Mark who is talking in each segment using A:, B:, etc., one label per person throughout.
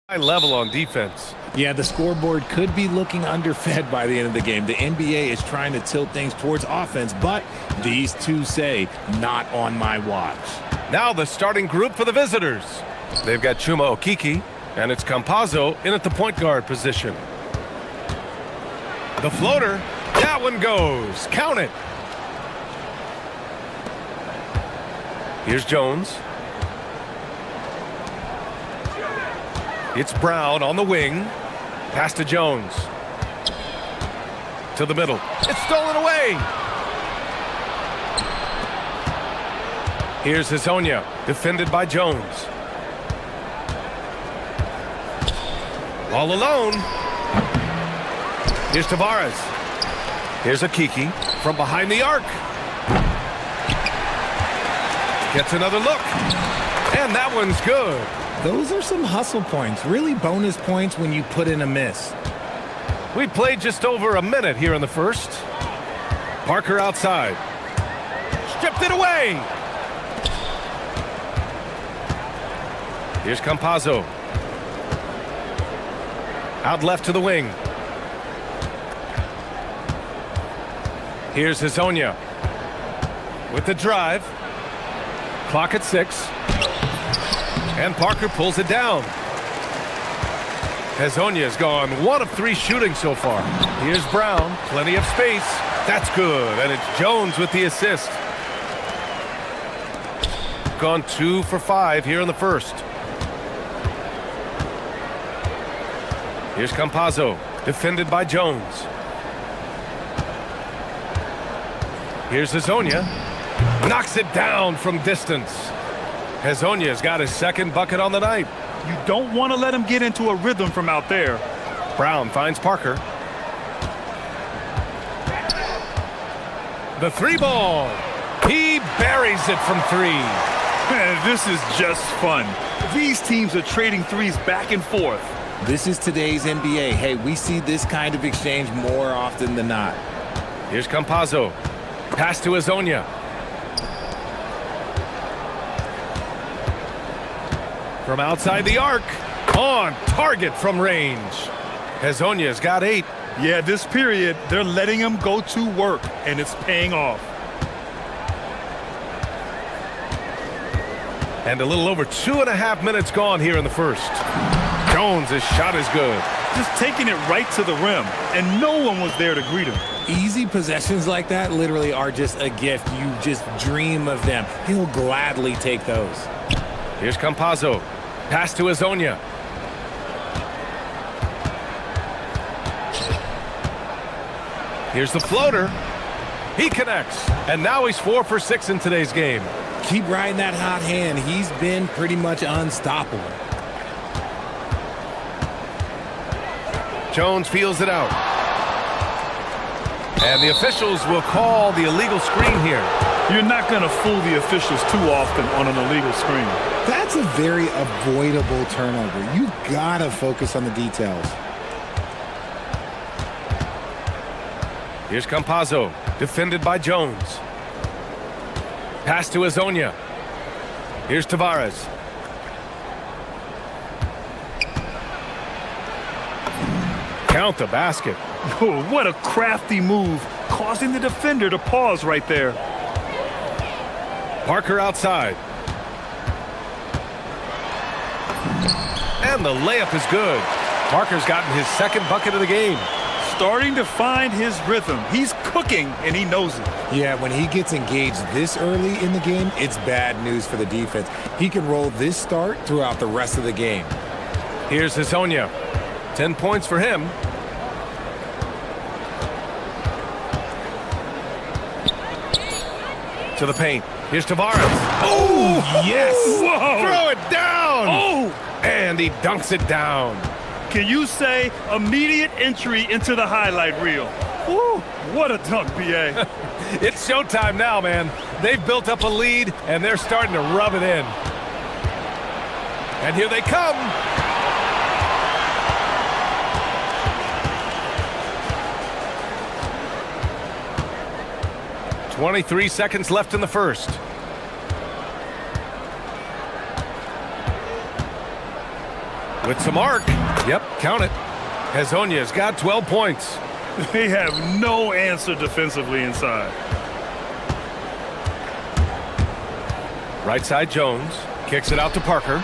A: High level on defense.
B: Yeah, the scoreboard could be looking underfed by the end of the game. The NBA is trying to tilt things towards offense, but these two say, not on my watch.
A: Now the starting group for the visitors. They've got Chuma Okiki, and it's Campazzo in at the point guard position. The floater, that one goes. Count it. Here's Jones. It's Brown on the wing. Pass to Jones. To the middle. It's stolen away. Here's Hazonia, defended by Jones. All alone. Here's Tavares. Here's Okiki from behind the arc. Gets another look. And that one's good.
B: Those are some hustle points, really bonus points when you put in a miss.
A: We played just over a minute here in the first. Parker outside. Stripped it away. Here's Campazzo. Out left to the wing. Here's Hazonia with the drive. Clock at 6. And Parker pulls it down. Hazonia's gone 1 of 3 shooting so far. Here's Brown, plenty of space. That's good, and it's Jones with the assist. Gone 2 for 5 here in the first. Here's Campazzo, defended by Jones. Here's Hazonia. Knocks it down from distance. Hazonia's got his second bucket on the night.
C: You don't want to let him get into a rhythm from out there.
A: Brown finds Parker. The 3 ball. He buries it from 3.
C: Man, this is just fun. These teams are trading threes back and forth.
B: This is today's NBA. Hey, we see this kind of exchange more often than not.
A: Here's Campazzo. Pass to Hazonia. From outside the arc, on target from range. Hazonia's got 8.
C: Yeah, this period, they're letting him go to work, and it's paying off.
A: And a little over 2.5 minutes gone here in the first. Jones' shot is good.
C: Just taking it right to the rim, and no one was there to greet him.
B: Easy possessions like that literally are just a gift. You just dream of them. He'll gladly take those.
A: Here's Campazzo. Pass to Hazonia. Here's the floater. He connects. And now he's 4 for 6 in today's game.
B: Keep riding that hot hand. He's been pretty much unstoppable.
A: Jones feels it out. And the officials will call the illegal screen here.
C: You're not going to fool the officials too often on an illegal screen.
B: That's a very avoidable turnover. You gotta focus on the details.
A: Here's Campazzo, defended by Jones. Pass to Hazonia. Here's Tavares. Count the basket.
C: Oh, what a crafty move, causing the defender to pause right there.
A: Parker outside. And the layup is good. Parker's gotten his second bucket of the game.
C: Starting to find his rhythm. He's cooking, and he knows it.
B: Yeah, when he gets engaged this early in the game, it's bad news for the defense. He can roll this start throughout the rest of the game.
A: Here's Hazonia. 10 points for him. To the paint. Here's Tavares.
B: Oh, yes!
C: Whoa!
A: Throw it down!
C: Oh!
A: And he dunks it down.
C: Can you say immediate entry into the highlight reel? Woo! What a dunk, B.A.
A: It's showtime now, man. They've built up a lead, and they're starting to rub it in. And here they come. .23 seconds left in the first. with some arc. Yep, count it. Hezonya's got 12 points.
C: They have no answer defensively inside.
A: Right side Jones. Kicks it out to Parker.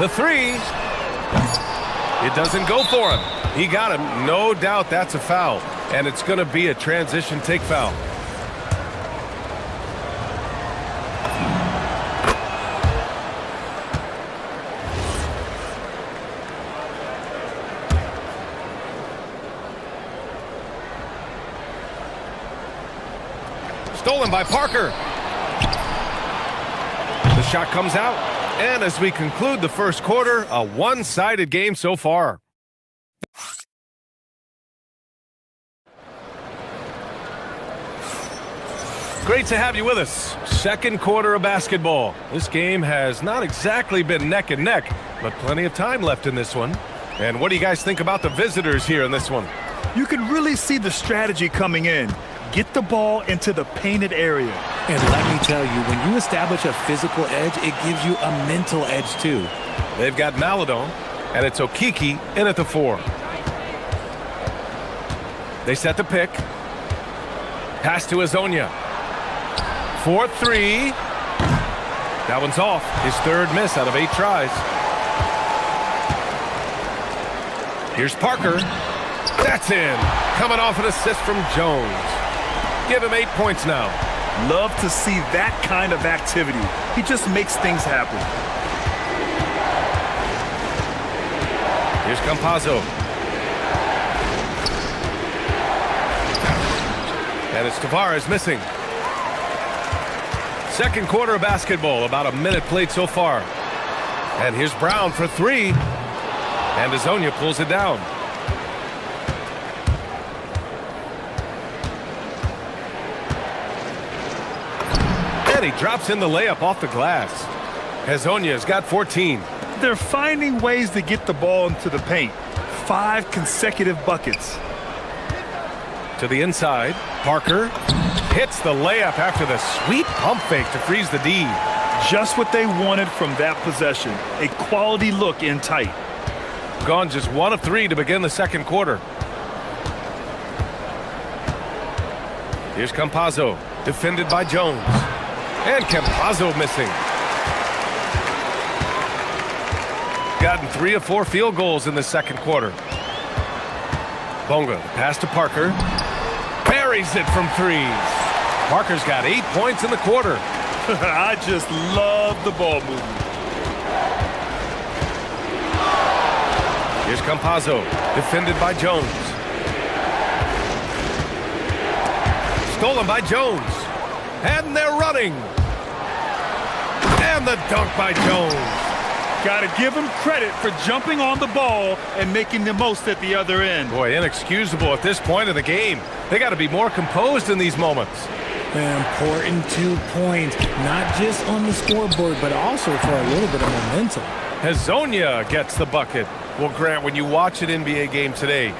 A: The three. It doesn't go for him. He got him. No doubt that's a foul. And it's going to be a transition take foul. Stolen by Parker. The shot comes out. And as we conclude the first quarter, a one-sided game so far. Great to have you with us. Second quarter of basketball. This game has not exactly been neck and neck, but plenty of time left in this one. And what do you guys think about the visitors here in this one?
C: You can really see the strategy coming in. Get the ball into the painted area.
B: And let me tell you, when you establish a physical edge, it gives you a mental edge too.
A: They've got Maladon, and it's Okiki in at the 4. They set the pick. Pass to Hezonja. 4-3. That one's off. His third miss out of 8 tries. Here's Parker. That's in. Coming off an assist from Jones. Give him 8 points now.
C: Love to see that kind of activity. He just makes things happen.
A: Here's Campazzo. And it's Tavares missing. Second quarter of basketball, about a minute played so far. And here's Brown for 3. And Hezonja pulls it down. And he drops in the layup off the glass. Hezonja's got 14.
C: They're finding ways to get the ball into the paint. 5 consecutive buckets.
A: To the inside, Parker hits the layup after the sweet pump fake to freeze the D.
C: Just what they wanted from that possession. A quality look in tight.
A: Gone just 1 of 3 to begin the second quarter. Here's Campazzo, defended by Jones. And Campazzo missing. Gotten 3 of 4 field goals in the second quarter. Bonga, pass to Parker. Buries it from 3s. Parker's got 8 points in the quarter.
C: I just love the ball movement.
A: Here's Campazzo, defended by Jones. Stolen by Jones. And they're running. And the dunk by Jones.
C: Got to give him credit for jumping on the ball and making the most at the other end.
A: Boy, inexcusable at this point of the game. They got to be more composed in these moments.
B: An important 2 points, not just on the scoreboard, but also for a little bit of momentum.
A: Hezonja gets the bucket. Well, Grant, when you watch an NBA game today,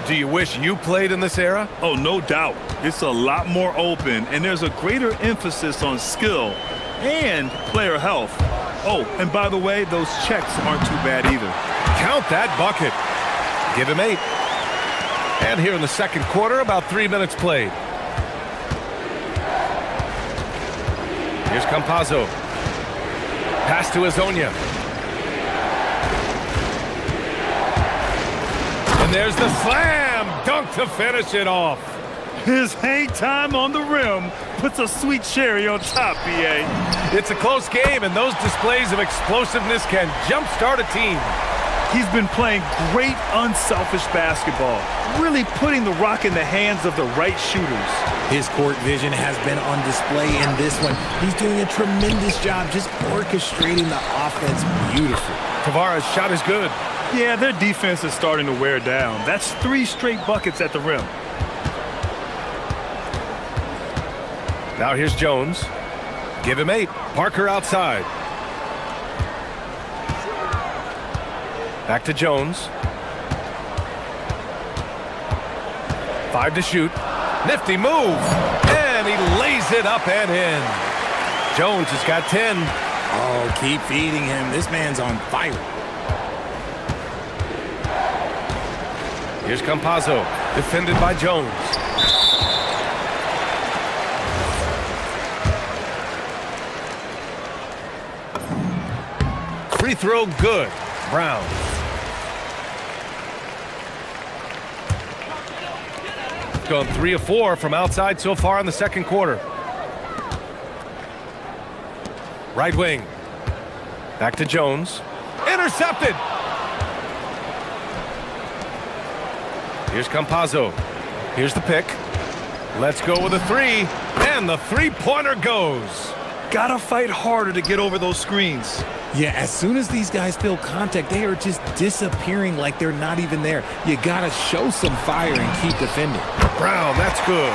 A: do you wish you played in this era?
C: Oh, no doubt. It's a lot more open, and there's a greater emphasis on skill and player health. Oh, and by the way, those checks aren't too bad either.
A: Count that bucket. Give him 8. And here in the second quarter, about 3 minutes played. Here's Campazzo. Pass to Hezonja. And there's the slam dunk to finish it off.
C: His hang time on the rim puts a sweet cherry on top, B.A.
A: It's a close game, and those displays of explosiveness can jumpstart a team.
C: He's been playing great, unselfish basketball, really putting the rock in the hands of the right shooters.
B: His court vision has been on display in this one. He's doing a tremendous job just orchestrating the offense beautifully.
A: Tavares' shot is good.
C: Yeah, their defense is starting to wear down. That's 3 straight buckets at the rim.
A: Now here's Jones. Give him 8. Parker outside. Back to Jones. 5 to shoot. Nifty move. And he lays it up and in. Jones has got 10.
B: Oh, keep feeding him. This man's on fire.
A: Here's Campazzo, defended by Jones. Free throw good. Brown. Gone 3 of 4 from outside so far in the second quarter. Right wing. Back to Jones. Intercepted. Here's Campazzo. Here's the pick. Let's go with a three. And the three-pointer goes.
C: Gotta fight harder to get over those screens.
B: Yeah, as soon as these guys feel contact, they are just disappearing like they're not even there. You gotta show some fire and keep defending.
A: Brown, that's good.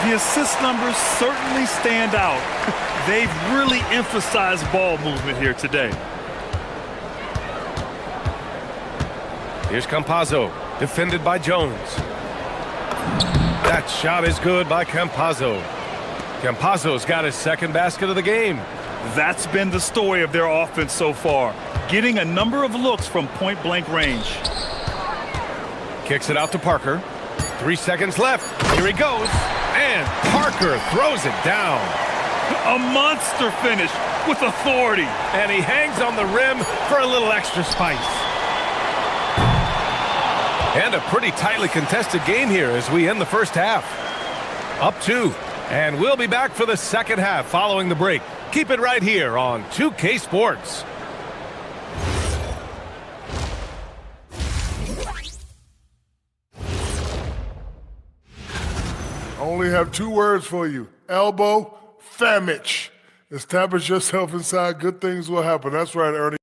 C: The assist numbers certainly stand out. They've really emphasized ball movement here today.
A: Here's Campazzo, defended by Jones. That shot is good by Campazzo. Campazzo's got his second basket of the game.
C: That's been the story of their offense so far, getting a number of looks from point-blank range.
A: Kicks it out to Parker. 3 seconds left. Here he goes. And Parker throws it down.
C: A monster finish with authority.
A: And he hangs on the rim for a little extra spice. And a pretty tightly contested game here as we end the first half. Up 2. And we'll be back for the second half following the break. Keep it right here on 2K Sports.
D: I only have 2 words for you. Elbow, famich. Establish yourself inside, good things will happen. That's right, Ernie.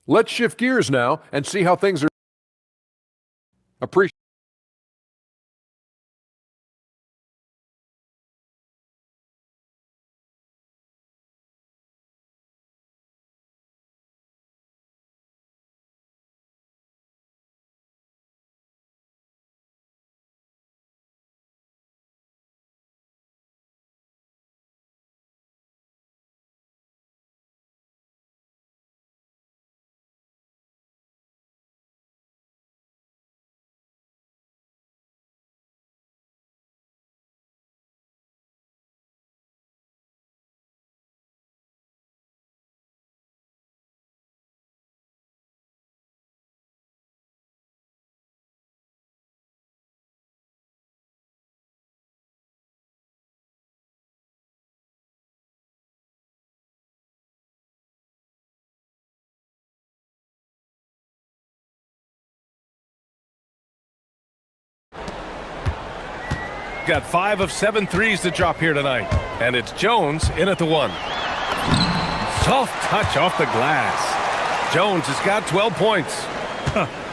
E: Let's shift gears now and see how things are. Appreciate.
A: Got 5 of 7 threes to drop here tonight. And it's Jones in at the 1. Soft touch off the glass. Jones has got 12 points.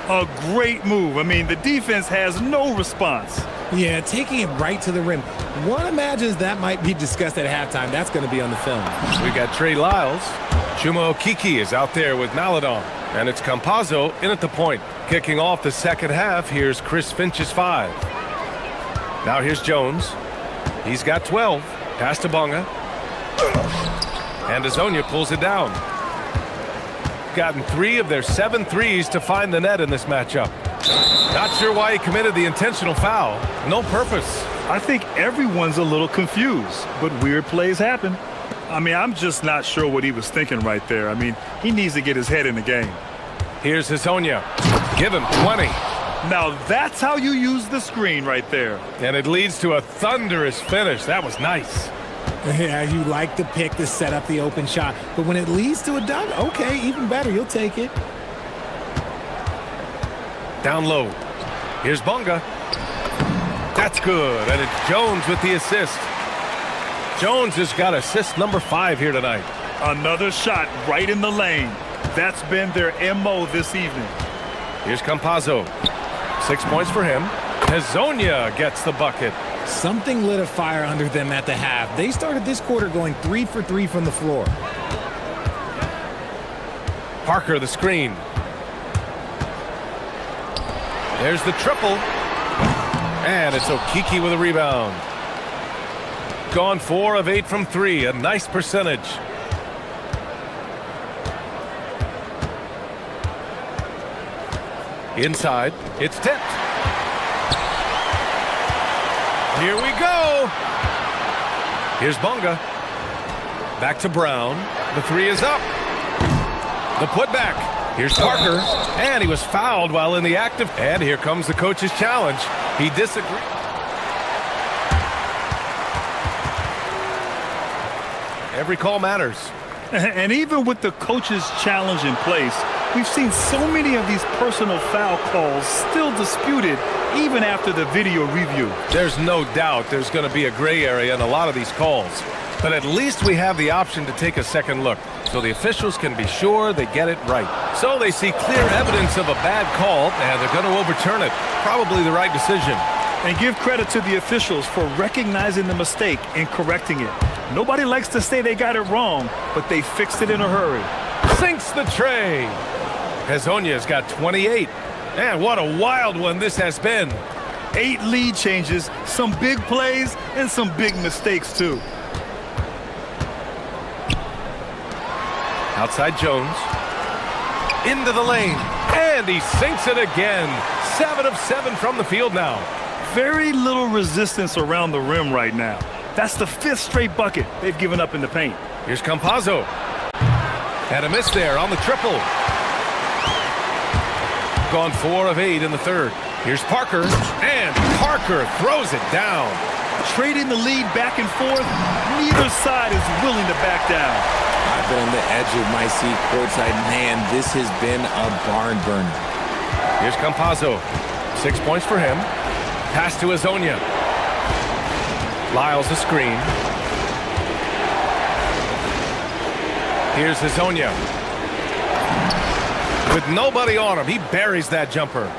C: A great move. I mean, the defense has no response.
B: Yeah, taking it right to the rim. One imagines that might be discussed at halftime. That's going to be on the film.
A: We got Trey Lyles. Chuma Okeke is out there with Maladon. And it's Campazzo in at the point. Kicking off the second half, here's Chris Finch's 5. Now here's Jones. He's got 12. Pass to Bonga. And Azonia pulls it down. Gotten 3 of their 7 threes to find the net in this matchup. Not sure why he committed the intentional foul. No purpose.
C: I think everyone's a little confused, but weird plays happen. I mean, I'm just not sure what he was thinking right there. I mean, he needs to get his head in the game.
A: Here's Azonia. Give him 20.
C: Now that's how you use the screen right there.
A: And it leads to a thunderous finish. That was nice.
B: Yeah, you like the pick to set up the open shot. But when it leads to a dunk, okay, even better. You'll take it.
A: Down low. Here's Bonga. That's good. And it's Jones with the assist. Jones has got assist number 5 here tonight.
C: Another shot right in the lane. That's been their MO this evening.
A: Here's Campazzo. 6 points for him. Azonia gets the bucket.
B: Something lit a fire under them at the half. They started this quarter going 3 for 3 from the floor.
A: Parker the screen. There's the triple. And it's Okeke with a rebound. Gone 4 of 8 from 3. A nice percentage. Inside. It's tipped. Here we go. Here's Bonga. Back to Brown. The three is up. The putback. Here's Parker. And he was fouled while in the active. And here comes the coach's challenge. He disagreed. Every call matters.
C: And even with the coach's challenge in place, we've seen so many of these personal foul calls still disputed even after the video review.
A: There's no doubt there's going to be a gray area in a lot of these calls. But at least we have the option to take a second look, so the officials can be sure they get it right. So they see clear evidence of a bad call, and they're going to overturn it. Probably the right decision.
C: And give credit to the officials for recognizing the mistake and correcting it. Nobody likes to say they got it wrong, but they fixed it in a hurry.
A: Sinks the tray. Hezonja's got 28. Man, what a wild one this has been.
C: 8 lead changes, some big plays, and some big mistakes, too.
A: Outside Jones. Into the lane. And he sinks it again. 7 of 7 from the field now.
C: Very little resistance around the rim right now. That's the 5th straight bucket they've given up in the paint.
A: Here's Campazzo. And a miss there on the triple. Gone 4 of 8 in the third. Here's Parker. And Parker throws it down.
C: Trading the lead back and forth, neither side is willing to back down.
B: I've been on the edge of my seat courtside. Man, this has been a barn burner.
A: Here's Campazzo. 6 points for him. Pass to Hezonja. Lyles a screen. Here's Hezonja. With nobody on him, he buries that jumper.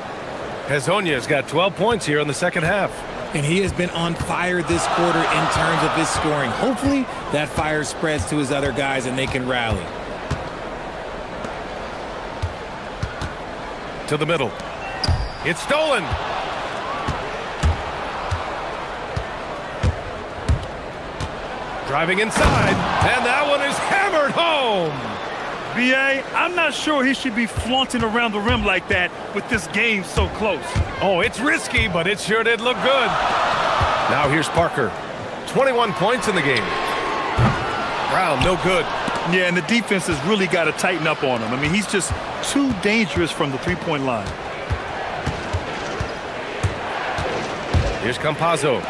A: Hezonja's got 12 points here in the second half.
B: And he has been on fire this quarter in terms of his scoring. Hopefully, that fire spreads to his other guys and they can rally.
A: To the middle. It's stolen. Driving inside, and that one is hammered home.
C: B.A., I'm not sure he should be flaunting around the rim like that with this game so close.
A: Oh, it's risky, but it sure did look good. Now here's Parker. 21 points in the game. Brown, no good.
C: Yeah, and the defense has really got to tighten up on him. I mean, he's just too dangerous from the three-point line.
A: Here's Campazzo.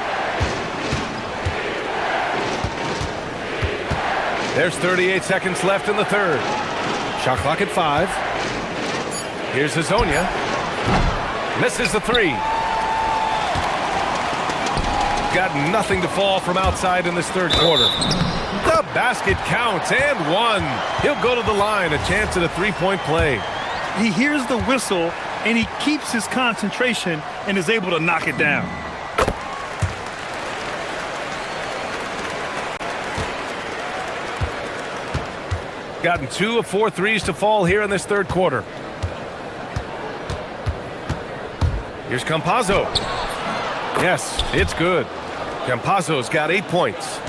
A: There's 38 seconds left in the third. Shot clock at 5. Here's Hezonja. Misses the three. Got nothing to fall from outside in this third quarter. The basket counts and one. He'll go to the line, a chance at a three-point play.
C: He hears the whistle, and he keeps his concentration and is able to knock it down.
A: Gotten 2 of 4 threes to fall here in this third quarter. Here's Campazzo. Yes, it's good. Campazzo's got 8 points.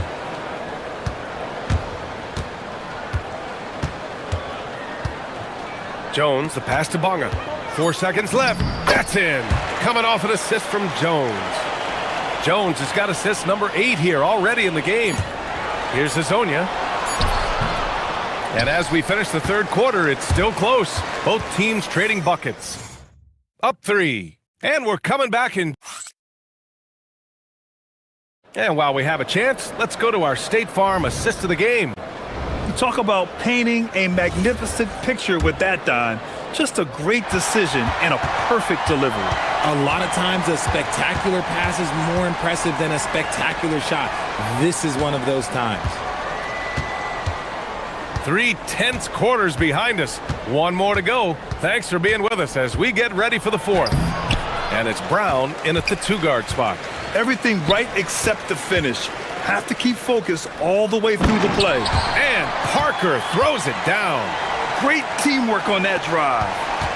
A: Jones, the pass to Bonga. 4 seconds left. That's in. Coming off an assist from Jones. Jones has got assist number 8 here already in the game. Here's Hezonja. And as we finish the third quarter, it's still close. Both teams trading buckets. Up 3. And we're coming back in. And while we have a chance, let's go to our State Farm assist of the game.
C: You talk about painting a magnificent picture with that, Don. Just a great decision and a perfect delivery.
B: A lot of times a spectacular pass is more impressive than a spectacular shot. This is one of those times.
A: 3 tense quarters behind us. One more to go. Thanks for being with us as we get ready for the fourth. And it's Brown in at the 2-guard spot.
C: Everything right except the finish. Have to keep focus all the way through the play.
A: And Parker throws it down.
C: Great teamwork on that drive.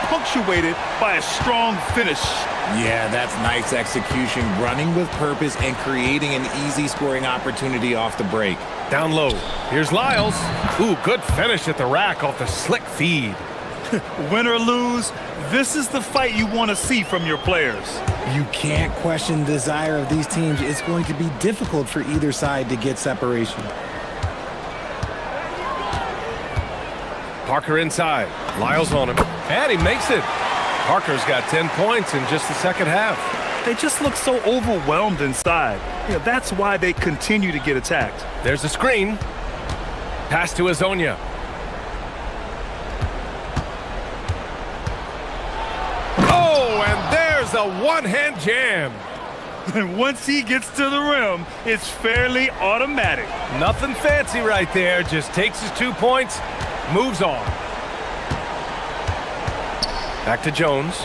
C: Punctuated by a strong finish.
B: Yeah, that's nice execution, running with purpose and creating an easy scoring opportunity off the break.
A: Down low. Here's Lyles. Ooh, good finish at the rack off the slick feed.
C: Win or lose, this is the fight you want to see from your players.
B: You can't question the desire of these teams. It's going to be difficult for either side to get separation.
A: Parker inside. Lyles on him. And he makes it. Parker's got 10 points in just the second half.
C: They just look so overwhelmed inside. That's why they continue to get attacked.
A: There's a screen. Pass to Azonia. Oh, and there's a one-hand jam.
C: And once he gets to the rim, it's fairly automatic.
A: Nothing fancy right there. Just takes his 2 points, moves on. Back to Jones.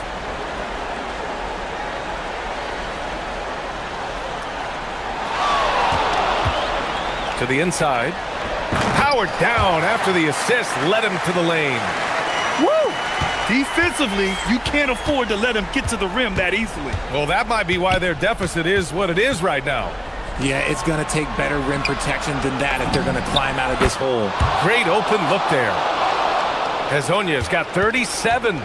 A: To the inside. Powered down after the assist led him to the lane.
C: Woo! Defensively, you can't afford to let him get to the rim that easily.
A: Well, that might be why their deficit is what it is right now.
B: Yeah, it's going to take better rim protection than that if they're going to climb out of this hole.
A: Great open look there. Azonia's got 37.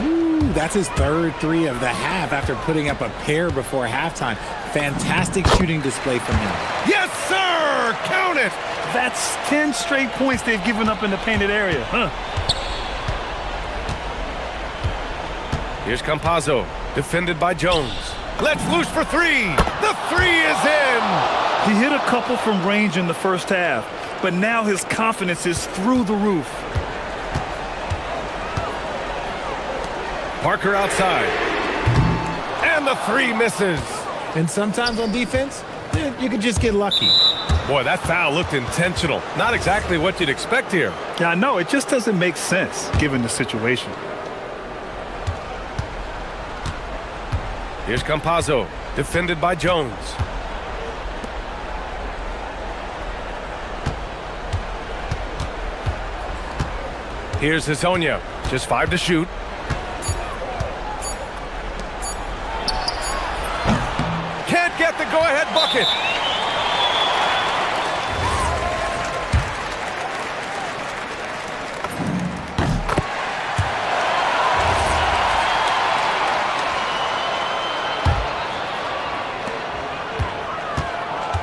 B: Ooh, that's his third three of the half after putting up a pair before halftime. Fantastic shooting display from him.
A: Yes, sir! Count it!
C: That's 10 straight points they've given up in the painted area.
A: Here's Campazzo, defended by Jones. Let's loose for three. The three is in.
C: He hit a couple from range in the first half, but now his confidence is through the roof.
A: Parker outside. And the three misses.
B: And sometimes on defense, you can just get lucky.
A: Boy, that foul looked intentional. Not exactly what you'd expect here.
C: Yeah, I know. It just doesn't make sense given the situation.
A: Here's Campazzo, defended by Jones. Here's Azonia, just 5 to shoot. Can't get the go-ahead bucket.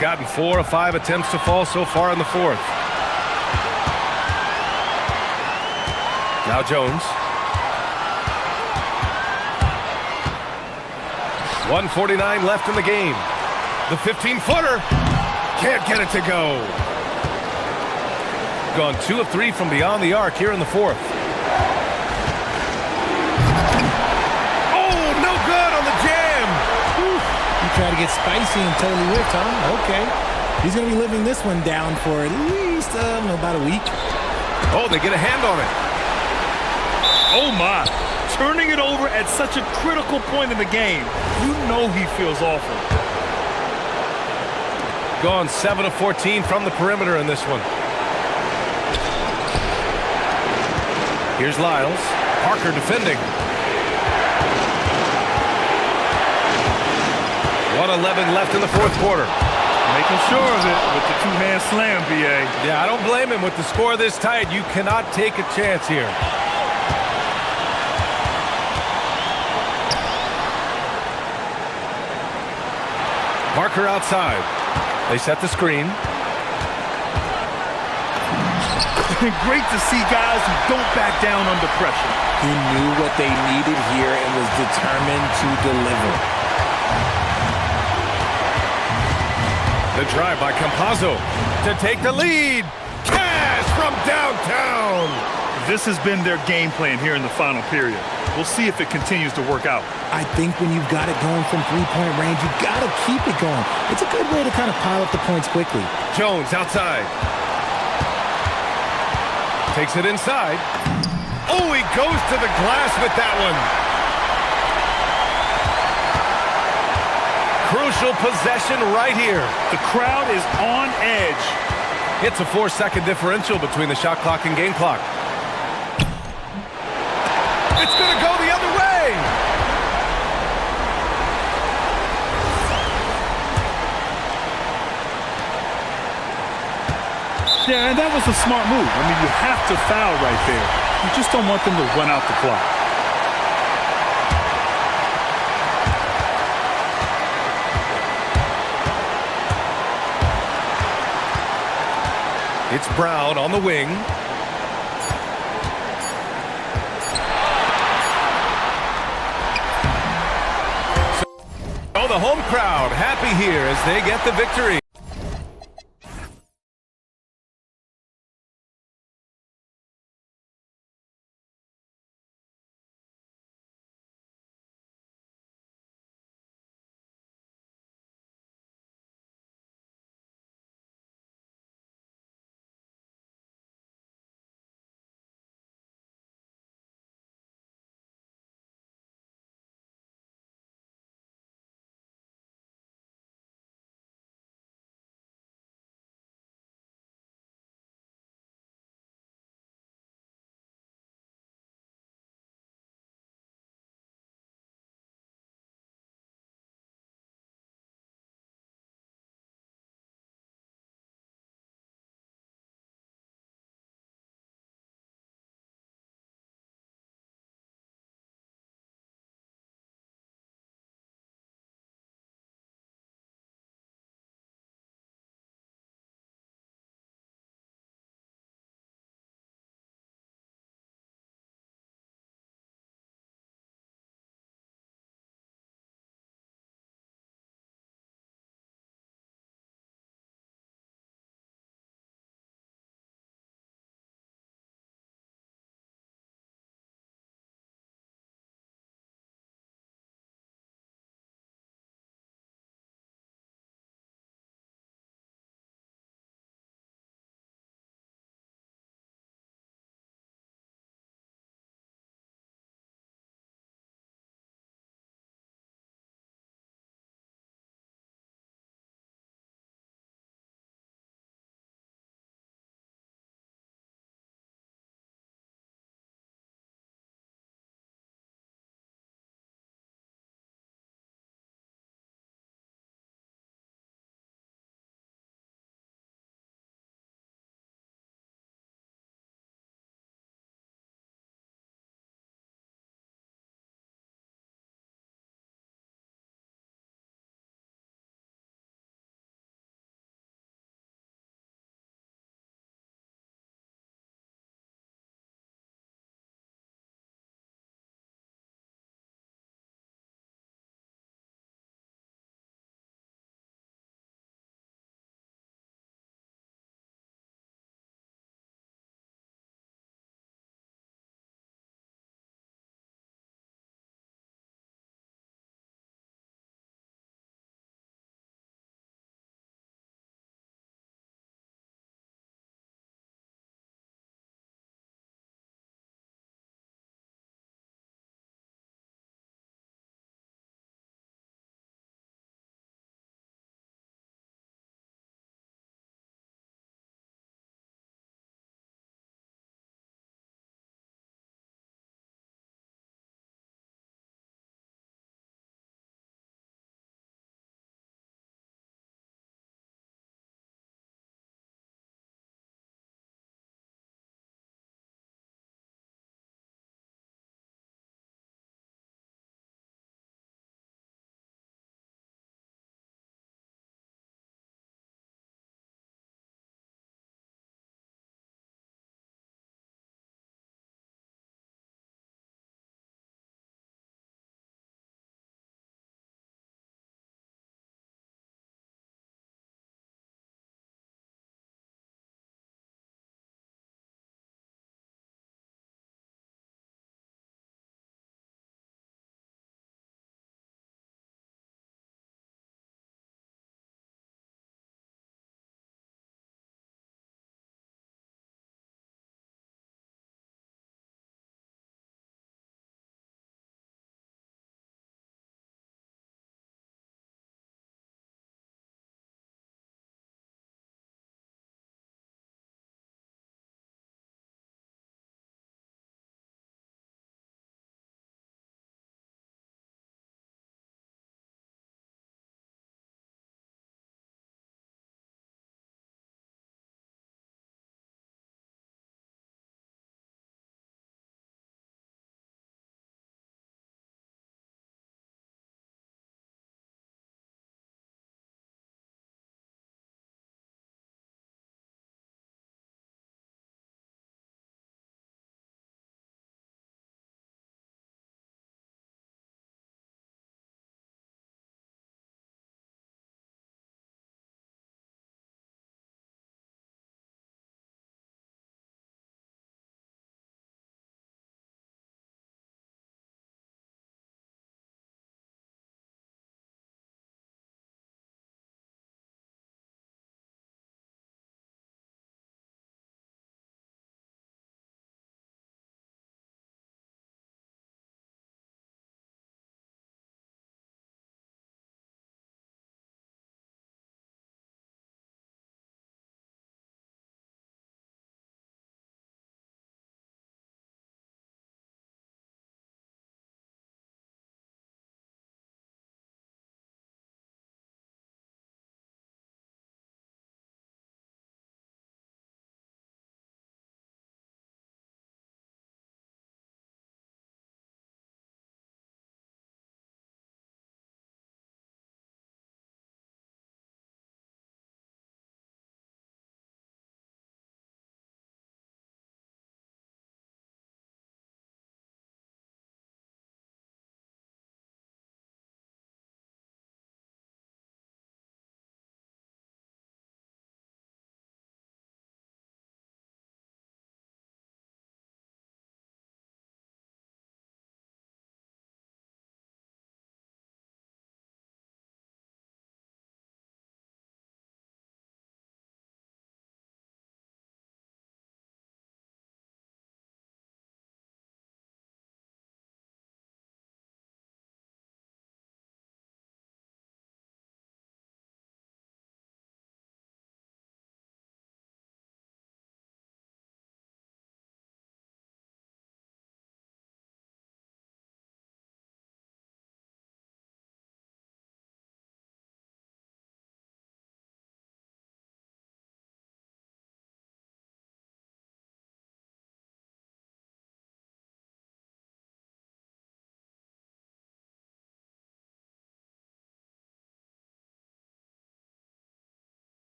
A: Gotten 4 of 5 attempts to fall so far in the fourth. Now Jones. 1:49 left in the game. The 15-footer. Can't get it to go. Gone 2 of 3 from beyond the arc here in the fourth. Oh, no good on the jam.
B: Whew. You try to get spicy and totally whipped, huh? Okay. He's going to be living this one down for at least, about a week.
A: Oh, they get a hand on it.
C: Oh, my. Turning it over at such a critical point in the game. You know he feels awful.
A: Gone 7 of 14 from the perimeter in this one. Here's Lyles. Parker defending. 1:11 left in the fourth quarter.
C: Making sure of it with the two-hand slam, BA.
A: Yeah, I don't blame him. With the score this tight, you cannot take a chance here. Parker outside. They set the screen.
C: Great to see guys who don't back down under pressure.
B: He knew what they needed here and was determined to deliver.
A: The drive by Campazzo to take the lead. Cash from downtown.
C: This has been their game plan here in the final period. We'll see if it continues to work out.
B: I think when you've got it going from three-point range, you've got to keep it going. It's a good way to kind of pile up the points quickly.
A: Jones outside. Takes it inside. Oh, he goes to the glass with that one. Crucial possession right here.
C: The crowd is on edge.
A: It's a 4-second differential between the shot clock and game clock. It's going to go the other way.
C: Yeah, and that was a smart move. I mean, you have to foul right there. You just don't want them to run out the clock.
A: It's Brown on the wing. Oh, the home crowd happy here as they get the victory.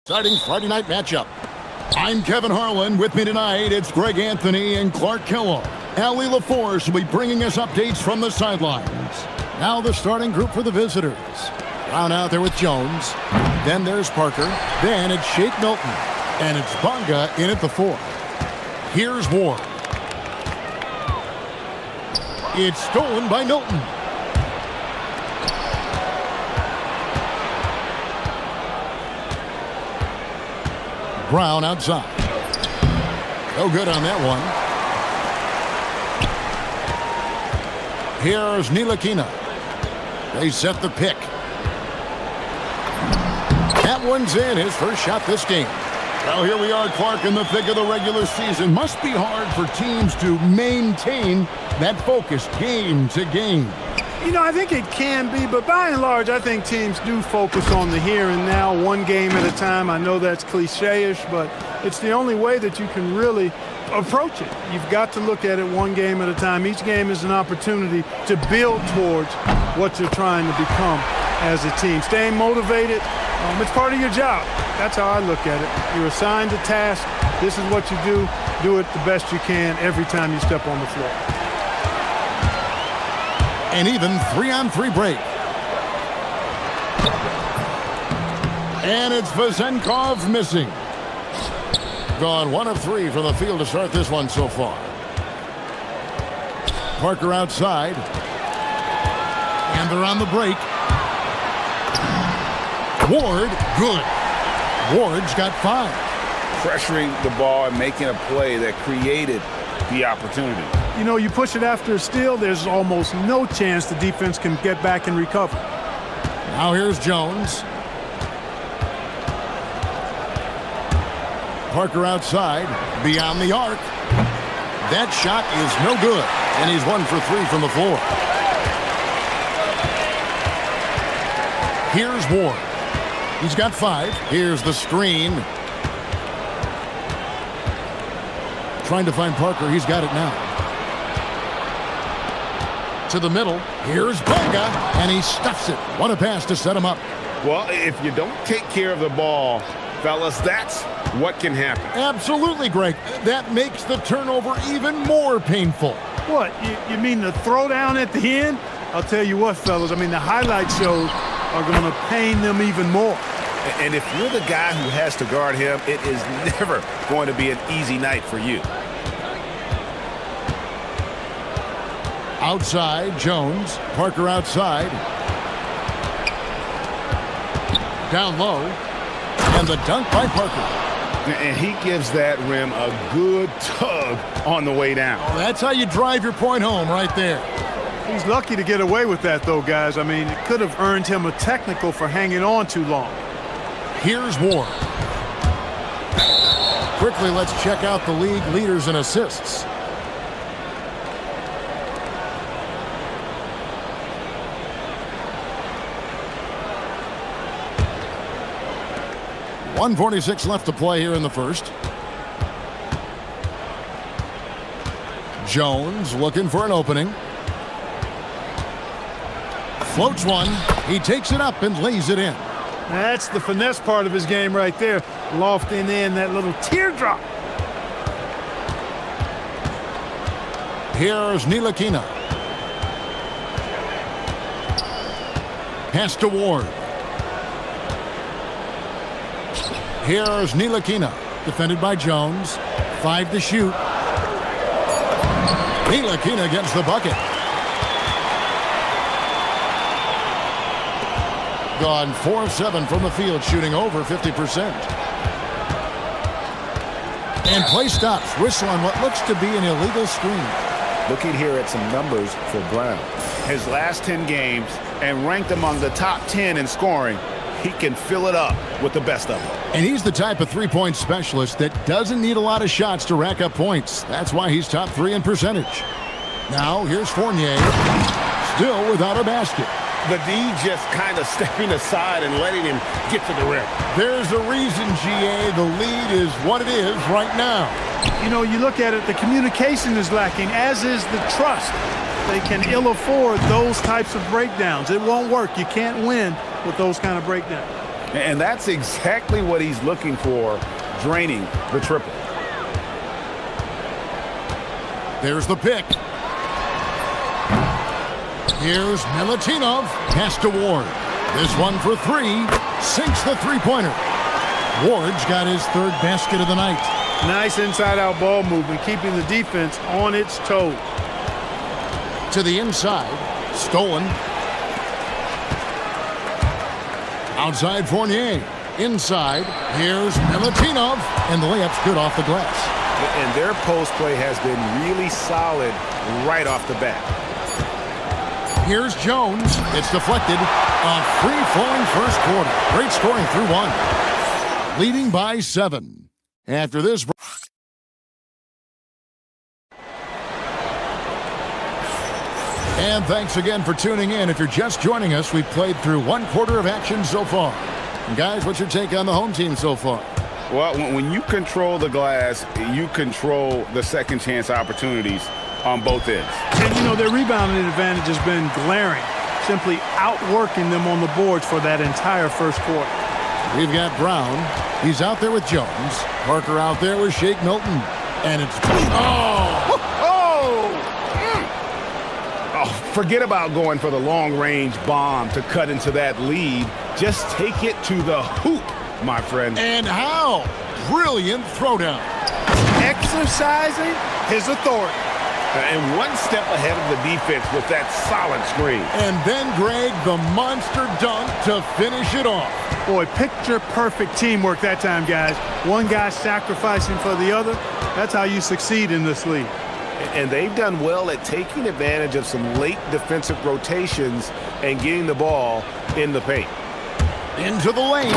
F: Exciting Friday night matchup. I'm Kevin Harlan. With me tonight, it's Greg Anthony and Clark Kellogg. Allie LaForce will be bringing us updates from the sidelines. Now the starting group for the visitors. Brown out there with Jones. Then there's Parker. Then it's Shake Milton. And it's Bonga in at the 4. Here's Ward. It's stolen by Milton. Brown outside. No good on that one. Here's Ntilikina. They set the pick. That one's in, his first shot this game. Well, here we are, Clark, in the thick of the regular season. Must be hard for teams to maintain that focus game to game.
G: You know, I think it can be, but by and large, I think teams do focus on the here and now, one game at a time. I know that's cliche-ish, but it's the only way that you can really approach it. You've got to look at it one game at a time. Each game is an opportunity to build towards what you're trying to become as a team. Staying motivated, it's part of your job. That's how I look at it. You're assigned a task. This is what you do. Do it the best you can every time you step on the floor.
F: An even 3-on-3 break. And it's Vazenkov missing. Gone 1 of 3 from the field to start this one so far. Parker outside. And they're on the break. Ward, good. Ward's got 5.
H: Pressuring the ball and making a play that created the opportunity.
G: You know, you push it after a steal, there's almost no chance the defense can get back and recover.
F: Now here's Jones. Parker outside, beyond the arc. That shot is no good, and he's 1 for 3 from the floor. Here's Ward. He's got 5. Here's the screen. Trying to find Parker. He's got it now. To the middle. Here's Bonga, and he stuffs it. What a pass to set him up.
H: Well, if you don't take care of the ball, fellas, that's what can happen.
F: Absolutely, Greg. That makes the turnover even more painful.
G: What, you mean the throwdown at the end? I'll tell you what, fellas, I mean, the highlight shows are going to pain them even more.
H: And if you're the guy who has to guard him, it is never going to be an easy night for you.
F: Outside, Jones. Parker outside. Down low. And the dunk by Parker.
H: And he gives that rim a good tug on the way down.
F: Oh, that's how you drive your point home right there.
G: He's lucky to get away with that, though, guys. I mean, it could have earned him a technical for hanging on too long.
F: Here's Ward. Quickly, let's check out the league leaders in assists. .146 left to play here in the first. Jones looking for an opening. Floats one. He takes it up and lays it in.
G: That's the finesse part of his game right there. Lofting in that little teardrop.
F: Here's Ntilikina. Pass to Ward. Here's Ntilikina. Defended by Jones. 5 to shoot. Ntilikina gets the bucket. Gone 4 of 7 from the field, shooting over 50%. And play stops. Whistle on what looks to be an illegal screen.
H: Looking here at some numbers for Brown. His last 10 games and ranked among the top 10 in scoring. He can fill it up with the best of them.
F: And he's the type of three-point specialist that doesn't need a lot of shots to rack up points. That's why he's top 3 in percentage. Now here's Fournier, still without a basket.
H: The D just kind of stepping aside and letting him get to the rim.
F: There's a reason, GA. The lead is what it is right now.
G: You know, you look at it, the communication is lacking, as is the trust. They can ill afford those types of breakdowns. It won't work. You can't win with those kind of breakdowns.
H: And that's exactly what he's looking for, draining the triple.
F: There's the pick. Here's Milutinov. Pass to Ward. This one for three. Sinks the three-pointer. Ward's got his third basket of the night.
G: Nice inside-out ball movement, keeping the defense on its toes.
F: To the inside. Stolen. Outside Fournier. Inside. Here's Milutinov. And the layup's good off the glass.
H: And their post play has been really solid right off the bat.
F: Here's Jones. It's deflected. A free-flowing first quarter. Great scoring through one. Leading by 7. After this... And thanks again for tuning in. If you're just joining us, we've played through one quarter of action so far. And guys, what's your take on the home team so far?
H: Well, when you control the glass, you control the second chance opportunities on both ends.
G: And, you know, their rebounding advantage has been glaring, simply outworking them on the boards for that entire first quarter.
F: We've got Brown. He's out there with Jones. Parker out there with Shake Milton. And it's...
H: Oh, forget about going for the long-range bomb to cut into that lead. Just take it to the hoop, my friend.
F: And how? Brilliant throwdown.
G: Exercising his authority.
H: And one step ahead of the defense with that solid screen.
F: And then, Greg, the monster dunk to finish it off.
G: Boy, picture-perfect teamwork that time, guys. One guy sacrificing for the other. That's how you succeed in this league.
H: And they've done well at taking advantage of some late defensive rotations and getting the ball in the paint.
F: Into the lane.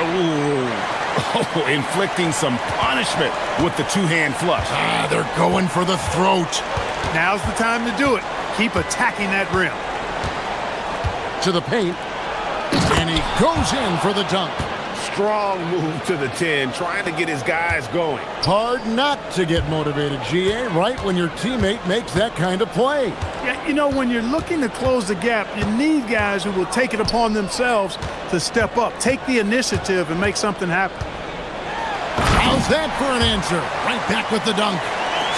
H: Oh, inflicting some punishment with the two-hand flush.
F: They're going for the throat.
G: Now's the time to do it. Keep attacking that rim.
F: To the paint. And he goes in for the dunk.
H: Strong move to the 10, trying to get his guys going.
F: Hard not to get motivated, GA, right when your teammate makes that kind of play.
G: Yeah, you know, when you're looking to close the gap, you need guys who will take it upon themselves to step up, take the initiative, and make something happen.
F: How's that for an answer? Right back with the dunk.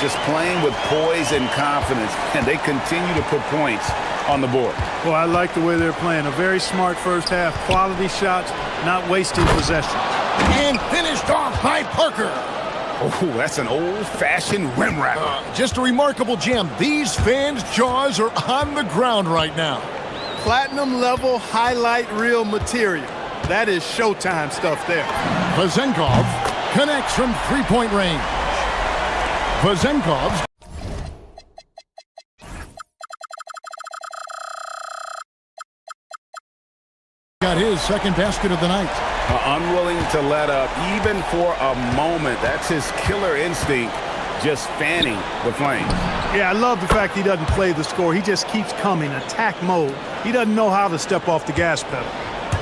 H: Just playing with poise and confidence, and they continue to put points on the board.
G: Well, I like the way they're playing. A very smart first half, quality shots, not wasting possessions.
F: And finished off by Parker.
H: Oh, that's an old-fashioned rim wrapper.
F: Just a remarkable gem. These fans' jaws are on the ground right now.
G: Platinum level highlight reel material. That is Showtime stuff there.
F: Vazenkov connects from three-point range. Vazenkov's got his second basket of the night.
H: Unwilling to let up even for a moment. That's his killer instinct, just fanning the flames.
G: Yeah, I love the fact he doesn't play the score. He just keeps coming, attack mode. He doesn't know how to step off the gas pedal.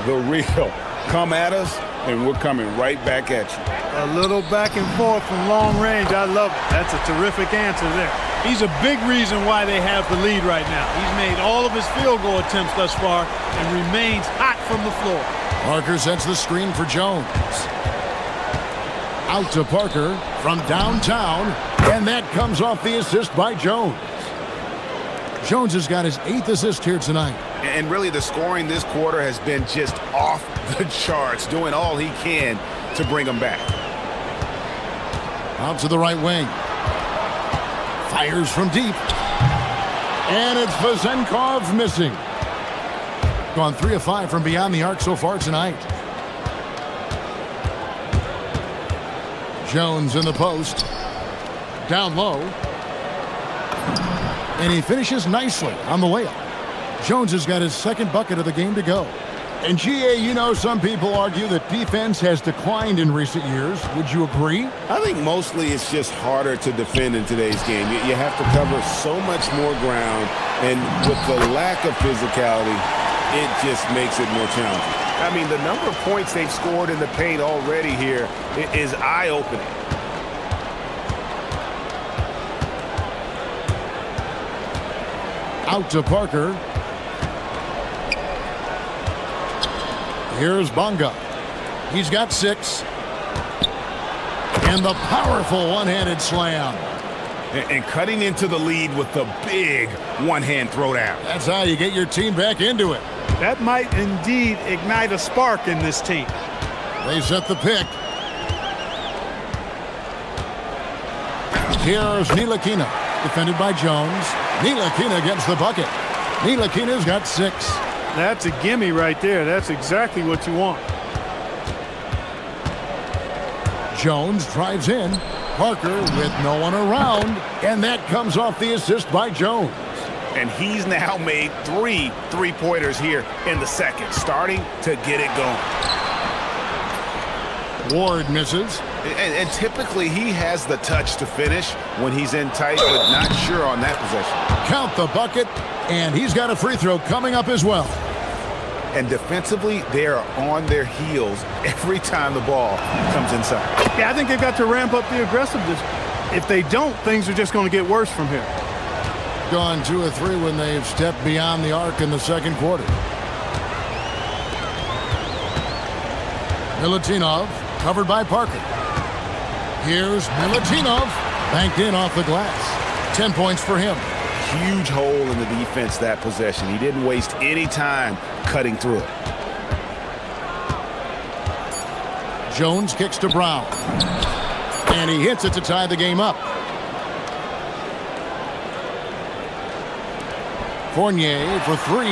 H: The real. Come at us, and we're coming right back at you.
G: A little back and forth from long range. I love it. That's a terrific answer there. He's a big reason why they have the lead right now. He's made all of his field goal attempts thus far and remains hot from the floor.
F: Parker sets the screen for Jones. Out to Parker from downtown, and that comes off the assist by Jones. Jones has got his 8th assist here tonight.
H: And really the scoring this quarter has been just off the charts, doing all he can to bring them back.
F: Out to the right wing. Fires from deep. And it's Vazenkov missing. Gone 3 of 5 from beyond the arc so far tonight. Jones in the post. Down low. And he finishes nicely on the layup. Jones has got his second bucket of the game to go. And GA, you know, some people argue that defense has declined in recent years. Would you agree?
H: I think mostly it's just harder to defend in today's game. You have to cover so much more ground, and with the lack of physicality, it just makes it more challenging. I mean, the number of points they've scored in the paint already here is eye-opening. Out
F: to Parker. Here's Bonga. He's got 6. And the powerful one-handed slam.
H: And cutting into the lead with the big one-hand throwdown.
F: That's how you get your team back into it.
G: That might indeed ignite a spark in this team.
F: They set the pick. Here's Ntilikina, defended by Jones. Ntilikina gets the bucket. Ntilikina's got 6.
G: That's a gimme right there. That's exactly what you want.
F: Jones drives in. Parker with no one around. And that comes off the assist by Jones.
H: And he's now made 3 three-pointers here in the second, starting to get it going.
F: Ward misses.
H: And typically he has the touch to finish when he's in tight, but not sure on that possession.
F: Count the bucket, and he's got a free throw coming up as well.
H: And defensively, they are on their heels every time the ball comes inside.
G: Yeah, I think they've got to ramp up the aggressiveness. If they don't, things are just going to get worse from here.
F: Gone 2 of 3 when they've stepped beyond the arc in the second quarter. Milutinov, covered by Parker. Here's Milutinov, banked in off the glass. 10 points for him.
H: Huge hole in the defense that possession. He didn't waste any time cutting through it.
F: Jones kicks to Brown. And he hits it to tie the game up. Fournier for 3.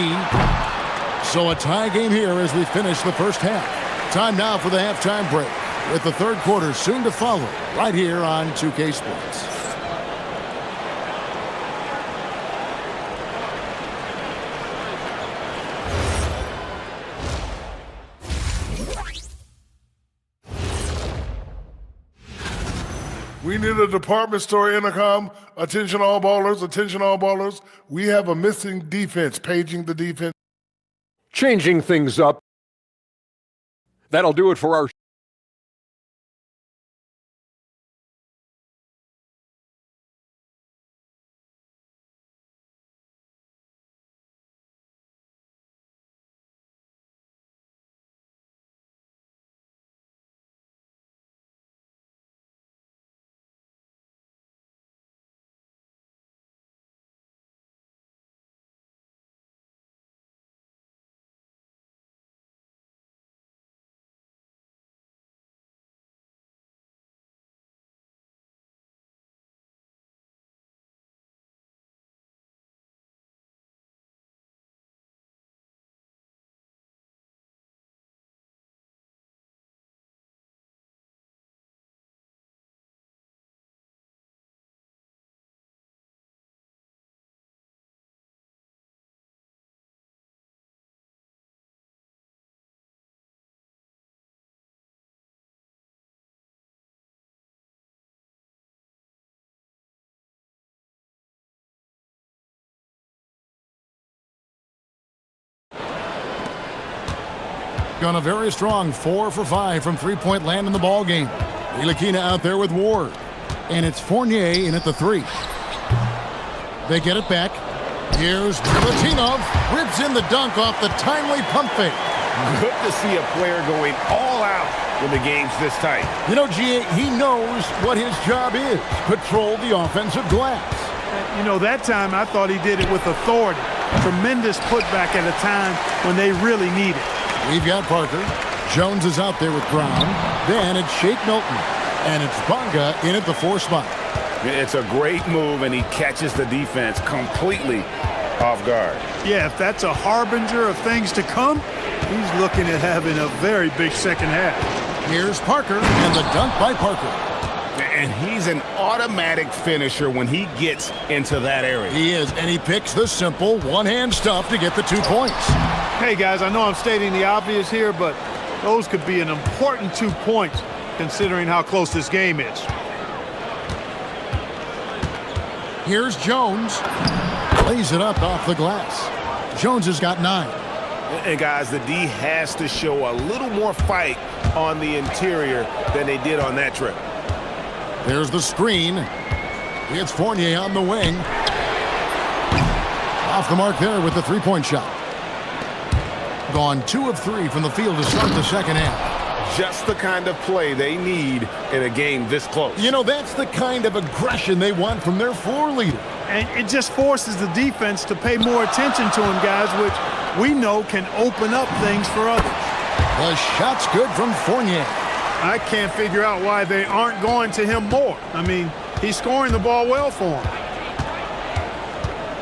F: So a tie game here as we finish the first half. Time now for the halftime break, with the third quarter soon to follow, right here on 2K Sports.
D: We need a department store intercom. Attention all ballers, attention all ballers. We have a missing defense, paging the defense.
E: Changing things up. That'll do it for our
F: Gone a very strong 4 for 5 from three-point land in the ball game. Ntilikina out there with Ward. And it's Fournier in at the 3. They get it back. Here's Milutinov. Rips in the dunk off the timely pump fake.
H: Good to see a player going all out when the game's this tight.
F: You know, G.A., he knows what his job is. Control the offensive glass.
G: You know, that time I thought he did it with authority. Tremendous putback at a time when they really need it.
F: We've got Parker. Jones is out there with Brown. Then it's Shake Milton. And it's Bonga in at the 4 spot.
H: It's a great move, and he catches the defense completely off guard.
G: Yeah, if that's a harbinger of things to come, he's looking at having a very big second half.
F: Here's Parker, and the dunk by Parker.
H: And he's an automatic finisher when he gets into that area.
F: He is, and he picks the simple one-hand stuff to get the 2 points.
G: Hey, guys, I know I'm stating the obvious here, but those could be an important 2 points considering how close this game is.
F: Here's Jones. Lays it up off the glass. Jones has got 9.
H: And, guys, the D has to show a little more fight on the interior than they did on that trip.
F: There's the screen. It's Fournier on the wing. Off the mark there with the 3-point shot. Gone 2 of 3 from the field to start the second half.
H: Just the kind of play they need in a game this close.
F: You know, that's the kind of aggression they want from their floor leader.
G: And it just forces the defense to pay more attention to him, guys, which we know can open up things for others.
F: The shot's good from Fournier.
G: I can't figure out why they aren't going to him more. I mean, he's scoring the ball well for him.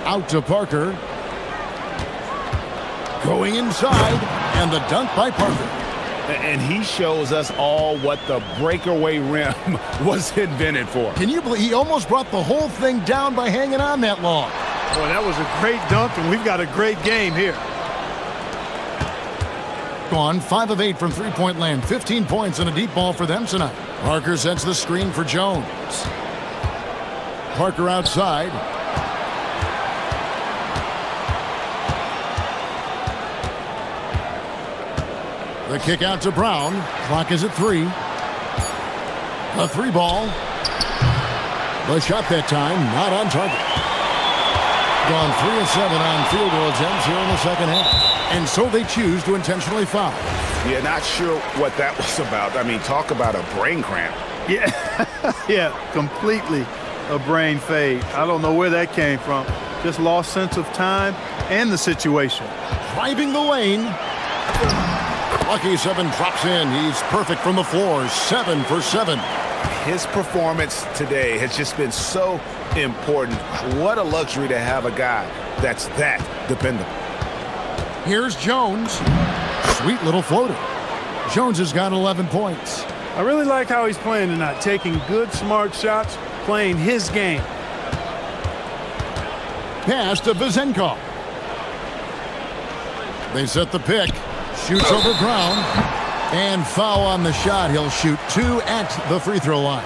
F: Out to Parker. Going inside, and the dunk by Parker.
H: And he shows us all what the breakaway rim was invented for.
F: Can you believe he almost brought the whole thing down by hanging on that long?
G: Boy, that was a great dunk, and we've got a great game here.
F: Gone 5 of 8 from three-point land. 15 points and a deep ball for them tonight. Parker sets the screen for Jones. Parker outside. The kick out to Brown. Clock is at 3. A 3 ball. The shot that time, not on target. Gone 3 of 7 on field goal attempts here in the second half. And so they choose to intentionally foul.
H: Yeah, not sure what that was about. I mean, talk about a brain cramp.
G: Yeah, yeah, completely a brain fade. I don't know where that came from. Just lost sense of time and the situation.
F: Driving the lane. Lucky 7 drops in. He's perfect from the floor. 7 for 7.
H: His performance today has just been so important. What a luxury to have a guy that's that dependable.
F: Here's Jones. Sweet little floater. Jones has got 11 points.
G: I really like how he's playing tonight, taking good, smart shots, playing his game.
F: Pass to Vizenkov. They set the pick. Shoots over Brown. And foul on the shot. He'll shoot 2 at the free throw line.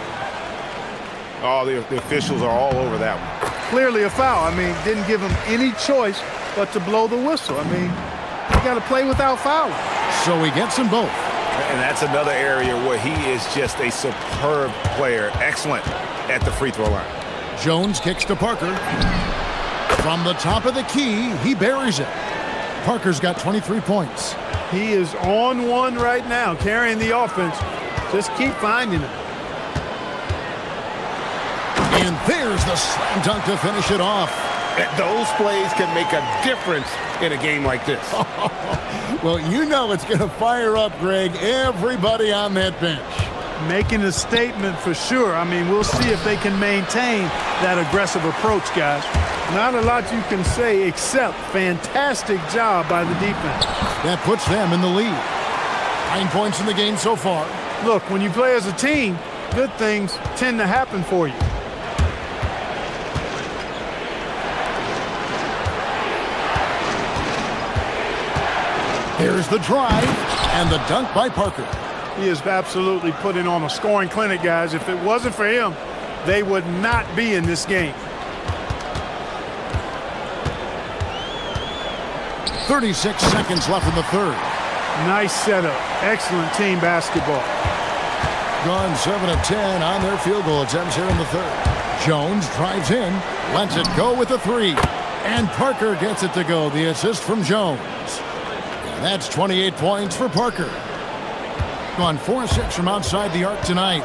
H: Oh, the officials are all over that one.
G: Clearly a foul. I mean, didn't give him any choice but to blow the whistle. I mean, you got to play without fouling.
F: So he gets them both.
H: And that's another area where he is just a superb player. Excellent at the free throw line.
F: Jones kicks to Parker. From the top of the key, he buries it. Parker's got 23 points.
G: He is on one right now, carrying the offense. Just keep finding him.
F: And there's the slam dunk to finish it off.
H: Those plays can make a difference in a game like this.
F: Well, you know it's going to fire up, Greg, everybody on that bench.
G: Making a statement for sure. I mean, we'll see if they can maintain that aggressive approach, guys. Not a lot you can say except fantastic job by the defense.
F: That puts them in the lead. 9 points in the game so far.
G: Look, when you play as a team, good things tend to happen for you.
F: Here's the drive and the dunk by Parker.
G: He is absolutely putting on a scoring clinic, guys. If it wasn't for him, they would not be in this game.
F: 36 seconds left in the third.
G: Nice setup. Excellent team basketball.
F: Gone 7 of 10 on their field goal attempts here in the third. Jones drives in, lets it go with a 3. And Parker gets it to go. The assist from Jones. And that's 28 points for Parker. Gone 4 of 6 from outside the arc tonight.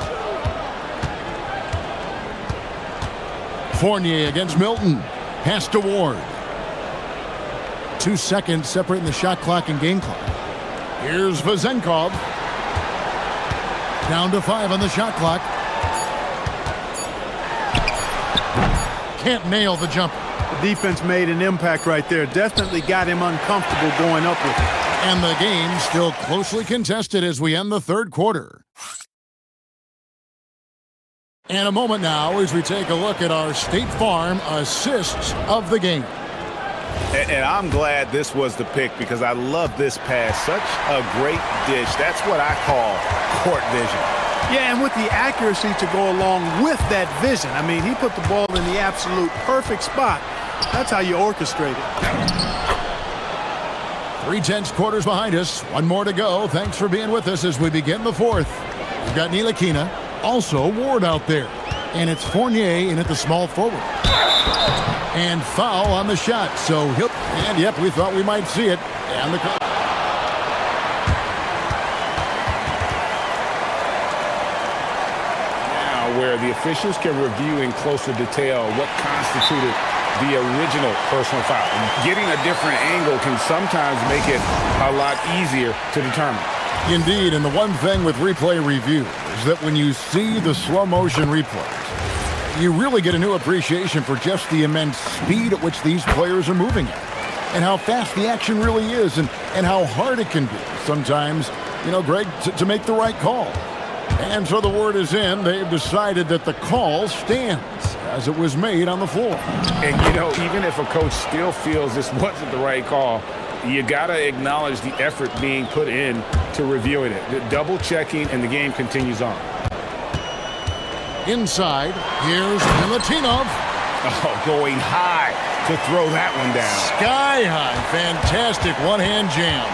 F: Fournier against Milton. Pass to Ward. 2 seconds separating the shot clock and game clock. Here's Vizenkov. Down to 5 on the shot clock. Can't nail the jumper.
G: The defense made an impact right there. Definitely got him uncomfortable going up with it.
F: And the game still closely contested as we end the third quarter. And a moment now as we take a look at our State Farm assists of the game.
H: And I'm glad this was the pick because I love this pass. Such a great dish. That's what I call court vision.
G: Yeah, and with the accuracy to go along with that vision. I mean, he put the ball in the absolute perfect spot. That's how you orchestrate it.
F: 3/10 quarters behind us. One more to go. Thanks for being with us as we begin the fourth. We've got Ntilikina, also Ward out there. And it's Fournier in at the small forward. And foul on the shot. So, and yep, we thought we might see it. And the call.
H: where the officials can review in closer detail what constituted the original personal foul. Getting a different angle can sometimes make it a lot easier to determine.
F: Indeed, and the one thing with replay review is that when you see the slow motion replays, you really get a new appreciation for just the immense speed at which these players are moving at, and how fast the action really is, and how hard it can be sometimes, you know, Greg, to make the right call. And so the word is in. They've decided that the call stands as it was made on the floor.
H: And, you know, even if a coach still feels this wasn't the right call, you got to acknowledge the effort being put in to reviewing it. The double checking, and the game continues on.
F: Inside, here's Milutinov.
H: Oh, going high to throw that one down.
F: Sky high. Fantastic one-hand jam.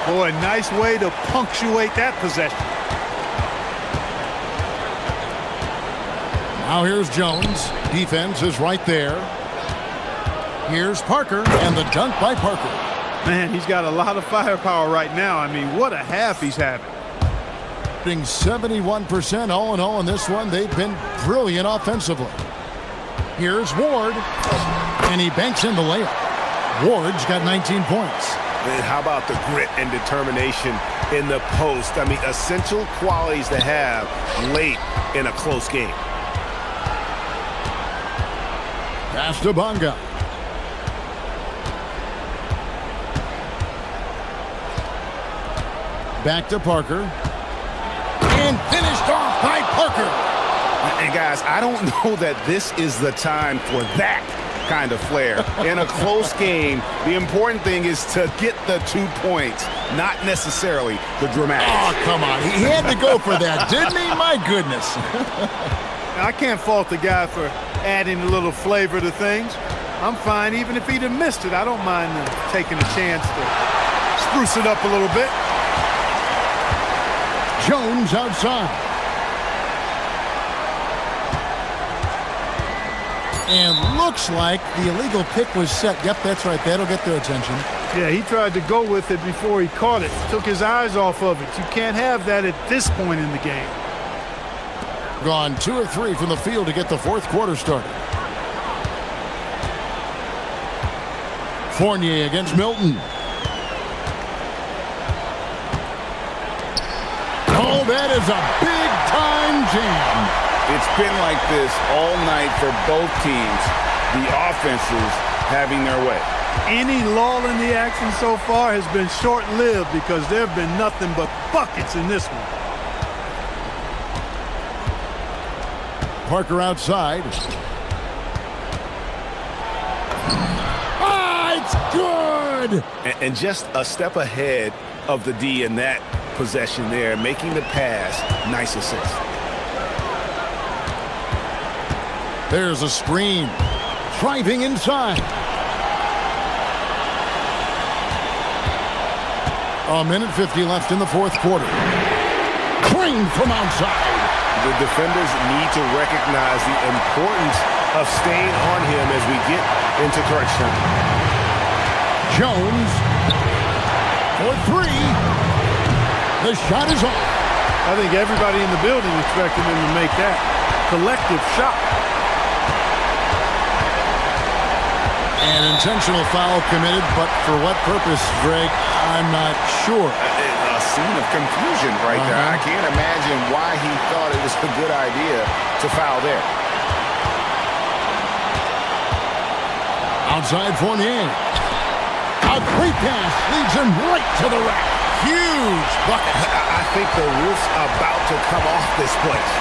G: Boy, nice way to punctuate that possession.
F: Now here's Jones. Defense is right there. Here's Parker, and the dunk by Parker.
G: Man, he's got a lot of firepower right now. I mean, what a half he's having.
F: Being 71% all in all in this one. They've been brilliant offensively. Here's Ward, and he banks in the layup. Ward's got 19 points.
A: And how about the grit and determination in the post? I mean, essential qualities to have late in a close game.
F: Pass to Bonga. Back to Parker. And finished off by Parker.
A: And guys, I don't know that this is the time for that kind of flair. In a close game, the important thing is to get the 2 points, not necessarily the dramatics.
F: Oh, come on. He had to go for that, didn't he? My goodness.
G: I can't fault the guy for adding a little flavor to things. I'm fine even if he'd have missed it. I don't mind taking a chance to spruce it up a little bit.
F: Jones outside. And looks like the illegal pick was set. Yep, that's right. That'll get their attention.
G: Yeah, he tried to go with it before he caught it. Took his eyes off of it. You can't have that at this point in the game.
F: Gone 2 of 3 from the field to get the fourth quarter started. Fournier against Milton. Oh, that is a big-time jam.
H: It's been like this all night for both teams. The offenses having their way.
G: Any lull in the action so far has been short-lived because there have been nothing but buckets in this one.
F: Parker outside. Ah, it's good!
A: And just a step ahead of the D in that possession there, making the pass. Nice assist.
F: There's a screen. Driving inside. A minute 50 left in the fourth quarter. Crane from outside.
A: The defenders need to recognize the importance of staying on him as we get into crunch time.
F: Jones for 3. The shot is off.
G: I think everybody in the building expected him to make that collective shot.
F: An intentional foul committed, but for what purpose, Greg? I'm not sure.
H: A scene of confusion right there. I can't imagine why he thought it was a good idea to foul there.
F: Outside Fournier. A great pass leads him right to the rack. Huge bucket.
A: I think the roof's about to come off this place.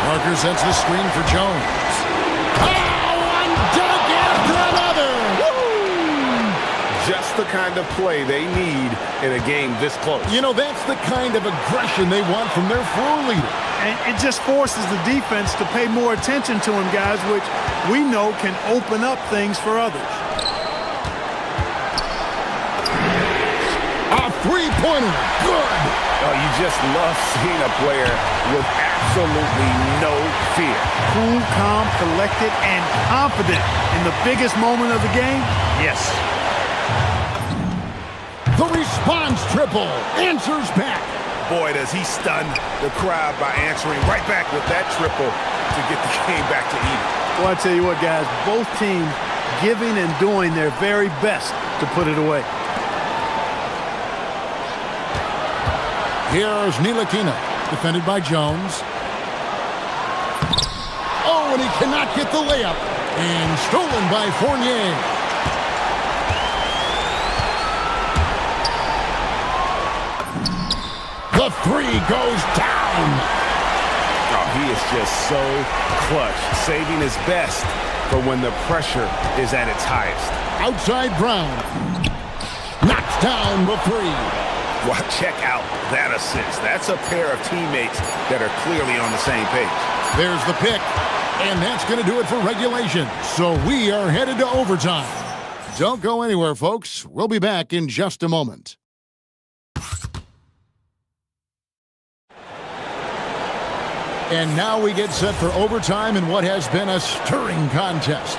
F: Parker sets the screen for Jones. One dunk after another. Woo!
A: Just the kind of play they need in a game this close.
F: You know, that's the kind of aggression they want from their floor leader.
G: And it just forces the defense to pay more attention to him, guys, which we know can open up things for others.
F: A three-pointer. Good.
A: Oh, you just love seeing a player with absolutely no fear.
G: Cool, calm, collected, and confident in the biggest moment of the game? Yes.
F: The response triple answers back.
H: boy, does he stun the crowd by answering right back with that triple to get the game back to even.
G: Well, I tell you what, guys, both teams giving and doing their very best to put it away.
F: Here's Ntilikina, defended by Jones. Oh, and he cannot get the layup. And stolen by Fournier. The three goes down.
H: Oh, he is just so clutch, saving his best for when the pressure is at its highest.
F: Outside Brown. Knocks down the three.
H: Well, check out that assist. That's a pair of teammates that are clearly on the same page.
F: There's the pick. And that's going to do it for regulation. So we are headed to overtime. Don't go anywhere, folks. We'll be back in just a moment. And now we get set for overtime in what has been a stirring contest.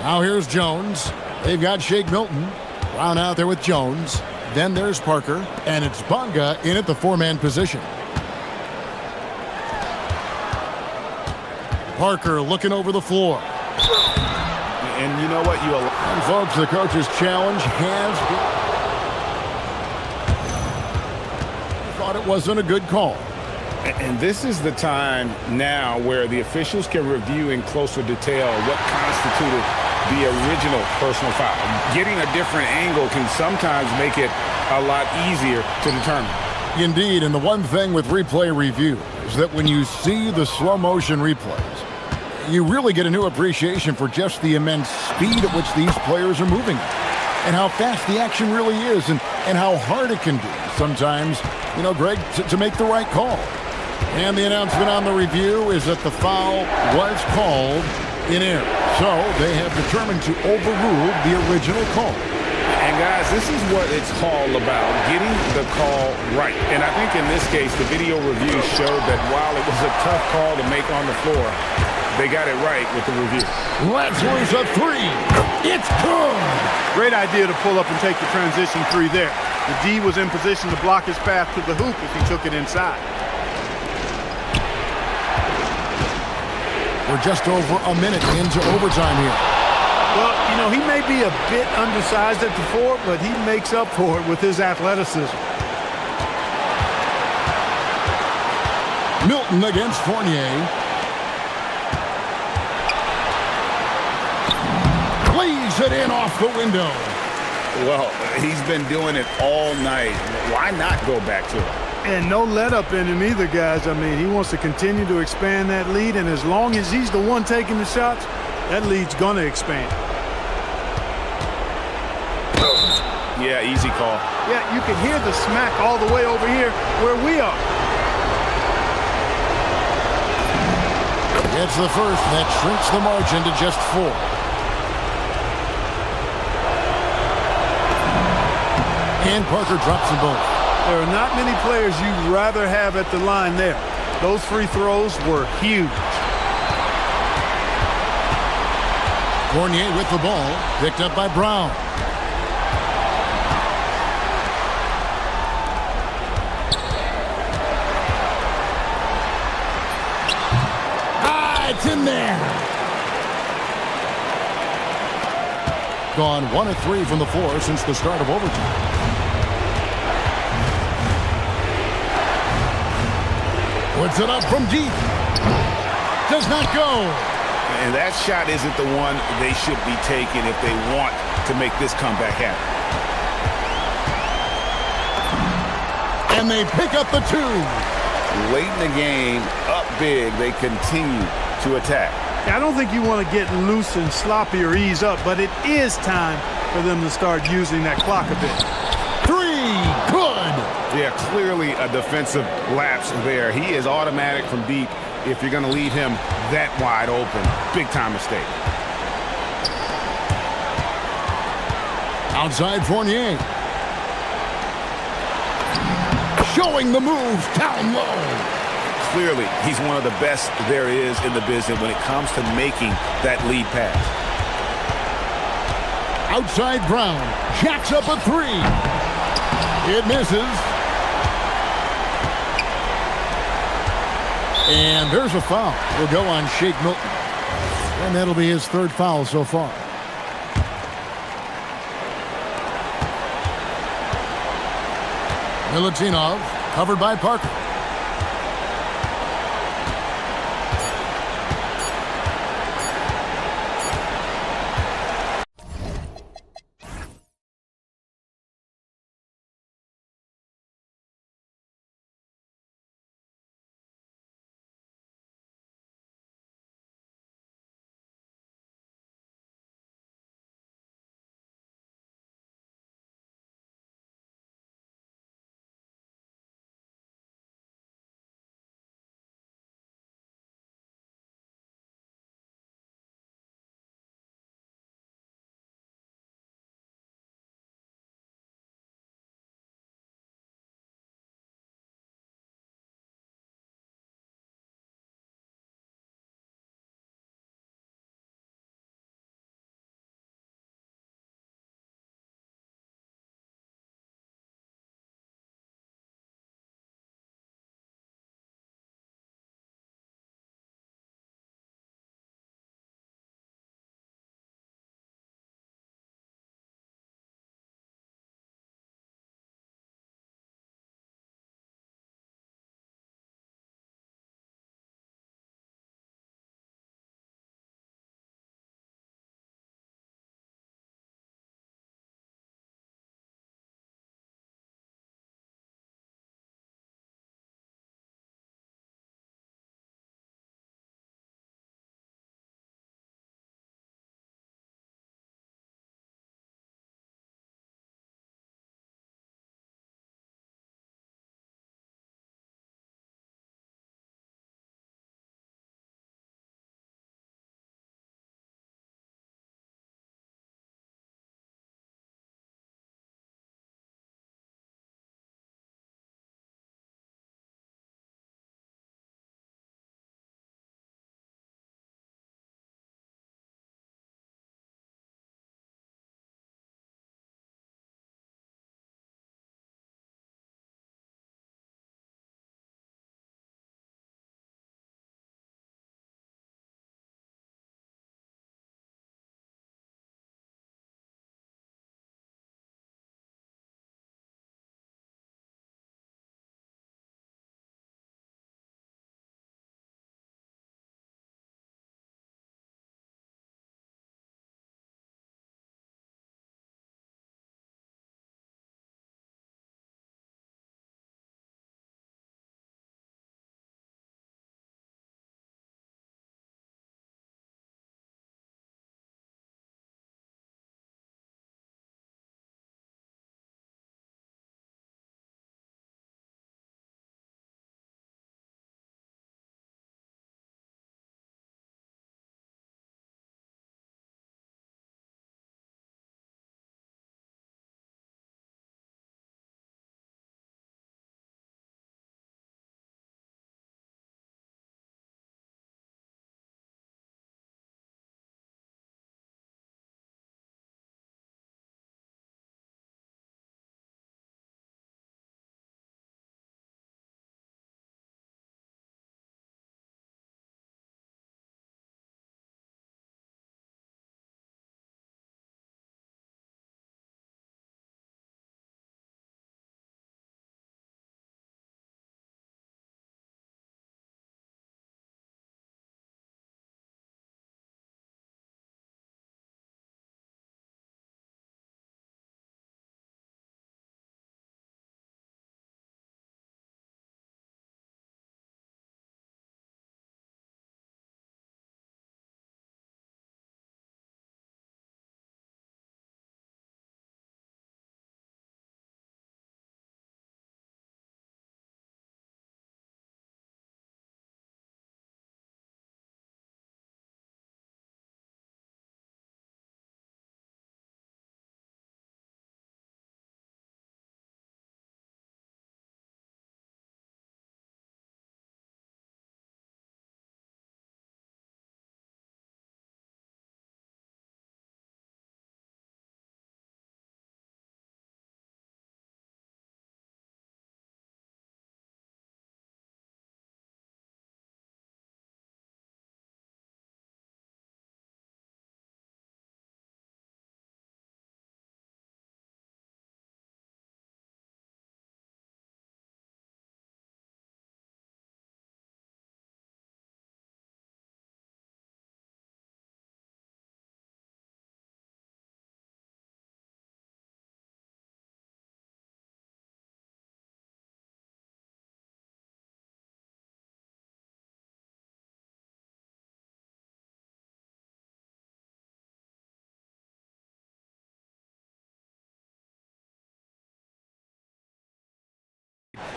F: Now here's Jones. They've got Shake Milton. Brown out there with Jones. Then there's Parker, and it's Bonga in at the four-man position. Parker looking over the floor.
H: And you know what?
F: And folks, the coach's challenge has been... Thought it wasn't a good call.
H: And this is the time now where the officials can review in closer detail what constituted the original personal foul. Getting a different angle can sometimes make it a lot easier to determine.
F: Indeed, and the one thing with replay review is that when you see the slow motion replays, you really get a new appreciation for just the immense speed at which these players are moving and how fast the action really is and how hard it can be sometimes, you know, Greg, to make the right call. And the announcement on the review is that the foul was called in error. So they have determined to overrule the original call.
H: And guys, this is what it's all about, getting the call right. And I think in this case, the video review showed that while it was a tough call to make on the floor, they got it right with the review.
F: Let's lose a three. It's good.
G: Great idea to pull up and take the transition three there. The D was in position to block his path to the hoop if he took it inside.
F: We're just over a minute into overtime here.
G: Well, you know, he may be a bit undersized at the four, but he makes up for it with his athleticism.
F: Milton against Fournier. Lays it in off the window.
H: Well, he's been doing it all night. Why not go back to it?
G: And no let up in him either, guys. I mean, he wants to continue to expand that lead, and as long as he's the one taking the shots, that lead's going to expand.
H: Yeah, easy call.
G: Yeah, you can hear the smack all the way over here where we are.
F: It's the first, and that shrinks the margin to just 4. And Parker drops the ball.
G: There are not many players you'd rather have at the line there. Those free throws were huge.
F: Fournier with the ball, picked up by Brown. It's in there. Gone 1 of 3 from the floor since the start of overtime. Puts it up from deep. Does not go.
H: And that shot isn't the one they should be taking if they want to make this comeback happen.
F: And they pick up the 2.
H: Late in the game, up big, they continue to attack.
G: I don't think you want to get loose and sloppy or ease up, but it is time for them to start using that clock a bit.
F: 3, good.
H: Yeah, clearly a defensive lapse there. He is automatic from deep if you're going to leave him that wide open. Big time mistake.
F: Outside Fournier. Showing the moves down low.
H: Clearly, he's one of the best there is in the business when it comes to making that lead pass.
F: Outside Brown. Jacks up a three. It misses. And there's a foul. Will go on Shake Milton. And that'll be his third foul so far. Milutinov, covered by Parker.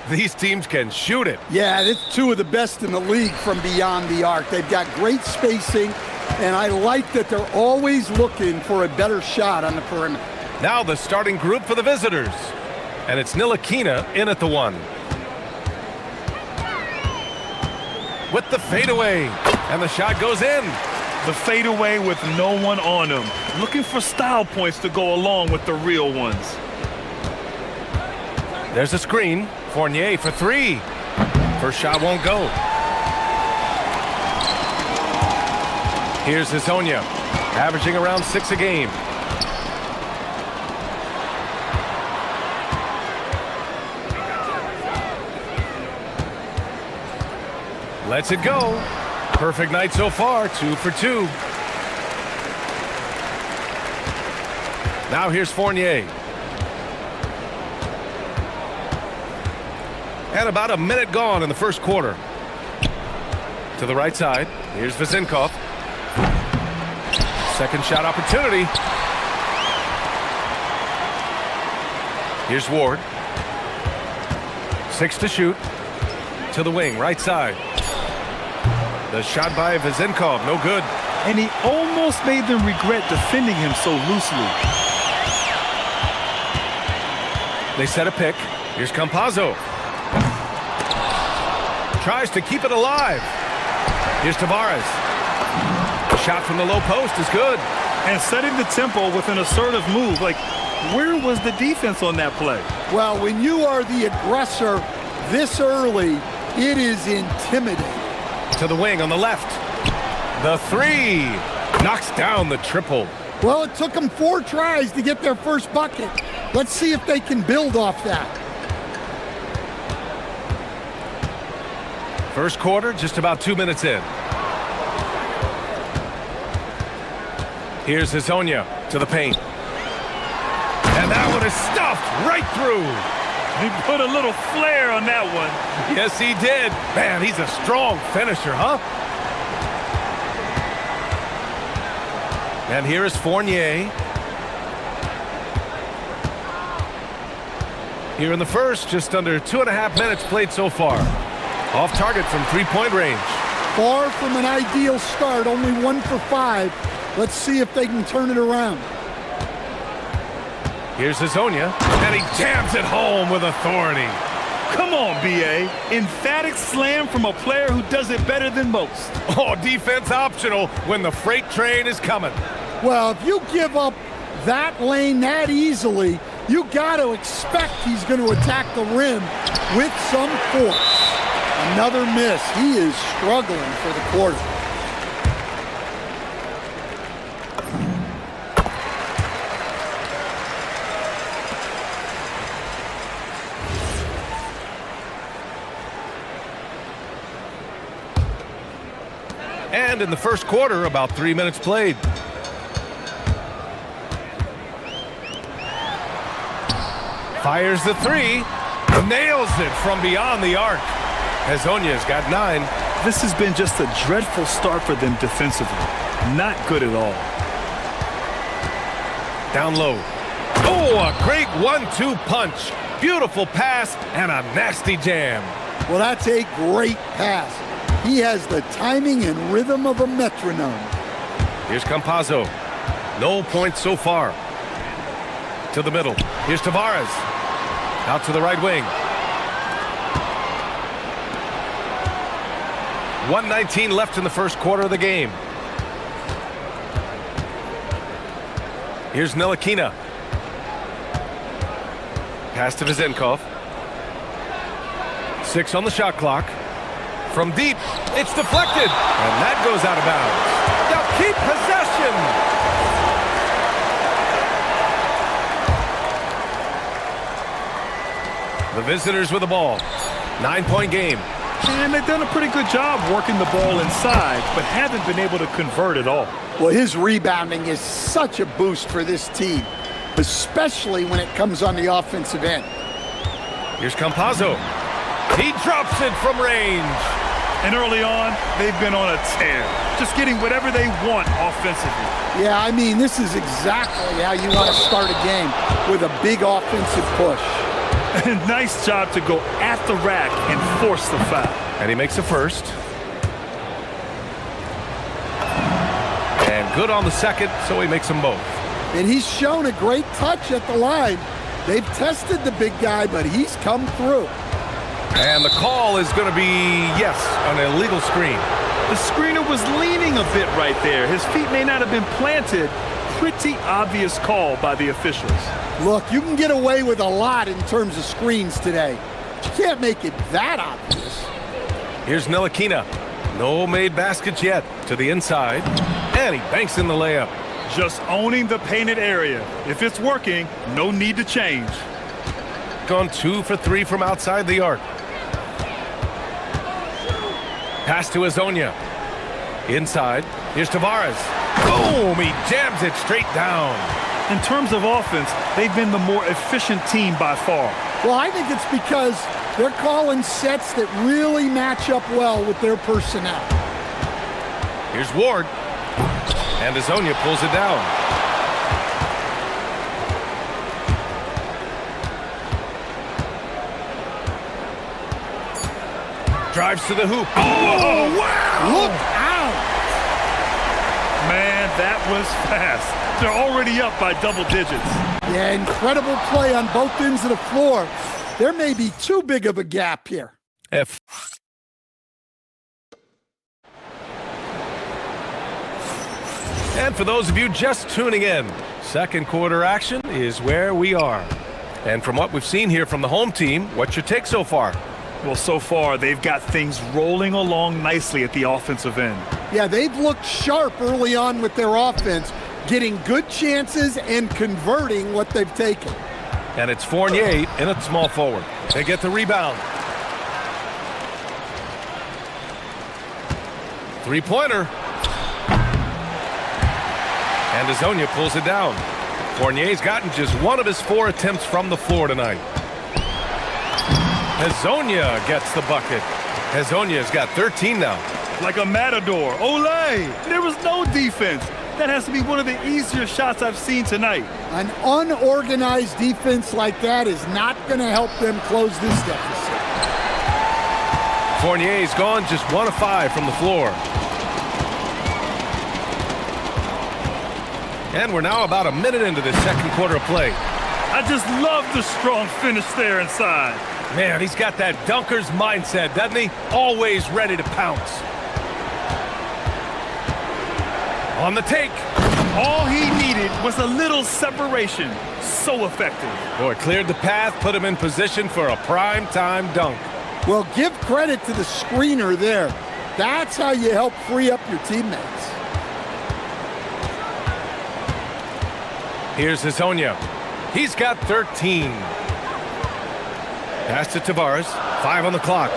A: These teams can shoot it.
I: Yeah, it's two of the best in the league from beyond the arc. They've got great spacing, and I like that they're always looking for a better shot on the perimeter.
A: Now the starting group for the visitors. And it's Ntilikina in at the one. With the fadeaway. And the shot goes in.
C: The fadeaway with no one on him. Looking for style points to go along with the real ones.
A: There's a screen. Fournier for three. First shot won't go. Here's Hezonja, averaging around 6 a game. Lets it go. Perfect night so far, 2 for 2. Now here's Fournier. And about a minute gone in the first quarter. To the right side, here's Vezenkov. Second shot opportunity. Here's Ward. 6 to shoot. To the wing, right side. The shot by Vezenkov, no good.
C: And he almost made them regret defending him so loosely.
A: They set a pick. Here's Campazzo. Tries to keep it alive. Here's Tavares. The shot from the low post is good.
C: And setting the tempo with an assertive move. Like, where was the defense on that play?
I: Well, when you are the aggressor this early, it is intimidating.
A: To the wing on the left. The three. Knocks down the triple.
I: Well, it took them 4 tries to get their first bucket. Let's see if they can build off that.
A: First quarter, just about 2 minutes in. Here's Hezonja to the paint. And that one is stuffed right through.
C: He put a little flair on that one.
A: Yes, he did. Man, he's a strong finisher, huh? And here is Fournier. Here in the first, just under 2.5 minutes played so far. Off target from 3-point range.
I: Far from an ideal start, only 1 for 5. Let's see if they can turn it around.
A: Here's Hezonja, and he jams it home with authority.
C: Come on, B.A. Emphatic slam from a player who does it better than most.
A: Oh, defense optional when the freight train is coming.
I: Well, if you give up that lane that easily, you got to expect he's going to attack the rim with some force. Another miss. He is struggling for the quarter.
A: And in the first quarter, about 3 minutes played. Fires the three. Nails it from beyond the arc. Hezonja's got 9.
C: This has been just a dreadful start for them defensively. Not good at all.
A: Down low. Oh, a great 1-2 punch. Beautiful pass and a nasty jam.
I: Well, that's a great pass. He has the timing and rhythm of a metronome.
A: Here's Campazzo. No points so far. To the middle. Here's Tavares. Out to the right wing. 1:19 left in the first quarter of the game. Here's Ntilikina. Pass to Vezenkov. 6 on the shot clock. From deep, it's deflected, and that goes out of bounds. They'll keep possession. The visitors with the ball. 9-point game.
C: And they've done a pretty good job working the ball inside, but haven't been able to convert at all.
I: Well, his rebounding is such a boost for this team, especially when it comes on the offensive end.
A: Here's Campazzo. He drops it from range.
C: And early on, they've been on a tear, just getting whatever they want offensively.
I: Yeah, I mean, this is exactly how you want to start a game, with a big offensive push.
C: Nice job to go at the rack and force the foul.
A: And he makes a first. And good on the second, so he makes them both.
I: And he's shown a great touch at the line. They've tested the big guy, but he's come through.
A: And the call is going to be, yes, an illegal screen.
C: The screener was leaning a bit right there. His feet may not have been planted. Pretty obvious call by the officials.
I: Look, you can get away with a lot in terms of screens today. But you can't make it that obvious.
A: Here's Ntilikina. No made baskets yet. To the inside. And he banks in the layup.
C: Just owning the painted area. If it's working, no need to change.
A: Gone 2 for 3 from outside the arc. Pass to Azonia. Inside. Here's Tavares. Boom! He jams it straight down.
C: In terms of offense, they've been the more efficient team by far.
I: Well, I think it's because they're calling sets that really match up well with their personnel.
A: Here's Ward. And Azonia pulls it down. Drives to the hoop. Oh, wow!
I: Look out!
C: Man, that was fast. They're already up by double digits.
I: Yeah, incredible play on both ends of the floor. There may be too big of a gap here.
A: And for those of you just tuning in, second quarter action is where we are. And from what we've seen here from the home team, what's your take so far?
C: Well, so far, they've got things rolling along nicely at the offensive end.
I: Yeah, they've looked sharp early on with their offense, getting good chances and converting what they've taken.
A: And it's Fournier in at small forward. They get the rebound. Three-pointer. And Azonia pulls it down. Fournier's gotten just one of his 4 attempts from the floor tonight. Azonia gets the bucket. Azonia's got 13 now.
C: Like a matador. Olé! There was no defense. That has to be one of the easier shots I've seen tonight.
I: An unorganized defense like that is not going to help them close this deficit.
A: Fournier's gone just 1 of 5 from the floor. And we're now about a minute into this second quarter of play.
C: I just love the strong finish there inside.
A: Man, he's got that dunker's mindset, doesn't he? Always ready to pounce. On the take.
C: All he needed was a little separation. So effective.
A: Boy, cleared the path, put him in position for a prime-time dunk.
I: Well, give credit to the screener there. That's how you help free up your teammates.
A: Here's Azonia. He's got 13. Pass to Tavares. 5 on the clock.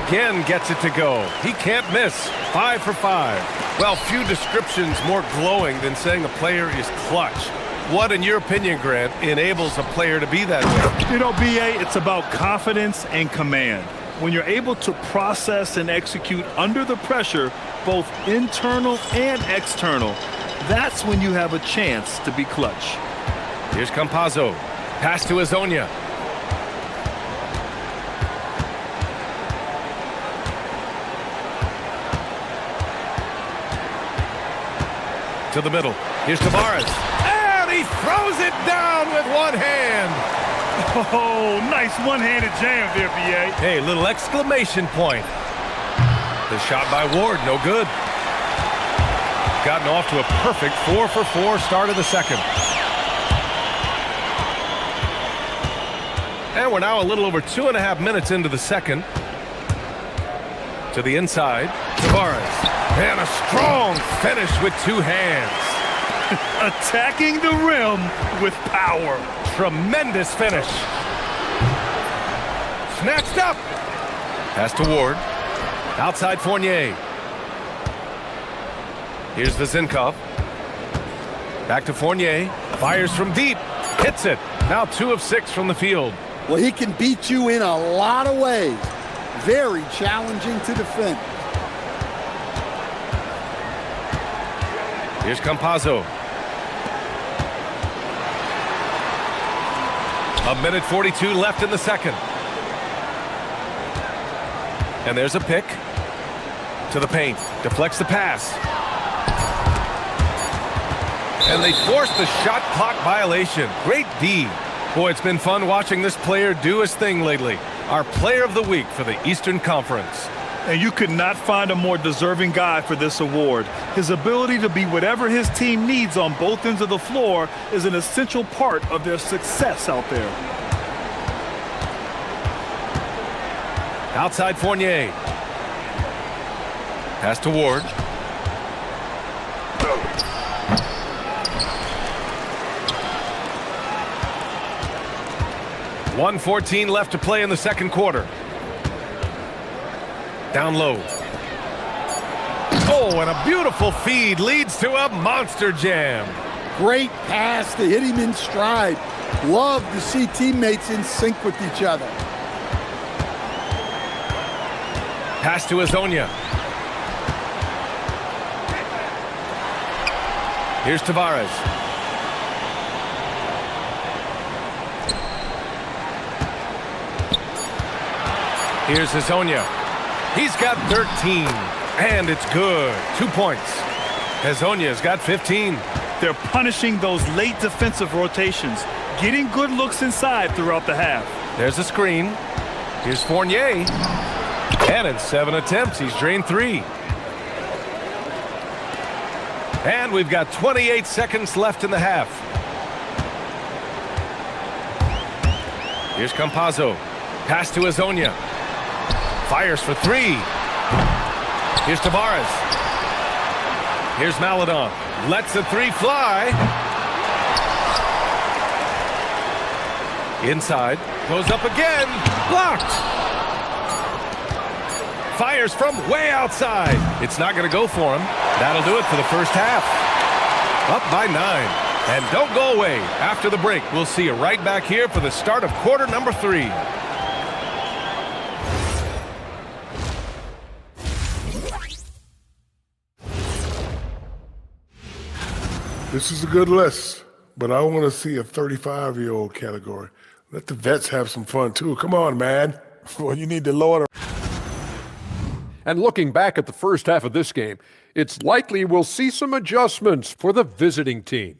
A: Again gets it to go. He can't miss. 5 for 5. Well, few descriptions more glowing than saying a player is clutch. What, in your opinion, Grant, enables a player to be that way?
C: You know, B.A., it's about confidence and command. When you're able to process and execute under the pressure, both internal and external, that's when you have a chance to be clutch.
A: Here's Campazzo. Pass to Azonia. To the middle. Here's Tavares. And he throws it down with one hand.
C: Oh, nice one-handed jam there, B.A.
A: Hey, little exclamation point. The shot by Ward, no good. Gotten off to a perfect 4 for 4 start of the second. And we're now a little over 2.5 minutes into the second. To the inside, Tavares. And a strong finish with 2 hands.
C: Attacking the rim with power.
A: Tremendous finish. Snatched up. Pass to Ward. Outside Fournier. Here's Vezinkov. Back to Fournier. Fires from deep. Hits it. Now 2 of 6 from the field.
I: Well, he can beat you in a lot of ways. Very challenging to defend.
A: Here's Campazzo. minute 42 left in the second. And there's a pick to the paint. Deflects the pass. And they forced the shot clock violation. Great D. Boy, it's been fun watching this player do his thing lately. Our player of the week for the Eastern Conference.
C: And you could not find a more deserving guy for this award. His ability to be whatever his team needs on both ends of the floor is an essential part of their success out there.
A: Outside Fournier. Pass to Ward. .114 left to play in the second quarter. Down low. Oh, and a beautiful feed leads to a monster jam.
I: Great pass to hit him in stride. Love to see teammates in sync with each other.
A: Pass to Azonia. Here's Tavares. Here's Azonia. He's got 13, and it's good. 2 points. Azonia's got 15.
C: They're punishing those late defensive rotations, getting good looks inside throughout the half.
A: There's a screen. Here's Fournier. And in 7 attempts, he's drained 3. And we've got 28 seconds left in the half. Here's Campazzo. Pass to Azonia. Fires for 3. Here's Tavares. Here's Maledon. Lets the 3 fly. Inside. Goes up again. Blocked. Fires from way outside. It's not going to go for him. That'll do it for the first half. Up by 9. And don't go away. After the break, we'll see you right back here for the start of quarter number 3.
D: This is a good list, but I want to see a 35-year-old category. Let the vets have some fun, too. Come on, man.
G: Well, you need to lower the...
E: And looking back at the first half of this game, it's likely we'll see some adjustments for the visiting team.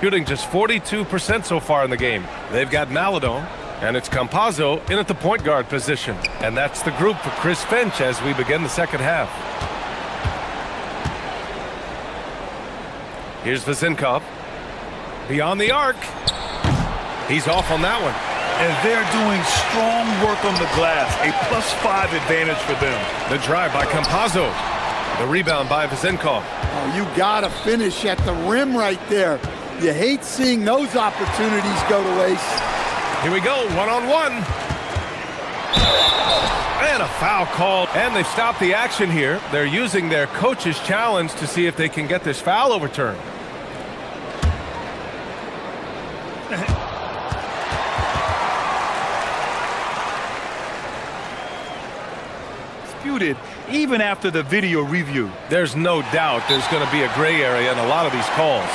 A: Shooting just 42% so far in the game. They've got Maledon, and it's Campazzo in at the point guard position. And that's the group for Chris Finch as we begin the second half. Here's Vezinkov. Beyond the arc. He's off on that one.
C: And they're doing strong work on the glass. A +5 advantage for them.
A: The drive by Campazzo. The rebound by Vezinkov.
I: Oh, you got to finish at the rim right there. You hate seeing those opportunities go to waste.
A: Here we go, one-on-one. And a foul call. And they've stopped the action here. They're using their coach's challenge to see if they can get this foul overturned.
C: Disputed even after the video review.
A: There's no doubt there's going to be a gray area in a lot of these calls.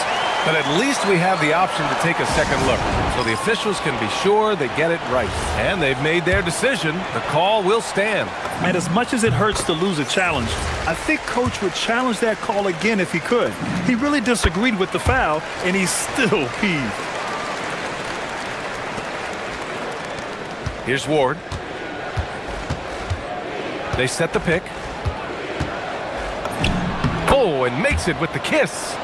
A: But at least we have the option to take a second look, so the officials can be sure they get it right. And they've made their decision. The call will stand.
C: And as much as it hurts to lose a challenge, I think Coach would challenge that call again if he could. He really disagreed with the foul, and he's still peeved.
A: Here's Ward. They set the pick. Oh, and makes it with the kiss.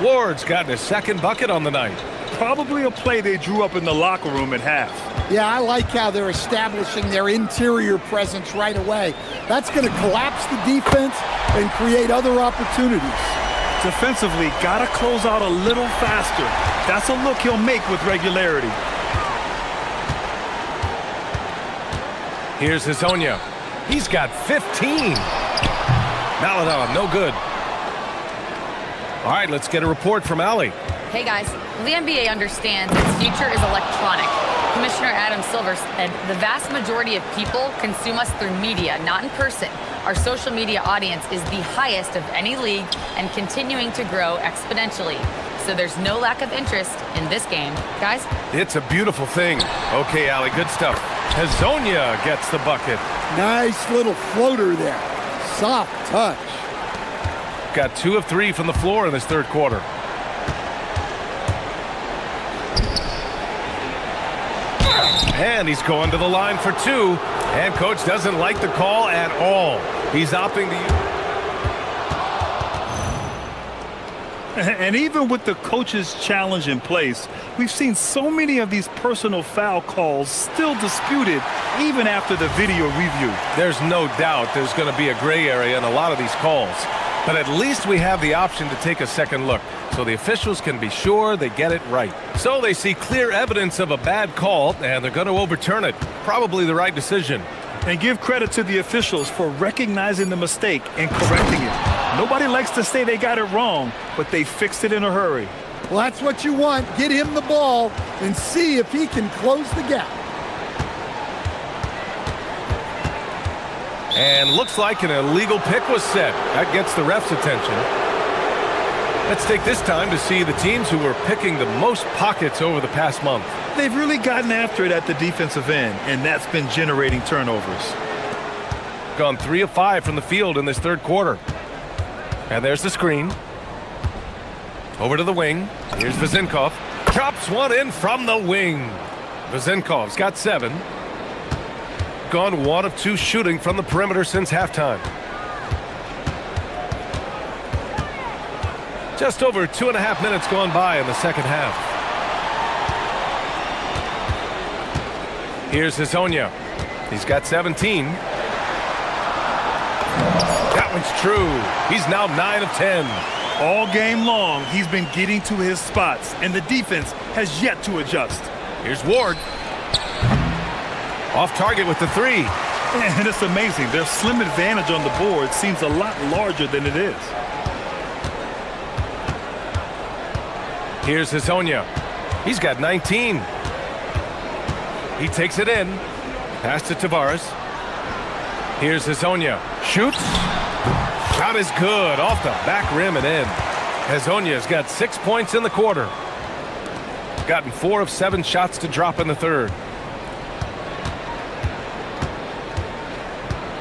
A: Ward's gotten his second bucket on the night.
C: Probably a play they drew up in the locker room at half.
I: Yeah, I like how they're establishing their interior presence right away. That's going to collapse the defense and create other opportunities.
C: Defensively, got to close out a little faster. That's a look he'll make with regularity.
A: Here's Hazonia. He's got 15. Maladon, no good. All right, let's get a report from Allie.
J: Hey guys, the NBA understands its future is electronic. Commissioner Adam Silver said the vast majority of people consume us through media, not in person. Our social media audience is the highest of any league and continuing to grow exponentially. So there's no lack of interest in this game. Guys?
A: It's a beautiful thing. Okay, Allie, good stuff. Hazonia gets the bucket.
I: Nice little floater there. Soft touch.
A: Got 2 of 3 from the floor in this third quarter. And he's going to the line for 2. And coach doesn't like the call at all. He's opting to use.
C: And even with the coach's challenge in place, we've seen so many of these personal foul calls still disputed even after the video review.
A: There's no doubt there's going to be a gray area in a lot of these calls. But at least we have the option to take a second look, so the officials can be sure they get it right. So they see clear evidence of a bad call, and they're going to overturn it. Probably the right decision.
C: And give credit to the officials for recognizing the mistake and correcting it. Nobody likes to say they got it wrong, but they fixed it in a hurry.
I: Well, that's what you want. Get him the ball and see if he can close the gap.
A: And looks like an illegal pick was set. That gets the ref's attention. Let's take this time to see the teams who were picking the most pockets over the past month.
C: They've really gotten after it at the defensive end, and that's been generating turnovers.
A: Gone 3 of 5 from the field in this third quarter. And there's the screen. Over to the wing. Here's Vezinkov. Chops one in from the wing. Vezinkov's got 7. Gone 1 of 2 shooting from the perimeter since halftime. Just over 2.5 minutes gone by in the second half. Here's Hazonia. He's got 17. That one's true. He's now 9 of 10.
C: All game long, he's been getting to his spots, and the defense has yet to adjust.
A: Here's Ward. Off target with the 3.
C: And it's amazing. Their slim advantage on the board seems a lot larger than it is.
A: Here's Hazonia. He's got 19. He takes it in. Pass to Tavares. Here's Hazonia. Shoots. Shot is good. Off the back rim and in. Hazonia's got 6 points in the quarter. Gotten 4 of 7 shots to drop in the third.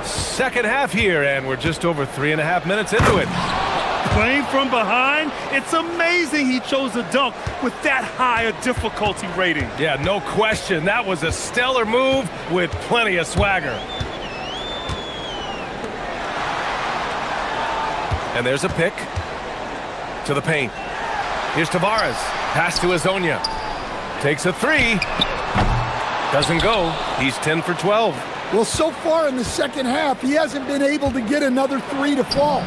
A: Second half here, and we're just over 3.5 minutes into it.
C: Playing from behind, it's amazing he chose a dunk with that high a difficulty rating.
A: Yeah, no question. That was a stellar move with plenty of swagger. And there's a pick to the paint. Here's Tavares. Pass to Hazonia. Takes a 3. Doesn't go. He's 10 for 12.
I: Well, so far in the second half, he hasn't been able to get another 3 to fall.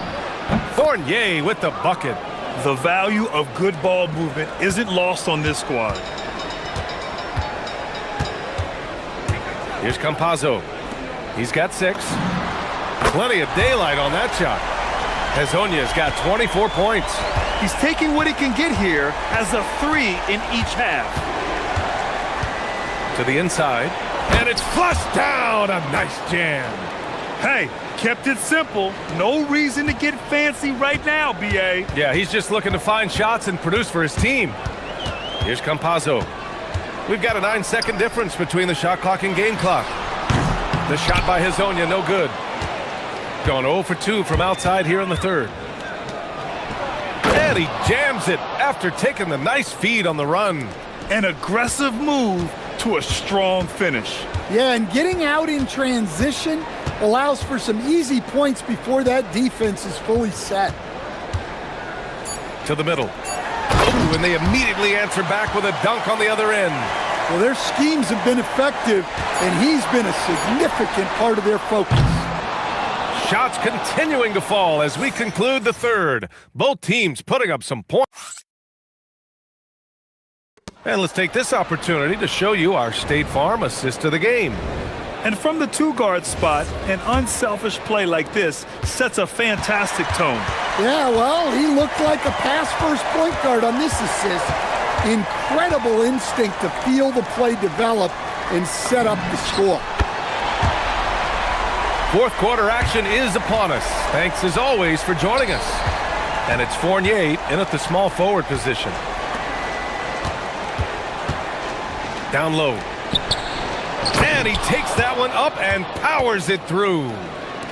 A: Fournier with the bucket.
C: The value of good ball movement isn't lost on this squad.
A: Here's Campazzo. He's got 6. Plenty of daylight on that shot. Hazonia's got 24 points.
C: He's taking what he can get here as a 3 in each half.
A: To the inside. And it's flushed down. A nice jam.
C: Hey, kept it simple. No reason to get fancy right now, B.A.
A: Yeah, he's just looking to find shots and produce for his team. Here's Campazzo. We've got a 9-second difference between the shot clock and game clock. The shot by Hezonja, no good. Going 0 for 2 from outside here in the third. And he jams it after taking the nice feed on the run.
C: An aggressive move to a strong finish.
I: Yeah, and getting out in transition allows for some easy points before that defense is fully set.
A: To the middle. Ooh, and they immediately answer back with a dunk on the other end.
I: Well, their schemes have been effective, and he's been a significant part of their focus.
A: Shots continuing to fall as we conclude the third. Both teams putting up some points. And let's take this opportunity to show you our State Farm assist of the game.
C: And from the two-guard spot, an unselfish play like this sets a fantastic tone.
I: Yeah, well, he looked like a pass-first point guard on this assist. Incredible instinct to feel the play develop and set up the score.
A: Fourth quarter action is upon us. Thanks as always for joining us. And it's Fournier in at the small forward position. Down low. And he takes that one up and powers it through.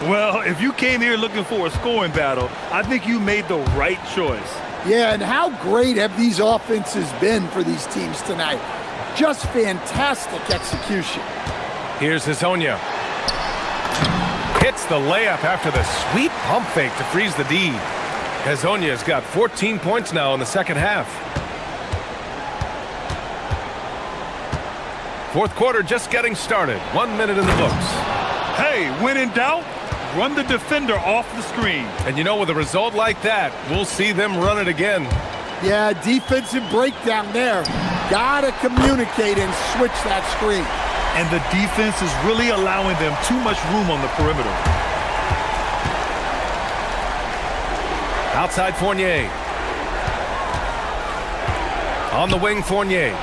C: Well, if you came here looking for a scoring battle, I think you made the right choice.
I: Yeah, and how great have these offenses been for these teams tonight? Just fantastic execution.
A: Here's Hezonja. Hits the layup after the sweet pump fake to freeze the D. Hezonja's got 14 points now in the second half. Fourth quarter just getting started. 1 minute in the books.
C: Hey, when in doubt, run the defender off the screen.
A: And you know, with a result like that, we'll see them run it again.
I: Yeah, defensive breakdown there. Gotta communicate and switch that screen.
C: And the defense is really allowing them too much room on the perimeter.
A: Outside Fournier. On the wing, Fournier.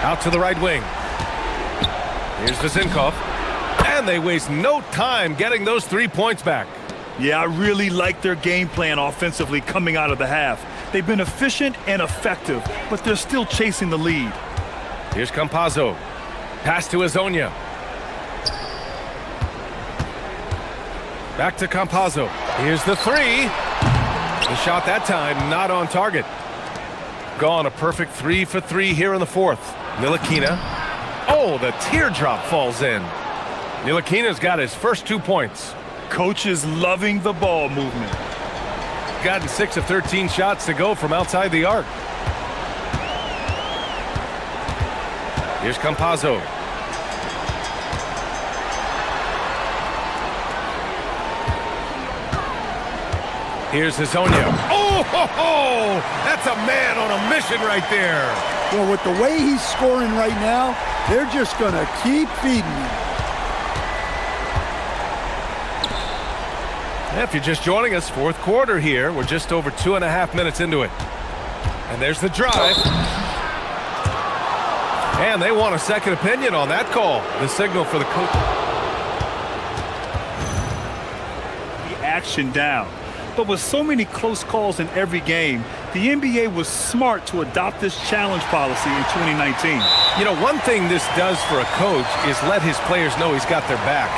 A: Out to the right wing. Here's Vezinkov. And they waste no time getting those 3 points back.
C: Yeah, I really like their game plan offensively coming out of the half. They've been efficient and effective, but they're still chasing the lead.
A: Here's Campazzo. Pass to Hezonja. Back to Campazzo. Here's the three. The shot that time not on target. Gone a perfect 3 for 3 here in the fourth. Ntilikina. Oh, the teardrop falls in. Ntilikina's got his first 2 points.
C: Coach is loving the ball movement.
A: Gotten 6 of 13 shots to go from outside the arc. Here's Campazzo. Here's Hezonja. Oh, ho, ho! That's a man on a mission right there.
I: Well, with the way he's scoring right now, they're just going to keep feeding him.
A: If you're just joining us, fourth quarter here. We're just over 2.5 minutes into it. And there's the drive. And they want a second opinion on that call. The signal for the coach.
C: The action down. But with so many close calls in every game, the NBA was smart to adopt this challenge policy in 2019.
A: You know, one thing this does for a coach is let his players know he's got their back.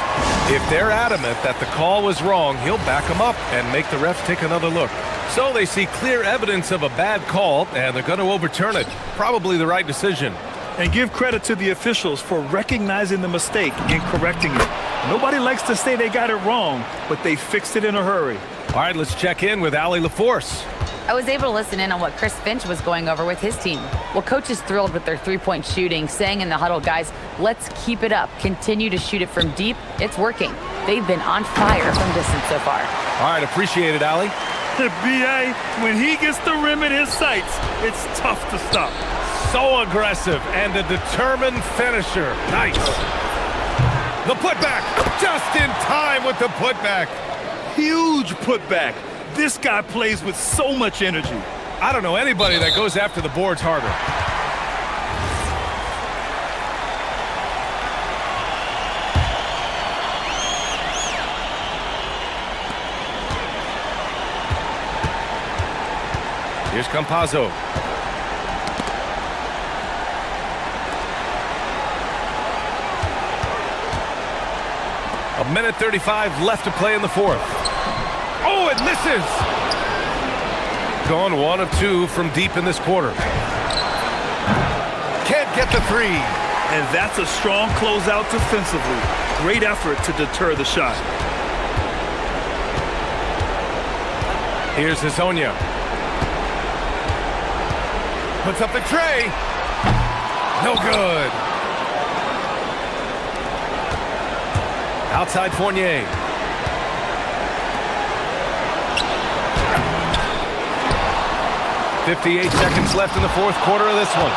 A: If they're adamant that the call was wrong, he'll back them up and make the refs take another look. So they see clear evidence of a bad call, and they're going to overturn it. Probably the right decision.
C: And give credit to the officials for recognizing the mistake and correcting it. Nobody likes to say they got it wrong, but they fixed it in a hurry.
A: All right, let's check in with Allie LaForce.
J: I was able to listen in on what Chris Finch was going over with his team. Well, coach is thrilled with their three-point shooting, saying in the huddle, guys, let's keep it up. Continue to shoot it from deep. It's working. They've been on fire from distance so far.
A: All right, appreciate it, Allie.
C: B.A., when he gets the rim in his sights, it's tough to stop.
A: So aggressive and a determined finisher. Nice. The putback, just in time with the putback.
C: Huge putback. This guy plays with so much energy.
A: I don't know anybody that goes after the boards harder. Here's Campazzo. A minute 35 left to play in the fourth. Oh, it misses! Gone 1 of 2 from deep in this quarter. Can't get the three.
C: And that's a strong closeout defensively. Great effort to deter the shot.
A: Here's Hezonja. Puts up the tray. No good. Outside Fournier. .58 seconds left in the fourth quarter of this one.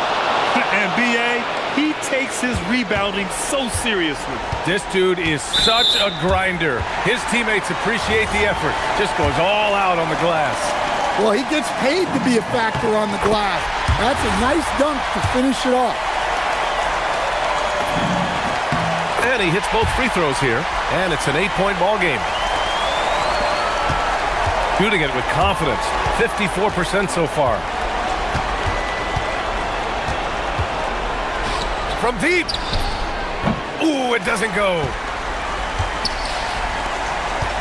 C: And B.A., he takes his rebounding so seriously.
A: This dude is such a grinder. His teammates appreciate the effort. Just goes all out on the glass.
I: Well, he gets paid to be a factor on the glass. That's a nice dunk to finish it off.
A: And he hits both free throws here. And it's an 8-point ball game. Shooting it with confidence. 54% so far. From deep. Ooh, it doesn't go.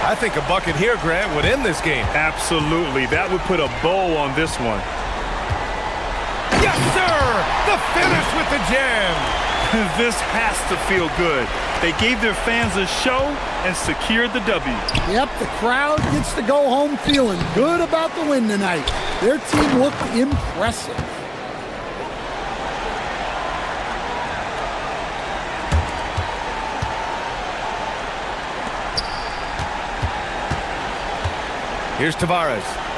A: I think a bucket here, Grant, would end this game.
C: Absolutely. That would put a bow on this one.
A: Yes, sir! The finish with the jam.
C: This has to feel good. They gave their fans a show and secured the W.
I: Yep, the crowd gets to go home feeling good about the win tonight. Their team looked impressive.
A: Here's Tavares.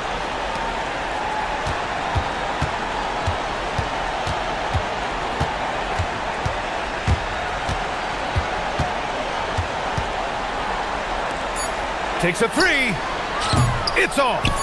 A: Takes a three. It's off.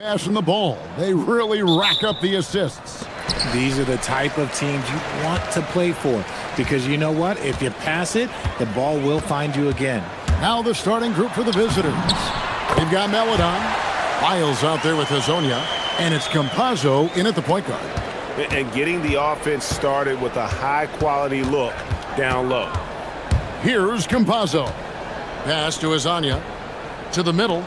F: Passing the ball. They really rack up the assists.
B: These are the type of teams you want to play for because you know what? If you pass it, the ball will find you again.
F: Now the starting group for the visitors. They've got Melodon, Miles out there with Hazonia, and it's Campazzo in at the point guard.
H: And getting the offense started with a high-quality look down low.
F: Here's Campazzo. Pass to Hazonia. To the middle.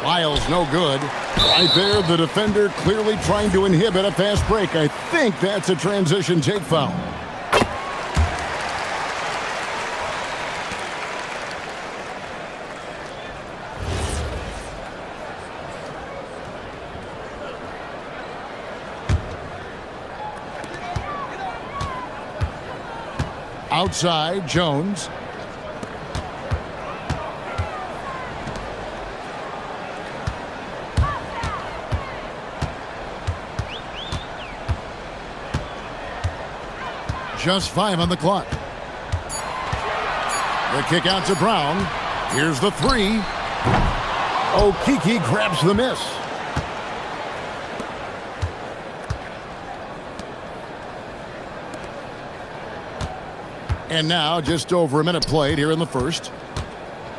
F: Miles no good. Right there, the defender clearly trying to inhibit a fast break. I think that's a transition take foul. Outside, Jones. Just 5 on the clock. The kick out to Brown. Here's the 3. Okeke grabs the miss. And now just over a minute played here in the first.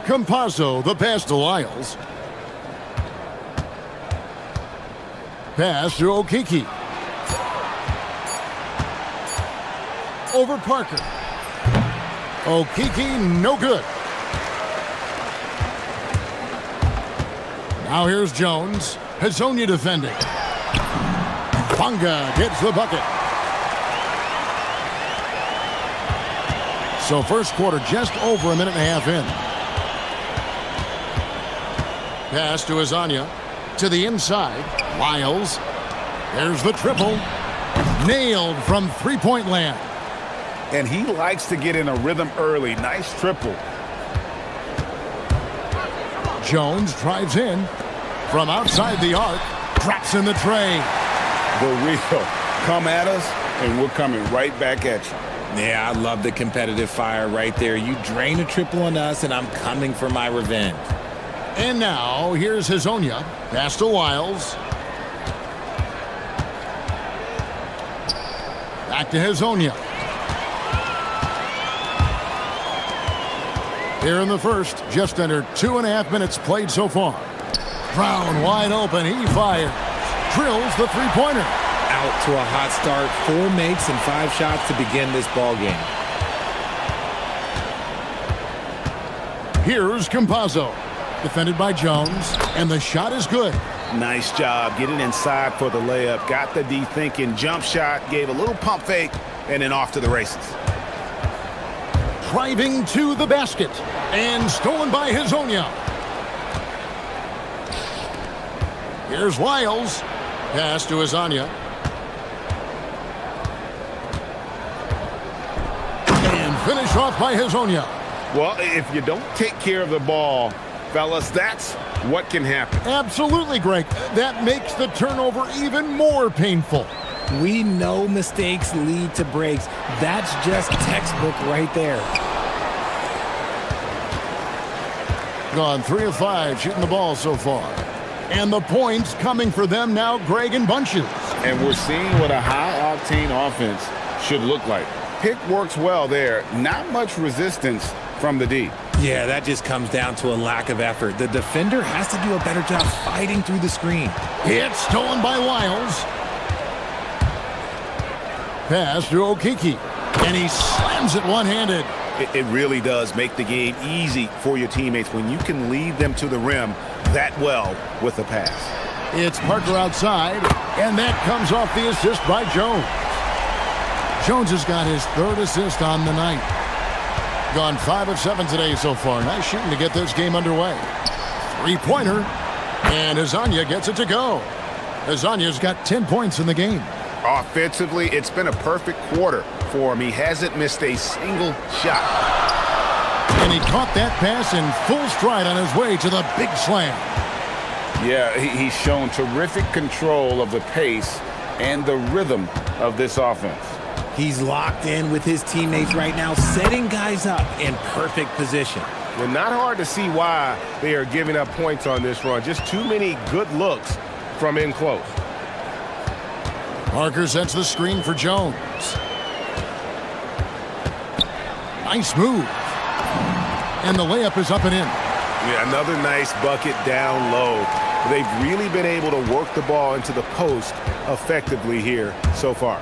F: Campazzo, the pass to Lyles. Pass to Okeke. Over Parker. Okeke, no good. Now here's Jones. Hazonia defending. Bonga gets the bucket. So first quarter just over a minute and a half in. Pass to Hazonia. To the inside. Lyles. There's the triple. Nailed from three-point land.
H: And he likes to get in a rhythm early. Nice triple.
F: Jones drives in. From outside the arc. Drops in the tray.
H: The real. Come at us, and we're coming right back at you.
B: Yeah, I love the competitive fire right there. You drain a triple on us, and I'm coming for my revenge.
F: And now, here's Hazonia. Pass to Lyles. Back to Hazonia. Here in the first, just under 2.5 minutes played so far. Brown wide open, he fires. Drills the three-pointer.
B: Out to a hot start, 4 makes and 5 shots to begin this ball game.
F: Here's Campazzo. Defended by Jones, and the shot is good.
H: Nice job getting inside for the layup. Got the D thinking, jump shot, gave a little pump fake, and then off to the races.
F: Driving to the basket, and stolen by Hazonia. Here's Lyles. Pass to Hazonia. And finish off by Hazonia.
H: Well, if you don't take care of the ball, fellas, that's what can happen.
F: Absolutely, Greg. That makes the turnover even more painful.
B: We know mistakes lead to breaks. That's just textbook right there.
F: Gone 3 of 5 shooting the ball so far. And the points coming for them now, Greg, in bunches.
H: And we're seeing what a high-octane offense should look like. Pick works well there. Not much resistance from the D.
B: Yeah, that just comes down to a lack of effort. The defender has to do a better job fighting through the screen.
F: It's stolen by Lyles. Pass to Okeke. And he slams it one-handed.
H: It really does make the game easy for your teammates when you can lead them to the rim that well with a pass.
F: It's Parker outside, and that comes off the assist by Jones. Jones has got his 3rd assist on the night. Gone 5 of 7 today so far. Nice shooting to get this game underway. 3-pointer, and Hazonia gets it to go. Hazonia's got 10 points in the game.
H: Offensively, it's been a perfect quarter for him. He hasn't missed a single shot.
F: And he caught that pass in full stride on his way to the big slam.
H: Yeah, he's shown terrific control of the pace and the rhythm of this offense.
B: He's locked in with his teammates right now, setting guys up in perfect position.
H: And not hard to see why they are giving up points on this run. Just too many good looks from in close.
F: Parker sets the screen for Jones. Nice move. And the layup is up and in.
H: Yeah, another nice bucket down low. They've really been able to work the ball into the post effectively here so far.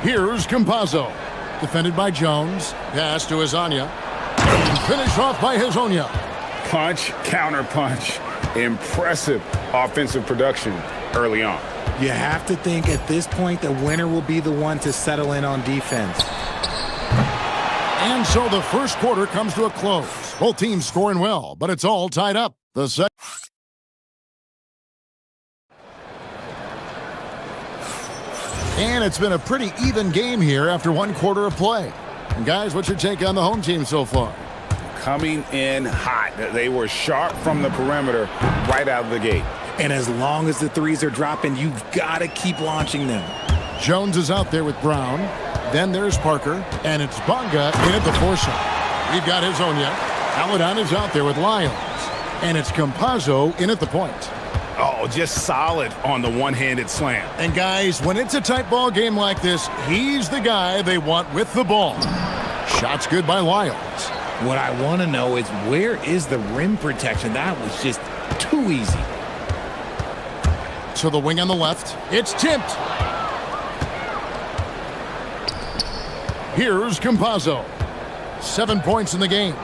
F: Here's Campazzo. Defended by Jones. Pass to Hezonja. Finished off by Hezonja.
K: Punch, counter punch. Impressive offensive production early on.
B: You have to think at this point the winner will be the one to settle in on defense.
F: And so the first quarter comes to a close. Both teams scoring well, but it's all tied up. The second. And it's been a pretty even game here after one quarter of play. And guys, what's your take on the home team so far?
K: Coming in hot. They were sharp from the perimeter right out of the gate.
B: And as long as the threes are dropping, you've got to keep launching them.
F: Jones is out there with Brown. Then there's Parker. And it's Bonga in at the foursome. We've got Hezonja. Aladon is out there with Lyles. And it's Campazzo in at the point.
K: Oh, just solid on the one-handed slam.
F: And guys, when it's a tight ball game like this, he's the guy they want with the ball. Shot's good by Lyles.
B: What I want to know is where is the rim protection? That was just too easy.
F: To the wing on the left. It's tipped. Here's Campazzo. 7 points in the game.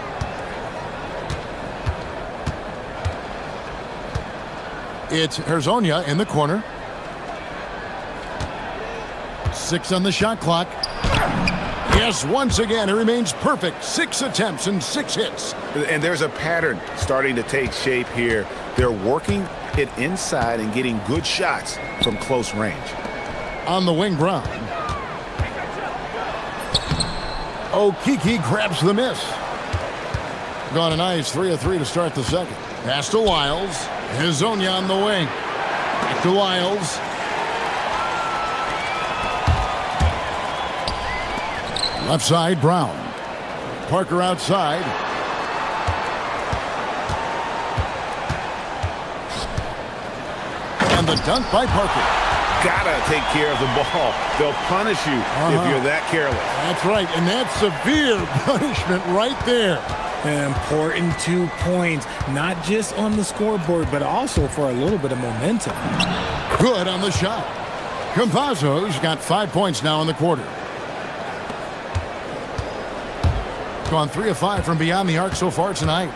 F: It's Hezonja in the corner. 6 on the shot clock. Yes, once again, it remains perfect. 6 attempts and 6 hits.
H: And there's a pattern starting to take shape here. They're working it inside and getting good shots from close range.
F: On the wing, Brown. Okeke grabs the miss. Gone a nice 3 of 3 to start the second. Pass to Lyles. Hezonja on the wing. Back to Lyles. Left side, Brown. Parker outside. And the dunk by Parker.
H: Gotta take care of the ball. They'll punish you if you're that careless.
F: That's right, and that's severe punishment right there.
B: An important 2 points, not just on the scoreboard, but also for a little bit of momentum.
F: Good on the shot. Campazzo's got 5 points now in the quarter. Gone 3 of 5 from beyond the arc so far tonight.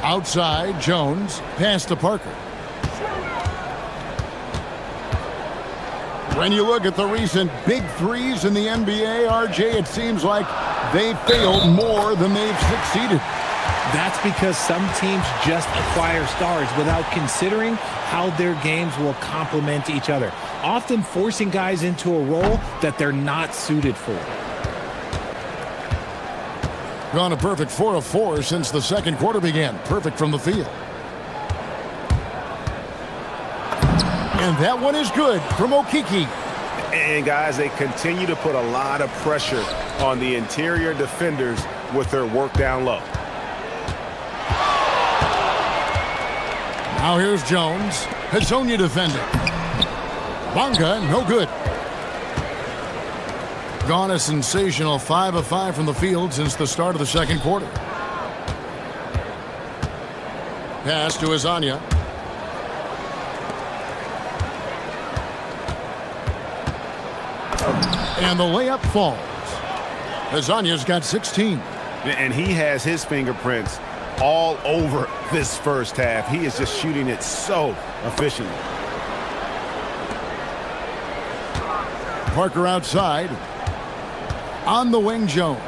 F: Outside, Jones. Pass to Parker. When you look at the recent big threes in the NBA, RJ, it seems like they failed more than they've succeeded.
B: That's because some teams just acquire stars without considering how their games will complement each other, often forcing guys into a role that they're not suited for.
F: Gone a perfect 4 of 4 since the second quarter began. Perfect from the field. And that one is good from Okeke.
H: And guys, they continue to put a lot of pressure on the interior defenders with their work down low.
F: Now here's Jones. Hezonja defending. Bonga, no good. Gone a sensational 5 of 5 from the field since the start of the second quarter. Pass to Hezonja. And the layup falls. Hezonja's got 16.
H: And he has his fingerprints all over this first half. He is just shooting it so efficiently.
F: Parker outside. On the wing, Jones.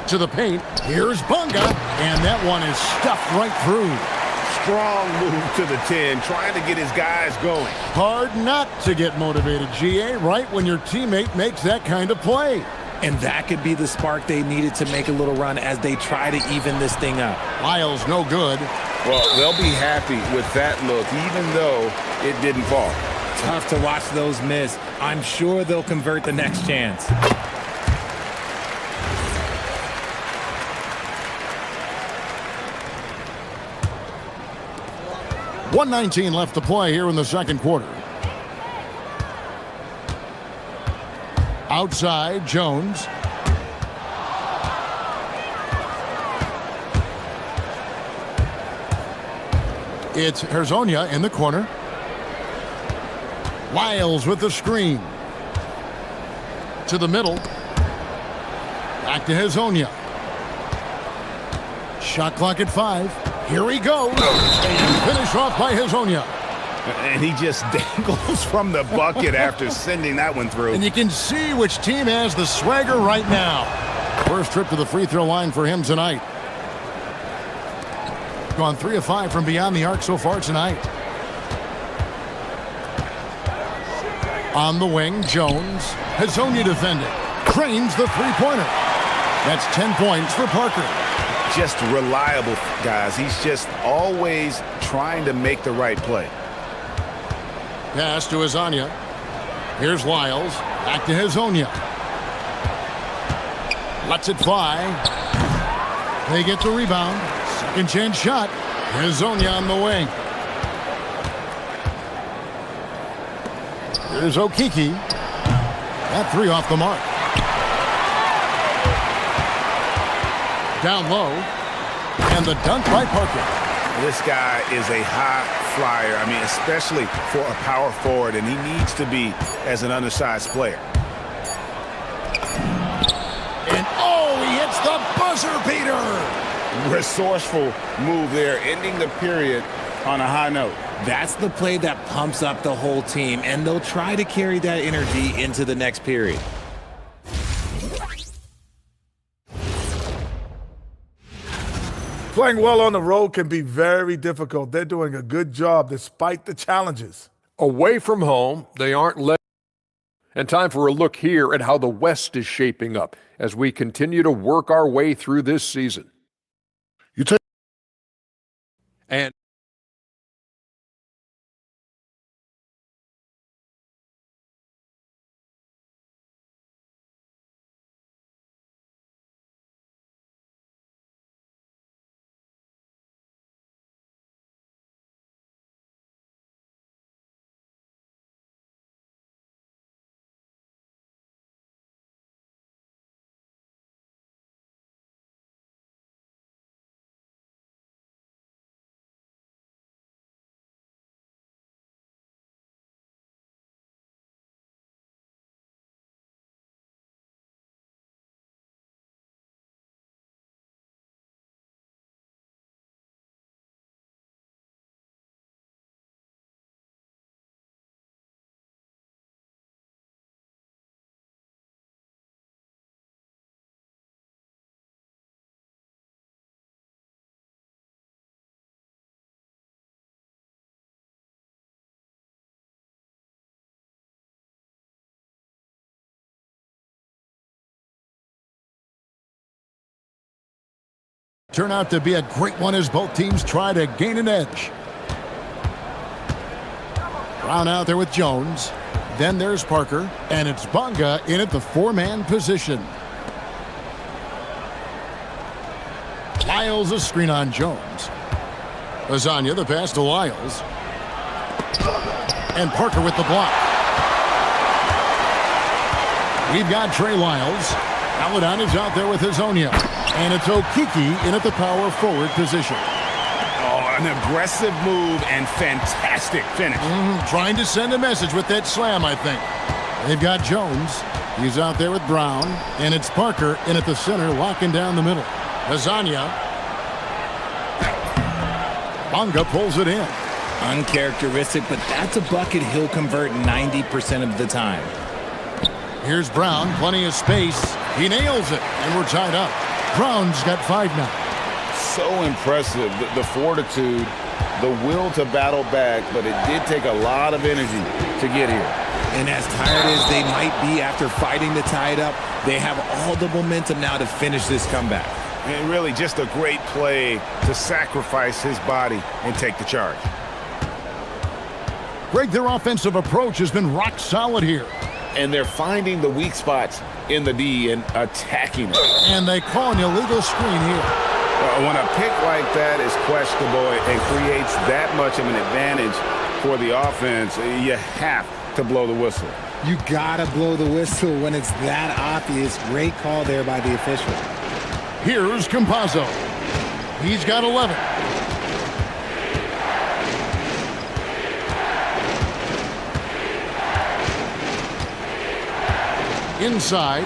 F: To the paint. Here's Bonga. And that one is stuffed right through.
H: Strong move to the 10, trying to get his guys going.
F: Hard not to get motivated, GA, right when your teammate makes that kind of play.
B: And that could be the spark they needed to make a little run as they try to even this thing up.
F: Lyles, no good.
H: Well, they'll be happy with that look, even though it didn't fall.
B: Tough to watch those miss. I'm sure they'll convert the next chance.
F: .119 left to play here in the second quarter. Outside, Jones. It's Herzonia in the corner. Lyles with the screen. To the middle. Back to Herzonia. Shot clock at 5. Here he goes. And finished off by Herzonia.
K: And he just dangles from the bucket after sending that one through.
F: And you can see which team has the swagger right now. First trip to the free throw line for him tonight. Gone 3 of 5 from beyond the arc so far tonight. On the wing, Jones. Herzonia defending. Cranes the three-pointer. That's 10 points for Parker.
K: Just reliable, guys. He's just always trying to make the right play.
F: Pass to Herzonia. Here's Lyles. Back to Herzonia. Lets it fly. They get the rebound. Second chance shot. Herzonia on the wing. Here's Okiki. That 3 off the mark. Down low. And the dunk by Parker.
K: This guy is a high flyer. I mean, especially for a power forward, and he needs to be as an undersized player.
F: And he hits the buzzer beater.
K: Resourceful move there, ending the period on a high note.
B: That's the play that pumps up the whole team, and they'll try to carry that energy into the next period.
D: Playing well on the road can be very difficult. They're doing a good job despite the challenges.
E: Away from home, they aren't let. And time for a look here at how the West is shaping up as we continue to work our way through this season.
D: You take
E: And
F: turn out to be a great one as both teams try to gain an edge. Brown out there with Jones. Then there's Parker, and it's Bonga in at the 4-man position. Lyles a screen on Jones. Lasagna the pass to Lyles. And Parker with the block. We've got Trey Lyles. Paladon is out there with Herzonia. And it's Okiki in at the power forward position.
K: Oh, an aggressive move and fantastic finish.
F: Trying to send a message with that slam, I think. They've got Jones. He's out there with Brown. And it's Parker in at the center, locking down the middle. Lasagna. Bonga pulls it in.
B: Uncharacteristic, but that's a bucket he'll convert 90% of the time.
F: Here's Brown, plenty of space. He nails it, and we're tied up. Brown's got 5 now.
K: So impressive, the fortitude, the will to battle back, but it did take a lot of energy to get here.
B: And as tired as they might be after fighting to tie it up, they have all the momentum now to finish this comeback.
K: And really just a great play to sacrifice his body and take the charge.
F: Greg, their offensive approach has been rock solid here.
H: And they're finding the weak spots in the D and attacking it.
F: And they call an illegal screen here.
H: When a pick like that is questionable and creates that much of an advantage for the offense, you have to blow the whistle.
B: You gotta blow the whistle when it's that obvious. Great call there by the official.
F: Here's Campazzo. He's got 11. Inside.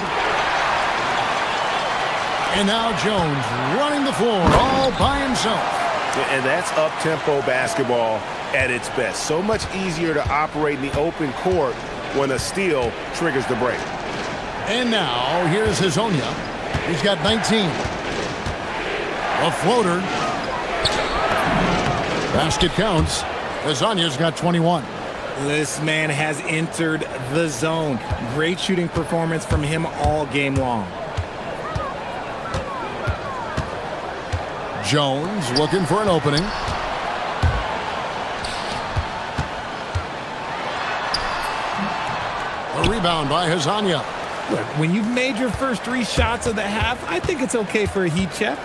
F: And now Jones running the floor all by himself.
H: And that's up-tempo basketball at its best. So much easier to operate in the open court when a steal triggers the break.
F: And now here's Hazonia. He's got 19. A floater. Basket counts. Hazonia's got 21.
B: This man has entered the zone. Great shooting performance from him all game long.
F: Jones looking for an opening. A rebound by Hazonia.
B: Look, when you've made your first 3 shots of the half, I think it's okay for a heat check.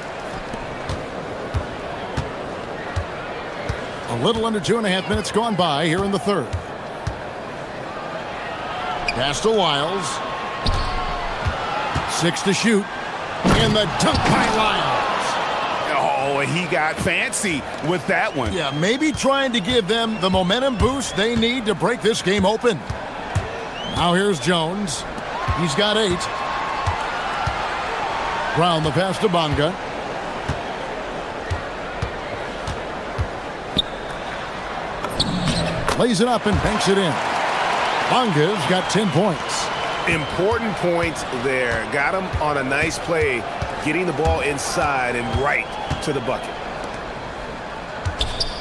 F: A little under 2.5 minutes gone by here in the third. Pass to Wiles. 6 to shoot. And the dunk by Wiles.
H: Oh, he got fancy with that one.
F: Yeah, maybe trying to give them the momentum boost they need to break this game open. Now here's Jones. He's got 8. Brown the pass to Bonga. Lays it up and banks it in. Bonga's got 10 points.
H: Important points there. Got him on a nice play, getting the ball inside and right to the bucket.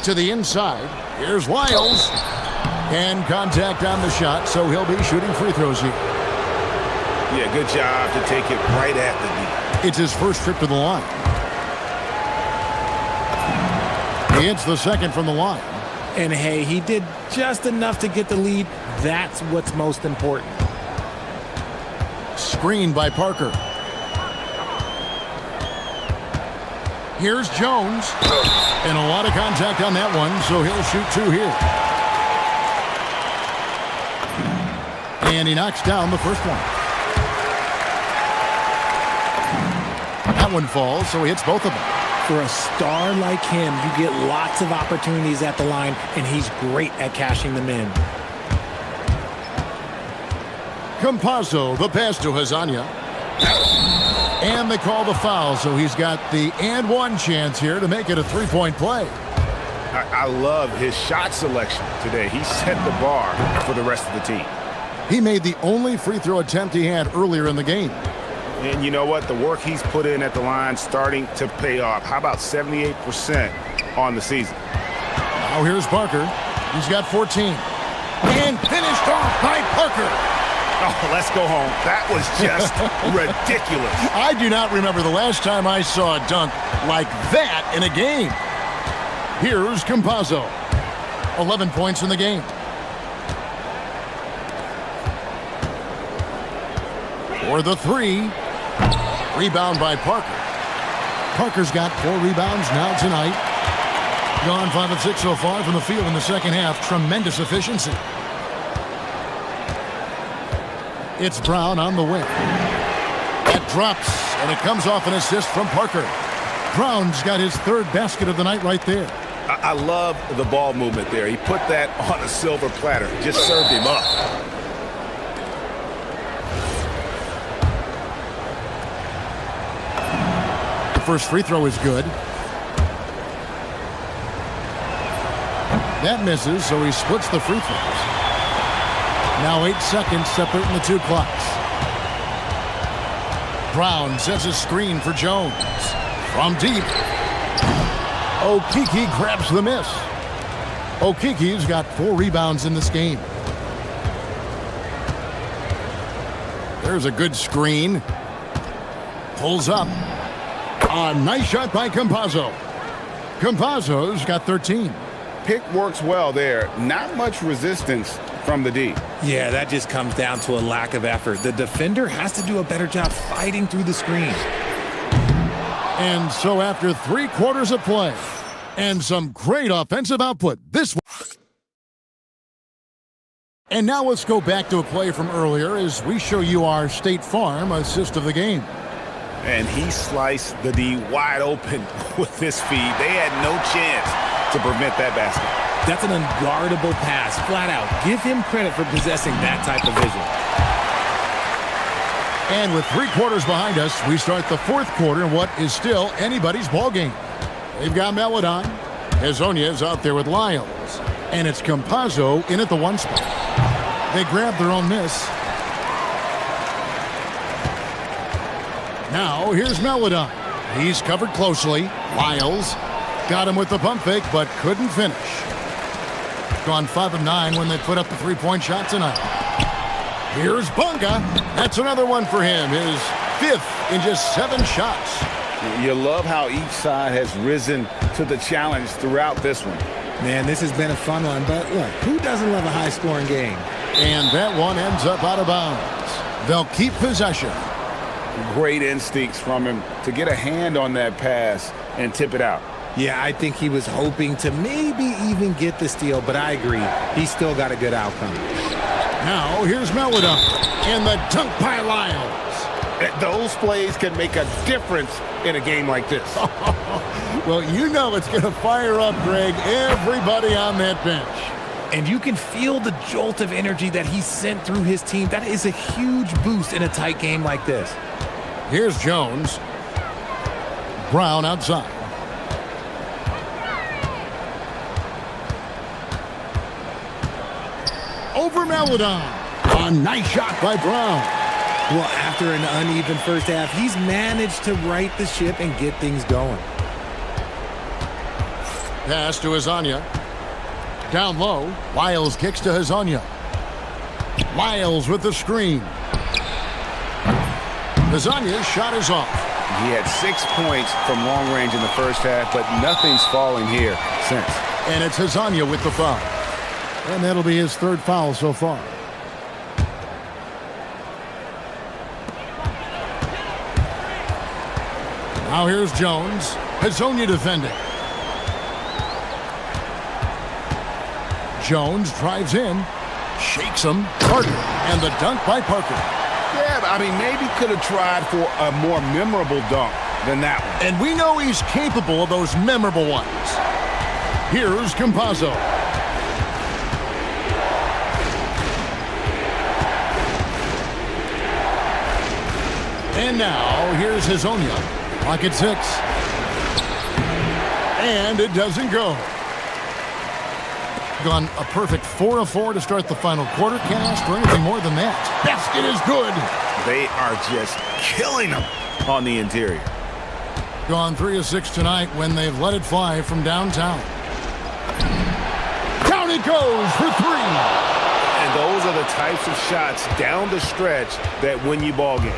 F: To the inside. Here's Wiles. And contact on the shot, so he'll be shooting free throws here.
H: Yeah, good job to take it right at the knee.
F: It's his first trip to the line. He hits the second from the line.
B: And hey, he did just enough to get the lead. That's what's most important.
F: Screened by Parker. Here's Jones. And a lot of contact on that one, so he'll shoot 2 here. And he knocks down the first one. That one falls, so he hits both of them.
B: For a star like him, you get lots of opportunities at the line, and he's great at cashing them in.
F: Campazzo, the pass to Hazonia. And they call the foul, so he's got the and one chance here to make it a 3-point play.
H: I love his shot selection today. He set the bar for the rest of the team.
F: He made the only free throw attempt he had earlier in the game.
H: And you know what? The work he's put in at the line starting to pay off. How about 78% on the season?
F: Now here's Parker. He's got 14. And finished off by Parker.
H: Oh, let's go home. That was just ridiculous.
F: I do not remember the last time I saw a dunk like that in a game. Here's Campazzo. 11 points in the game. For the 3. Rebound by Parker. Parker's got 4 rebounds now tonight. Gone 5 of 6 so far from the field in the second half. Tremendous efficiency. It's Brown on the wing. That drops, and it comes off an assist from Parker. Brown's got his 3rd basket of the night right there.
H: I love the ball movement there. He put that on a silver platter. Just served him up.
F: The first free throw is good. That misses, so he splits the free throws. Now 8 seconds separating the 2 clocks. Brown sets a screen for Jones. From deep. Okeke grabs the miss. Okeke's got 4 rebounds in this game. There's a good screen. Pulls up. A nice shot by Campazzo. Campazzo's got 13.
K: pick works well there. Not much resistance from the D.
B: Yeah, that just comes down to a lack of effort. The defender has to do a better job fighting through the screen.
F: And so after 3 quarters of play and some great offensive output, this one. And now let's go back to a play from earlier as we show you our State Farm assist of the game.
K: And he sliced the D wide open with this feed. They had no chance to prevent that basket.
B: That's an unguardable pass, flat out. Give him credit for possessing that type of vision.
F: And with 3 quarters behind us, we start the 4th quarter in what is still anybody's ball game. They've got Melodon. Hazonia is out there with Lyles. And it's Campazzo in at the 1 spot. They grab their own miss. Now here's Melodon. He's covered closely. Lyles got him with the pump fake, but couldn't finish. Gone 5 of 9 when they put up the 3-point shot tonight. Here's Bunga. That's another one for him. His 5th in just 7 shots.
K: You love how each side has risen to the challenge throughout this one.
B: Man, this has been a fun one, but look, who doesn't love a high-scoring game?
F: And that one ends up out of bounds. They'll keep possession.
K: Great instincts from him to get a hand on that pass and tip it out.
B: Yeah, I think he was hoping to maybe even get the steal, but I agree. He still got a good outcome.
F: Now, here's Melodon. And the dunk by Lyles.
K: Those plays can make a difference in a game like this.
F: Well, you know it's going to fire up, Greg, everybody on that bench.
B: And you can feel the jolt of energy that he sent through his team. That is a huge boost in a tight game like this.
F: Here's Jones. Brown outside. Over Melodon. A nice shot by Brown.
B: Well, after an uneven first half, he's managed to right the ship and get things going.
F: Pass to Hazonia. Down low, Lyles kicks to Hazonia. Lyles with the screen. Hazonia's shot is off.
K: He had 6 points from long range in the first half, but nothing's falling here since.
F: And it's Hazonia with the foul. And that'll be his 3rd foul so far. Now here's Jones. Hazonia defending. Jones drives in, shakes him, Parker, and the dunk by Parker.
K: Yeah, I mean, maybe could have tried for a more memorable dunk than that one.
F: And we know he's capable of those memorable ones. Here's Campazzo. And now, here's Hazonia. Clock at 6. And it doesn't go. Gone a perfect 4 of 4 to start the final quarter. Can't ask for anything more than that. Basket is good.
K: They are just killing them on the interior.
F: Gone 3 of 6 tonight when they've let it fly from downtown. Down it goes for 3.
K: And those are the types of shots down the stretch that win you ball games.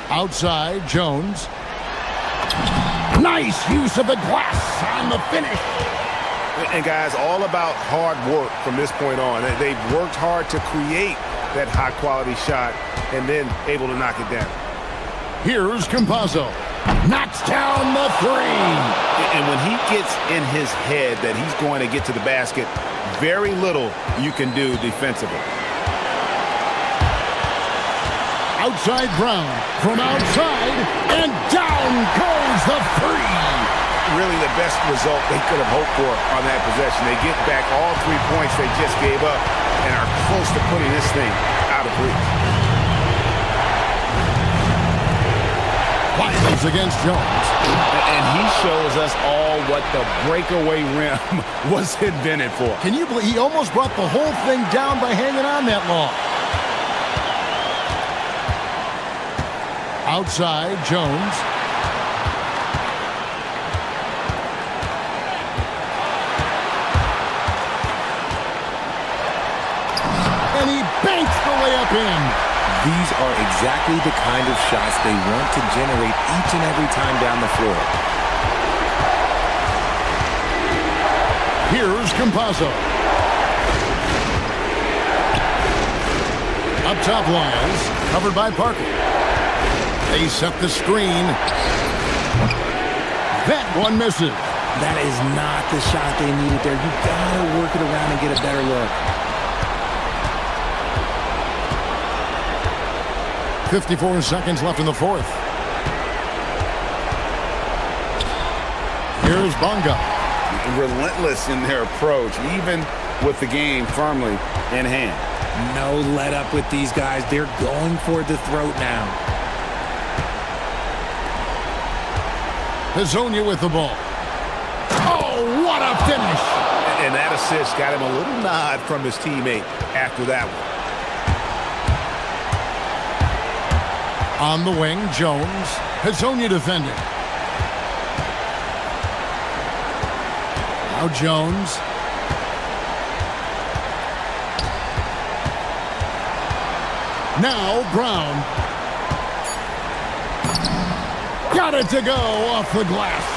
F: Outside, Jones. Nice use of the glass on the finish.
K: And guys, all about hard work from this point on. They've worked hard to create that high-quality shot and then able to knock it down.
F: Here's Campazzo. Knocks down the 3.
K: And when he gets in his head that he's going to get to the basket, very little you can do defensively.
F: Outside Brown. From outside, and down goes the 3.
K: Really the best result they could have hoped for on that possession. They get back all 3 points they just gave up and are close to putting this thing out of reach.
F: Lyles against Jones.
K: And he shows us all what the breakaway rim was invented for.
F: Can you believe he almost brought the whole thing down by hanging on that long? Outside, Jones. And he banks the layup in.
B: These are exactly the kind of shots they want to generate each and every time down the floor.
F: Here's Campazzo. Up top, Lyles, covered by Parker. They set the screen. That one misses.
B: That is not the shot they needed there. You gotta work it around and get a better look.
F: 54 seconds left in the fourth. Here's Bonga.
K: Relentless in their approach, even with the game firmly in hand.
B: No let up with these guys. They're going for the throat now.
F: Hazonia with the ball. Oh, what a finish!
K: And that assist got him a little nod from his teammate after that one.
F: On the wing, Jones. Hazonia defending. Now Jones. Now Brown. Got it to go off the glass.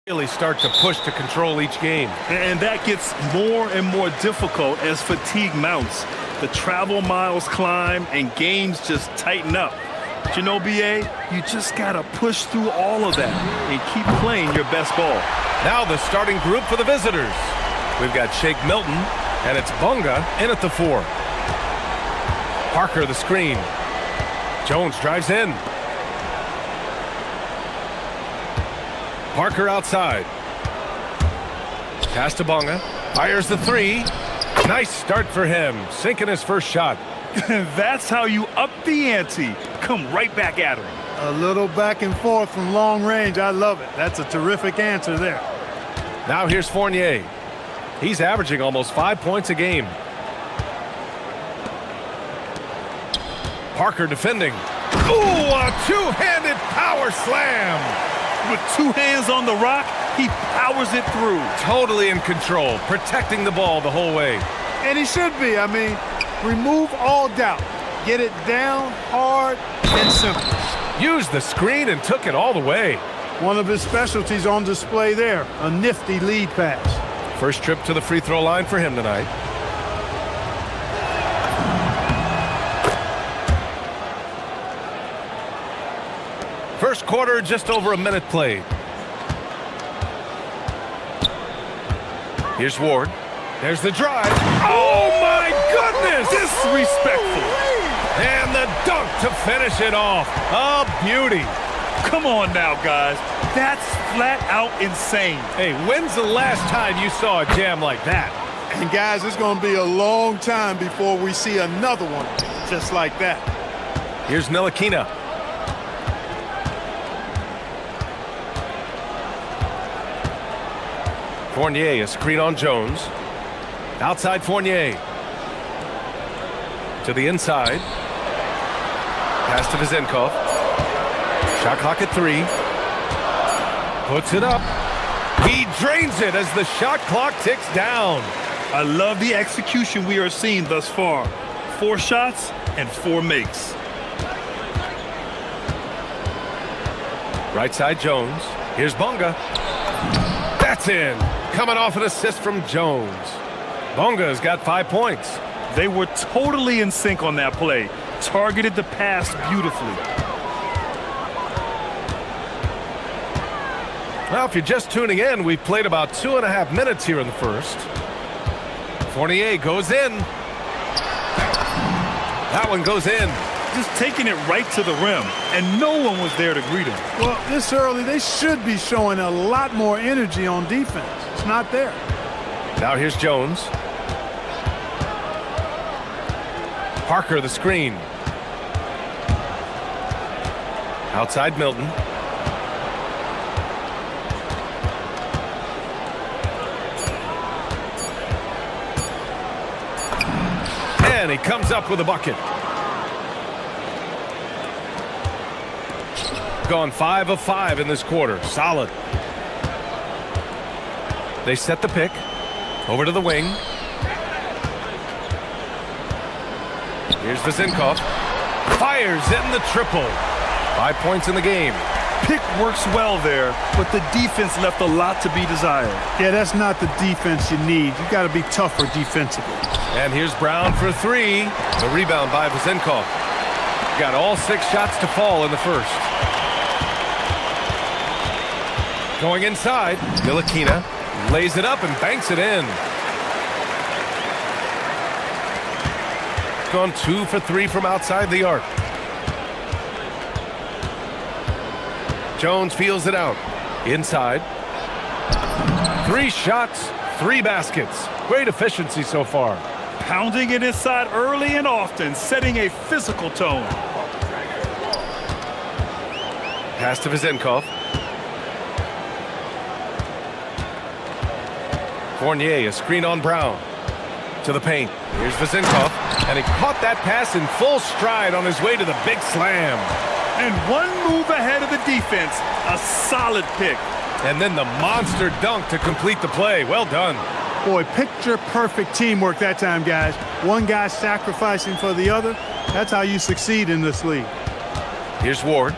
A: Really start to push to control each game.
C: And that gets more and more difficult as fatigue mounts. The travel miles climb and games just tighten up. But you know, BA, you just got to push through all of that and keep playing your best ball.
A: Now the starting group for the visitors. We've got Shake Milton, and it's Bunga in at the 4. Parker the screen. Jones drives in. Parker outside. Pass to Bunga. Fires the 3. Nice start for him. Sinking his first shot.
C: That's how you up the ante. Come right back at him.
G: A little back and forth from long range. I love it. That's a terrific answer there.
A: Now here's Fournier. He's averaging almost 5 points a game. Parker defending. Ooh, a two-handed power slam.
C: With 2 hands on the rock, he powers it through.
A: Totally in control, protecting the ball the whole way.
G: And he should be. I mean, remove all doubt. Get it down, hard, and simple.
A: Used the screen and took it all the way.
G: One of his specialties on display there, a nifty lead pass.
A: First trip to the free throw line for him tonight. First quarter, just over a minute played. Here's Ward. There's the drive. Oh, my goodness!
C: Disrespectful.
A: And the dunk to finish it off. A beauty.
C: Come on now, guys. That's flat out insane.
A: Hey, when's the last time you saw a jam like that?
G: And guys, it's going to be a long time before we see another one just like that.
A: Here's Ntilikina. Fournier, a screen on Jones. Outside Fournier. To the inside. Pass to Vizenkov. Shot clock at 3. Puts it up. He drains it as the shot clock ticks down.
C: I love the execution we are seeing thus far. 4 shots and 4 makes.
A: Right side Jones. Here's Bunga. That's in. Coming off an assist from Jones. Bunga's got 5 points.
C: They were totally in sync on that play. Targeted the pass beautifully.
A: Well, if you're just tuning in, we've played about 2.5 minutes here in the first. Fournier goes in. That one goes in.
C: Just taking it right to the rim, and no one was there to greet him.
G: Well, this early, they should be showing a lot more energy on defense. It's not there.
A: Now here's Jones. Parker the screen. Outside Milton. And he comes up with a bucket. Gone 5 of 5 in this quarter. Solid. They set the pick. Over to the wing. Here's Vizenkov. Fires in the triple. 5 points in the game.
C: Pick works well there, but the defense left a lot to be desired.
G: Yeah, that's not the defense you need. You got to be tougher defensively.
A: And here's Brown for 3. The rebound by Vizenkov. Got all 6 shots to fall in the first. Going inside, Ntilikina lays it up and banks it in. Gone 2 for 3 from outside the arc. Jones feels it out. Inside. 3 shots, 3 baskets. Great efficiency so far.
C: Pounding it inside early and often, setting a physical tone.
A: Pass to Vizenkov. Fournier, a screen on Brown. To the paint. Here's Vizenkov. And he caught that pass in full stride on his way to the big slam.
C: And one move ahead of the defense. A solid pick.
A: And then the monster dunk to complete the play. Well done.
G: Boy, picture-perfect teamwork that time, guys. One guy sacrificing for the other. That's how you succeed in this league.
A: Here's Ward.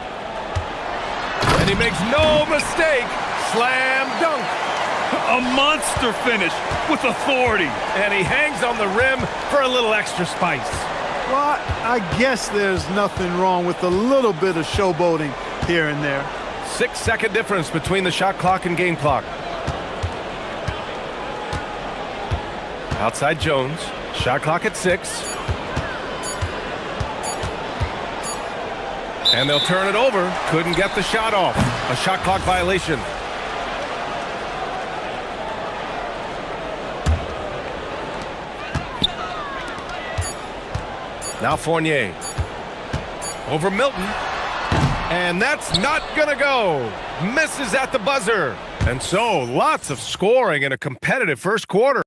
A: And he makes no mistake. slam dunk.
C: A monster finish with authority.
A: And he hangs on the rim for a little extra spice.
G: Well, I guess there's nothing wrong with a little bit of showboating here and there.
A: 6-second difference between the shot clock and game clock. Outside Jones. Shot clock at 6. And they'll turn it over. Couldn't get the shot off. A shot clock violation. Now Fournier. Over Milton. And that's not gonna go. Misses at the buzzer. And so lots of scoring in a competitive first quarter.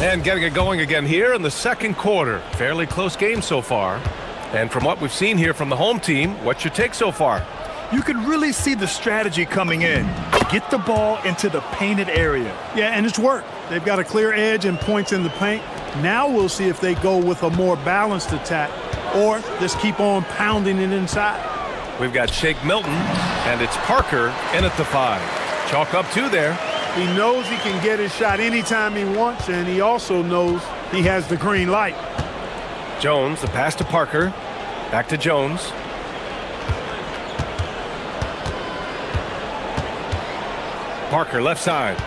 A: And getting it going again here in the second quarter. Fairly close game so far. And from what we've seen here from the home team, what's your take so far?
C: You can really see the strategy coming in. Get the ball into the painted area.
G: Yeah, and it's worked. They've got a clear edge and points in the paint. Now we'll see if they go with a more balanced attack or just keep on pounding it inside.
A: We've got Shake Milton, and it's Parker in at the 5. Chalk up 2 there.
G: He knows he can get his shot anytime he wants, and he also knows he has the green light.
A: Jones, the pass to Parker. Back to Jones. Parker, left side.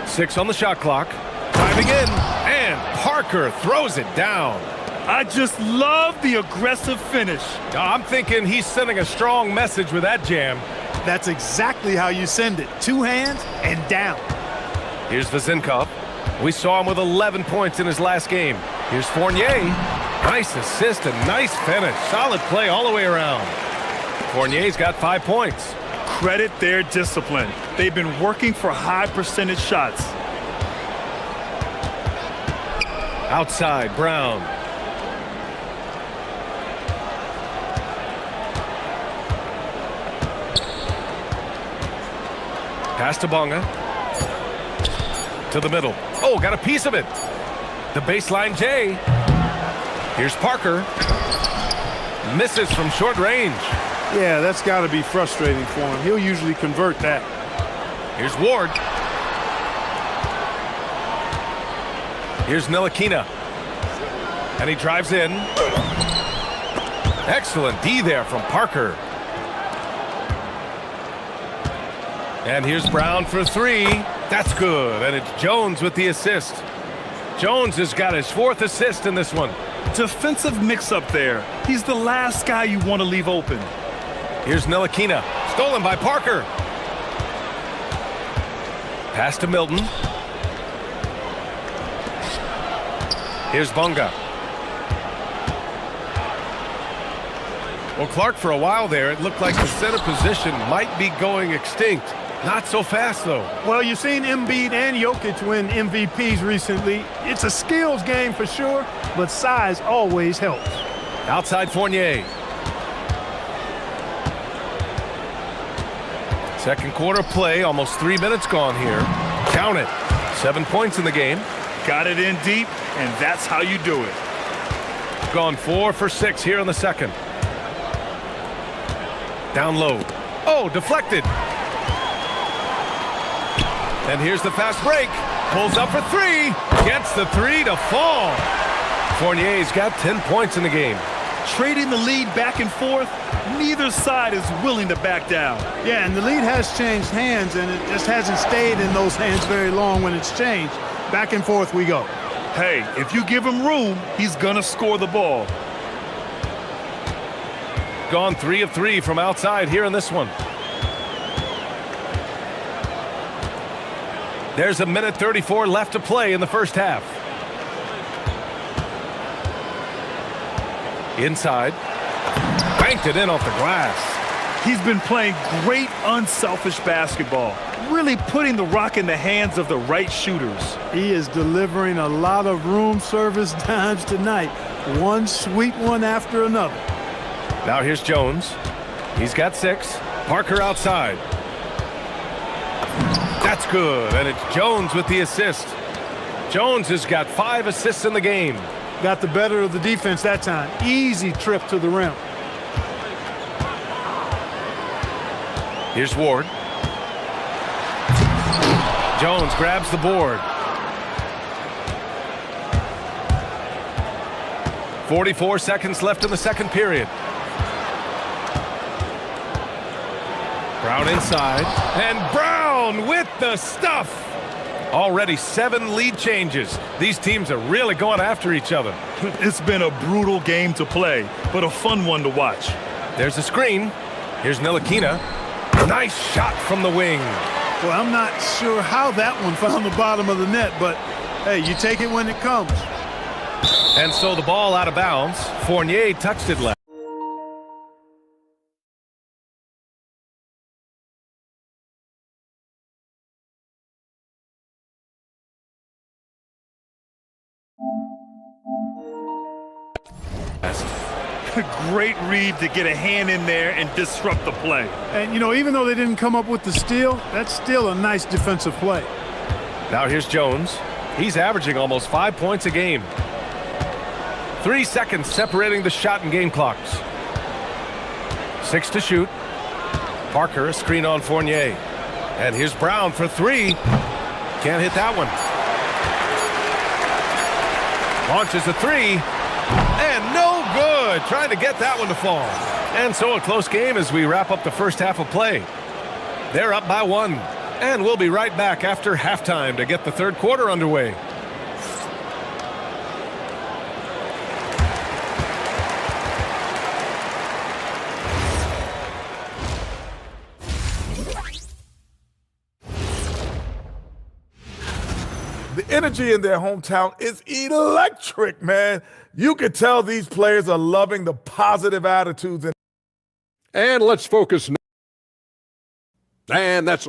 A: 6 on the shot clock. Diving in, and Parker throws it down.
C: I just love the aggressive finish.
A: I'm thinking he's sending a strong message with that jam.
G: That's exactly how you send it. 2 hands and down.
A: Here's Vazenkov. We saw him with 11 points in his last game. Here's Fournier. Nice assist and nice finish. Solid play all the way around. Fournier's got 5 points.
C: Credit their discipline. They've been working for high percentage shots.
A: Outside, Brown. Pass to Bonga. To the middle. Oh, got a piece of it. The baseline J. Here's Parker. Misses from short range.
G: Yeah, that's got to be frustrating for him. He'll usually convert that.
A: Here's Ward. Here's Ntilikina. And he drives in. Excellent D there from Parker. And here's Brown for 3. That's good. And it's Jones with the assist. Jones has got his 4th assist in this one.
C: Defensive mix-up there. He's the last guy you want to leave open.
A: Here's Ntilikina. Stolen by Parker. Pass to Milton. Here's Bonga. Well, Clark, for a while there, it looked like the center position might be going extinct. Not so fast, though.
G: Well, you've seen Embiid and Jokic win MVPs recently. It's a skills game for sure, but size always helps.
A: Outside Fournier. Second quarter play, almost 3 minutes gone here. Count it. 7 points in the game.
C: Got it in deep, and that's how you do it.
A: Gone 4 for 6 here in the second. Down low. Oh, deflected. And here's the fast break. Pulls up for 3. Gets the 3 to fall. Fournier's got 10 points in the game.
C: Trading the lead back and forth, neither side is willing to back down.
G: Yeah, and the lead has changed hands, and it just hasn't stayed in those hands very long when it's changed. Back and forth we go.
C: Hey, if you give him room, he's gonna score the ball.
A: Gone 3 of 3 from outside here in this one. There's 1:34 left to play in the first half. Inside. Banked it in off the glass.
C: He's been playing great unselfish basketball, really putting the rock in the hands of the right shooters.
G: He is delivering a lot of room service dimes tonight. One sweet one after another.
A: Now here's Jones. He's got 6. Parker outside. That's good, and it's Jones with the assist. Jones has got 5 assists in the game.
G: got the better of the defense that time. Easy trip to the rim.
A: Here's Ward. Jones grabs the board. 44 seconds left in the second period. Brown inside, and Brown with the stuff. Already 7 lead changes. These teams are really going after each other.
C: It's been a brutal game to play, but a fun one to watch.
A: There's a screen. Here's Ntilikina. Nice shot from the wing.
G: Well, I'm not sure how that one found the bottom of the net, but hey, you take it when it comes.
A: And so the ball out of bounds. Fournier touched it left.
C: Great read to get a hand in there and disrupt the play.
G: And, you know, even though they didn't come up with the steal, that's still a nice defensive play.
A: Now here's Jones. He's averaging almost 5 points a game. 3 seconds separating the shot and game clocks. 6 to shoot. Parker, a screen on Fournier. And here's Brown for 3. Can't hit that one. Launches a 3. And no good. Trying to get that one to fall. And so a close game as we wrap up the first half of play. They're up by 1. And we'll be right back after halftime to get the third quarter underway.
L: The energy in their hometown is electric, man. You can tell these players are loving the positive attitudes.
E: And let's focus now. And that's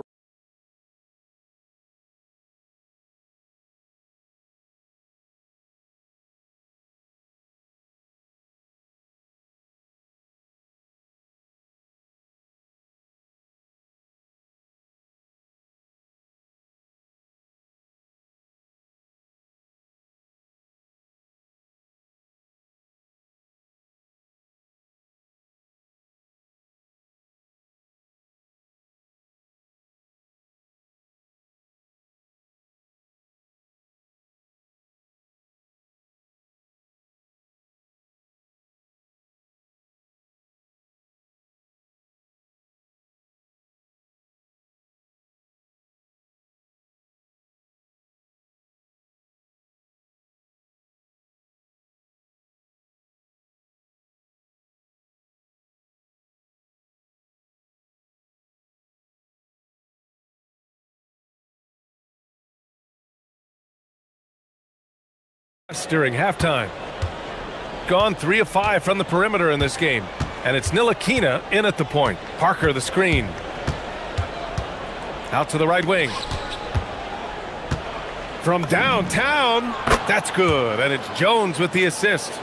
A: during halftime. Gone 3 of 5 from the perimeter in this game. And it's Ntilikina in at the point. Parker the screen. Out to the right wing. From downtown, that's good. And it's Jones with the assist.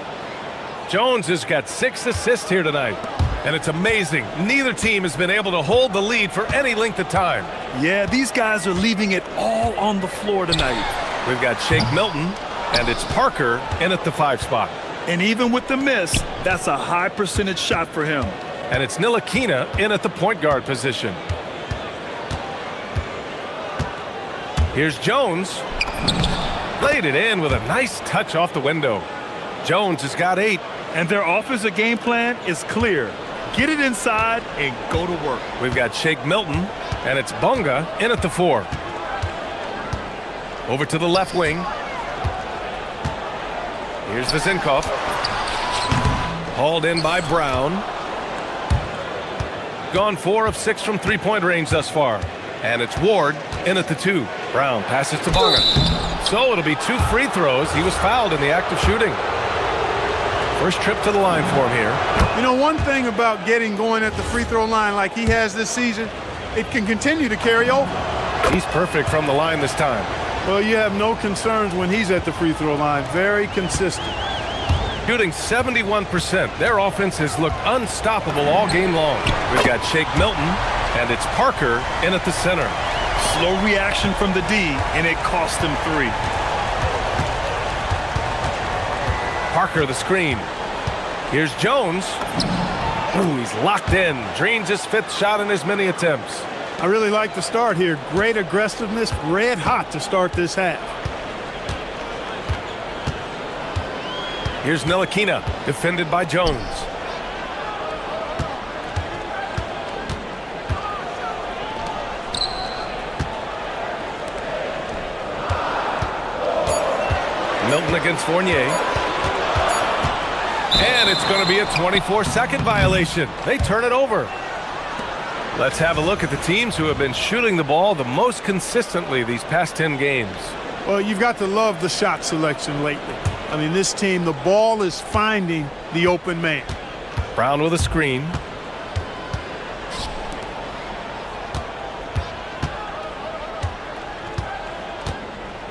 A: Jones has got 6 assists here tonight. And it's amazing. Neither team has been able to hold the lead for any length of time.
C: Yeah, these guys are leaving it all on the floor tonight.
A: We've got Shake Milton. And it's Parker in at the 5 spot.
C: And even with the miss, that's a high percentage shot for him.
A: And it's Ntilikina in at the point guard position. Here's Jones. Laid it in with a nice touch off the window. Jones has got 8.
C: And their offensive game plan is clear. Get it inside and go to work.
A: We've got Shake Milton, and it's Bunga in at the 4. Over to the left wing. Here's Vezinkov. Hauled in by Brown. Gone 4 of 6 from three-point range thus far. And it's Ward in at the 2. Brown passes to Bunga. So it'll be 2 free throws. He was fouled in the act of shooting. First trip to the line for him here.
G: You know, one thing about getting going at the free throw line like he has this season, it can continue to carry over.
A: He's perfect from the line this time.
G: Well, you have no concerns when he's at the free throw line. Very consistent.
A: Shooting 71%. Their offense has looked unstoppable all game long. We've got Shake Milton, and it's Parker in at the center.
C: Slow reaction from the D, and it cost him 3.
A: Parker the screen. Here's Jones. Ooh, he's locked in. Drains his 5th shot in as many attempts.
G: I really like the start here. Great aggressiveness, red hot to start this half.
A: Here's Ntilikina, defended by Jones. Milton against Fournier. And it's going to be a 24-second violation. They turn it over. Let's have a look at the teams who have been shooting the ball the most consistently these past 10 games.
G: Well, you've got to love the shot selection lately. I mean, this team, the ball is finding the open man.
A: Brown with a screen.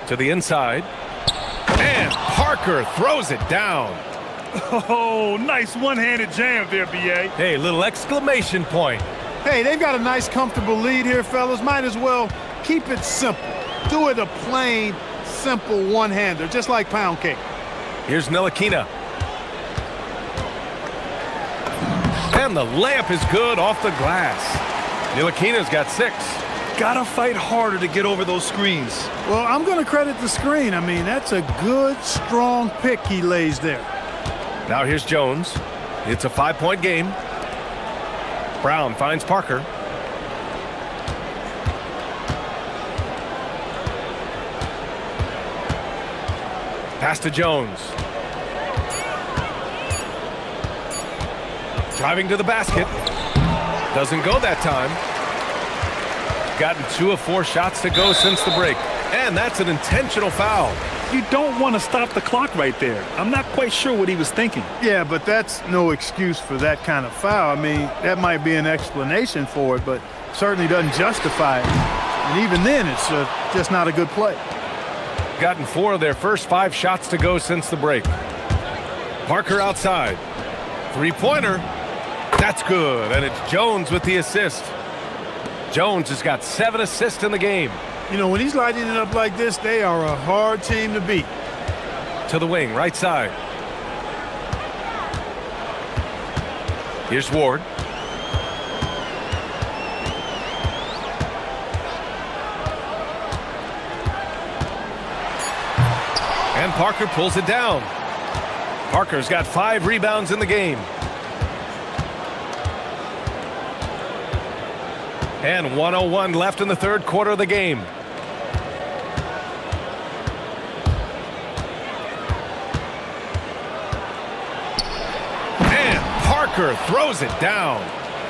A: To the inside. And Parker throws it down.
C: Oh, nice one-handed jam there, B.A.
A: Hey, little exclamation point.
G: Hey, they've got a nice, comfortable lead here, fellas. Might as well keep it simple. Do it a plain, simple one-hander, just like pound cake.
A: Here's Ntilikina. And the layup is good off the glass. Ntilikina's got 6.
C: Gotta fight harder to get over those screens.
G: Well, I'm going to credit the screen. I mean, that's a good, strong pick he lays there.
A: Now here's Jones. It's a 5-point game. Brown finds Parker. Pass to Jones. Driving to the basket. Doesn't go that time. Gotten 2 of 4 shots to go since the break. And that's an intentional foul.
C: You don't want to stop the clock right there. I'm not quite sure what he was thinking.
G: Yeah, but that's no excuse for that kind of foul. I mean, that might be an explanation for it, but certainly doesn't justify it. And even then, it's just not a good play.
A: Gotten 4 of their first 5 shots to go since the break. Parker outside. 3-pointer. That's good, and it's Jones with the assist. Jones has got 7 assists in the game.
G: You know, when he's lighting it up like this, they are a hard team to beat.
A: To the wing, right side. Here's Ward. And Parker pulls it down. Parker's got 5 rebounds in the game. And 1:01 left in the 3rd quarter of the game. And Parker throws it down.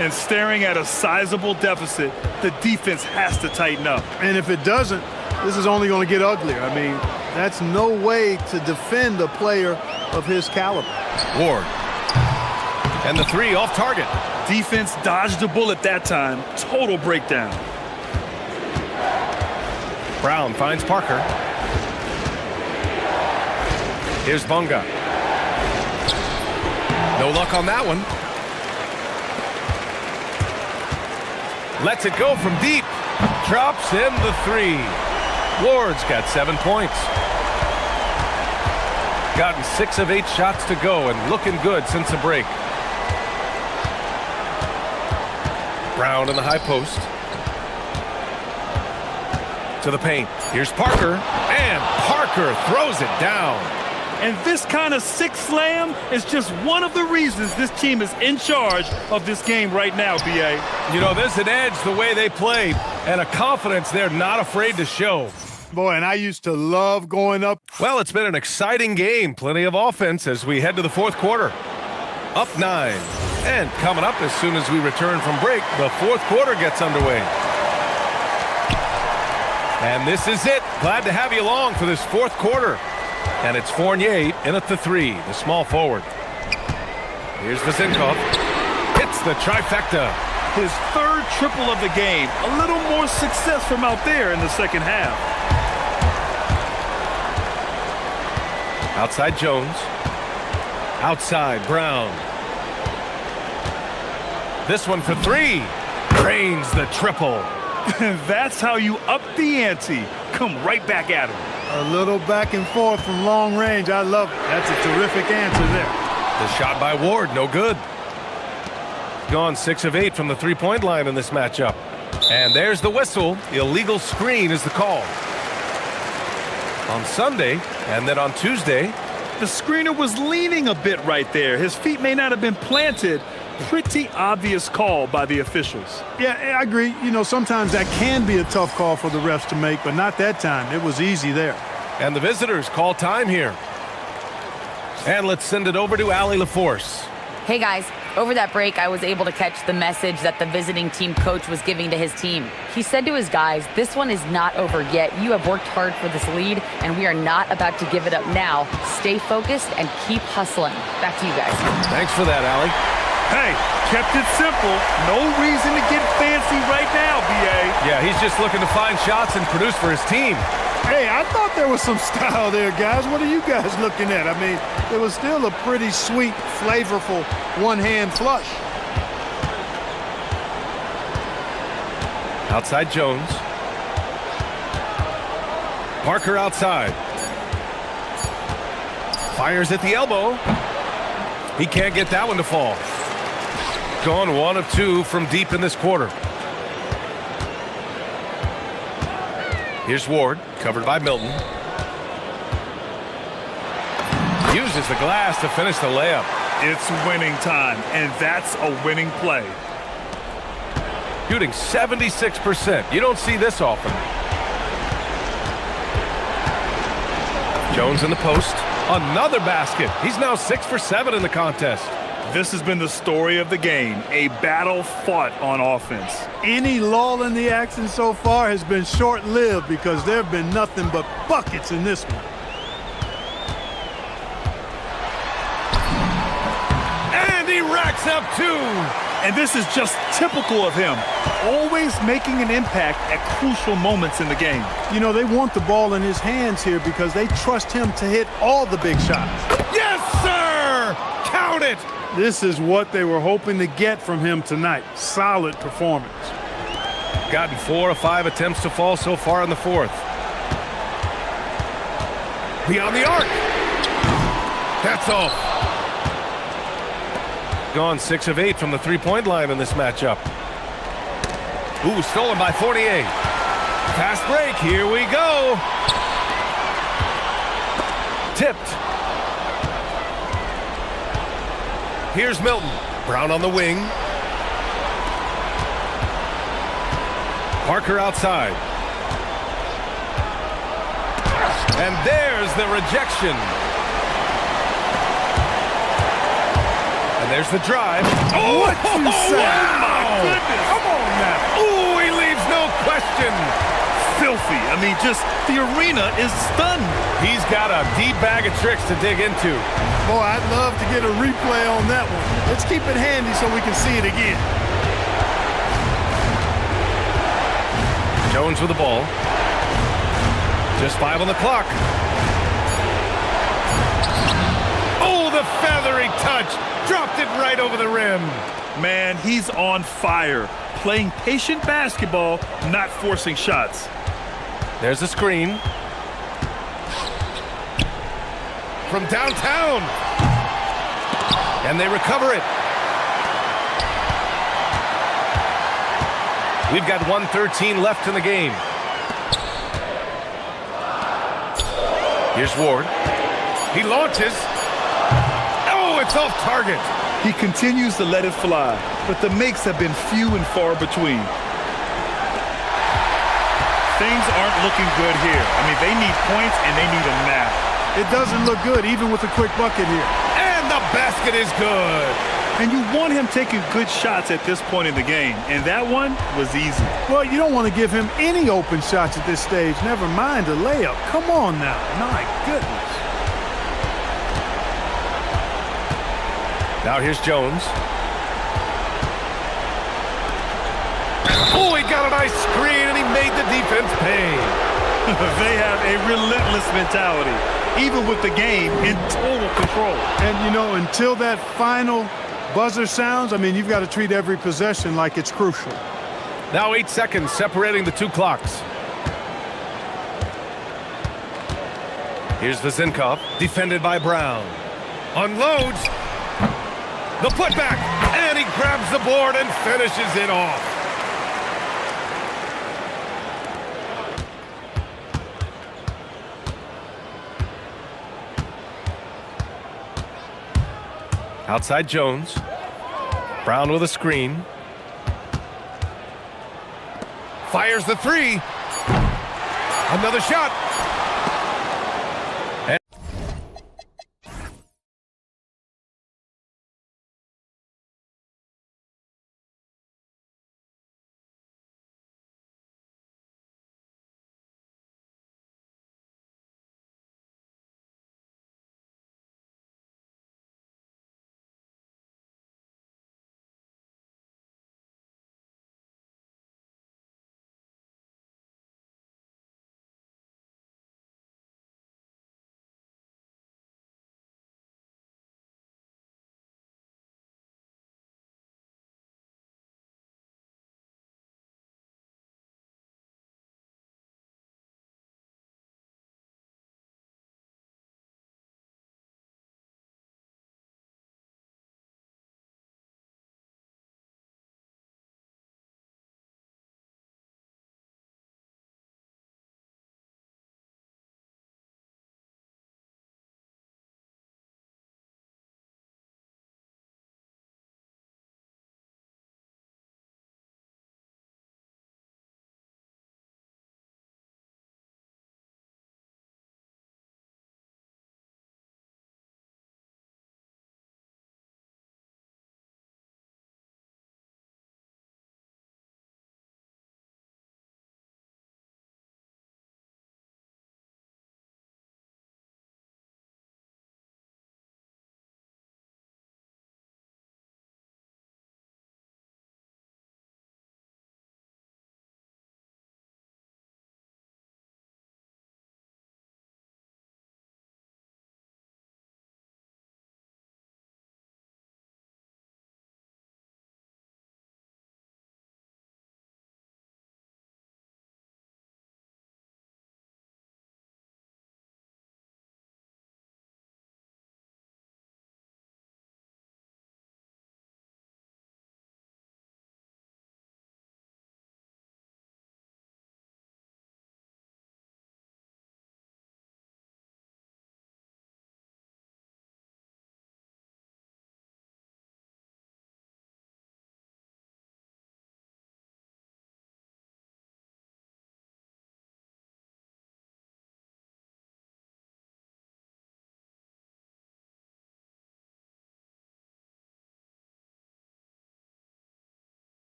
C: And staring at a sizable deficit, the defense has to tighten up.
G: And if it doesn't, this is only going to get uglier. I mean, that's no way to defend a player of his caliber.
A: Ward. And the 3 off target.
C: Defense dodged a bullet that time. Total breakdown.
A: Brown finds Parker. Here's Bunga. No luck on that one. Lets it go from deep. Drops in the 3. Ward's got 7 points. Gotten 6 of 8 shots to go and looking good since the break. Brown in the high post. To the paint. Here's Parker. And Parker throws it down.
C: And this kind of sick slam is just one of the reasons this team is in charge of this game right now, B.A.
A: You know, there's an edge the way they play and a confidence they're not afraid to show.
G: Boy, and I used to love going up.
A: Well, it's been an exciting game. Plenty of offense as we head to the 4th quarter. Up 9. And coming up as soon as we return from break, the 4th quarter gets underway. And this is it. Glad to have you along for this 4th quarter. And it's Fournier in at the 3, the small forward. Here's Vezenkov. Hits the trifecta.
C: His 3rd triple of the game. A little more success from out there in the 2nd half.
A: Outside Jones. Outside Brown. This one for 3. Drains the triple.
C: That's how you up the ante. Come right back at him.
G: A little back and forth from long range. I love it. That's a terrific answer there.
A: The shot by Ward, no good. Gone 6 of 8 from the three-point line in this matchup. And there's the whistle. Illegal screen is the call. On Sunday, and then on Tuesday,
C: The screener was leaning a bit right there. His feet may not have been planted. Pretty obvious call by the officials.
G: Yeah, I agree. You know, sometimes that can be a tough call for the refs to make, but not that time. It was easy there.
A: and the visitors call time here. And let's send it over to Allie LaForce.
J: Hey guys, over that break, I was able to catch the message that the visiting team coach was giving to his team. He said to his guys, this one is not over yet. You have worked hard for this lead, and we are not about to give it up now. Stay focused and keep hustling. Back to you guys.
A: Thanks for that, Allie.
C: Hey, kept it simple. No reason to get fancy right now, B.A.
A: Yeah, he's just looking to find shots and produce for his team.
G: Hey, I thought there was some style there, guys. What are you guys looking at? I mean, it was still a pretty sweet, flavorful one-hand flush.
A: Outside Jones. Parker outside. Fires at the elbow. He can't get that one to fall. Gone 1 of 2 from deep in this quarter. Here's Ward, covered by Milton. Uses the glass to finish the layup.
C: It's winning time, and that's a winning play.
A: Shooting 76%. You don't see this often. Jones in the post. Another basket. He's now 6 for 7 in the contest.
C: This has been the story of the game, a battle fought on offense.
G: Any lull in the action so far has been short-lived because there have been nothing but buckets in this one.
A: And he racks up 2.
C: And this is just typical of him, always making an impact at crucial moments in the game.
G: You know, they want the ball in his hands here because they trust him to hit all the big shots.
A: Yes, sir! Count it!
G: This is what they were hoping to get from him tonight. Solid performance.
A: Gotten 4 of 5 attempts to fall so far in the fourth. Beyond the arc. That's off. Gone 6 of 8 from the three-point line in this matchup. Ooh, stolen by Fournier. Fast break, here we go. Tipped. Here's Milton. Brown on the wing. Parker outside. And there's the rejection. And there's the drive.
G: Oh, what you say?
A: Wow.
C: My goodness.
G: Come on now.
A: Ooh, he leaves no question.
C: Filthy. I mean, just the arena is stunned.
A: He's got a deep bag of tricks to dig into.
G: Boy, I'd love to get a replay on that one. Let's keep it handy so we can see it again.
A: Jones with the ball. Just 5 on the clock. Oh, the feathery touch. Dropped it right over the rim.
C: Man, he's on fire. Playing patient basketball, not forcing shots.
A: There's a screen. From downtown. And they recover it. We've got 1:13 left in the game. Here's Ward. He launches. Oh, it's off target.
C: He continues to let it fly, but the makes have been few and far between. Things aren't looking good here. I mean, they need points and they need them now.
G: It doesn't look good, even with a quick bucket here.
A: And the basket is good.
C: And you want him taking good shots at this point in the game, and that one was easy.
G: Well, you don't want to give him any open shots at this stage, never mind a layup. Come on now. My goodness.
A: Now here's Jones. Oh, he got a nice screen, and he made the defense pay.
C: They have a relentless mentality, even with the game in total control.
G: And, you know, until that final buzzer sounds, I mean, you've got to treat every possession like it's crucial.
A: Now 8 seconds separating the two clocks. Here's Vezinkov, defended by Brown. Unloads. The putback. And he grabs the board and finishes it off. Outside Jones. Brown with a screen. Fires the three. Another shot.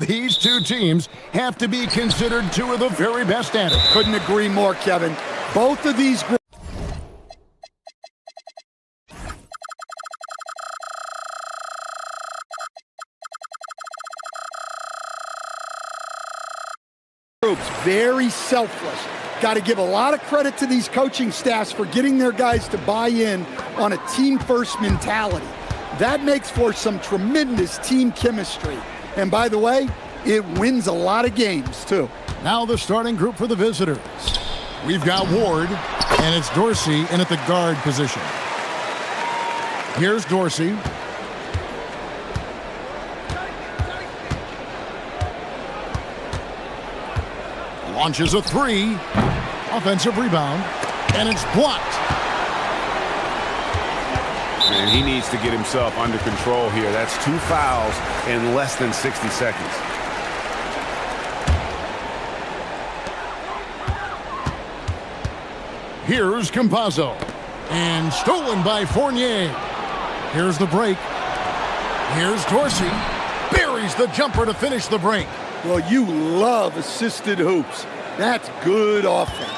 F: These two teams have to be considered two of the very best at it.
I: Couldn't agree more, Kevin. Both of these groups, very selfless. Got to give a lot of credit to these coaching staffs for getting their guys to buy in on a team-first mentality. That makes for some tremendous team chemistry. And by the way, it wins a lot of games, too.
F: Now the starting group for the visitors. We've got Ward, and it's Dorsey in at the guard position. Here's Dorsey. Launches a three. Offensive rebound. And it's blocked.
H: And he needs to get himself under control here. That's 2 fouls in less than 60 seconds.
F: Here's Campazzo. And stolen by Fournier. Here's the break. Here's Dorsey. Buries the jumper to finish the break.
I: Well, you love assisted hoops. That's good offense.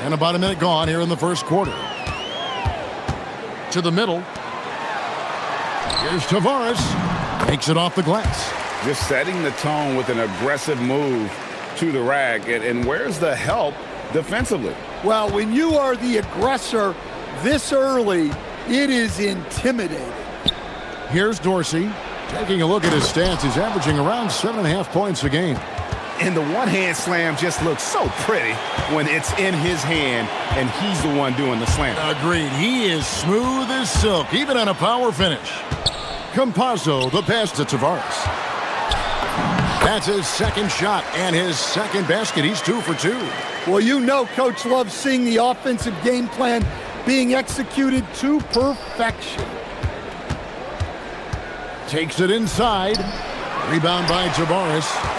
F: And about a minute gone here in the first quarter. To the middle. Here's Tavares. Takes it off the glass.
H: Just setting the tone with an aggressive move to the rack. And where's the help defensively?
I: Well, when you are the aggressor this early, it is intimidating.
F: Here's Dorsey. Taking a look at his stats, he's averaging around 7.5 points a game.
H: And the one-hand slam just looks so pretty when it's in his hand and he's the one doing the slam.
F: Agreed. He is smooth as silk, even on a power finish. Campazzo, the pass to Tavares. That's his second shot and his second basket. He's 2 for 2.
I: Well, you know Coach loves seeing the offensive game plan being executed to perfection.
F: Takes it inside. Rebound by Tavares.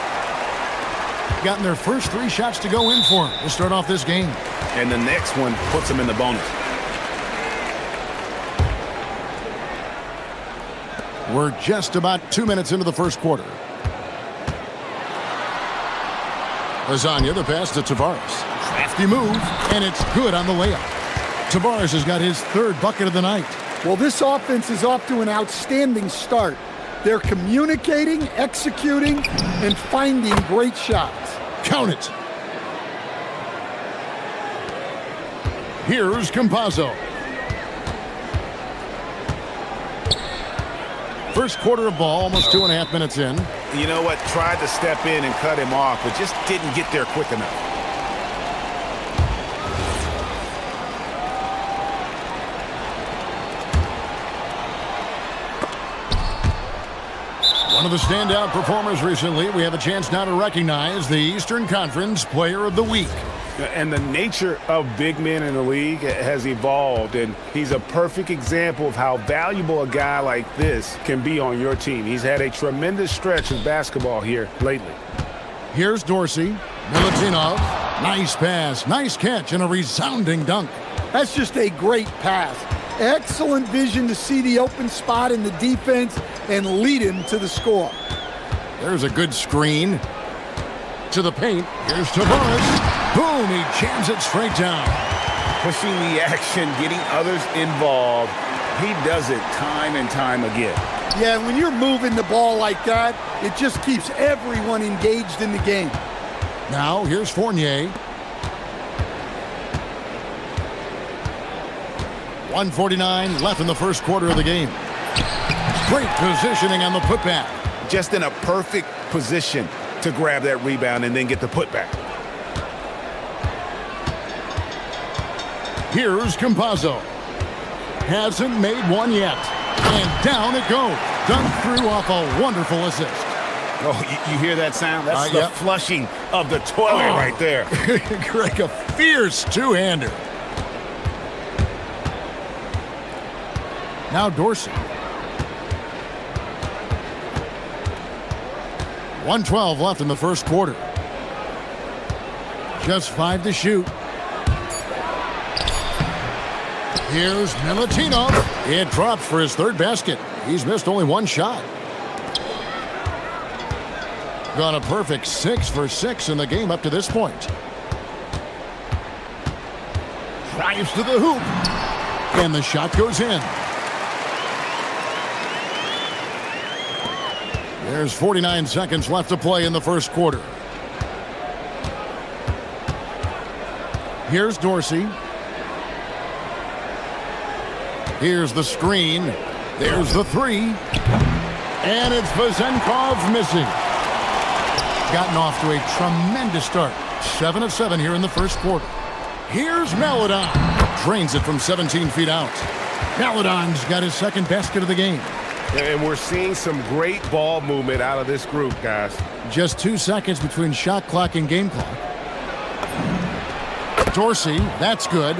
F: Gotten their first 3 shots to go in for him to start off this game.
H: And the next one puts him in the bonus.
F: We're just about 2 minutes into the first quarter. Lasagna, the pass to Tavares. Crafty move, and it's good on the layup. Tavares has got his 3rd bucket of the night.
I: Well, this offense is off to an outstanding start. They're communicating, executing, and finding great shots.
F: Count it. Here's Campazzo. First quarter of ball, almost 2.5 minutes in.
H: You know what? Tried to step in and cut him off, but just didn't get there quick enough.
F: One of the standout performers recently. We have a chance now to recognize the Eastern Conference Player of the Week.
H: And the nature of big men in the league has evolved, and he's a perfect example of how valuable a guy like this can be on your team. He's had a tremendous stretch of basketball here lately.
F: Here's Dorsey. Milutinov. Nice pass, nice catch, and a resounding dunk.
I: That's just a great pass. Excellent vision to see the open spot in the defense and lead him to the score.
F: There's a good screen. To the paint. Here's Tavares. Boom, he jams it straight down.
H: Pushing the action, getting others involved. He does it time and time again.
I: Yeah, when you're moving the ball like that, it just keeps everyone engaged in the game.
F: Now, here's Fournier. 1:49 left in the first quarter of the game. Great positioning on the putback.
H: Just in a perfect position to grab that rebound and then get the putback.
F: Here's Campazzo. Hasn't made one yet. And down it goes. Dunk through off a wonderful assist.
H: Oh, you hear that sound? That's the flushing of the toilet right there.
F: Greg, a fierce two-hander. Now Dorsey. 1:12 left in the first quarter. Just 5 to shoot. Here's Milutinov. It drops for his 3rd basket. He's missed only one shot. Gone a perfect 6 for 6 in the game up to this point. Drives to the hoop. And the shot goes in. There's 49 seconds left to play in the first quarter. Here's Dorsey. Here's the screen. There's the three. And it's Vezenkov missing. Gotten off to a tremendous start. 7 of 7 here in the first quarter. Here's Maledon. Drains it from 17 feet out. Maledon's got his second basket of the game.
K: And we're seeing some great ball movement out of this group, guys.
F: Just 2 seconds between shot clock and game clock. Dorsey, that's good.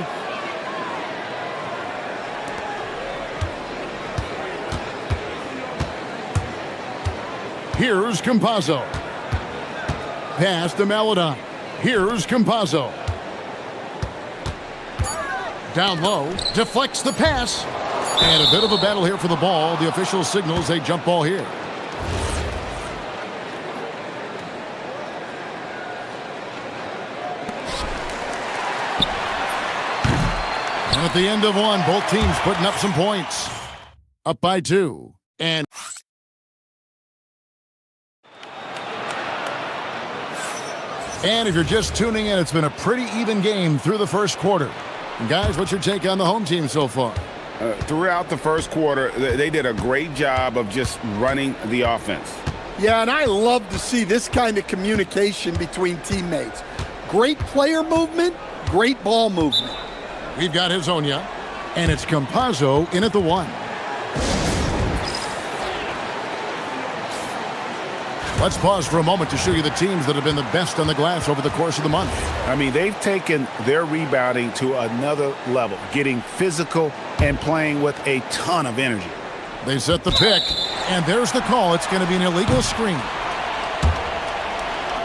F: Here's Campazzo. Pass to Maledon. Here's Campazzo. Down low, deflects the pass. And a bit of a battle here for the ball. The official signals a jump ball here. And at the end of one, both teams putting up some points. Up by 2. And if you're just tuning in, it's been a pretty even game through the first quarter. And guys, what's your take on the home team so far?
K: Throughout the first quarter, they did a great job of just running the offense.
I: Yeah, and I love to see this kind of communication between teammates. Great player movement, great ball movement.
F: We've got Hezonja, and it's Campazzo in at the 1. Let's pause for a moment to show you the teams that have been the best on the glass over the course of the month.
K: I mean, they've taken their rebounding to another level, getting physical and playing with a ton of energy.
F: They set the pick, and there's the call. It's going to be an illegal screen.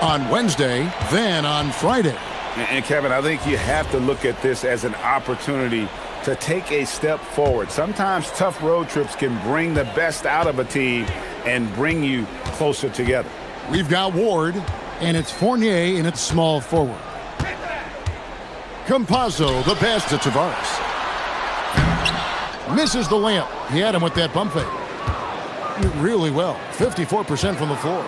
F: On Wednesday, then on Friday.
K: And Kevin, I think you have to look at this as an opportunity to take a step forward. Sometimes tough road trips can bring the best out of a team and bring you closer together.
F: We've got Ward, and it's Fournier in its small forward. Campazzo, the pass to Tavares. Misses the layup. He had him with that bump fake. Really well. 54% from the floor.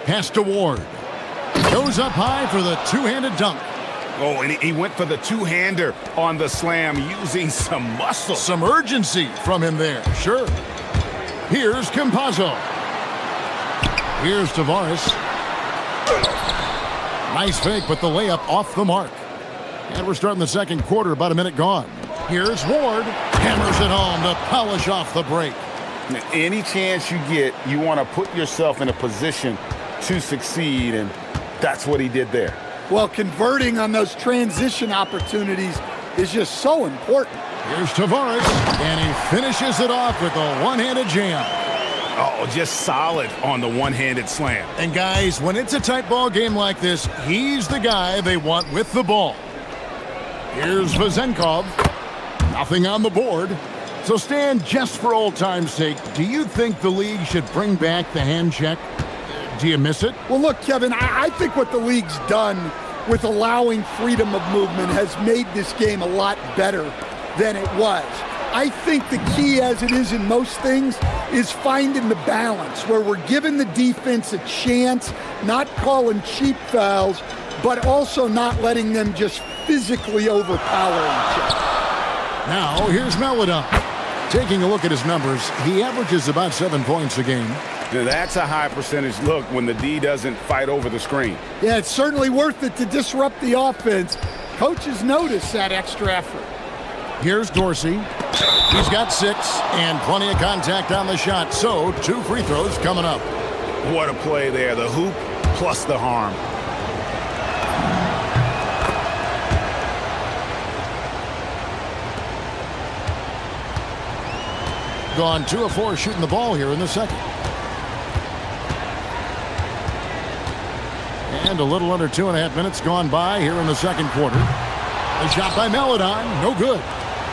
F: Pass to Ward. Goes up high for the two-handed dunk.
K: Oh, and he went for the two-hander on the slam using some muscle.
F: Some urgency from him there, sure. Here's Campazzo. Here's Tavares. Nice fake, but the layup off the mark. And we're starting the second quarter, about a minute gone. Here's Ward. Hammers it home to polish off the break.
K: Any chance you get, you want to put yourself in a position to succeed, and that's what he did there.
I: Well, converting on those transition opportunities is just so important.
F: Here's Tavares, and he finishes it off with a one-handed jam.
K: Oh, just solid on the one-handed slam.
F: And guys, when it's a tight ball game like this, he's the guy they want with the ball. Here's Vezenkov. Nothing on the board. So Stan, just for old time's sake, do you think the league should bring back the hand check? Do you miss it?
I: Well, look, Kevin, I think what the league's done with allowing freedom of movement has made this game a lot better than it was. I think the key, as it is in most things, is finding the balance where we're giving the defense a chance, not calling cheap fouls, but also not letting them just physically overpower each other.
F: Now, here's Maledon. Taking a look at his numbers, he averages about 7 points a game.
K: Now, that's a high percentage look when the D doesn't fight over the screen.
I: Yeah, it's certainly worth it to disrupt the offense. Coaches notice that extra effort.
F: Here's Dorsey. He's got 6 and plenty of contact on the shot, so 2 free throws coming up.
K: What a play there, the hoop plus the harm.
F: Gone 2 of 4 shooting the ball here in the second. And a little under 2.5 minutes gone by here in the second quarter. A shot by Maledon, no good.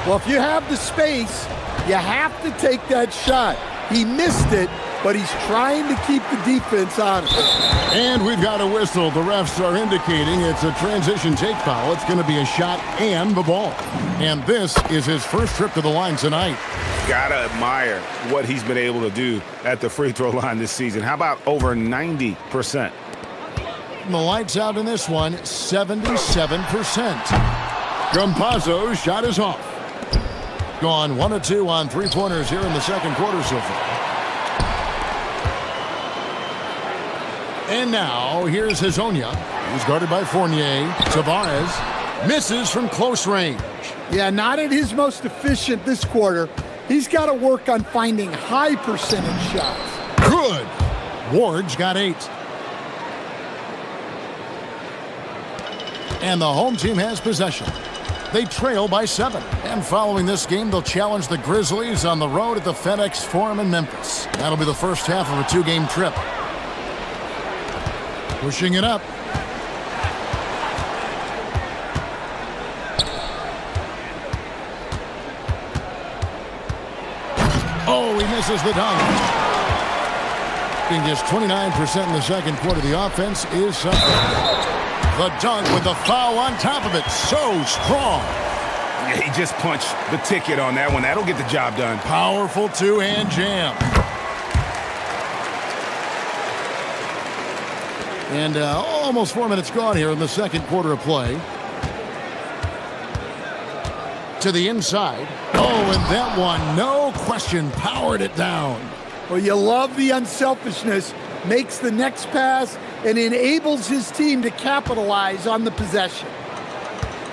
I: Well, if you have the space You have to take that shot. He missed it, but he's trying to keep the defense honest.
F: And we've got a whistle. The refs are indicating it's a transition take foul. It's going to be a shot and the ball. And this is his first trip to the line tonight.
K: Gotta admire what he's been able to do at the free throw line this season. How about over 90%?
F: And the lights out in this one, 77%. Campazzo's shot is off. Gone 1 of 2 on three-pointers here in the second quarter so far. And now, here's Hezonja. He's guarded by Fournier. Tavares misses from close range.
I: Yeah, not at his most efficient this quarter. He's got to work on finding high percentage shots.
F: Good. Ward's got 8. And the home team has possession. They trail by 7. And following this game, they'll challenge the Grizzlies on the road at the FedEx Forum in Memphis. That'll be the first half of a 2-game trip. Pushing it up. Oh, he misses the dunk. Being just 29% in the second quarter, the offense is suffering. The dunk with the foul on top of it. So strong.
K: Yeah, he just punched the ticket on that one. That'll get the job done.
F: Powerful two-hand jam. And almost 4 minutes gone here in the second quarter of play. To the inside. Oh, and that one, no question, powered it down.
I: Well, you love the unselfishness. Makes the next pass and enables his team to capitalize on the possession.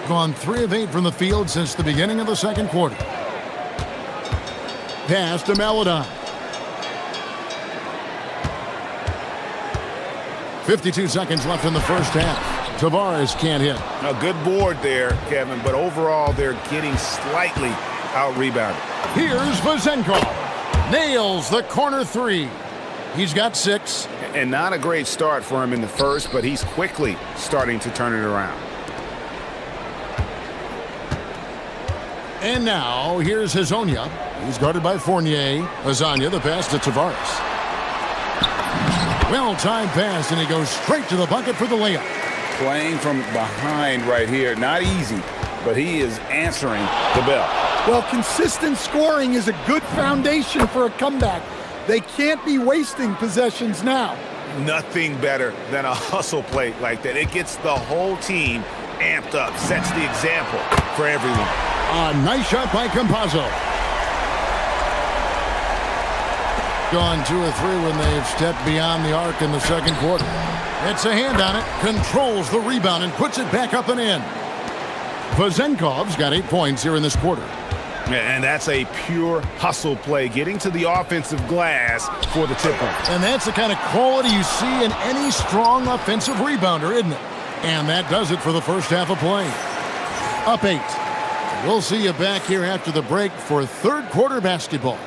F: Gone 3 of 8 from the field since the beginning of the second quarter. Pass to Maladon. 52 seconds left in the first half. Tavares can't hit.
K: A good board there, Kevin, but overall they're getting slightly out-rebounded.
F: Here's Vezenkov. Nails the corner 3. He's got 6.
K: And not a great start for him in the first, but he's quickly starting to turn it around.
F: And now, here's Hezonja. He's guarded by Fournier. Hezonja, the pass to Tavares. Well-timed pass, and he goes straight to the bucket for the layup.
K: Playing from behind right here. Not easy, but he is answering the bell.
I: Well, consistent scoring is a good foundation for a comeback. They can't be wasting possessions now.
K: Nothing better than a hustle play like that. It gets the whole team amped up, sets the example for everyone.
F: A nice shot by Campazzo. Gone 2 of 3 when they've stepped beyond the arc in the second quarter. It's a hand on it, controls the rebound and puts it back up and in. Vezenkov's got 8 points here in this quarter.
K: And that's a pure hustle play, getting to the offensive glass for the tip-off.
F: And that's the kind of quality you see in any strong offensive rebounder, isn't it? And that does it for the first half of play. Up 8. We'll see you back here after the break for third quarter basketball.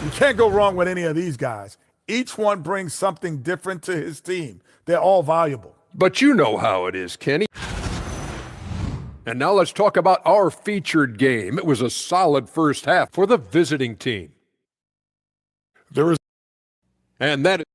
L: You can't go wrong with any of these guys. Each one brings something different to his team. They're all valuable.
E: But you know how it is, Kenny. And now let's talk about our featured game. It was a solid first half for the visiting team.
D: There is
E: And that is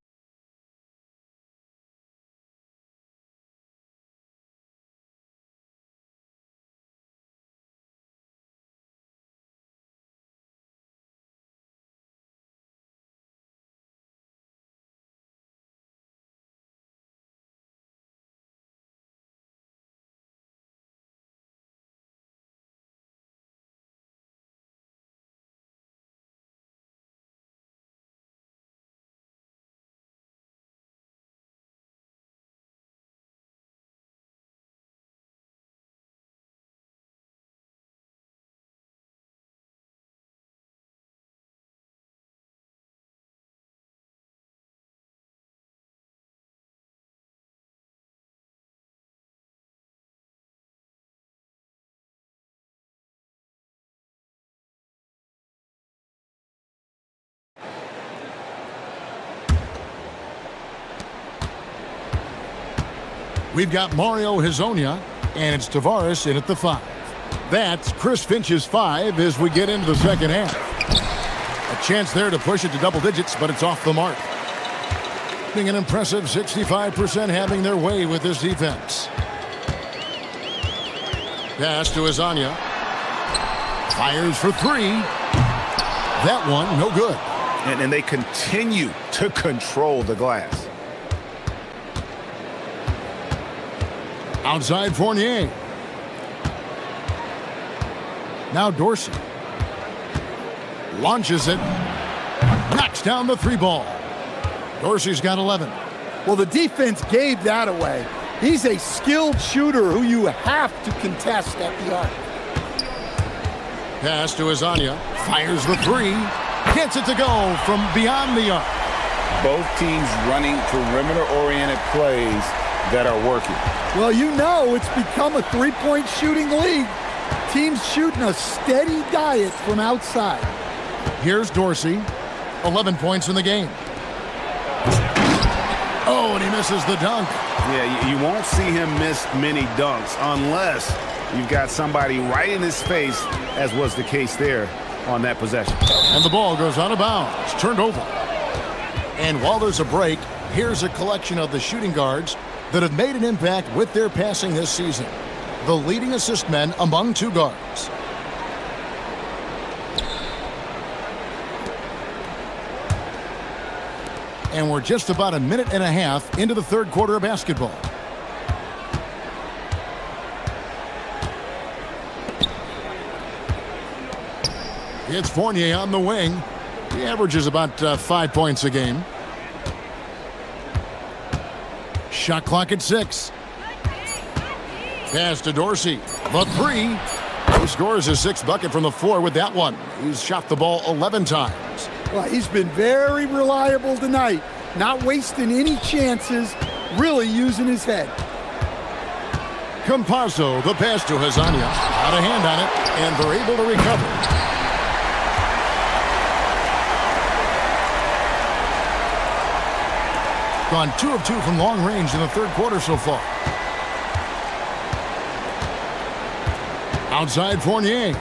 F: We've got Mario Hezonja, and it's Tavares in at the 5. That's Chris Finch's 5 as we get into the second half. A chance there to push it to double digits, but it's off the mark. Being an impressive 65% having their way with this defense. Pass to Hezonja. Fires for 3. That one, no good.
K: And they continue to control the glass.
F: Outside Fournier. Now Dorsey. Launches it. Knocks down the 3 ball. Dorsey's got 11.
I: Well, the defense gave that away. He's a skilled shooter who you have to contest at the arc.
F: Pass to Hezonja. Fires the 3. Gets it to go from beyond the arc.
K: Both teams running perimeter-oriented plays that are working.
I: Well, you know it's become a three-point shooting league. Teams shooting a steady diet from outside.
F: Here's Dorsey. 11 points in the game. Oh, and he misses the dunk.
K: Yeah, you won't see him miss many dunks unless you've got somebody right in his face, as was the case there on that possession.
F: And the ball goes out of bounds. Turned over. And while there's a break, here's a collection of the shooting guards that have made an impact with their passing this season. The leading assist men among 2 guards. And we're just about a minute and a half into the third quarter of basketball. It's Fournier on the wing. He averages about 5 points a game. Shot clock at 6. Pass to Dorsey. The 3. He scores his 6th bucket from the floor with that one. He's shot the ball 11 times.
I: Well, he's been very reliable tonight. Not wasting any chances. Really using his head.
F: Campazzo, the pass to Hezonja. Got a hand on it, and they're able to recover. Gone 2 of 2 from long range in the third quarter so far. Outside Fournier.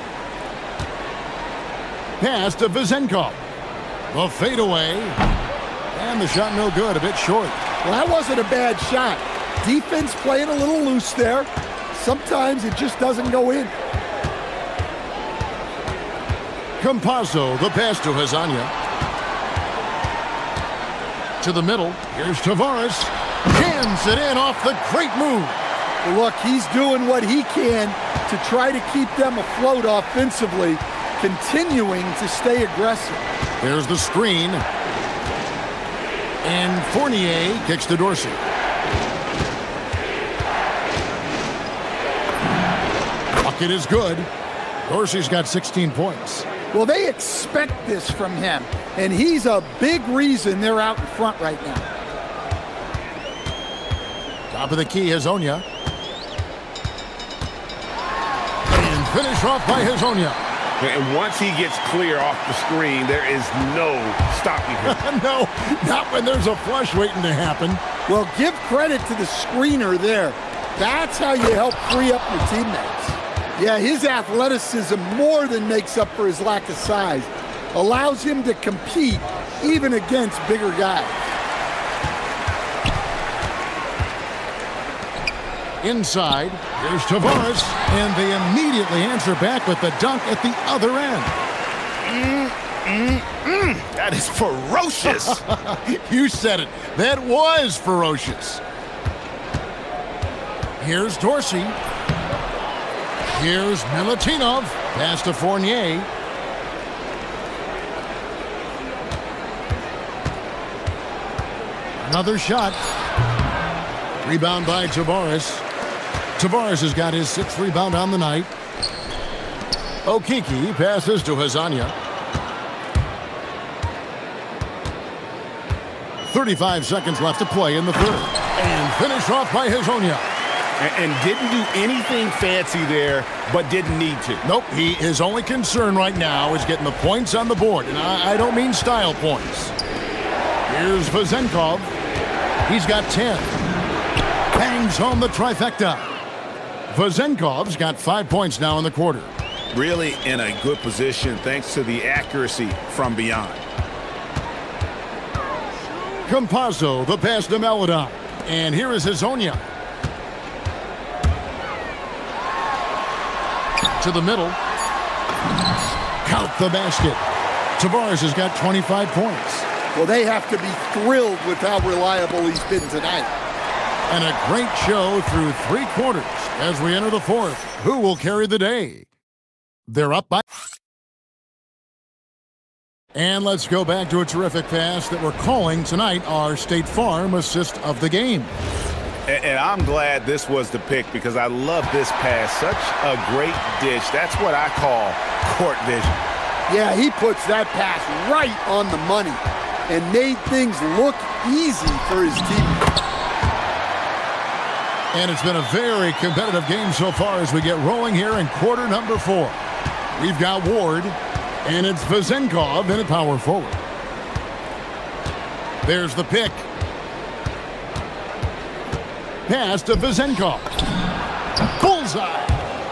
F: Pass to Vezenkov. The fadeaway. And the shot no good, a bit short.
I: Well, that wasn't a bad shot. Defense playing a little loose there. Sometimes it just doesn't go in.
F: Campazzo, the pass to Hezonja. To the middle. Here's Tavares. Jams it in off the great move.
I: Well, look, he's doing what he can to try to keep them afloat offensively, continuing to stay aggressive.
F: There's the screen. And Fournier kicks to Dorsey. Bucket is good. Dorsey's got 16 points.
I: Well, they expect this from him, and he's a big reason they're out in front right now.
F: Top of the key, Hezonja. And finish off by Hezonja.
K: And once he gets clear off the screen, there is no stopping him.
F: No, not when there's a flush waiting to happen.
I: Well, give credit to the screener there. That's how you help free up your teammates. Yeah, his athleticism more than makes up for his lack of size. Allows him to compete even against bigger guys.
F: Inside, here's Tavares, and they immediately answer back with the dunk at the other end.
K: That is ferocious.
F: You said it. That was ferocious. Here's Dorsey. Here's Milutinov. Pass to Fournier. Another shot. Rebound by Tavares. Tavares has got his 6th rebound on the night. Okiki passes to Hezonja. 35 seconds left to play in the third. And finish off by Hezonja.
K: And didn't do anything fancy there, but didn't need to.
F: Nope, his only concern right now is getting the points on the board. And I don't mean style points. Here's Vezenkov. He's got 10. bangs home the trifecta. Vazenkov's got 5 points now in the quarter.
K: Really in a good position thanks to the accuracy from beyond.
F: Campazzo, the pass to Melodon. And here is Hazonia. To the middle. Count the basket. Tavares has got 25 points.
I: Well, they have to be thrilled with how reliable he's been tonight.
F: And a great show through 3 quarters as we enter the fourth. Who will carry the day? They're up by... And let's go back to a terrific pass that we're calling tonight our State Farm assist of the game.
K: And I'm glad this was the pick because I love this pass. Such a great dish. That's what I call court vision.
I: Yeah, he puts that pass right on the money and made things look easy for his team.
F: And it's been a very competitive game so far as we get rolling here in quarter number 4. We've got Ward, and it's Vazenkov in at power forward. There's the pick. Pass to Vazenkov. Bullseye.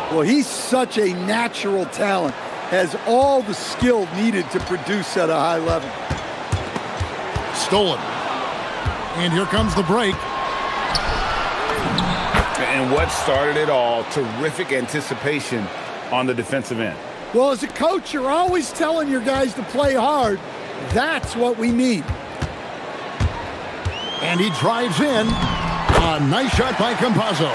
I: Well, he's such a natural talent. Has all the skill needed to produce at a high level.
F: Stolen. And here comes the break.
K: And what started it all, terrific anticipation on the defensive end.
I: Well, as a coach, you're always telling your guys to play hard. That's what we need.
F: And he drives in. A nice shot by Campazzo.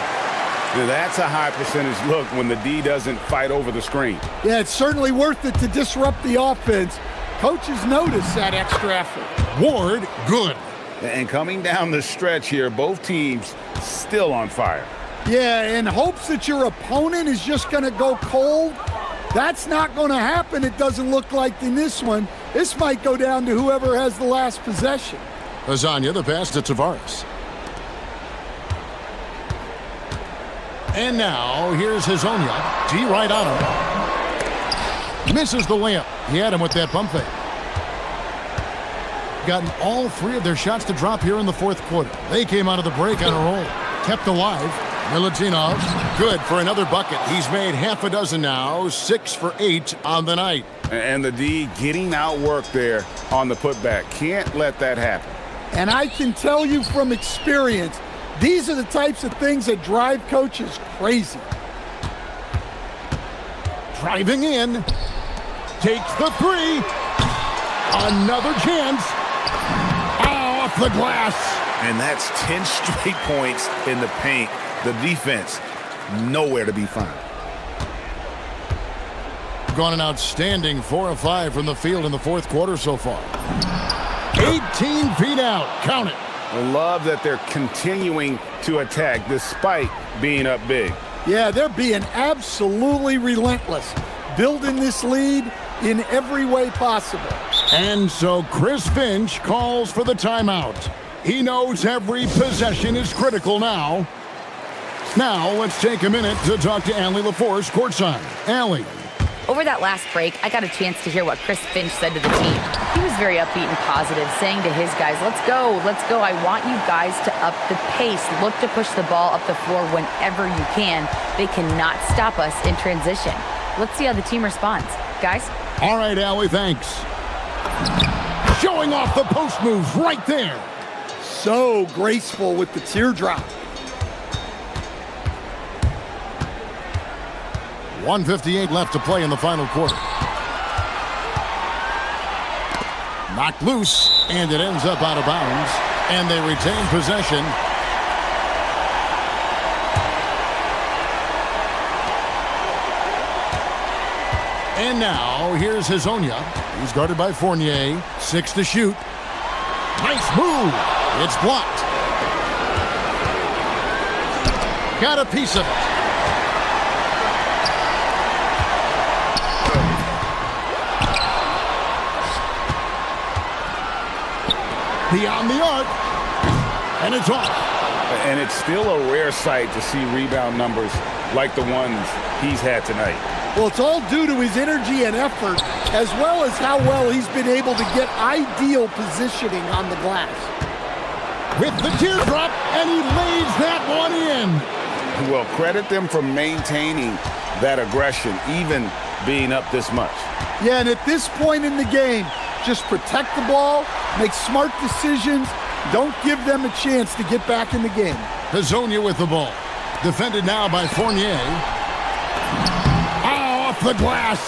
K: That's a high percentage look when the D doesn't fight over the screen.
I: Yeah, it's certainly worth it to disrupt the offense. Coaches notice that extra effort.
F: Ward, good.
K: And coming down the stretch here, both teams still on fire.
I: Yeah, in hopes that your opponent is just going to go cold. That's not going to happen, it doesn't look like in this one. This might go down to whoever has the last possession.
F: Lasagna, the pass to Tavares. And now, here's Hazonia. G right on him. Misses the layup. He had him with that pump fake. Gotten all 3 of their shots to drop here in the fourth quarter. They came out of the break on a roll. Kept alive. Milutinov, good for another bucket. He's made half a dozen now, 6 for 8 on the night.
K: And the D getting outworked there on the putback. Can't let that happen.
I: And I can tell you from experience, these are the types of things that drive coaches crazy.
F: Driving in. Takes the 3. Another chance. Off the glass.
K: And that's 10 straight points in the paint. The defense, nowhere to be found.
F: Gone an outstanding 4 of 5 from the field in the fourth quarter so far. 18 feet out. Count it.
K: I love that they're continuing to attack despite being up big.
I: Yeah, they're being absolutely relentless, building this lead in every way possible.
F: And so Chris Finch calls for the timeout. He knows every possession is critical now. Now, let's take a minute to talk to Allie LaForce courtside. Allie.
J: Over that last break, I got a chance to hear what Chris Finch said to the team. He was very upbeat and positive, saying to his guys, let's go. I want you guys to up the pace. Look to push the ball up the floor whenever you can. They cannot stop us in transition. Let's see how the team responds. Guys?
F: All right, Allie, thanks. Showing off the post moves right there.
I: So graceful with the teardrop.
F: 1:58 left to play in the final quarter. Knocked loose, and it ends up out of bounds, and they retain possession. And now, here's Hazonia. He's guarded by Fournier. 6 to shoot. Nice move. It's blocked. Got a piece of it. Beyond the arc, and it's off.
K: And it's still a rare sight to see rebound numbers like the ones he's had tonight.
I: Well, it's all due to his energy and effort, as well as how well he's been able to get ideal positioning on the glass.
F: with the teardrop, and he lays that one in.
K: Well, credit them for maintaining that aggression, even being up this much.
I: Yeah, and at this point in the game, just protect the ball, make smart decisions, don't give them a chance to get back in the game.
F: Hazonia with the ball. Defended now by Fournier. Oh, off the glass.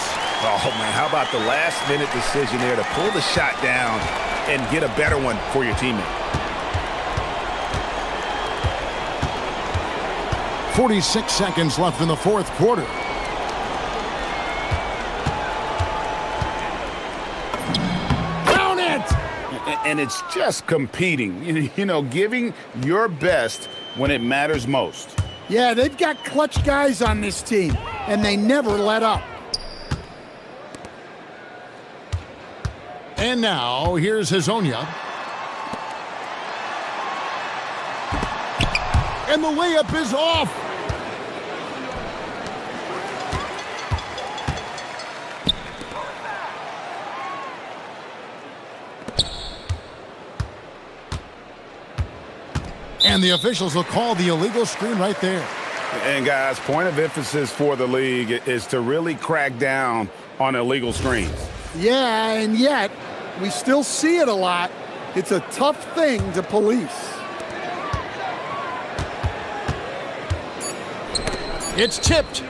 K: Oh, man, how about the last-minute decision there to pull the shot down and get a better one for your teammate?
F: 46 seconds left in the fourth quarter. Down it!
K: And it's just competing, you know, giving your best when it matters most.
I: Yeah, they've got clutch guys on this team, and they never let up.
F: And now, here's Hazonia. And the layup is off. And the officials will call the illegal screen right there.
K: And guys, point of emphasis for the league is to really crack down on illegal screens.
I: Yeah, and yet, we still see it a lot. It's a tough thing to police.
F: It's tipped.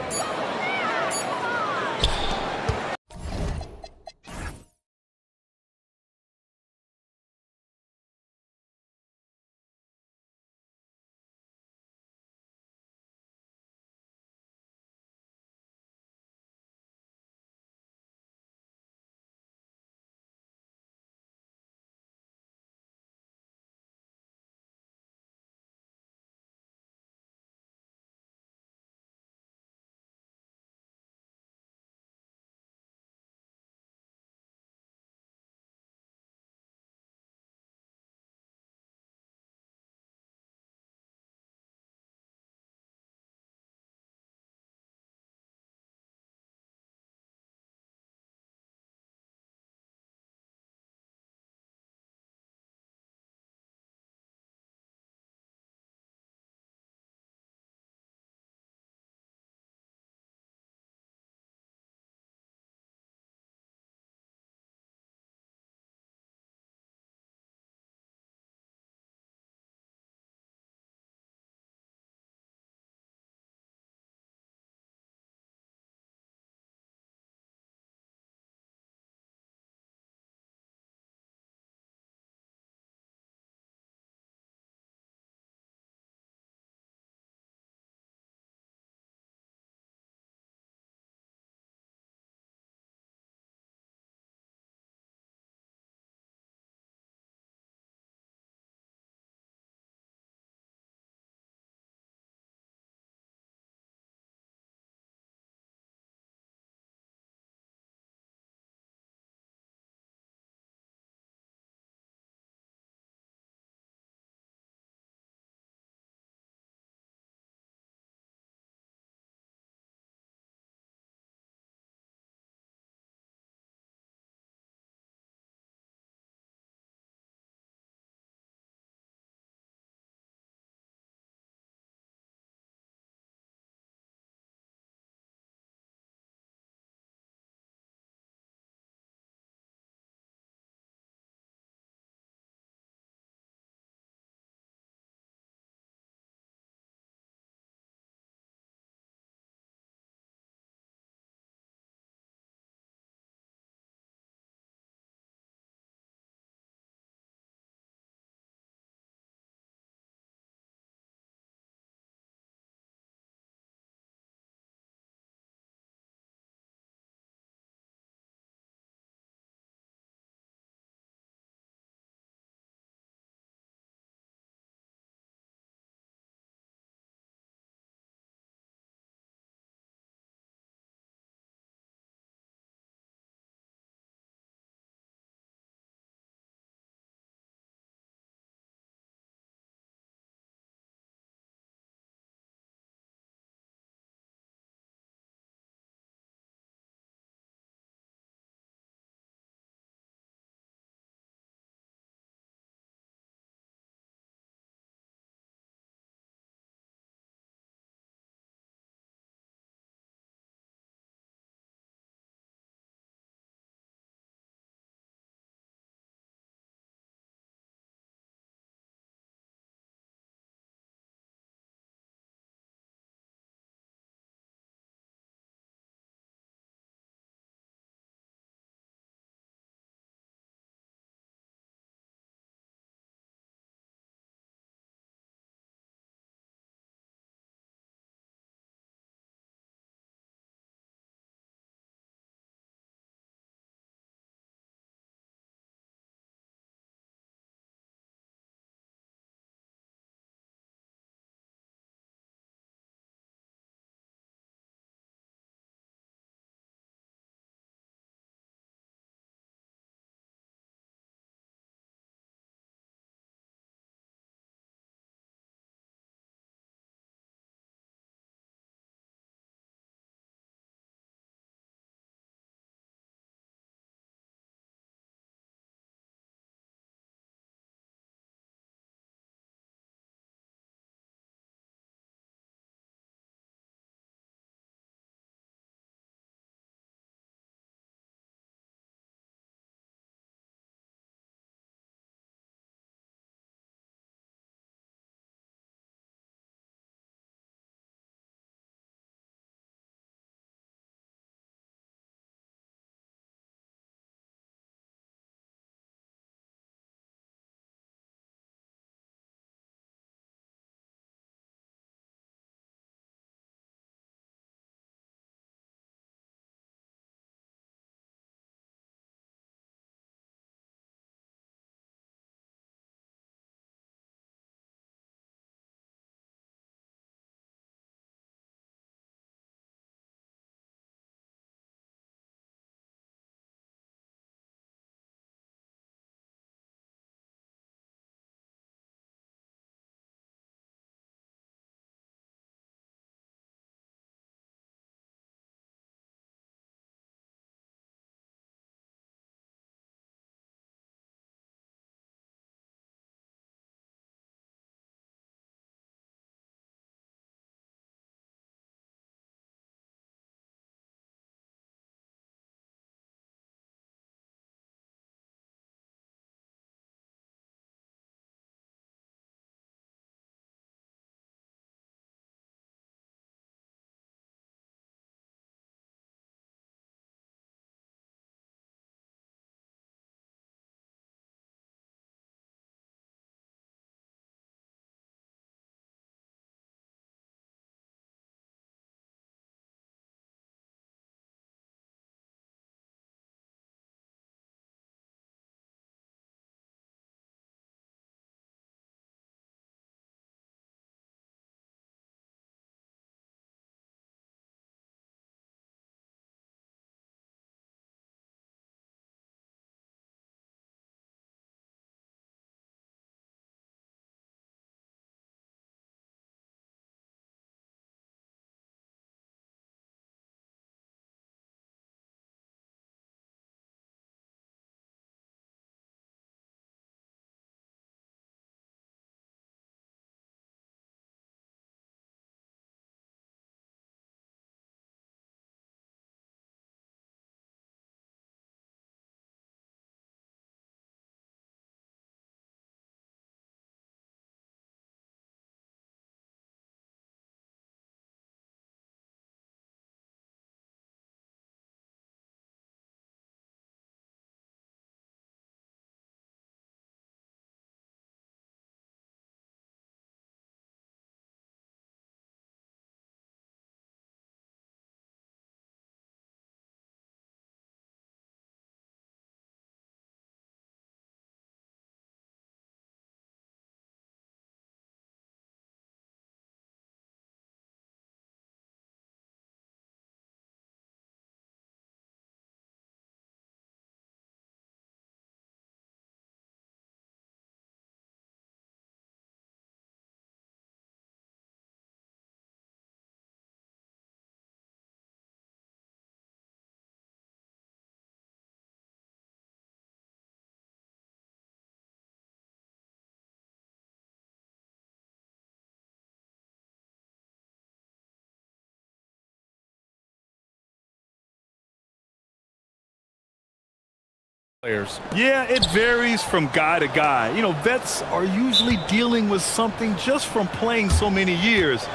A: players.
C: Yeah, it varies from guy to guy. You know, vets are usually dealing with something just from playing so many years.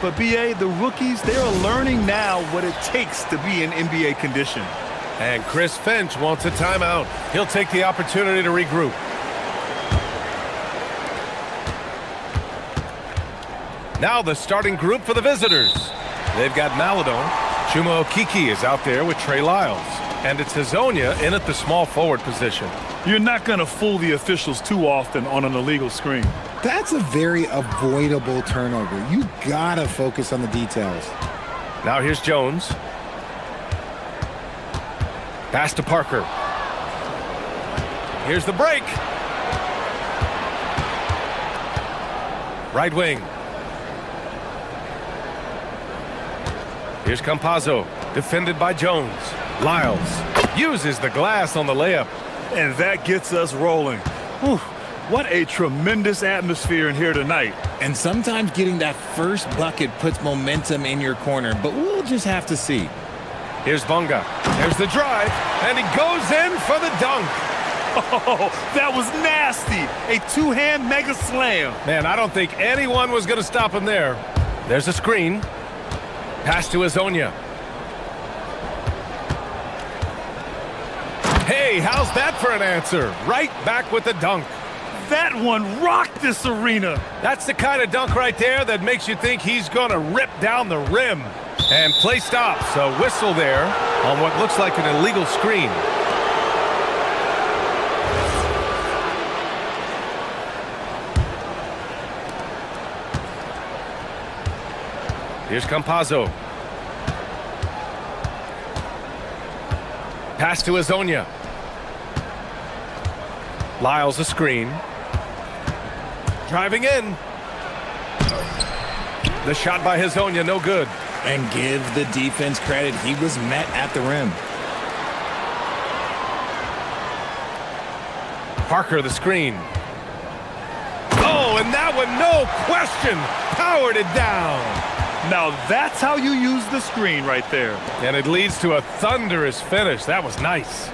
C: But BA, the rookies, they're learning now what it takes to be in NBA condition.
A: And Chris Finch wants a timeout. He'll take the opportunity to regroup. Now the starting group for the visitors. They've got Maladon. Chuma Okeke is out there with Trey Lyles. And it's Hazonia in at the small forward position.
C: You're not going to fool the officials too often on an illegal screen.
B: That's a very avoidable turnover. You gotta focus on the details.
A: Now here's Jones. Pass to Parker. Here's the break. Right wing. Here's Campazzo, defended by Jones. Lyles uses the glass on the layup.
C: And that gets us rolling. Whew, what a tremendous atmosphere in here tonight.
B: And sometimes getting that first bucket puts momentum in your corner, but we'll just have to see.
A: Here's Bonga. There's the drive, and he goes in for the dunk.
C: Oh, that was nasty. A two-hand mega slam.
A: Man, I don't think anyone was going to stop him there. There's a screen. Pass to Hazonia. Hey, how's that for an answer? Right back with the dunk.
C: That one rocked this arena.
A: That's the kind of dunk right there that makes you think he's going to rip down the rim. And play stops. A whistle there on what looks like an illegal screen. Here's Campazzo. Pass to Hazonia. Lyles a screen. Driving in. The shot by Hazonia, no good.
B: And give the defense credit. He was met at the rim.
A: Parker the screen. Oh, and that one, no question, powered it down.
C: Now that's how you use the screen right there.
A: And it leads to a thunderous finish. That was nice.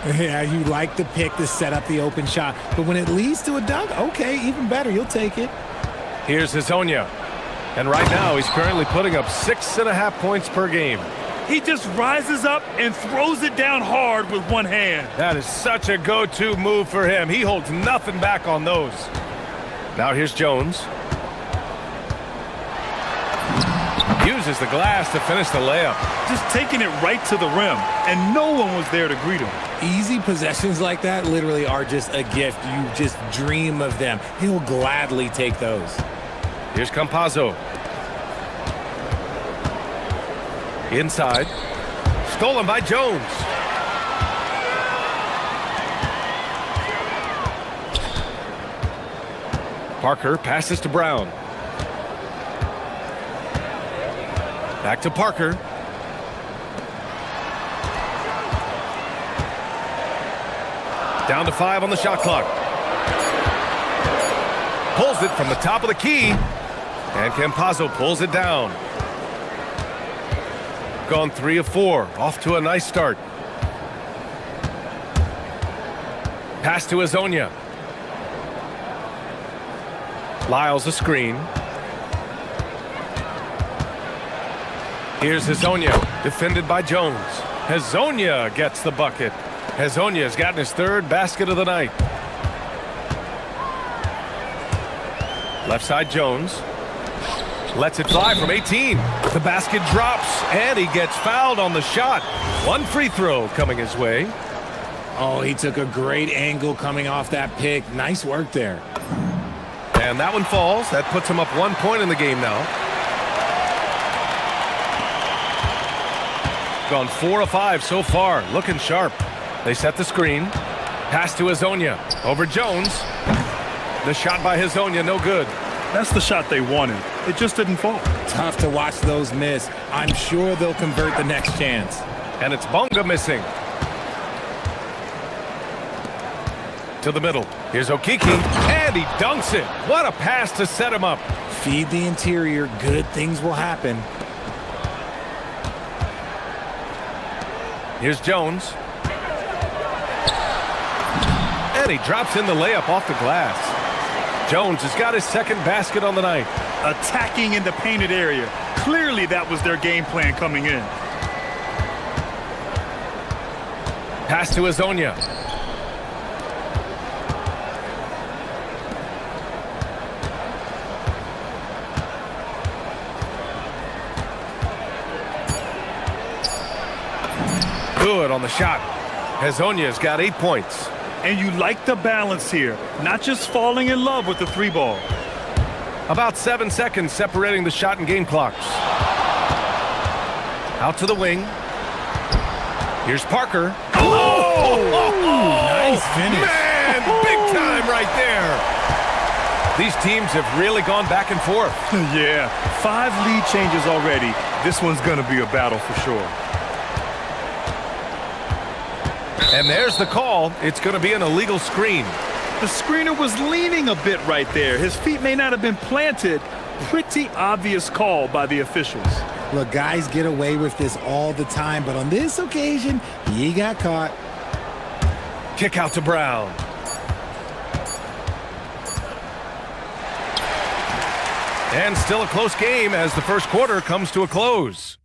B: Yeah, you like the pick to set up the open shot. But when it leads to a dunk, okay, even better. You'll take it.
A: Here's Hazonia. And right now, he's currently putting up 6.5 points per game.
C: He just rises up and throws it down hard with one hand.
A: That is such a go-to move for him. He holds nothing back on those. Now here's Jones. Uses the glass to finish the layup.
C: Just taking it right to the rim, and no one was there to greet him.
B: Easy possessions like that literally are just a gift. You just dream of them. He'll gladly take those.
A: Here's Campazzo. Inside. Stolen by Jones. Parker passes to Brown. Back to Parker. Down to 5 on the shot clock. Pulls it from the top of the key. And Campazzo pulls it down. Gone 3 of 4. Off to a nice start. Pass to Hazonia. Lyles a screen. Here's Hazonia, defended by Jones. Hazonia gets the bucket. Hazonia's gotten his 3rd basket of the night. Left side Jones. Lets it fly from 18. The basket drops, and he gets fouled on the shot. 1 free throw coming his way.
B: Oh, he took a great angle coming off that pick. Nice work there.
A: And that one falls. That puts him up 1 point in the game now. Gone 4 of 5 so far. Looking sharp. They set the screen. Pass to Hazonia. Over Jones. The shot by Hazonia, no good.
C: That's the shot they wanted. It just didn't fall.
B: Tough to watch those miss. I'm sure they'll convert the next chance.
A: And it's Bonga missing. To the middle. Here's Okeke. And he dunks it. What a pass to set him up.
B: Feed the interior. Good things will happen.
A: Here's Jones. And he drops in the layup off the glass. Jones has got his second basket on the night.
C: Attacking in the painted area. Clearly that was their game plan coming in.
A: Pass to Azonia. Good on the shot. Hazonia's got 8 points.
C: And you like the balance here. Not just falling in love with the three ball.
A: About 7 seconds separating the shot and game clocks. Out to the wing. Here's Parker.
B: Nice finish.
A: Man, big time right there. These teams have really gone back and forth.
C: Yeah, 5 lead changes already. This one's going to be a battle for sure.
A: And there's the call. It's going to be an illegal screen.
C: The screener was leaning a bit right there. His feet may not have been planted. Pretty obvious call by the officials.
B: Look, guys get away with this all the time, but on this occasion, he got caught.
A: Kick out to Brown. And still a close game as the first quarter comes to a close.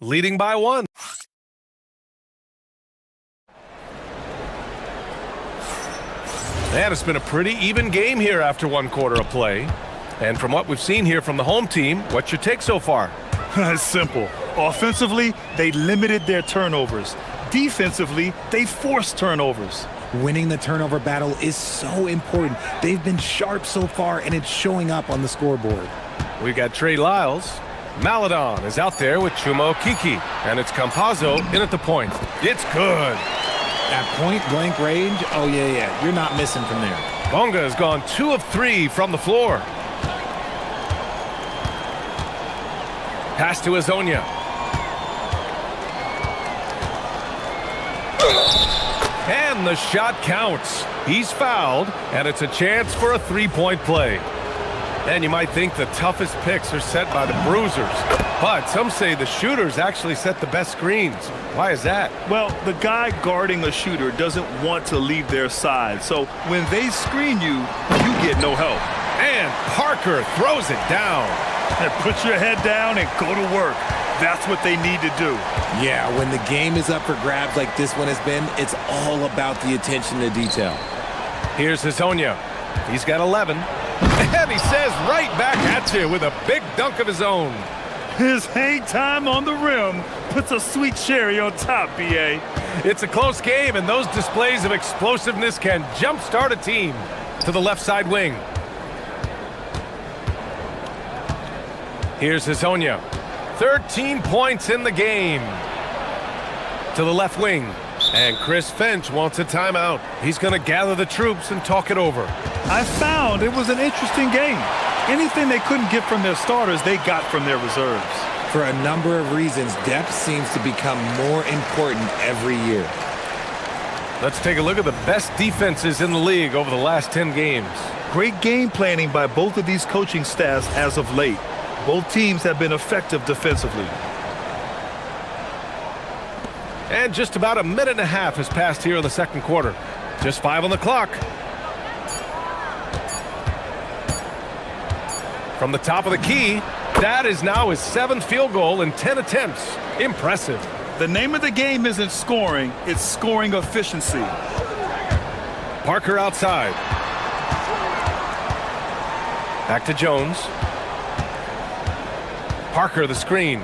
A: Leading by 1. And it's been a pretty even game here after 1 quarter of play. And from what we've seen here from the home team, what's your take so far?
C: It's simple. Offensively, they limited their turnovers. Defensively, they forced turnovers.
B: Winning the turnover battle is so important. They've been sharp so far, and it's showing up on the scoreboard.
A: We've got Trey Lyles. Maladon is out there with Chuma Okiki. And it's Campazzo in at the point. It's good.
B: At point-blank range, oh, yeah, you're not missing from there.
A: Bonga has gone 2 of 3 from the floor. Pass to Azonia. And the shot counts. He's fouled, and it's a chance for a 3-point play. And you might think the toughest picks are set by the bruisers, but some say the shooters actually set the best screens. Why is that?
C: Well, the guy guarding a shooter doesn't want to leave their side, so when they screen you, you get no help.
A: And Parker throws it down.
C: And put your head down and go to work. That's what they need to do.
B: Yeah, when the game is up for grabs like this one has been, it's all about the attention to detail.
A: Here's Hazonia. He's got 11. And he says right back at you with a big dunk of his own.
C: His hang time on the rim puts a sweet cherry on top, B.A.
A: It's a close game, and those displays of explosiveness can jumpstart a team. To the left side wing. Here's Hazonia. 13 points in the game. To the left wing. And Chris Finch wants a timeout. He's going to gather the troops and talk it over.
C: I found it was an interesting game. Anything they couldn't get from their starters, they got from their reserves.
B: For a number of reasons, depth seems to become more important every year.
A: Let's take a look at the best defenses in the league over the last 10 games.
C: Great game planning by both of these coaching staffs as of late. Both teams have been effective defensively.
A: And just about a minute and a half has passed here in the second quarter. Just 5 on the clock. From the top of the key, that is now his 7th field goal in 10 attempts. Impressive.
C: The name of the game isn't scoring, it's scoring efficiency.
A: Parker outside. Back to Jones. Parker the screen.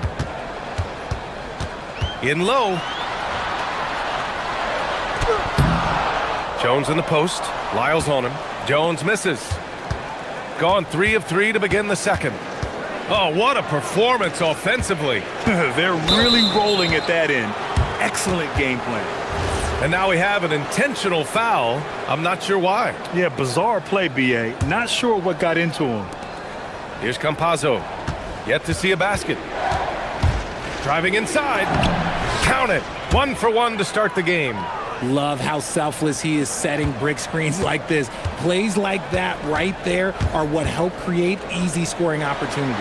A: In low. Jones in the post. Lyles on him. Jones misses. Gone 3 of 3 to begin the second. Oh, what a performance offensively.
C: They're really rolling at that end. Excellent game plan.
A: And now we have an intentional foul. I'm not sure why.
C: Yeah, bizarre play, B.A. Not sure what got into him.
A: Here's Campazzo. Yet to see a basket. Driving inside. Count it. 1 for 1 to start the game.
B: Love how selfless he is setting brick screens like this. Plays like that right there are what help create easy scoring opportunities.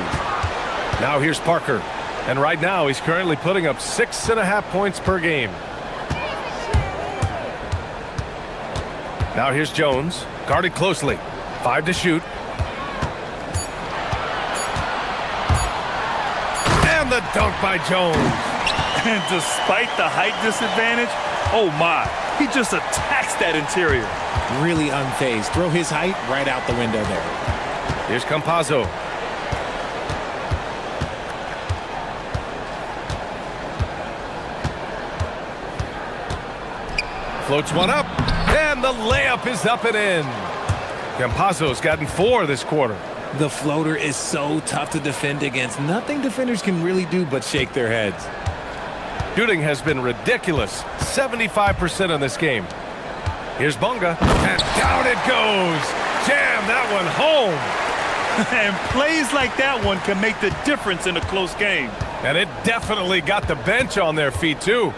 A: Now here's Parker. And right now he's currently putting up 6.5 points per game. Now here's Jones, guarded closely. 5 to shoot. And the dunk by Jones.
C: And despite the height disadvantage, oh my, he just attacks that interior.
B: Really unfazed. Throw his height right out the window there.
A: Here's Campazzo. Floats one up, and the layup is up and in. Campazzo's gotten 4 this quarter.
B: The floater is so tough to defend against. Nothing defenders can really do but shake their heads.
A: Shooting has been ridiculous. 75% in this game. Here's Bunga, and down it goes. Jam that one home.
C: And plays like that one can make the difference in a close game.
A: And it definitely got the bench on their feet, too.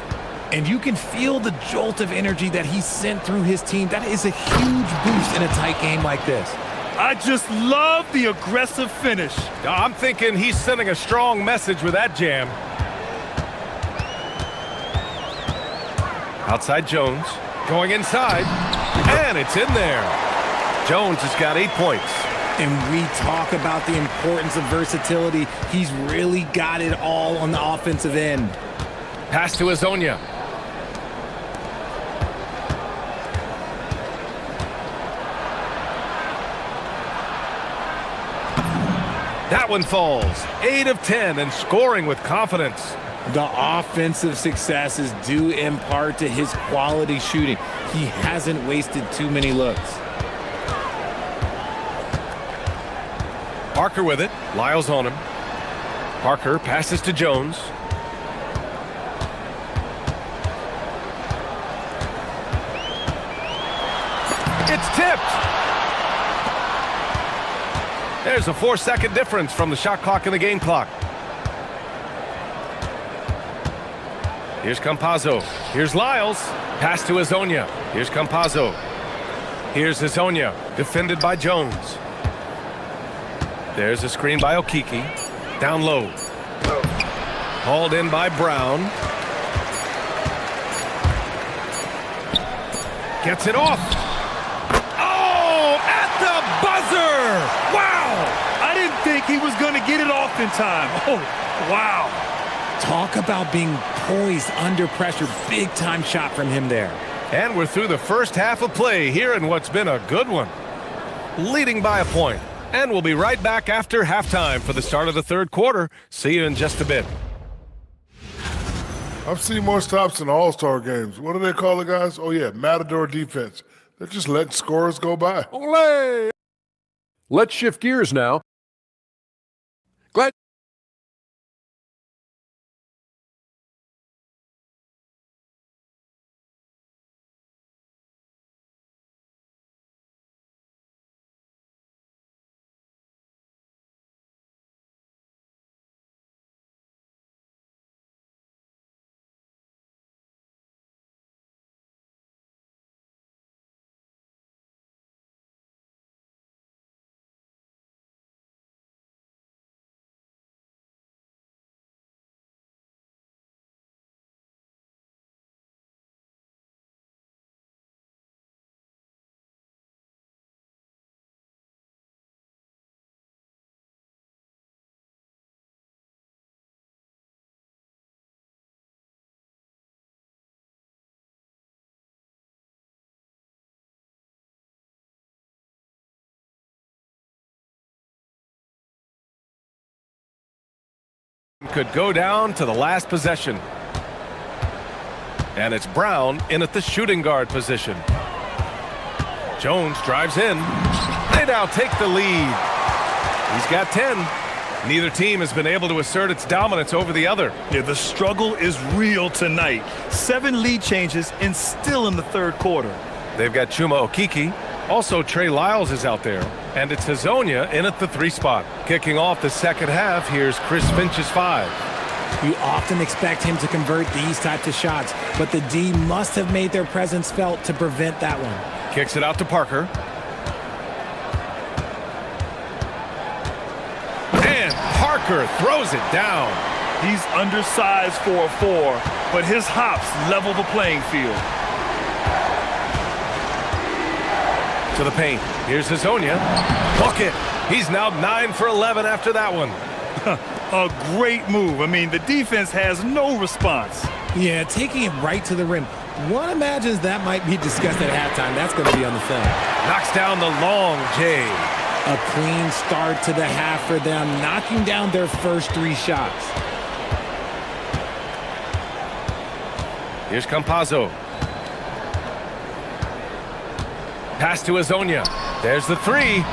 B: And you can feel the jolt of energy that he sent through his team. That is a huge boost in a tight game like this.
C: I just love the aggressive finish.
A: I'm thinking he's sending a strong message with that jam. Outside Jones, going inside, and it's in there. Jones has got 8 points.
B: And we talk about the importance of versatility. He's really got it all on the offensive end.
A: Pass to Azonia. That one falls. 8 of 10 and scoring with confidence.
B: The offensive successes due in part to his quality shooting. He hasn't wasted too many looks.
A: Parker with it. Lyles on him. Parker passes to Jones. It's tipped. There's a 4-second difference from the shot clock and the game clock. Here's Campazzo. Here's Lyles. Pass to Azonia. Here's Campazzo. Here's Azonia. Defended by Jones. There's a screen by Okiki. Down low. Hauled in by Brown. Gets it off. Oh, at the buzzer! Wow!
C: I didn't think he was going to get it off in time. Oh, wow.
B: Talk about being poised under pressure. Big time shot from him there.
A: And we're through the first half of play here in what's been a good one. Leading by a point. And we'll be right back after halftime for the start of the third quarter. See you in just a bit.
D: I've seen more stops in All-Star games. What do they call it, guys? Oh, yeah, Matador defense. They're just letting scores go by.
E: Olé! Let's shift gears now. Glad
A: could go down to the last possession. And it's Brown in at the shooting guard position. Jones drives in. They now take the lead. He's got 10. Neither team has been able to assert its dominance over the other.
C: Yeah, the struggle is real tonight. 7 lead changes and still in the third quarter.
A: They've got Chuma Okiki. Also, Trey Lyles is out there. And it's Azonia in at the 3 spot. Kicking off the second half, here's Chris Finch's 5.
B: You often expect him to convert these types of shots, but the D must have made their presence felt to prevent that one.
A: Kicks it out to Parker. And Parker throws it down.
C: He's undersized for a 4, but his hops level the playing field.
A: To the paint. Here's Hazonia. Bucket. He's now 9 for 11 after that one.
C: A great move. I mean, the defense has no response.
B: Yeah, taking it right to the rim. One imagines that might be discussed at halftime. That's going to be on the film.
A: Knocks down the long J.
B: A clean start to the half for them, knocking down their first 3 shots.
A: Here's Campazzo. Pass to Hazonia. There's the 3.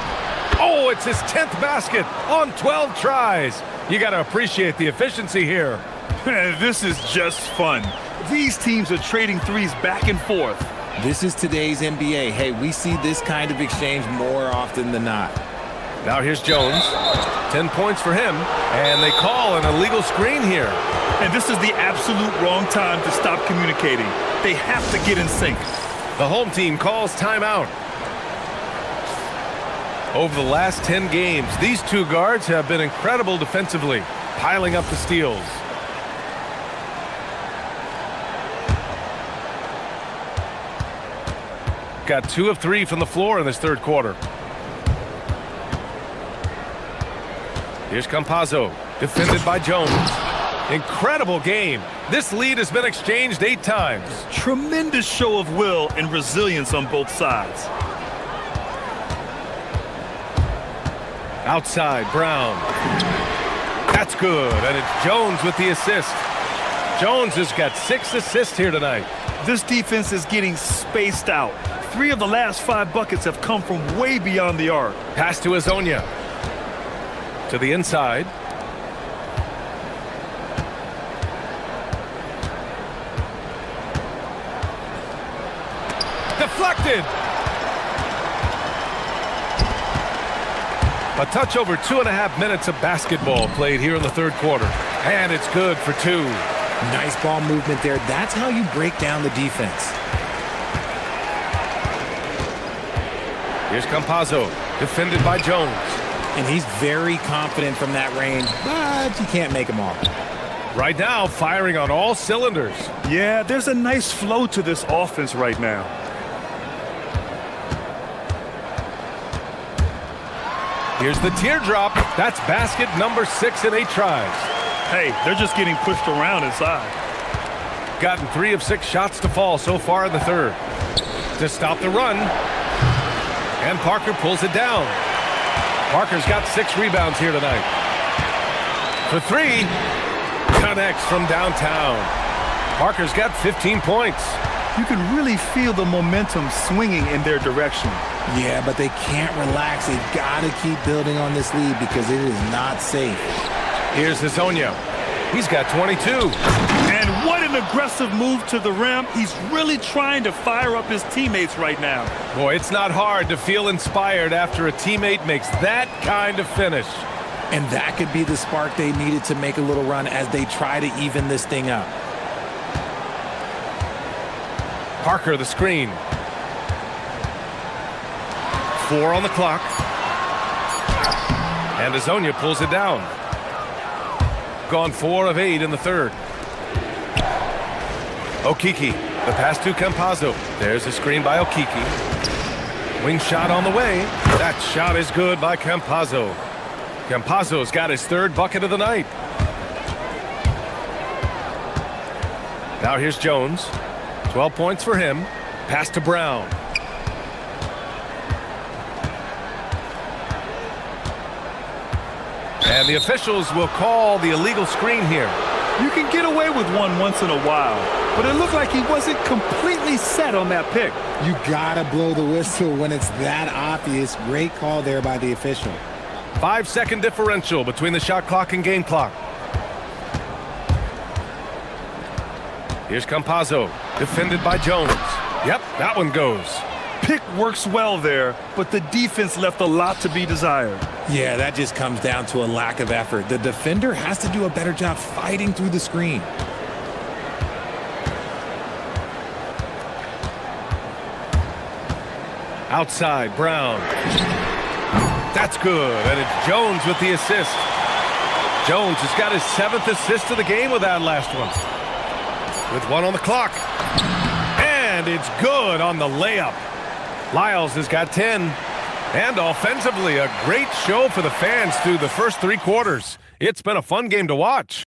A: Oh, it's his 10th basket on 12 tries. You got to appreciate the efficiency here.
C: This is just fun. These teams are trading threes back and forth.
B: This is today's NBA. Hey, we see this kind of exchange more often than not.
A: Now here's Jones. 10 points for him. And they call an illegal screen here.
C: And this is the absolute wrong time to stop communicating. They have to get in sync.
A: The home team calls timeout. Over the last 10 games, these 2 guards have been incredible defensively, piling up the steals. Got 2 of 3 from the floor in this third quarter. Here's Campazzo, defended by Jones. Incredible game. This lead has been exchanged 8 times.
C: Tremendous show of will and resilience on both sides.
A: Outside, Brown. That's good, and it's Jones with the assist. Jones has got 6 assists here tonight.
C: This defense is getting spaced out. 3 of the last 5 buckets have come from way beyond the arc.
A: Pass to Hazonia. To the inside. Deflected. A touch over 2.5 minutes of basketball played here in the third quarter. And it's good for 2.
B: Nice ball movement there. That's how you break down the defense.
A: Here's Campazzo, defended by Jones.
B: And he's very confident from that range, but you can't make him all.
A: Right now, firing on all cylinders.
C: Yeah, there's a nice flow to this offense right now.
A: Here's the teardrop. That's basket number 6 in 8 tries.
C: Hey, they're just getting pushed around inside.
A: Gotten 3 of 6 shots to fall so far in the third. To stop the run. And Parker pulls it down. Parker's got 6 rebounds here tonight. For 3. Connects from downtown. Parker's got 15 points.
C: You can really feel the momentum swinging in their direction.
B: Yeah, but they can't relax. They've got to keep building on this lead because it is not safe.
A: Here's Hazonia. He's got 22.
C: And what an aggressive move to the rim. He's really trying to fire up his teammates right now.
A: Boy, it's not hard to feel inspired after a teammate makes that kind of finish.
B: And that could be the spark they needed to make a little run as they try to even this thing up.
A: Parker, the screen. 4 on the clock. And Hazonia pulls it down. Gone 4 of 8 in the third. Okiki, the pass to Campazzo. There's a screen by Okiki. Wing shot on the way. That shot is good by Campazzo. Campazzo's got his 3rd bucket of the night. Now here's Jones. 12 points for him. Pass to Brown. And the officials will call the illegal screen here.
C: You can get away with one once in a while, but it looked like he wasn't completely set on that pick.
B: You gotta blow the whistle when it's that obvious. Great call there by the official.
A: 5-second differential between the shot clock and game clock. Here's Campazzo, defended by Jones. Yep, that one goes.
C: Pick works well there, but the defense left a lot to be desired.
B: Yeah, that just comes down to a lack of effort. The defender has to do a better job fighting through the screen.
A: Outside, Brown. That's good, and it's Jones with the assist. Jones has got his 7th assist of the game with that last one. With 1 on the clock. And it's good on the layup. Lyles has got 10. And offensively, a great show for the fans through the first 3 quarters. It's been a fun game to watch.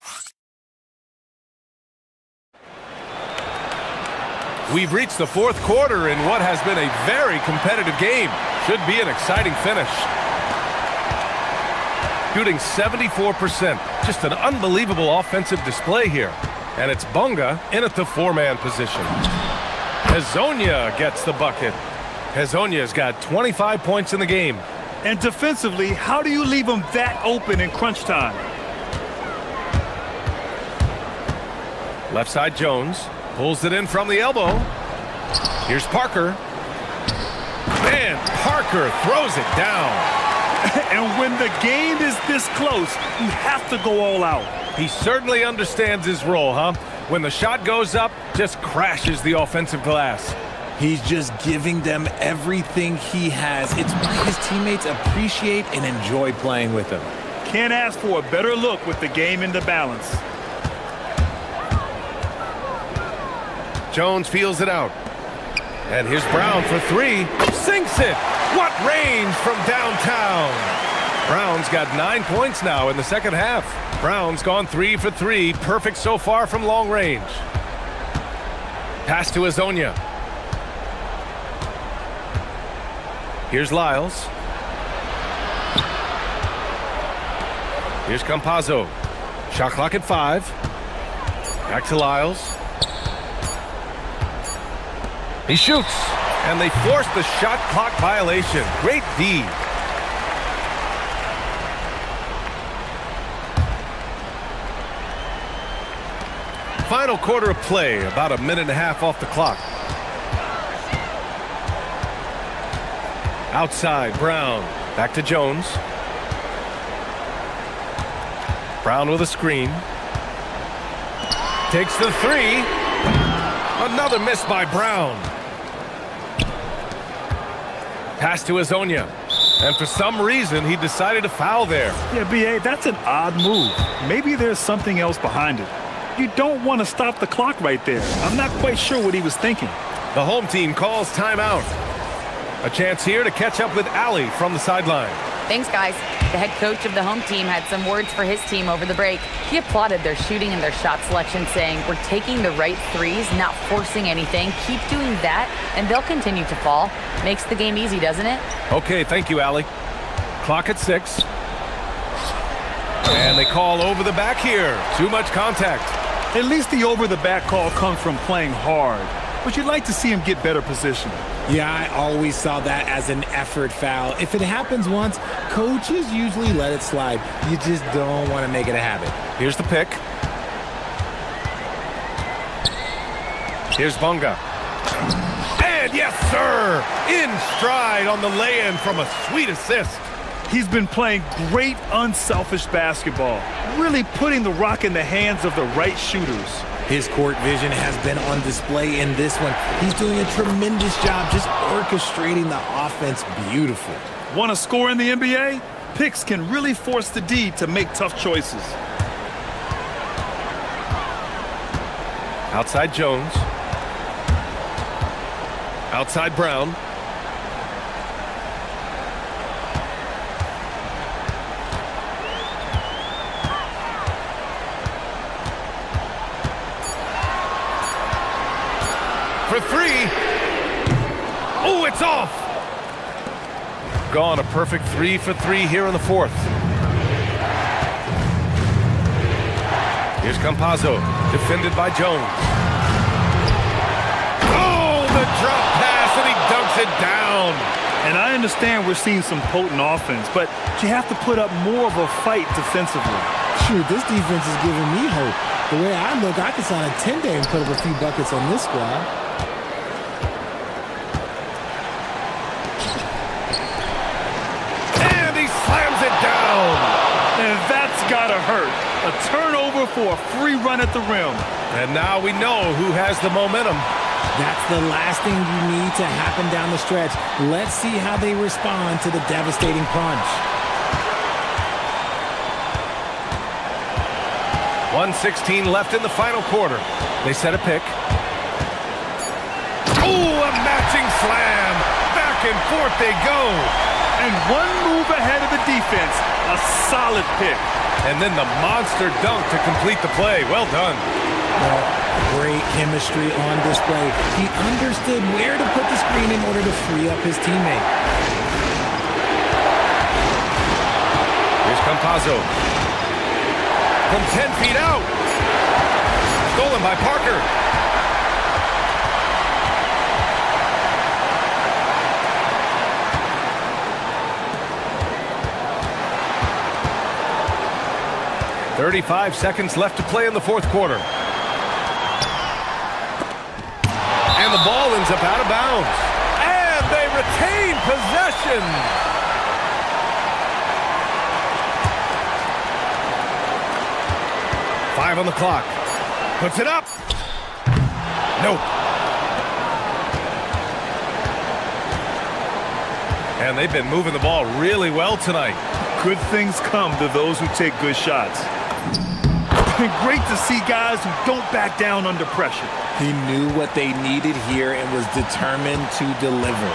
A: We've reached the 4th quarter in what has been a very competitive game. Should be an exciting finish. Shooting 74%. Just an unbelievable offensive display here. And it's Bunga in at the 4-man position. Hezonja gets the bucket. Hezonja's got 25 points in the game.
C: And defensively, how do you leave them that open in crunch time?
A: Left side Jones pulls it in from the elbow. Here's Parker. And Parker throws it down.
C: And when the game is this close, you have to go all out.
A: He certainly understands his role, huh? When the shot goes up, just crashes the offensive glass.
B: He's just giving them everything he has. It's why his teammates appreciate and enjoy playing with him.
C: Can't ask for a better look with the game in the balance.
A: Jones feels it out. And here's Brown for 3. Sinks it! What range from downtown! Brown's got 9 points now in the second half. Brown's gone 3 for 3. Perfect so far from long range. Pass to Hezonja. Here's Lyles. Here's Campazzo. Shot clock at 5. Back to Lyles. He shoots, and they force the shot clock violation. Great D. Final quarter of play, about a minute and a half off the clock. Outside, Brown. Back to Jones. Brown with a screen. Takes the 3. Another miss by Brown. Pass to Hezonja. And for some reason, he decided to foul there.
C: Yeah, B.A., that's an odd move. Maybe there's something else behind it. You don't want to stop the clock right there. I'm not quite sure what he was thinking.
A: The home team calls timeout. A chance here to catch up with Allie from the sideline.
J: Thanks, guys. The head coach of the home team had some words for his team over the break. He applauded their shooting and their shot selection, saying, "We're taking the right threes, not forcing anything. Keep doing that, and they'll continue to fall." Makes the game easy, doesn't it?
A: Okay, thank you, Allie. Clock at 6. And they call over the back here. Too much contact.
C: At least the over-the-back call comes from playing hard. But you'd like to see him get better position.
B: Yeah, I always saw that as an effort foul. If it happens once, coaches usually let it slide. You just don't want to make it a habit.
A: Here's the pick. Here's Bunga. And yes, sir! In stride on the lay-in from a sweet assist.
C: He's been playing great unselfish basketball, really putting the rock in the hands of the right shooters.
B: His court vision has been on display in this one. He's doing a tremendous job just orchestrating the offense beautiful.
C: Want to score in the NBA? Picks can really force the D to make tough choices.
A: Outside Jones. Outside Brown. For 3. Oh, it's off. Gone a perfect 3 for 3 here in the 4th. Here's Campazzo, defended by Jones. Oh, the drop pass, and he dunks it down.
C: And I understand we're seeing some potent offense, but you have to put up more of a fight defensively.
B: Shoot, this defense is giving me hope. The way I look, I could sign a 10-day and put up a few buckets on this squad.
C: And that's gotta hurt. A turnover for a free run at the rim.
A: And now we know who has the momentum.
B: That's the last thing you need to happen down the stretch. Let's see how they respond to the devastating punch.
A: 1:16 left in the final quarter. They set a pick. Oh, a matching slam. Back and forth they go.
C: And one move ahead of the defense. A solid pick.
A: And then the monster dunk to complete the play. Well done.
B: Well, great chemistry on display. He understood where to put the screen in order to free up his teammate.
A: Here's Campazzo. From 10 feet out. Stolen by Parker. "35 seconds left to play in the fourth quarter. And the ball ends up out of bounds. And they retain possession. Five on the clock. Puts it up. Nope. And they've been moving the ball really well tonight.
C: Good things come to those who take good shots. And great to see guys who don't back down under pressure.
B: He knew what they needed here and was determined to deliver.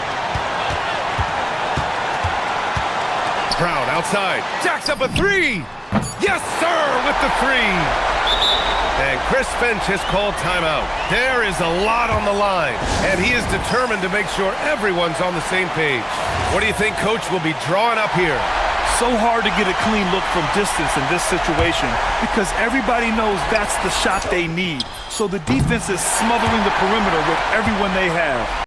A: Brown outside. Jacks up a three. Yes, sir, with the three. And Chris Finch has called timeout. There is a lot on the line, and he is determined to make sure everyone's on the same page. What do you think Coach will be drawing up here?
C: So hard to get a clean look from distance in this situation because everybody knows that's the shot they need. So the defense is smothering the perimeter with everyone they have.